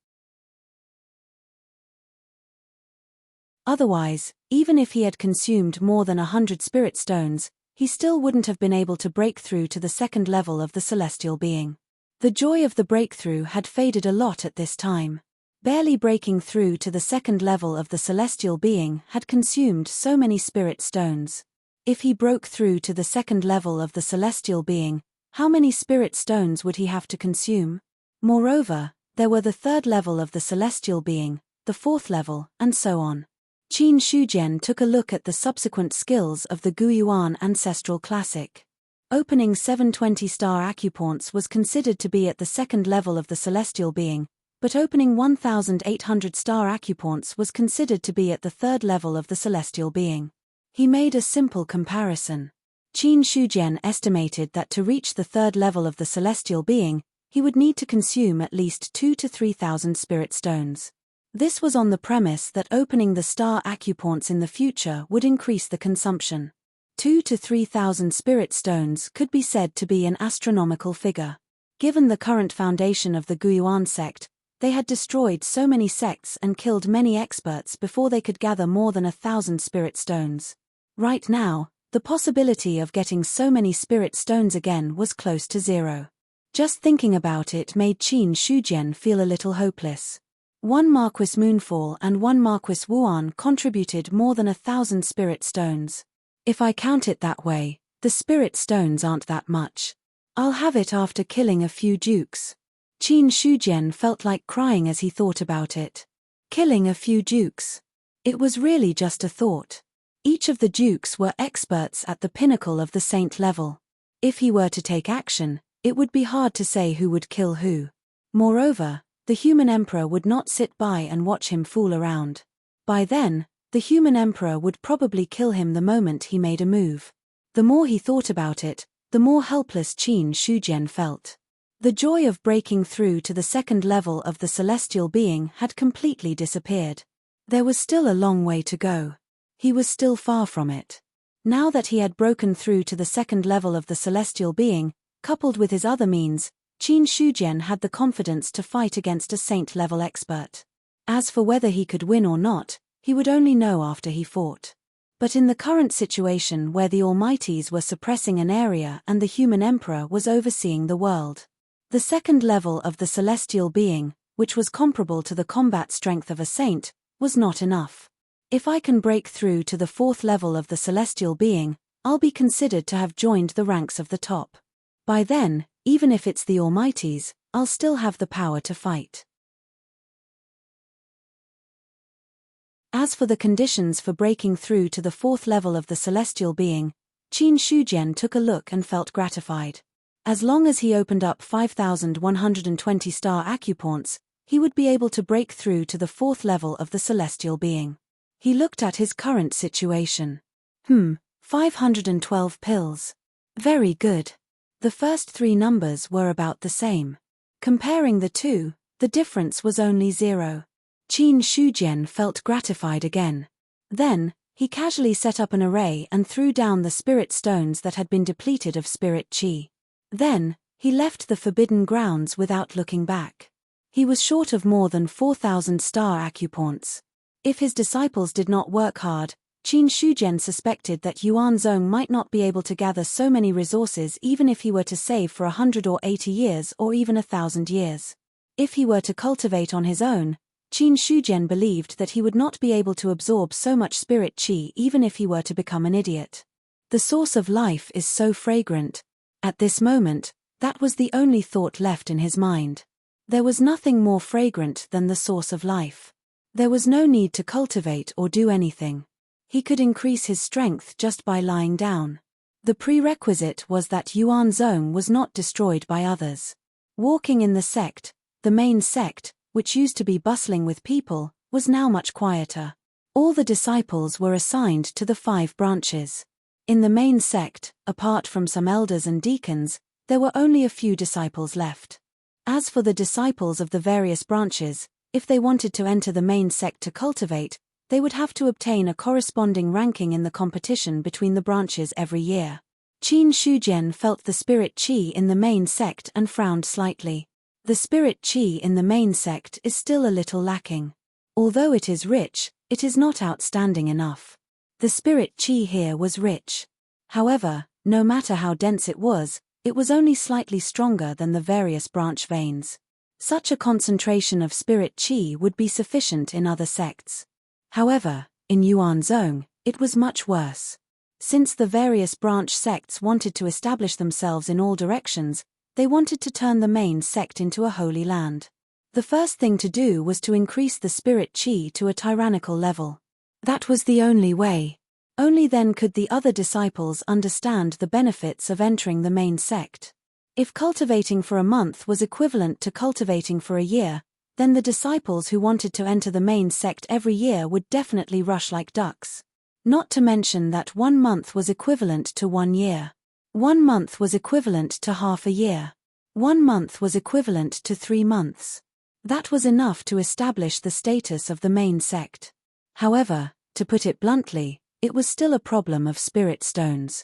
Otherwise, even if he had consumed more than 100 spirit stones, he still wouldn't have been able to break through to the 2nd level of the celestial being. The joy of the breakthrough had faded a lot at this time. Barely breaking through to the 2nd level of the celestial being had consumed so many spirit stones. If he broke through to the 2nd level of the celestial being, how many spirit stones would he have to consume? Moreover, there were the 3rd level of the celestial being, the 4th level, and so on. Qin Shujian took a look at the subsequent skills of the Guiyuan Ancestral Classic. Opening 720 star acupoints was considered to be at the 2nd level of the celestial being, but opening 1,800 star acupoints was considered to be at the 3rd level of the celestial being. He made a simple comparison. Qin Shujian estimated that to reach the 3rd level of the celestial being, he would need to consume at least 2,000 to 3,000 spirit stones. This was on the premise that opening the star acupoints in the future would increase the consumption. 2,000 to 3,000 spirit stones could be said to be an astronomical figure. Given the current foundation of the Guiyuan sect, they had destroyed so many sects and killed many experts before they could gather more than 1,000 spirit stones. Right now, the possibility of getting so many spirit stones again was close to zero. Just thinking about it made Qin Shujian feel a little hopeless. One Marquis Moonfall and one Marquis Wuan contributed more than 1,000 spirit stones. If I count it that way, the spirit stones aren't that much. I'll have it after killing a few dukes. Qin Shujian felt like crying as he thought about it. Killing a few dukes. It was really just a thought. Each of the dukes were experts at the pinnacle of the saint level. If he were to take action, it would be hard to say who would kill who. Moreover, the human emperor would not sit by and watch him fool around. By then, the human emperor would probably kill him the moment he made a move. The more he thought about it, the more helpless Qin Shujian felt. The joy of breaking through to the second level of the celestial being had completely disappeared. There was still a long way to go. He was still far from it. Now that he had broken through to the second level of the celestial being, coupled with his other means, Qin Shujian had the confidence to fight against a saint-level expert. As for whether he could win or not, he would only know after he fought. But in the current situation where the Almighties were suppressing an area and the human emperor was overseeing the world, the second level of the celestial being, which was comparable to the combat strength of a saint, was not enough. If I can break through to the fourth level of the celestial being, I'll be considered to have joined the ranks of the top. By then, even if it's the Almighties, I'll still have the power to fight. As for the conditions for breaking through to the fourth level of the celestial being, Qin Shujian took a look and felt gratified. As long as he opened up 5,120 star acupoints, he would be able to break through to the fourth level of the celestial being. He looked at his current situation. 512 pills. Very good. The first three numbers were about the same. Comparing the two, the difference was only 0. Qin Shujian felt gratified again. Then, he casually set up an array and threw down the spirit stones that had been depleted of spirit qi. Then, he left the forbidden grounds without looking back. He was short of more than 4,000 star acupoints. If his disciples did not work hard, Qin Shujian suspected that Yuan Zhong might not be able to gather so many resources even if he were to save for 100 or 80 years or even 1,000 years. If he were to cultivate on his own, Qin Shujian believed that he would not be able to absorb so much spirit qi even if he were to become an idiot. The source of life is so fragrant. At this moment, that was the only thought left in his mind. There was nothing more fragrant than the source of life. There was no need to cultivate or do anything. He could increase his strength just by lying down. The prerequisite was that Yuan Zhong was not destroyed by others. Walking in the main sect, which used to be bustling with people, was now much quieter. All the disciples were assigned to the 5 branches. In the main sect, apart from some elders and deacons, there were only a few disciples left. As for the disciples of the various branches, if they wanted to enter the main sect to cultivate, they would have to obtain a corresponding ranking in the competition between the branches every year. Qin Shujian felt the spirit qi in the main sect and frowned slightly. The spirit qi in the main sect is still a little lacking. Although it is rich, it is not outstanding enough. The spirit qi here was rich. However, no matter how dense it was only slightly stronger than the various branch veins. Such a concentration of spirit qi would be sufficient in other sects. However, in Yuan Zhong, it was much worse. Since the various branch sects wanted to establish themselves in all directions, they wanted to turn the main sect into a holy land. The first thing to do was to increase the spirit qi to a tyrannical level. That was the only way. Only then could the other disciples understand the benefits of entering the main sect. If cultivating for a month was equivalent to cultivating for a year, then the disciples who wanted to enter the main sect every year would definitely rush like ducks. Not to mention that 1 month was equivalent to 1 year. 1 month was equivalent to half a year. 1 month was equivalent to 3 months. That was enough to establish the status of the main sect. However, to put it bluntly, it was still a problem of spirit stones.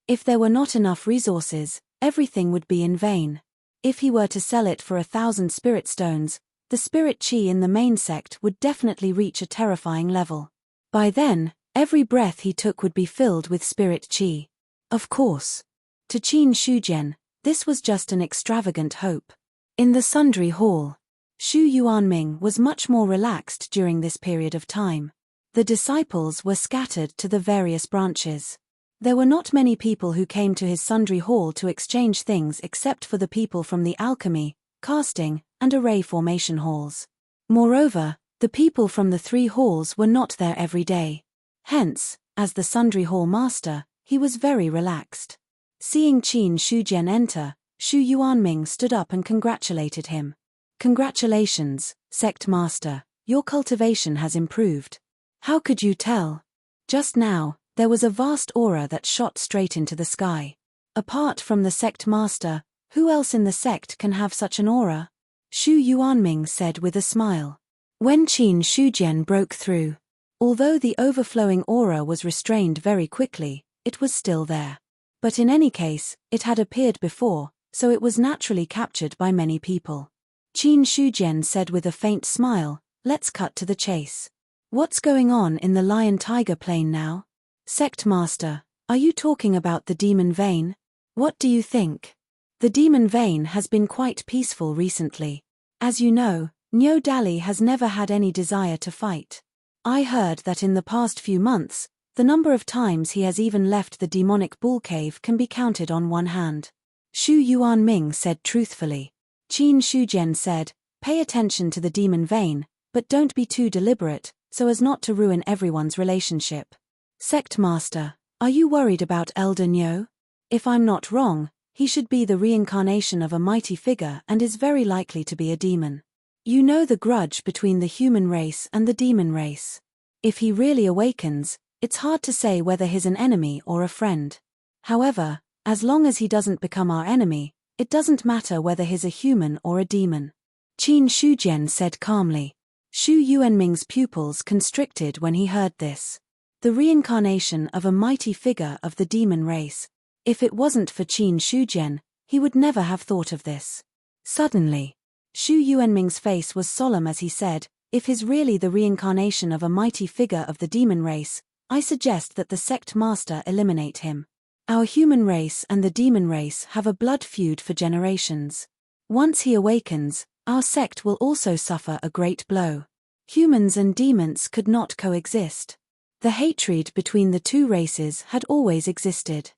If there were not enough resources, everything would be in vain. If he were to sell it for 1,000 spirit stones, the spirit chi in the main sect would definitely reach a terrifying level. By then, every breath he took would be filled with spirit chi. Of course. To Qin Shujian, this was just an extravagant hope. In the Sundry Hall, Shu Yuanming was much more relaxed during this period of time. The disciples were scattered to the various branches. There were not many people who came to his Sundry Hall to exchange things except for the people from the alchemy, casting, and array formation halls. Moreover, the people from the 3 halls were not there every day. Hence, as the Sundry Hall master, he was very relaxed. Seeing Qin Shujian enter, Shu Yuanming stood up and congratulated him. Congratulations, sect master, your cultivation has improved. How could you tell? Just now, there was a vast aura that shot straight into the sky. Apart from the sect master, who else in the sect can have such an aura? Shu Yuanming said with a smile. When Qin Shujian broke through, although the overflowing aura was restrained very quickly, it was still there. But in any case, it had appeared before, so it was naturally captured by many people. Qin Shujian said with a faint smile, let's cut to the chase. What's going on in the lion-tiger plane now? Sect master, are you talking about the demon vein? What do you think? The demon vein has been quite peaceful recently. As you know, Nyo Dali has never had any desire to fight. I heard that in the past few months, the number of times he has even left the demonic bull cave can be counted on one hand. Shu Yuanming said truthfully. Qin Shujian said, pay attention to the demon vein, but don't be too deliberate, so as not to ruin everyone's relationship. Sect master, are you worried about Elder Nyo? If I'm not wrong, he should be the reincarnation of a mighty figure and is very likely to be a demon. You know the grudge between the human race and the demon race. If he really awakens, it's hard to say whether he's an enemy or a friend. However, as long as he doesn't become our enemy, it doesn't matter whether he's a human or a demon. Qin Shujian said calmly. Shu Yuanming's pupils constricted when he heard this. The reincarnation of a mighty figure of the demon race. If it wasn't for Qin Shujian, he would never have thought of this. Suddenly, Shu Yuanming's face was solemn as he said, if he's really the reincarnation of a mighty figure of the demon race, I suggest that the sect master eliminate him. Our human race and the demon race have a blood feud for generations. Once he awakens, our sect will also suffer a great blow. Humans and demons could not coexist. The hatred between the 2 races had always existed.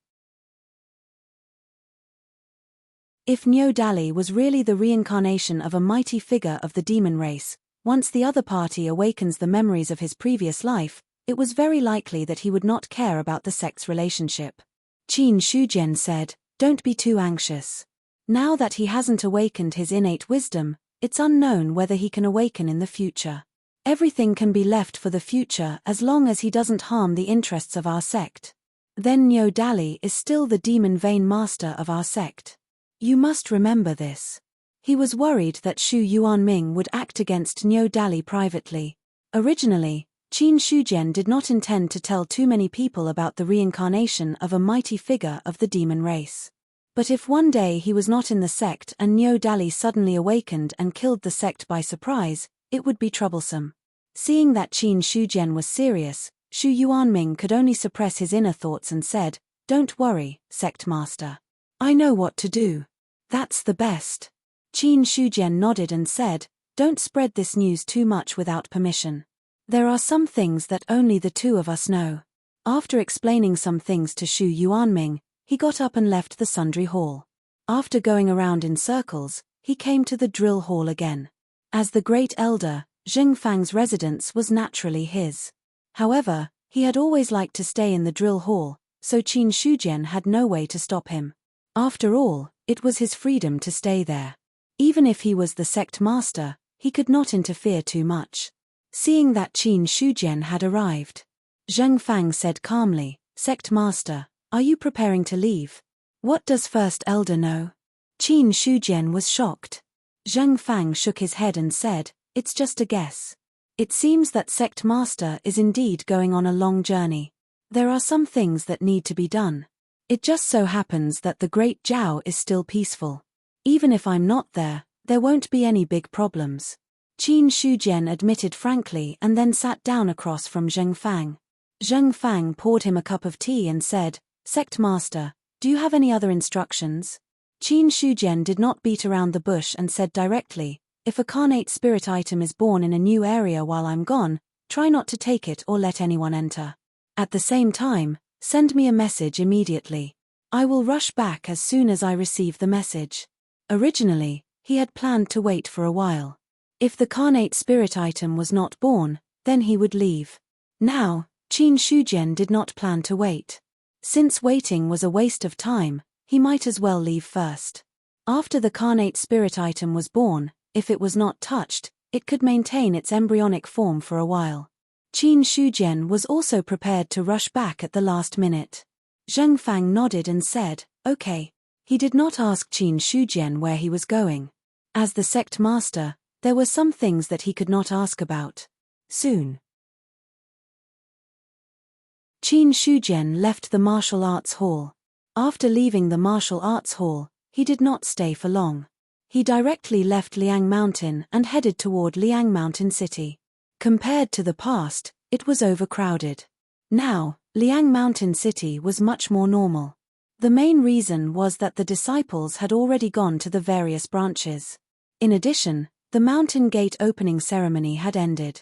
If Nyo Dali was really the reincarnation of a mighty figure of the demon race, once the other party awakens the memories of his previous life, it was very likely that he would not care about the sect's relationship. Qin Shujian said, don't be too anxious. Now that he hasn't awakened his innate wisdom, it's unknown whether he can awaken in the future. Everything can be left for the future as long as he doesn't harm the interests of our sect. Then Nyo Dali is still the demon vein master of our sect. You must remember this. He was worried that Shu Yuanming would act against Nyo Dali privately. Originally, Qin Shujian did not intend to tell too many people about the reincarnation of a mighty figure of the demon race. But if one day he was not in the sect and Nyo Dali suddenly awakened and killed the sect by surprise, it would be troublesome. Seeing that Qin Shujian was serious, Shu Yuanming could only suppress his inner thoughts and said, don't worry, sect master. I know what to do. That's the best. Qin Shujian nodded and said, don't spread this news too much without permission. There are some things that only the 2 of us know. After explaining some things to Shu Yuanming, he got up and left the Sundry Hall. After going around in circles, he came to the drill hall again. As the great elder, Zheng Fang's residence was naturally his. However, he had always liked to stay in the drill hall, so Qin Shujian had no way to stop him. After all, it was his freedom to stay there. Even if he was the sect master, he could not interfere too much. Seeing that Qin Shujian had arrived, Zheng Fang said calmly, sect master, Are you preparing to leave? What does First Elder know? Qin Shujian was shocked. Zheng Fang shook his head and said, "It's just a guess. It seems that Sect Master is indeed going on a long journey. There are some things that need to be done. It just so happens that the Great Jiao is still peaceful. Even if I'm not there, there won't be any big problems." Qin Shujian admitted frankly and then sat down across from Zheng Fang. Zheng Fang poured him a cup of tea and said, "Sect Master, do you have any other instructions?" Qin Shujian did not beat around the bush and said directly, "If a carnate spirit item is born in a new area while I'm gone, try not to take it or let anyone enter. At the same time, send me a message immediately. I will rush back as soon as I receive the message." Originally, he had planned to wait for a while. If the carnate spirit item was not born, then he would leave. Now, Qin Shujian did not plan to wait. Since waiting was a waste of time, he might as well leave first. After the carnate spirit item was born, if it was not touched, it could maintain its embryonic form for a while. Qin Shujian was also prepared to rush back at the last minute. Zheng Fang nodded and said, "Okay." He did not ask Qin Shujian where he was going. As the sect master, there were some things that he could not ask about. Soon, Qin Shujian left the martial arts hall. After leaving the martial arts hall, he did not stay for long. He directly left Liang Mountain and headed toward Liang Mountain City. Compared to the past, it was overcrowded. Now, Liang Mountain City was much more normal. The main reason was that the disciples had already gone to the various branches. In addition, the mountain gate opening ceremony had ended.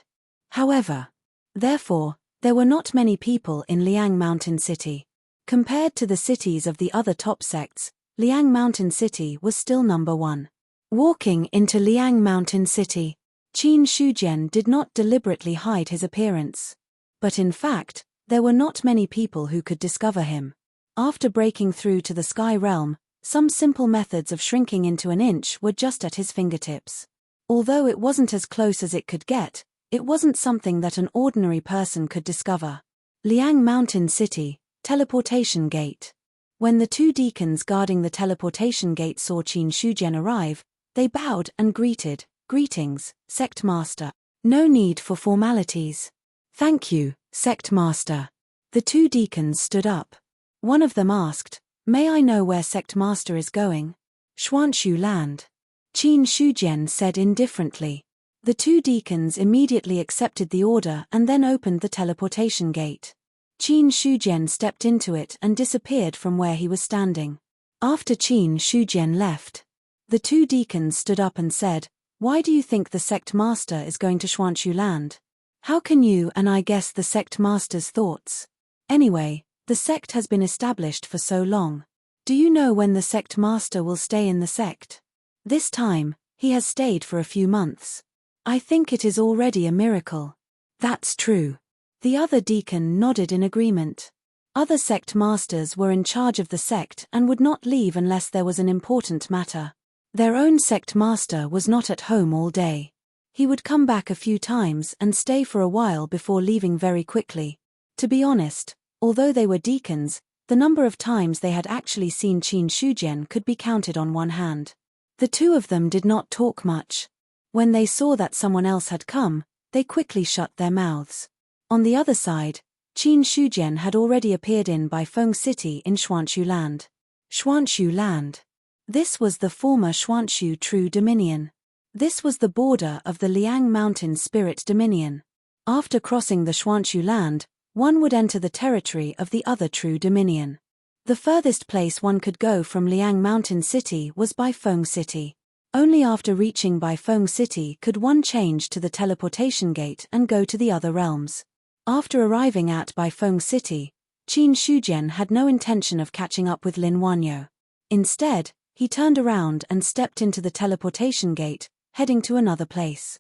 Therefore, there were not many people in Liang Mountain City. Compared to the cities of the other top sects, Liang Mountain City was still number one. Walking into Liang Mountain City, Qin Shujian did not deliberately hide his appearance. But in fact, there were not many people who could discover him. After breaking through to the Sky Realm, some simple methods of shrinking into an inch were just at his fingertips. Although it wasn't as close as it could get, it wasn't something that an ordinary person could discover. Liang Mountain City, Teleportation Gate. When the two deacons guarding the teleportation gate saw Qin Shujian arrive, they bowed and greeted, "Greetings, Sect Master." "No need for formalities." "Thank you, Sect Master." The two deacons stood up. One of them asked, "May I know where Sect Master is going?" "Xuanshu Land." Qin Shujian said indifferently. The two deacons immediately accepted the order and then opened the teleportation gate. Qin Shujian stepped into it and disappeared from where he was standing. After Qin Shujian left, the two deacons stood up and said, "Why do you think the Sect Master is going to Xuanshu Land? How can you and I guess the Sect Master's thoughts? Anyway, the sect has been established for so long. Do you know when the Sect Master will stay in the sect?" "This time, he has stayed for a few months. I think it is already a miracle." "That's true." The other deacon nodded in agreement. Other sect masters were in charge of the sect and would not leave unless there was an important matter. Their own sect master was not at home all day. He would come back a few times and stay for a while before leaving very quickly. To be honest, although they were deacons, the number of times they had actually seen Qin Shujian could be counted on one hand. The two of them did not talk much. When they saw that someone else had come, they quickly shut their mouths. On the other side, Qin Shujian had already appeared in Baifeng City in Xuanshu Land. Xuanshu Land. This was the former Xuanshu True Dominion. This was the border of the Liang Mountain Spirit Dominion. After crossing the Xuanshu Land, one would enter the territory of the other True Dominion. The furthest place one could go from Liang Mountain City was Baifeng City. Only after reaching Baifeng City could one change to the teleportation gate and go to the other realms. After arriving at Baifeng City, Qin Shujian had no intention of catching up with Lin Wanyo. Instead, he turned around and stepped into the teleportation gate, heading to another place.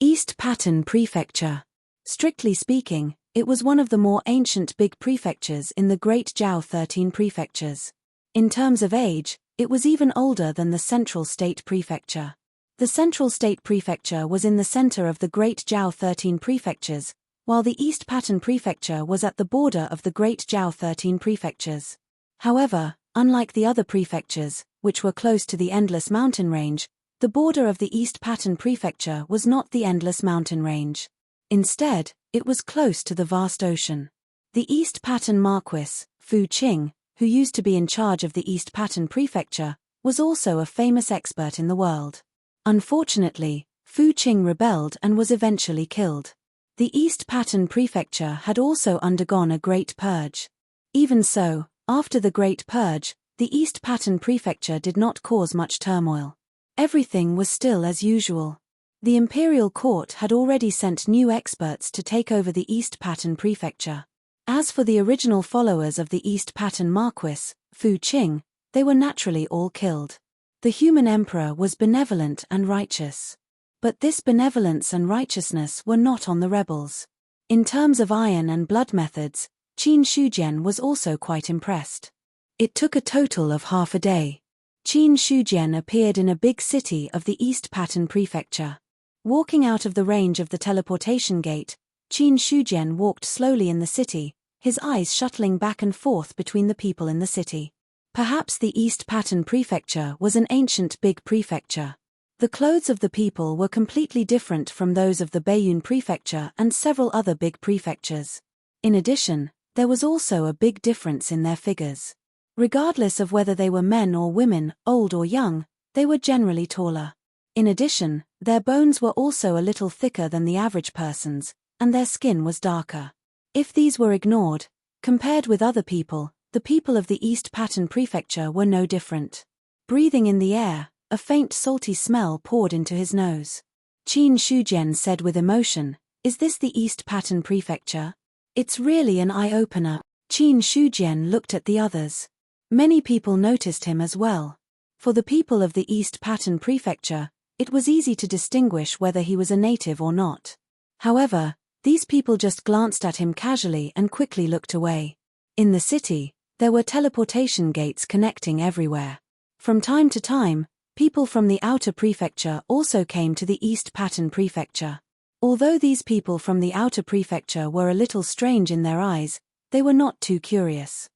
East Pattern Prefecture. Strictly speaking, it was one of the more ancient big prefectures in the Great Jiao 13 prefectures. In terms of age, it was even older than the Central State Prefecture. The Central State Prefecture was in the center of the Great Jiao 13 prefectures, while the East Pattern Prefecture was at the border of the Great Jiao 13 prefectures. However, unlike the other prefectures, which were close to the Endless Mountain Range, the border of the East Pattern Prefecture was not the Endless Mountain Range. Instead, it was close to the vast ocean. The East Pattern Marquis, Fu Qing, who used to be in charge of the East Pattern Prefecture, was also a famous expert in the world. Unfortunately, Fu Qing rebelled and was eventually killed. The East Pattern Prefecture had also undergone a great purge. Even so, after the Great Purge, the East Pattern Prefecture did not cause much turmoil. Everything was still as usual. The imperial court had already sent new experts to take over the East Pattern Prefecture. As for the original followers of the East Pattern Marquis, Fu Qing, they were naturally all killed. The human emperor was benevolent and righteous. But this benevolence and righteousness were not on the rebels. In terms of iron and blood methods, Qin Shujian was also quite impressed. It took a total of half a day. Qin Shujian appeared in a big city of the East Pattern Prefecture. Walking out of the range of the teleportation gate, Qin Shujian walked slowly in the city, his eyes shuttling back and forth between the people in the city. Perhaps the East Pattern Prefecture was an ancient big prefecture. The clothes of the people were completely different from those of the Baiyun Prefecture and several other big prefectures. In addition, there was also a big difference in their figures. Regardless of whether they were men or women, old or young, they were generally taller. In addition, their bones were also a little thicker than the average person's, and their skin was darker. If these were ignored, compared with other people, the people of the East Pattern Prefecture were no different. Breathing in the air, a faint salty smell poured into his nose. Qin Shujian said with emotion, "Is this the East Pattern Prefecture? It's really an eye-opener." Qin Shujian looked at the others. Many people noticed him as well. For the people of the East Pattern Prefecture, it was easy to distinguish whether he was a native or not. However, these people just glanced at him casually and quickly looked away. In the city, there were teleportation gates connecting everywhere. From time to time, people from the outer prefecture also came to the East Pattern Prefecture. Although these people from the outer prefecture were a little strange in their eyes, they were not too curious.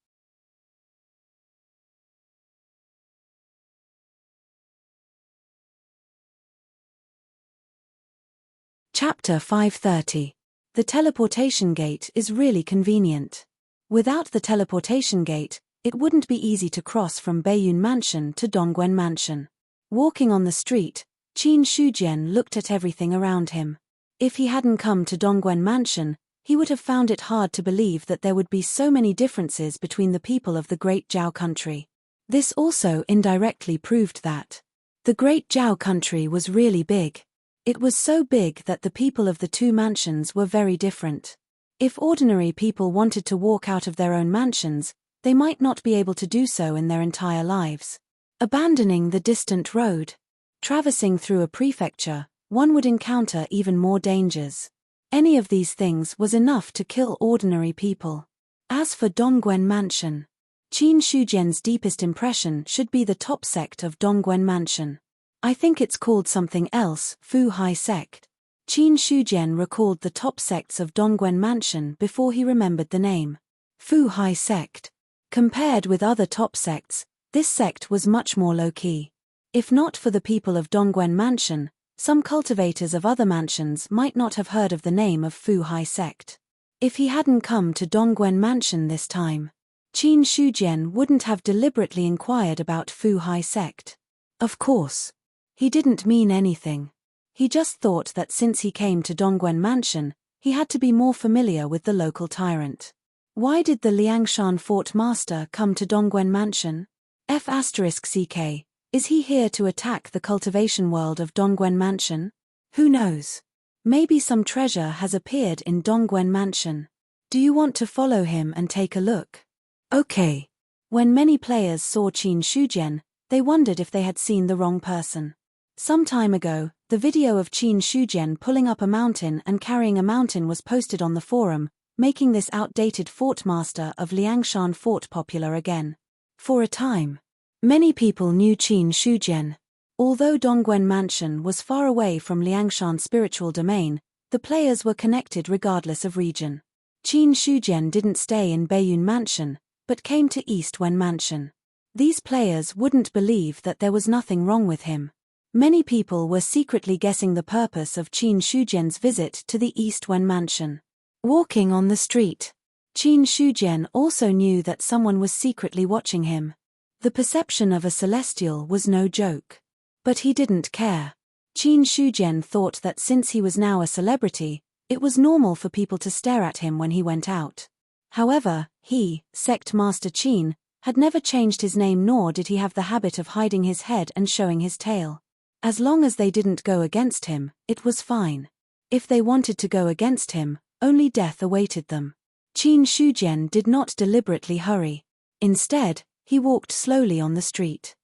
Chapter 530. The teleportation gate is really convenient. Without the teleportation gate, it wouldn't be easy to cross from Baiyun Mansion to Dongguan Mansion. Walking on the street, Qin Shujian looked at everything around him. If he hadn't come to Dongguan Mansion, he would have found it hard to believe that there would be so many differences between the people of the Great Jiao country. This also indirectly proved that the Great Jiao country was really big. It was so big that the people of the two mansions were very different. If ordinary people wanted to walk out of their own mansions, they might not be able to do so in their entire lives. Abandoning the distant road, traversing through a prefecture, one would encounter even more dangers. Any of these things was enough to kill ordinary people. As for Dongguan Mansion, Qin Shujian's deepest impression should be the top sect of Dongguan Mansion. I think it's called something else, Fu Hai sect. Qin Shujian recalled the top sects of Dongguan Mansion before he remembered the name. Fu Hai sect. Compared with other top sects, this sect was much more low-key. If not for the people of Dongguan Mansion, some cultivators of other mansions might not have heard of the name of Fu Hai sect. If he hadn't come to Dongguan Mansion this time, Qin Shujian wouldn't have deliberately inquired about Fu Hai sect. Of course, he didn't mean anything. He just thought that since he came to Dongguan Mansion, he had to be more familiar with the local tyrant. Why did the Liangshan Fort Master come to Dongguan Mansion? F***CK. Is he here to attack the cultivation world of Dongguan Mansion? Who knows? Maybe some treasure has appeared in Dongguan Mansion. Do you want to follow him and take a look? Okay. When many players saw Qin Shujian, they wondered if they had seen the wrong person. Some time ago, the video of Qin Shujian pulling up a mountain and carrying a mountain was posted on the forum, making this outdated fort master of Liangshan Fort popular again. For a time, many people knew Qin Shujian. Although Dongguan Mansion was far away from Liangshan spiritual domain, The players were connected regardless of region. Qin Shujian didn't stay in Baiyun Mansion, but came to East Wen Mansion. These players wouldn't believe that there was nothing wrong with him. Many people were secretly guessing the purpose of Qin Shujian's visit to the East Wen Mansion. Walking on the street, Qin Shujian also knew that someone was secretly watching him. The perception of a celestial was no joke. But he didn't care. Qin Shujian thought that since he was now a celebrity, it was normal for people to stare at him when he went out. However, he, Sect Master Qin, had never changed his name, nor did he have the habit of hiding his head and showing his tail. As long as they didn't go against him, it was fine. If they wanted to go against him, only death awaited them. Qin Shujian did not deliberately hurry. Instead, he walked slowly on the street.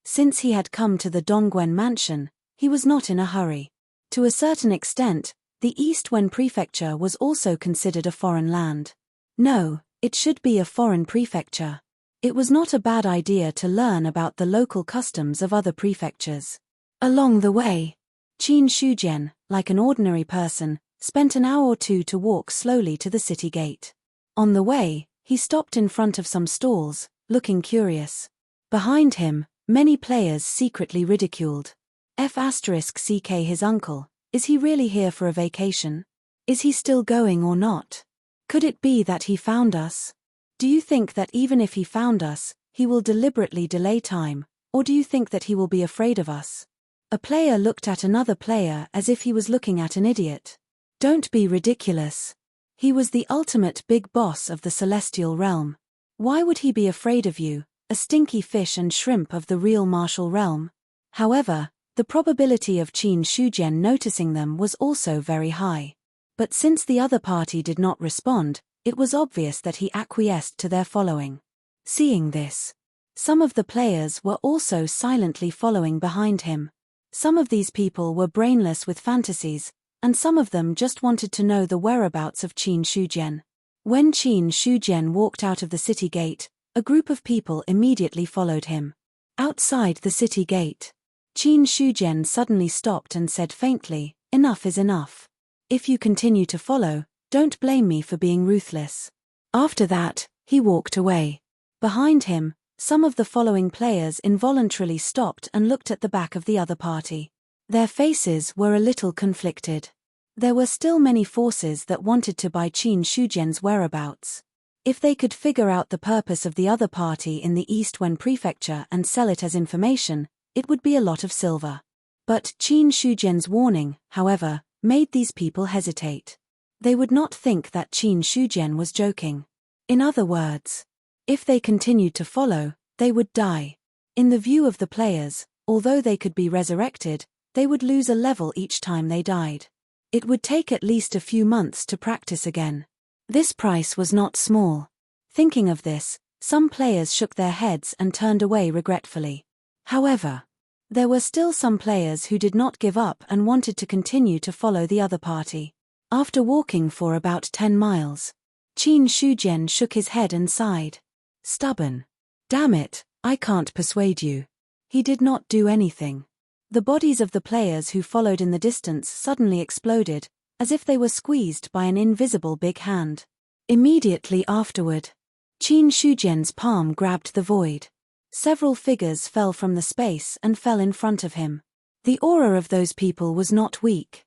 Since he had come to the Dongguan Mansion, he was not in a hurry. To a certain extent, the East Wen Prefecture was also considered a foreign land. No, it should be a foreign prefecture. It was not a bad idea to learn about the local customs of other prefectures. Along the way, Qin Shujian, like an ordinary person, spent an hour or two to walk slowly to the city gate. On the way, he stopped in front of some stalls, looking curious. Behind him, many players secretly ridiculed. *CK his uncle, is he really here for a vacation? Is he still going or not? Could it be that he found us? Do you think that even if he found us, he will deliberately delay time, or do you think that he will be afraid of us? A player looked at another player as if he was looking at an idiot. Don't be ridiculous. He was the ultimate big boss of the celestial realm. Why would he be afraid of you, a stinky fish and shrimp of the real martial realm? However, the probability of Qin Shujian noticing them was also very high. But since the other party did not respond, it was obvious that he acquiesced to their following. Seeing this, some of the players were also silently following behind him. Some of these people were brainless with fantasies, and some of them just wanted to know the whereabouts of Qin Shujian. When Qin Shujian walked out of the city gate, a group of people immediately followed him. Outside the city gate, Qin Shujian suddenly stopped and said faintly, "Enough is enough. If you continue to follow, don't blame me for being ruthless." After that, he walked away. Behind him, some of the following players involuntarily stopped and looked at the back of the other party. Their faces were a little conflicted. There were still many forces that wanted to buy Qin Shujian's whereabouts. If they could figure out the purpose of the other party in the East Wen Prefecture and sell it as information, it would be a lot of silver. But Qin Shujian's warning, however, made these people hesitate. They would not think that Qin Shujian was joking. In other words, if they continued to follow, they would die. In the view of the players, although they could be resurrected, they would lose a level each time they died. It would take at least a few months to practice again. This price was not small. Thinking of this, some players shook their heads and turned away regretfully. However, there were still some players who did not give up and wanted to continue to follow the other party. After walking for about 10 miles, Qin Shujian shook his head and sighed. Stubborn. Damn it, I can't persuade you. He did not do anything. The bodies of the players who followed in the distance suddenly exploded, as if they were squeezed by an invisible big hand. Immediately afterward, Qin Shujian's palm grabbed the void. Several figures fell from the space and fell in front of him. The aura of those people was not weak.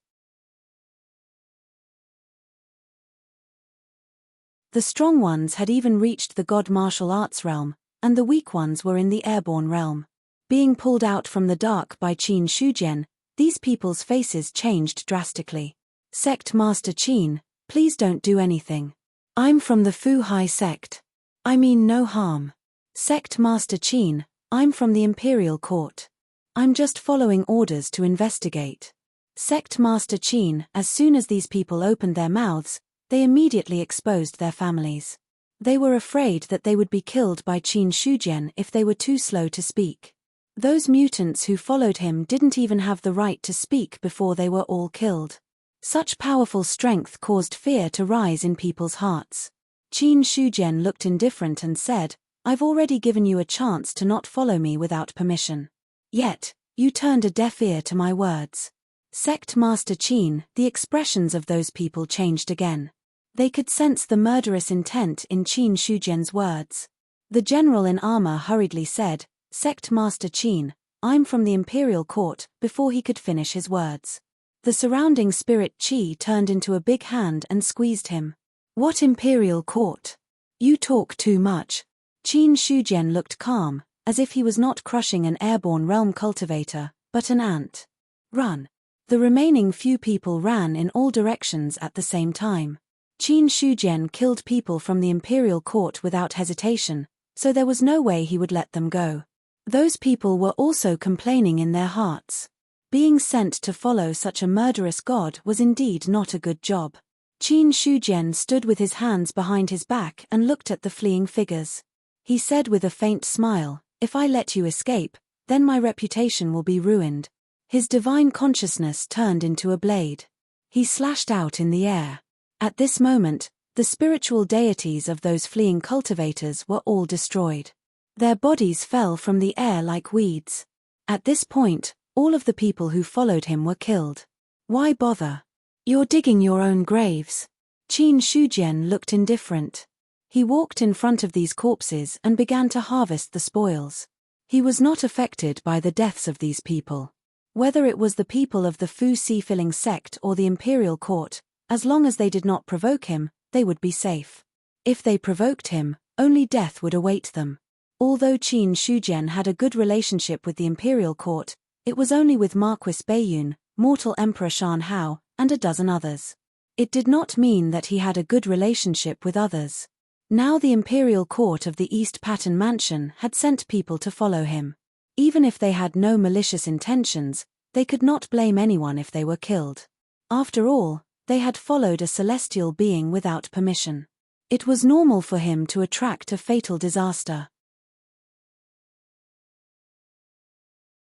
The strong ones had even reached the god martial arts realm, and the weak ones were in the airborne realm. Being pulled out from the dark by Qin Shujian, these people's faces changed drastically. Sect Master Qin, please don't do anything. I'm from the Fu Hai sect. I mean no harm. Sect Master Qin, I'm from the Imperial Court. I'm just following orders to investigate. Sect Master Qin, as soon as these people opened their mouths, they immediately exposed their families. They were afraid that they would be killed by Qin Shujian if they were too slow to speak. Those mutants who followed him didn't even have the right to speak before they were all killed. Such powerful strength caused fear to rise in people's hearts. Qin Shujian looked indifferent and said, I've already given you a chance to not follow me without permission. Yet, you turned a deaf ear to my words. Sect Master Qin, the expressions of those people changed again. They could sense the murderous intent in Qin Shujian's words. The general in armor hurriedly said, "Sect Master Qin, I'm from the Imperial Court," before he could finish his words. The surrounding spirit Qi turned into a big hand and squeezed him. "What Imperial Court? You talk too much." Qin Shujian looked calm, as if he was not crushing an airborne realm cultivator, but an ant. "Run." The remaining few people ran in all directions at the same time. Qin Shujian killed people from the Imperial Court without hesitation, so there was no way he would let them go. Those people were also complaining in their hearts. Being sent to follow such a murderous god was indeed not a good job. Qin Shujian stood with his hands behind his back and looked at the fleeing figures. He said with a faint smile, "If I let you escape, then my reputation will be ruined." His divine consciousness turned into a blade. He slashed out in the air. At this moment, the spiritual deities of those fleeing cultivators were all destroyed. Their bodies fell from the air like weeds. At this point, all of the people who followed him were killed. Why bother? You're digging your own graves. Qin Shujian looked indifferent. He walked in front of these corpses and began to harvest the spoils. He was not affected by the deaths of these people. Whether it was the people of the Fu Sea-filling sect or the Imperial Court, as long as they did not provoke him, they would be safe. If they provoked him, only death would await them. Although Qin Shujian had a good relationship with the Imperial Court, it was only with Marquis Baiyun, mortal Emperor Shan Hao, and a dozen others. It did not mean that he had a good relationship with others. Now the Imperial Court of the East Pattern Mansion had sent people to follow him. Even if they had no malicious intentions, they could not blame anyone if they were killed. After all, they had followed a celestial being without permission. It was normal for him to attract a fatal disaster.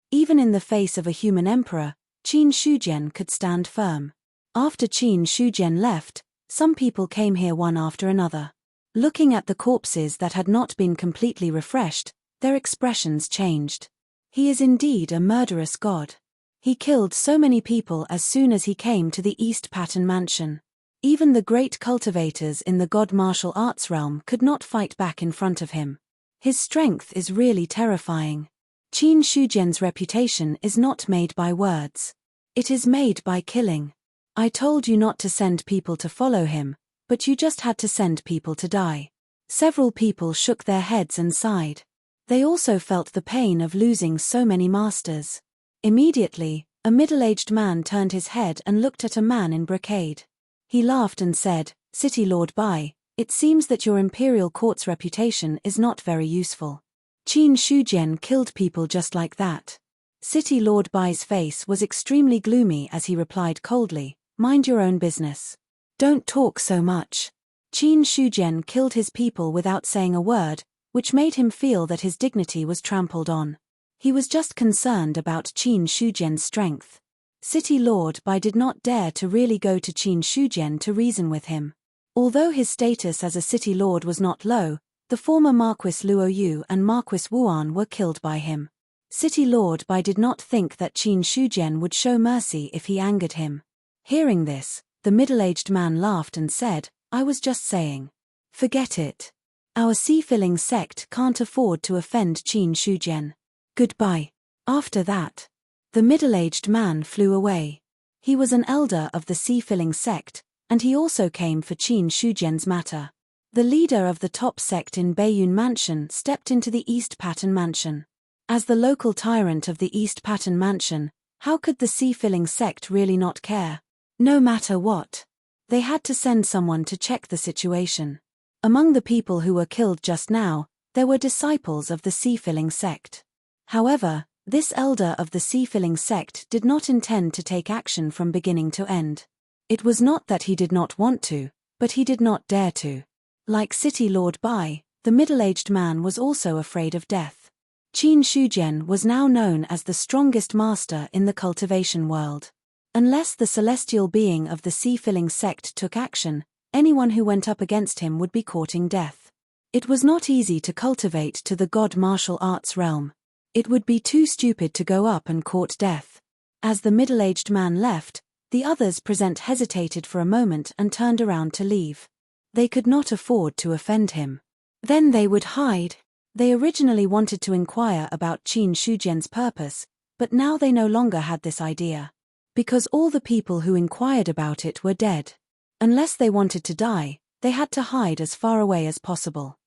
Even in the face of a human emperor, Qin Shujian could stand firm. After Qin Shujian left, some people came here one after another. Looking at the corpses that had not been completely refreshed, their expressions changed. He is indeed a murderous god. He killed so many people as soon as he came to the East Pattern Mansion. Even the great cultivators in the god martial arts realm could not fight back in front of him. His strength is really terrifying. Qin Shujian's reputation is not made by words. It is made by killing. I told you not to send people to follow him, but you just had to send people to die. Several people shook their heads and sighed. They also felt the pain of losing so many masters. Immediately, a middle-aged man turned his head and looked at a man in brocade. He laughed and said, "City Lord Bai, it seems that your Imperial Court's reputation is not very useful." Qin Shujian killed people just like that. City Lord Bai's face was extremely gloomy as he replied coldly, "Mind your own business. Don't talk so much." Qin Shujian killed his people without saying a word, which made him feel that his dignity was trampled on. He was just concerned about Qin Shujian's strength. City Lord Bai did not dare to really go to Qin Shujian to reason with him. Although his status as a city lord was not low, the former Marquis Luoyu and Marquis Wuan were killed by him. City Lord Bai did not think that Qin Shujian would show mercy if he angered him. Hearing this, the middle-aged man laughed and said, "I was just saying. Forget it. Our sea-filling sect can't afford to offend Qin Shujian. Goodbye." After that, the middle-aged man flew away. He was an elder of the sea-filling sect, and he also came for Qin Shujian's matter. The leader of the top sect in Baiyun Mansion stepped into the East Pattern Mansion. As the local tyrant of the East Pattern Mansion, how could the sea-filling sect really not care? No matter what, they had to send someone to check the situation. Among the people who were killed just now, there were disciples of the sea-filling sect. However, this elder of the sea-filling sect did not intend to take action from beginning to end. It was not that he did not want to, but he did not dare to. Like City Lord Bai, the middle-aged man was also afraid of death. Qin Shujian was now known as the strongest master in the cultivation world. Unless the celestial being of the sea-filling sect took action, anyone who went up against him would be courting death. It was not easy to cultivate to the god martial arts realm. It would be too stupid to go up and court death. As the middle-aged man left, the others present hesitated for a moment and turned around to leave. They could not afford to offend him. Then they would hide. They originally wanted to inquire about Qin Shujian's purpose, but now they no longer had this idea. Because all the people who inquired about it were dead. Unless they wanted to die, they had to hide as far away as possible.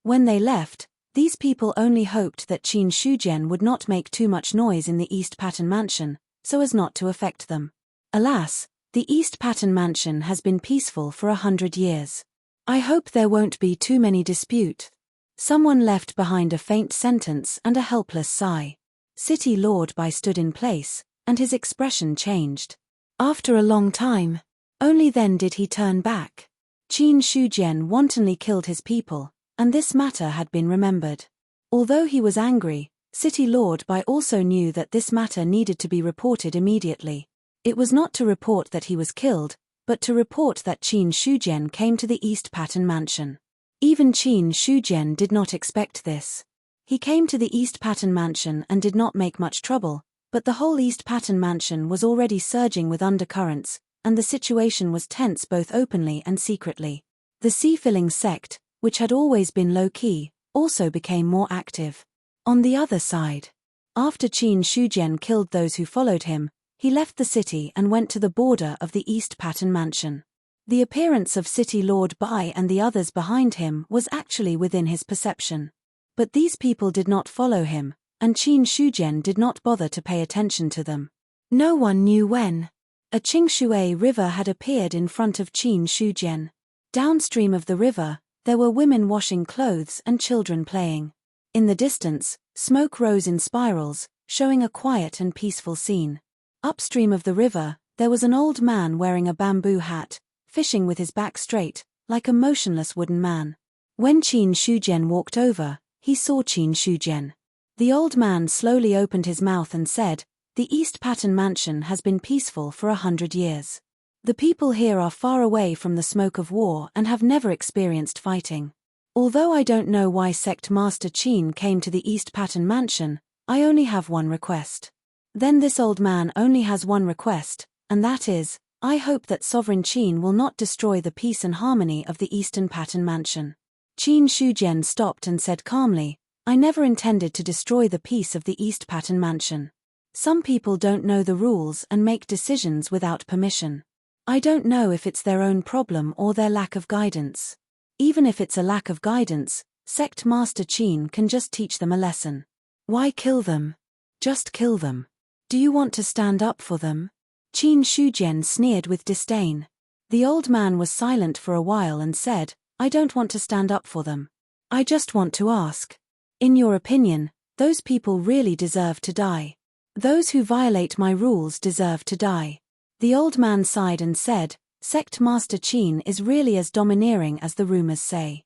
When they left, these people only hoped that Qin Shujian would not make too much noise in the East Pattern Mansion, so as not to affect them. Alas, the East Pattern Mansion has been peaceful for 100 years. I hope there won't be too many dispute. Someone left behind a faint sentence and a helpless sigh. City Lord Bai stood in place, and his expression changed. After a long time, only then did he turn back. Qin Shujian wantonly killed his people, and this matter had been remembered. Although he was angry, City Lord Bai also knew that this matter needed to be reported immediately. It was not to report that he was killed, but to report that Qin Shujian came to the East Pattern Mansion. Even Qin Shujian did not expect this. He came to the East Pattern Mansion and did not make much trouble, but the whole East Pattern Mansion was already surging with undercurrents, and the situation was tense both openly and secretly. The sea-filling sect, which had always been low-key, also became more active. On the other side, after Qin Shujian killed those who followed him, he left the city and went to the border of the East Pattern Mansion. The appearance of City Lord Bai and the others behind him was actually within his perception. But these people did not follow him, and Qin Shujian did not bother to pay attention to them. No one knew when. A Qingshui river had appeared in front of Qin Shujian. Downstream of the river, there were women washing clothes and children playing. In the distance, smoke rose in spirals, showing a quiet and peaceful scene. Upstream of the river, there was an old man wearing a bamboo hat, fishing with his back straight, like a motionless wooden man. When Qin Shujian walked over, he saw Qin Shujian. The old man slowly opened his mouth and said, "The East Pattern Mansion has been peaceful for 100 years. The people here are far away from the smoke of war and have never experienced fighting. Although I don't know why Sect Master Qin came to the East Pattern Mansion, I only have one request." Then this old man only has one request, and that is, I hope that Sovereign Qin will not destroy the peace and harmony of the Eastern Pattern Mansion. Qin Shujian stopped and said calmly, "I never intended to destroy the peace of the East Pattern Mansion. Some people don't know the rules and make decisions without permission. I don't know if it's their own problem or their lack of guidance. Even if it's a lack of guidance, Sect Master Qin can just teach them a lesson. Why kill them? Just kill them. Do you want to stand up for them?" Qin Shujian sneered with disdain. The old man was silent for a while and said, "I don't want to stand up for them. I just want to ask. In your opinion, those people really deserve to die? Those who violate my rules deserve to die." The old man sighed and said, "Sect Master Qin is really as domineering as the rumors say."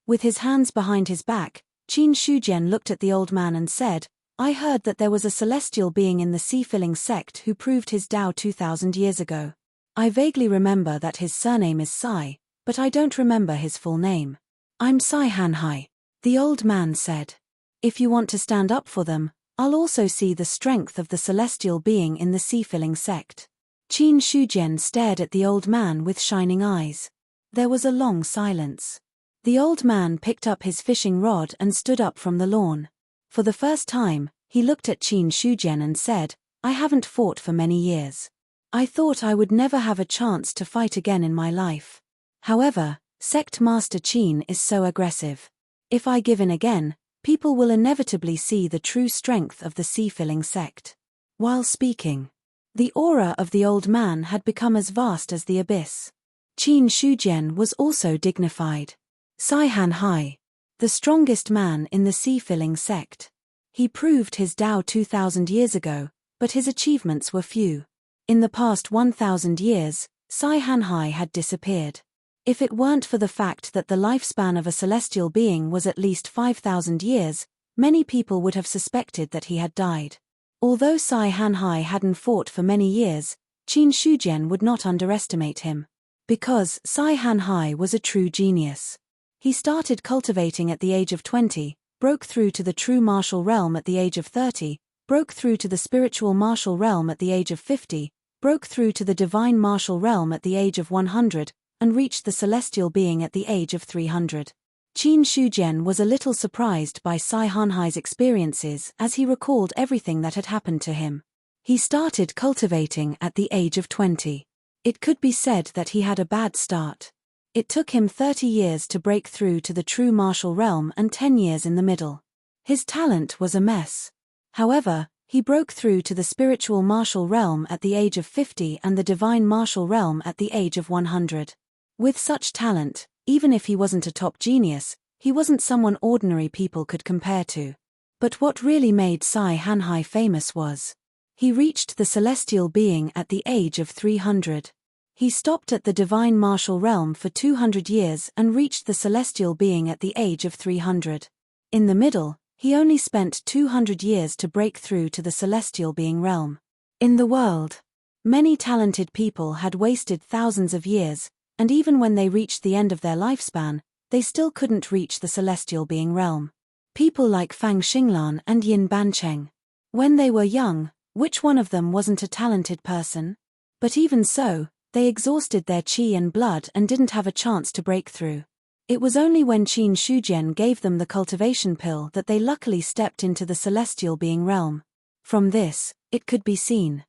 With his hands behind his back, Qin Shujian looked at the old man and said, "I heard that there was a celestial being in the sea-filling sect who proved his Tao 2000 years ago. I vaguely remember that his surname is Sai, but I don't remember his full name." "I'm Sai Hanhai," the old man said. "If you want to stand up for them, I'll also see the strength of the celestial being in the sea-filling sect." Qin Shujian stared at the old man with shining eyes. There was a long silence. The old man picked up his fishing rod and stood up from the lawn. For the first time, he looked at Qin Shujian and said, "I haven't fought for many years. I thought I would never have a chance to fight again in my life. However, Sect Master Qin is so aggressive. If I give in again, people will inevitably see the true strength of the sea-filling sect." While speaking, the aura of the old man had become as vast as the abyss. Qin Shujian was also dignified. Sai Hanhai, the strongest man in the sea-filling sect. He proved his Tao 2000 years ago, but his achievements were few. In the past 1000 years, Sai Hanhai had disappeared. If it weren't for the fact that the lifespan of a celestial being was at least 5000 years, many people would have suspected that he had died. Although Sai Hanhai hadn't fought for many years, Qin Shujian would not underestimate him. Because Sai Hanhai was a true genius. He started cultivating at the age of 20, broke through to the true martial realm at the age of 30, broke through to the spiritual martial realm at the age of 50, broke through to the divine martial realm at the age of 100, and reached the celestial being at the age of 300. Qin Shujian was a little surprised by Sai Hanhai's experiences as he recalled everything that had happened to him. He started cultivating at the age of 20. It could be said that he had a bad start. It took him 30 years to break through to the true martial realm and 10 years in the middle. His talent was a mess. However, he broke through to the spiritual martial realm at the age of 50 and the divine martial realm at the age of 100. With such talent, even if he wasn't a top genius, he wasn't someone ordinary people could compare to. But what really made Sai Hanhai famous was he reached the celestial being at the age of 300. He stopped at the divine martial realm for 200 years and reached the celestial being at the age of 300. In the middle, he only spent 200 years to break through to the celestial being realm. In the world, many talented people had wasted thousands of years, and even when they reached the end of their lifespan, they still couldn't reach the celestial being realm. People like Fang Xinglan and Yin Bancheng. When they were young, which one of them wasn't a talented person? But even so, they exhausted their qi and blood and didn't have a chance to break through. It was only when Qin Shujian gave them the cultivation pill that they luckily stepped into the celestial being realm. From this, it could be seen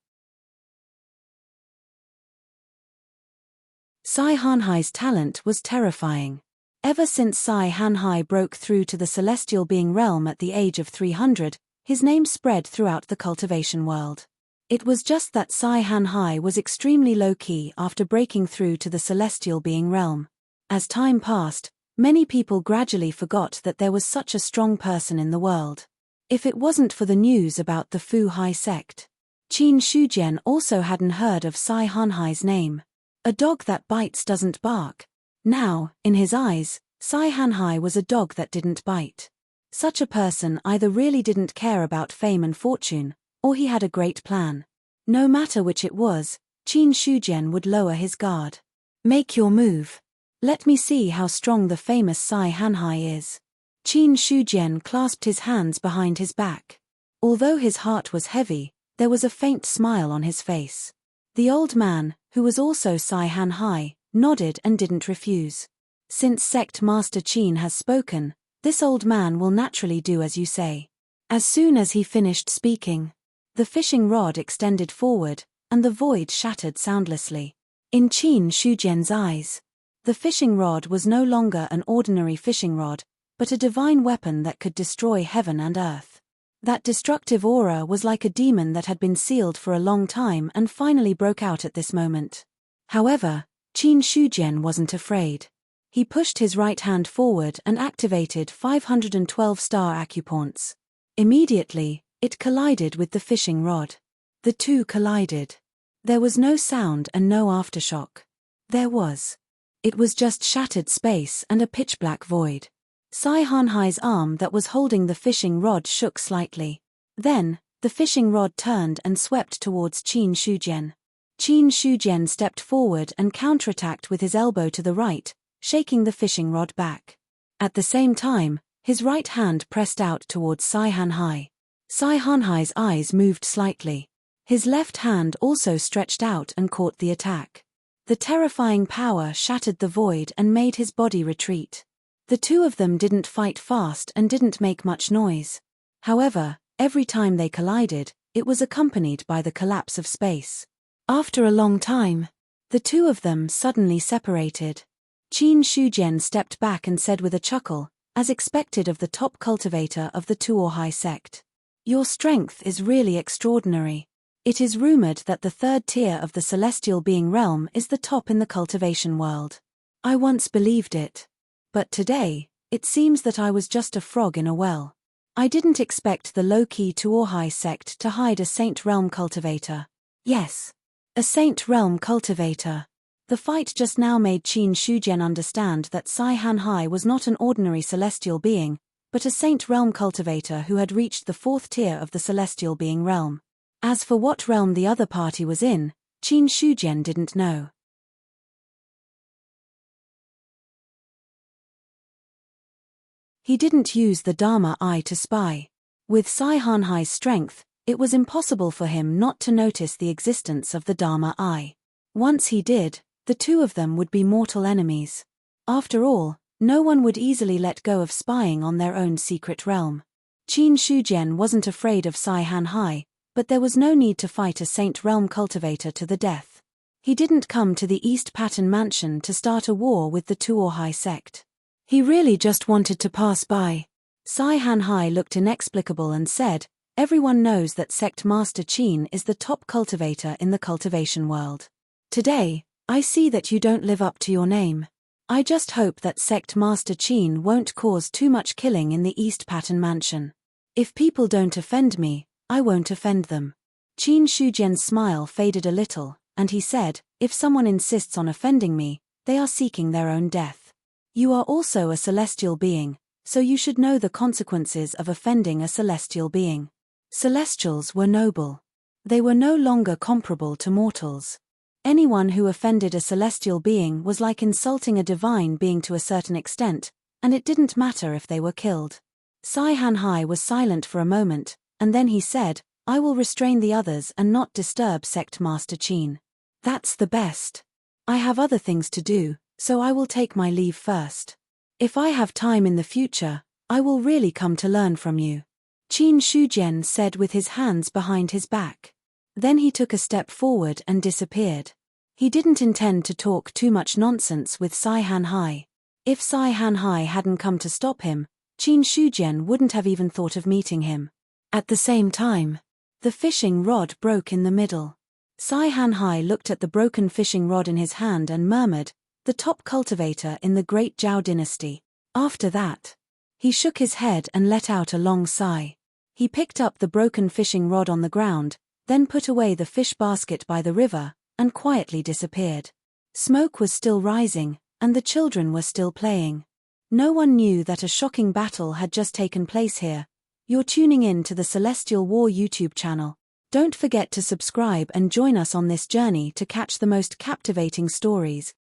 Sai Hanhai's talent was terrifying. Ever since Sai Hanhai broke through to the celestial being realm at the age of 300, his name spread throughout the cultivation world. It was just that Sai Hanhai was extremely low-key after breaking through to the celestial being realm. As time passed, many people gradually forgot that there was such a strong person in the world. If it wasn't for the news about the Fu Hai sect, Qin Shujian also hadn't heard of Sai Hanhai's name. A dog that bites doesn't bark. Now, in his eyes, Sai Hanhai was a dog that didn't bite. Such a person either really didn't care about fame and fortune, or he had a great plan. No matter which it was, Qin Shujian would lower his guard. Make your move. Let me see how strong the famous Sai Hanhai is. Qin Shujian clasped his hands behind his back. Although his heart was heavy, there was a faint smile on his face. The old man, who was also Sai Hanhai, nodded and didn't refuse. Since sect master Qin has spoken, this old man will naturally do as you say. As soon as he finished speaking, the fishing rod extended forward, and the void shattered soundlessly. In Qin Shujian's eyes, the fishing rod was no longer an ordinary fishing rod, but a divine weapon that could destroy heaven and earth. That destructive aura was like a demon that had been sealed for a long time and finally broke out at this moment. However, Qin Shujian wasn't afraid. He pushed his right hand forward and activated 512 star acupoints. Immediately, it collided with the fishing rod. The two collided. There was no sound and no aftershock. There was. It was just shattered space and a pitch-black void. Sai Hanhai's arm that was holding the fishing rod shook slightly. Then, the fishing rod turned and swept towards Qin Shujian. Qin Shujian stepped forward and counterattacked with his elbow to the right, shaking the fishing rod back. At the same time, his right hand pressed out towards Sai Hanhai. Sai Hanhai's eyes moved slightly. His left hand also stretched out and caught the attack. The terrifying power shattered the void and made his body retreat. The two of them didn't fight fast and didn't make much noise. However, every time they collided, it was accompanied by the collapse of space. After a long time, the two of them suddenly separated. Qin Shujian stepped back and said with a chuckle, as expected of the top cultivator of the Tuohai sect. Your strength is really extraordinary. It is rumored that the third tier of the celestial being realm is the top in the cultivation world. I once believed it. But today, it seems that I was just a frog in a well. I didn't expect the low-key Tuohai sect to hide a Saint Realm cultivator. Yes. A Saint Realm cultivator. The fight just now made Qin Shujian understand that Sai Hanhai was not an ordinary celestial being, but a Saint Realm cultivator who had reached the fourth tier of the celestial being realm. As for what realm the other party was in, Qin Shujian didn't know. He didn't use the Dharma eye to spy. With Sai Hanhai's strength, it was impossible for him not to notice the existence of the Dharma eye. Once he did, the two of them would be mortal enemies. After all, no one would easily let go of spying on their own secret realm. Qin Shujian wasn't afraid of Sai Hanhai, but there was no need to fight a Saint Realm cultivator to the death. He didn't come to the East Pattern Mansion to start a war with the Tuohai sect. He really just wanted to pass by. Sai Hanhai looked inexplicable and said, "Everyone knows that Sect Master Qin is the top cultivator in the cultivation world. Today, I see that you don't live up to your name. I just hope that Sect Master Qin won't cause too much killing in the East Pattern Mansion. If people don't offend me, I won't offend them." Qin Shujian's smile faded a little, and he said, "If someone insists on offending me, they are seeking their own death. You are also a celestial being, so you should know the consequences of offending a celestial being." Celestials were noble. They were no longer comparable to mortals. Anyone who offended a celestial being was like insulting a divine being to a certain extent, and it didn't matter if they were killed. Sai Hanhai was silent for a moment, and then he said, "I will restrain the others and not disturb Sect Master Qin. That's the best. I have other things to do, so I will take my leave first. If I have time in the future, I will really come to learn from you," Qin Shujian said with his hands behind his back. Then he took a step forward and disappeared. He didn't intend to talk too much nonsense with Sai Hanhai. If Sai Hanhai hadn't come to stop him, Qin Shujian wouldn't have even thought of meeting him. At the same time, the fishing rod broke in the middle. Sai Hanhai looked at the broken fishing rod in his hand and murmured, "The top cultivator in the Great Zhao dynasty." After that, he shook his head and let out a long sigh. He picked up the broken fishing rod on the ground, then put away the fish basket by the river, and quietly disappeared. Smoke was still rising, and the children were still playing. No one knew that a shocking battle had just taken place here. You're tuning in to the Celestial War YouTube channel. Don't forget to subscribe and join us on this journey to catch the most captivating stories.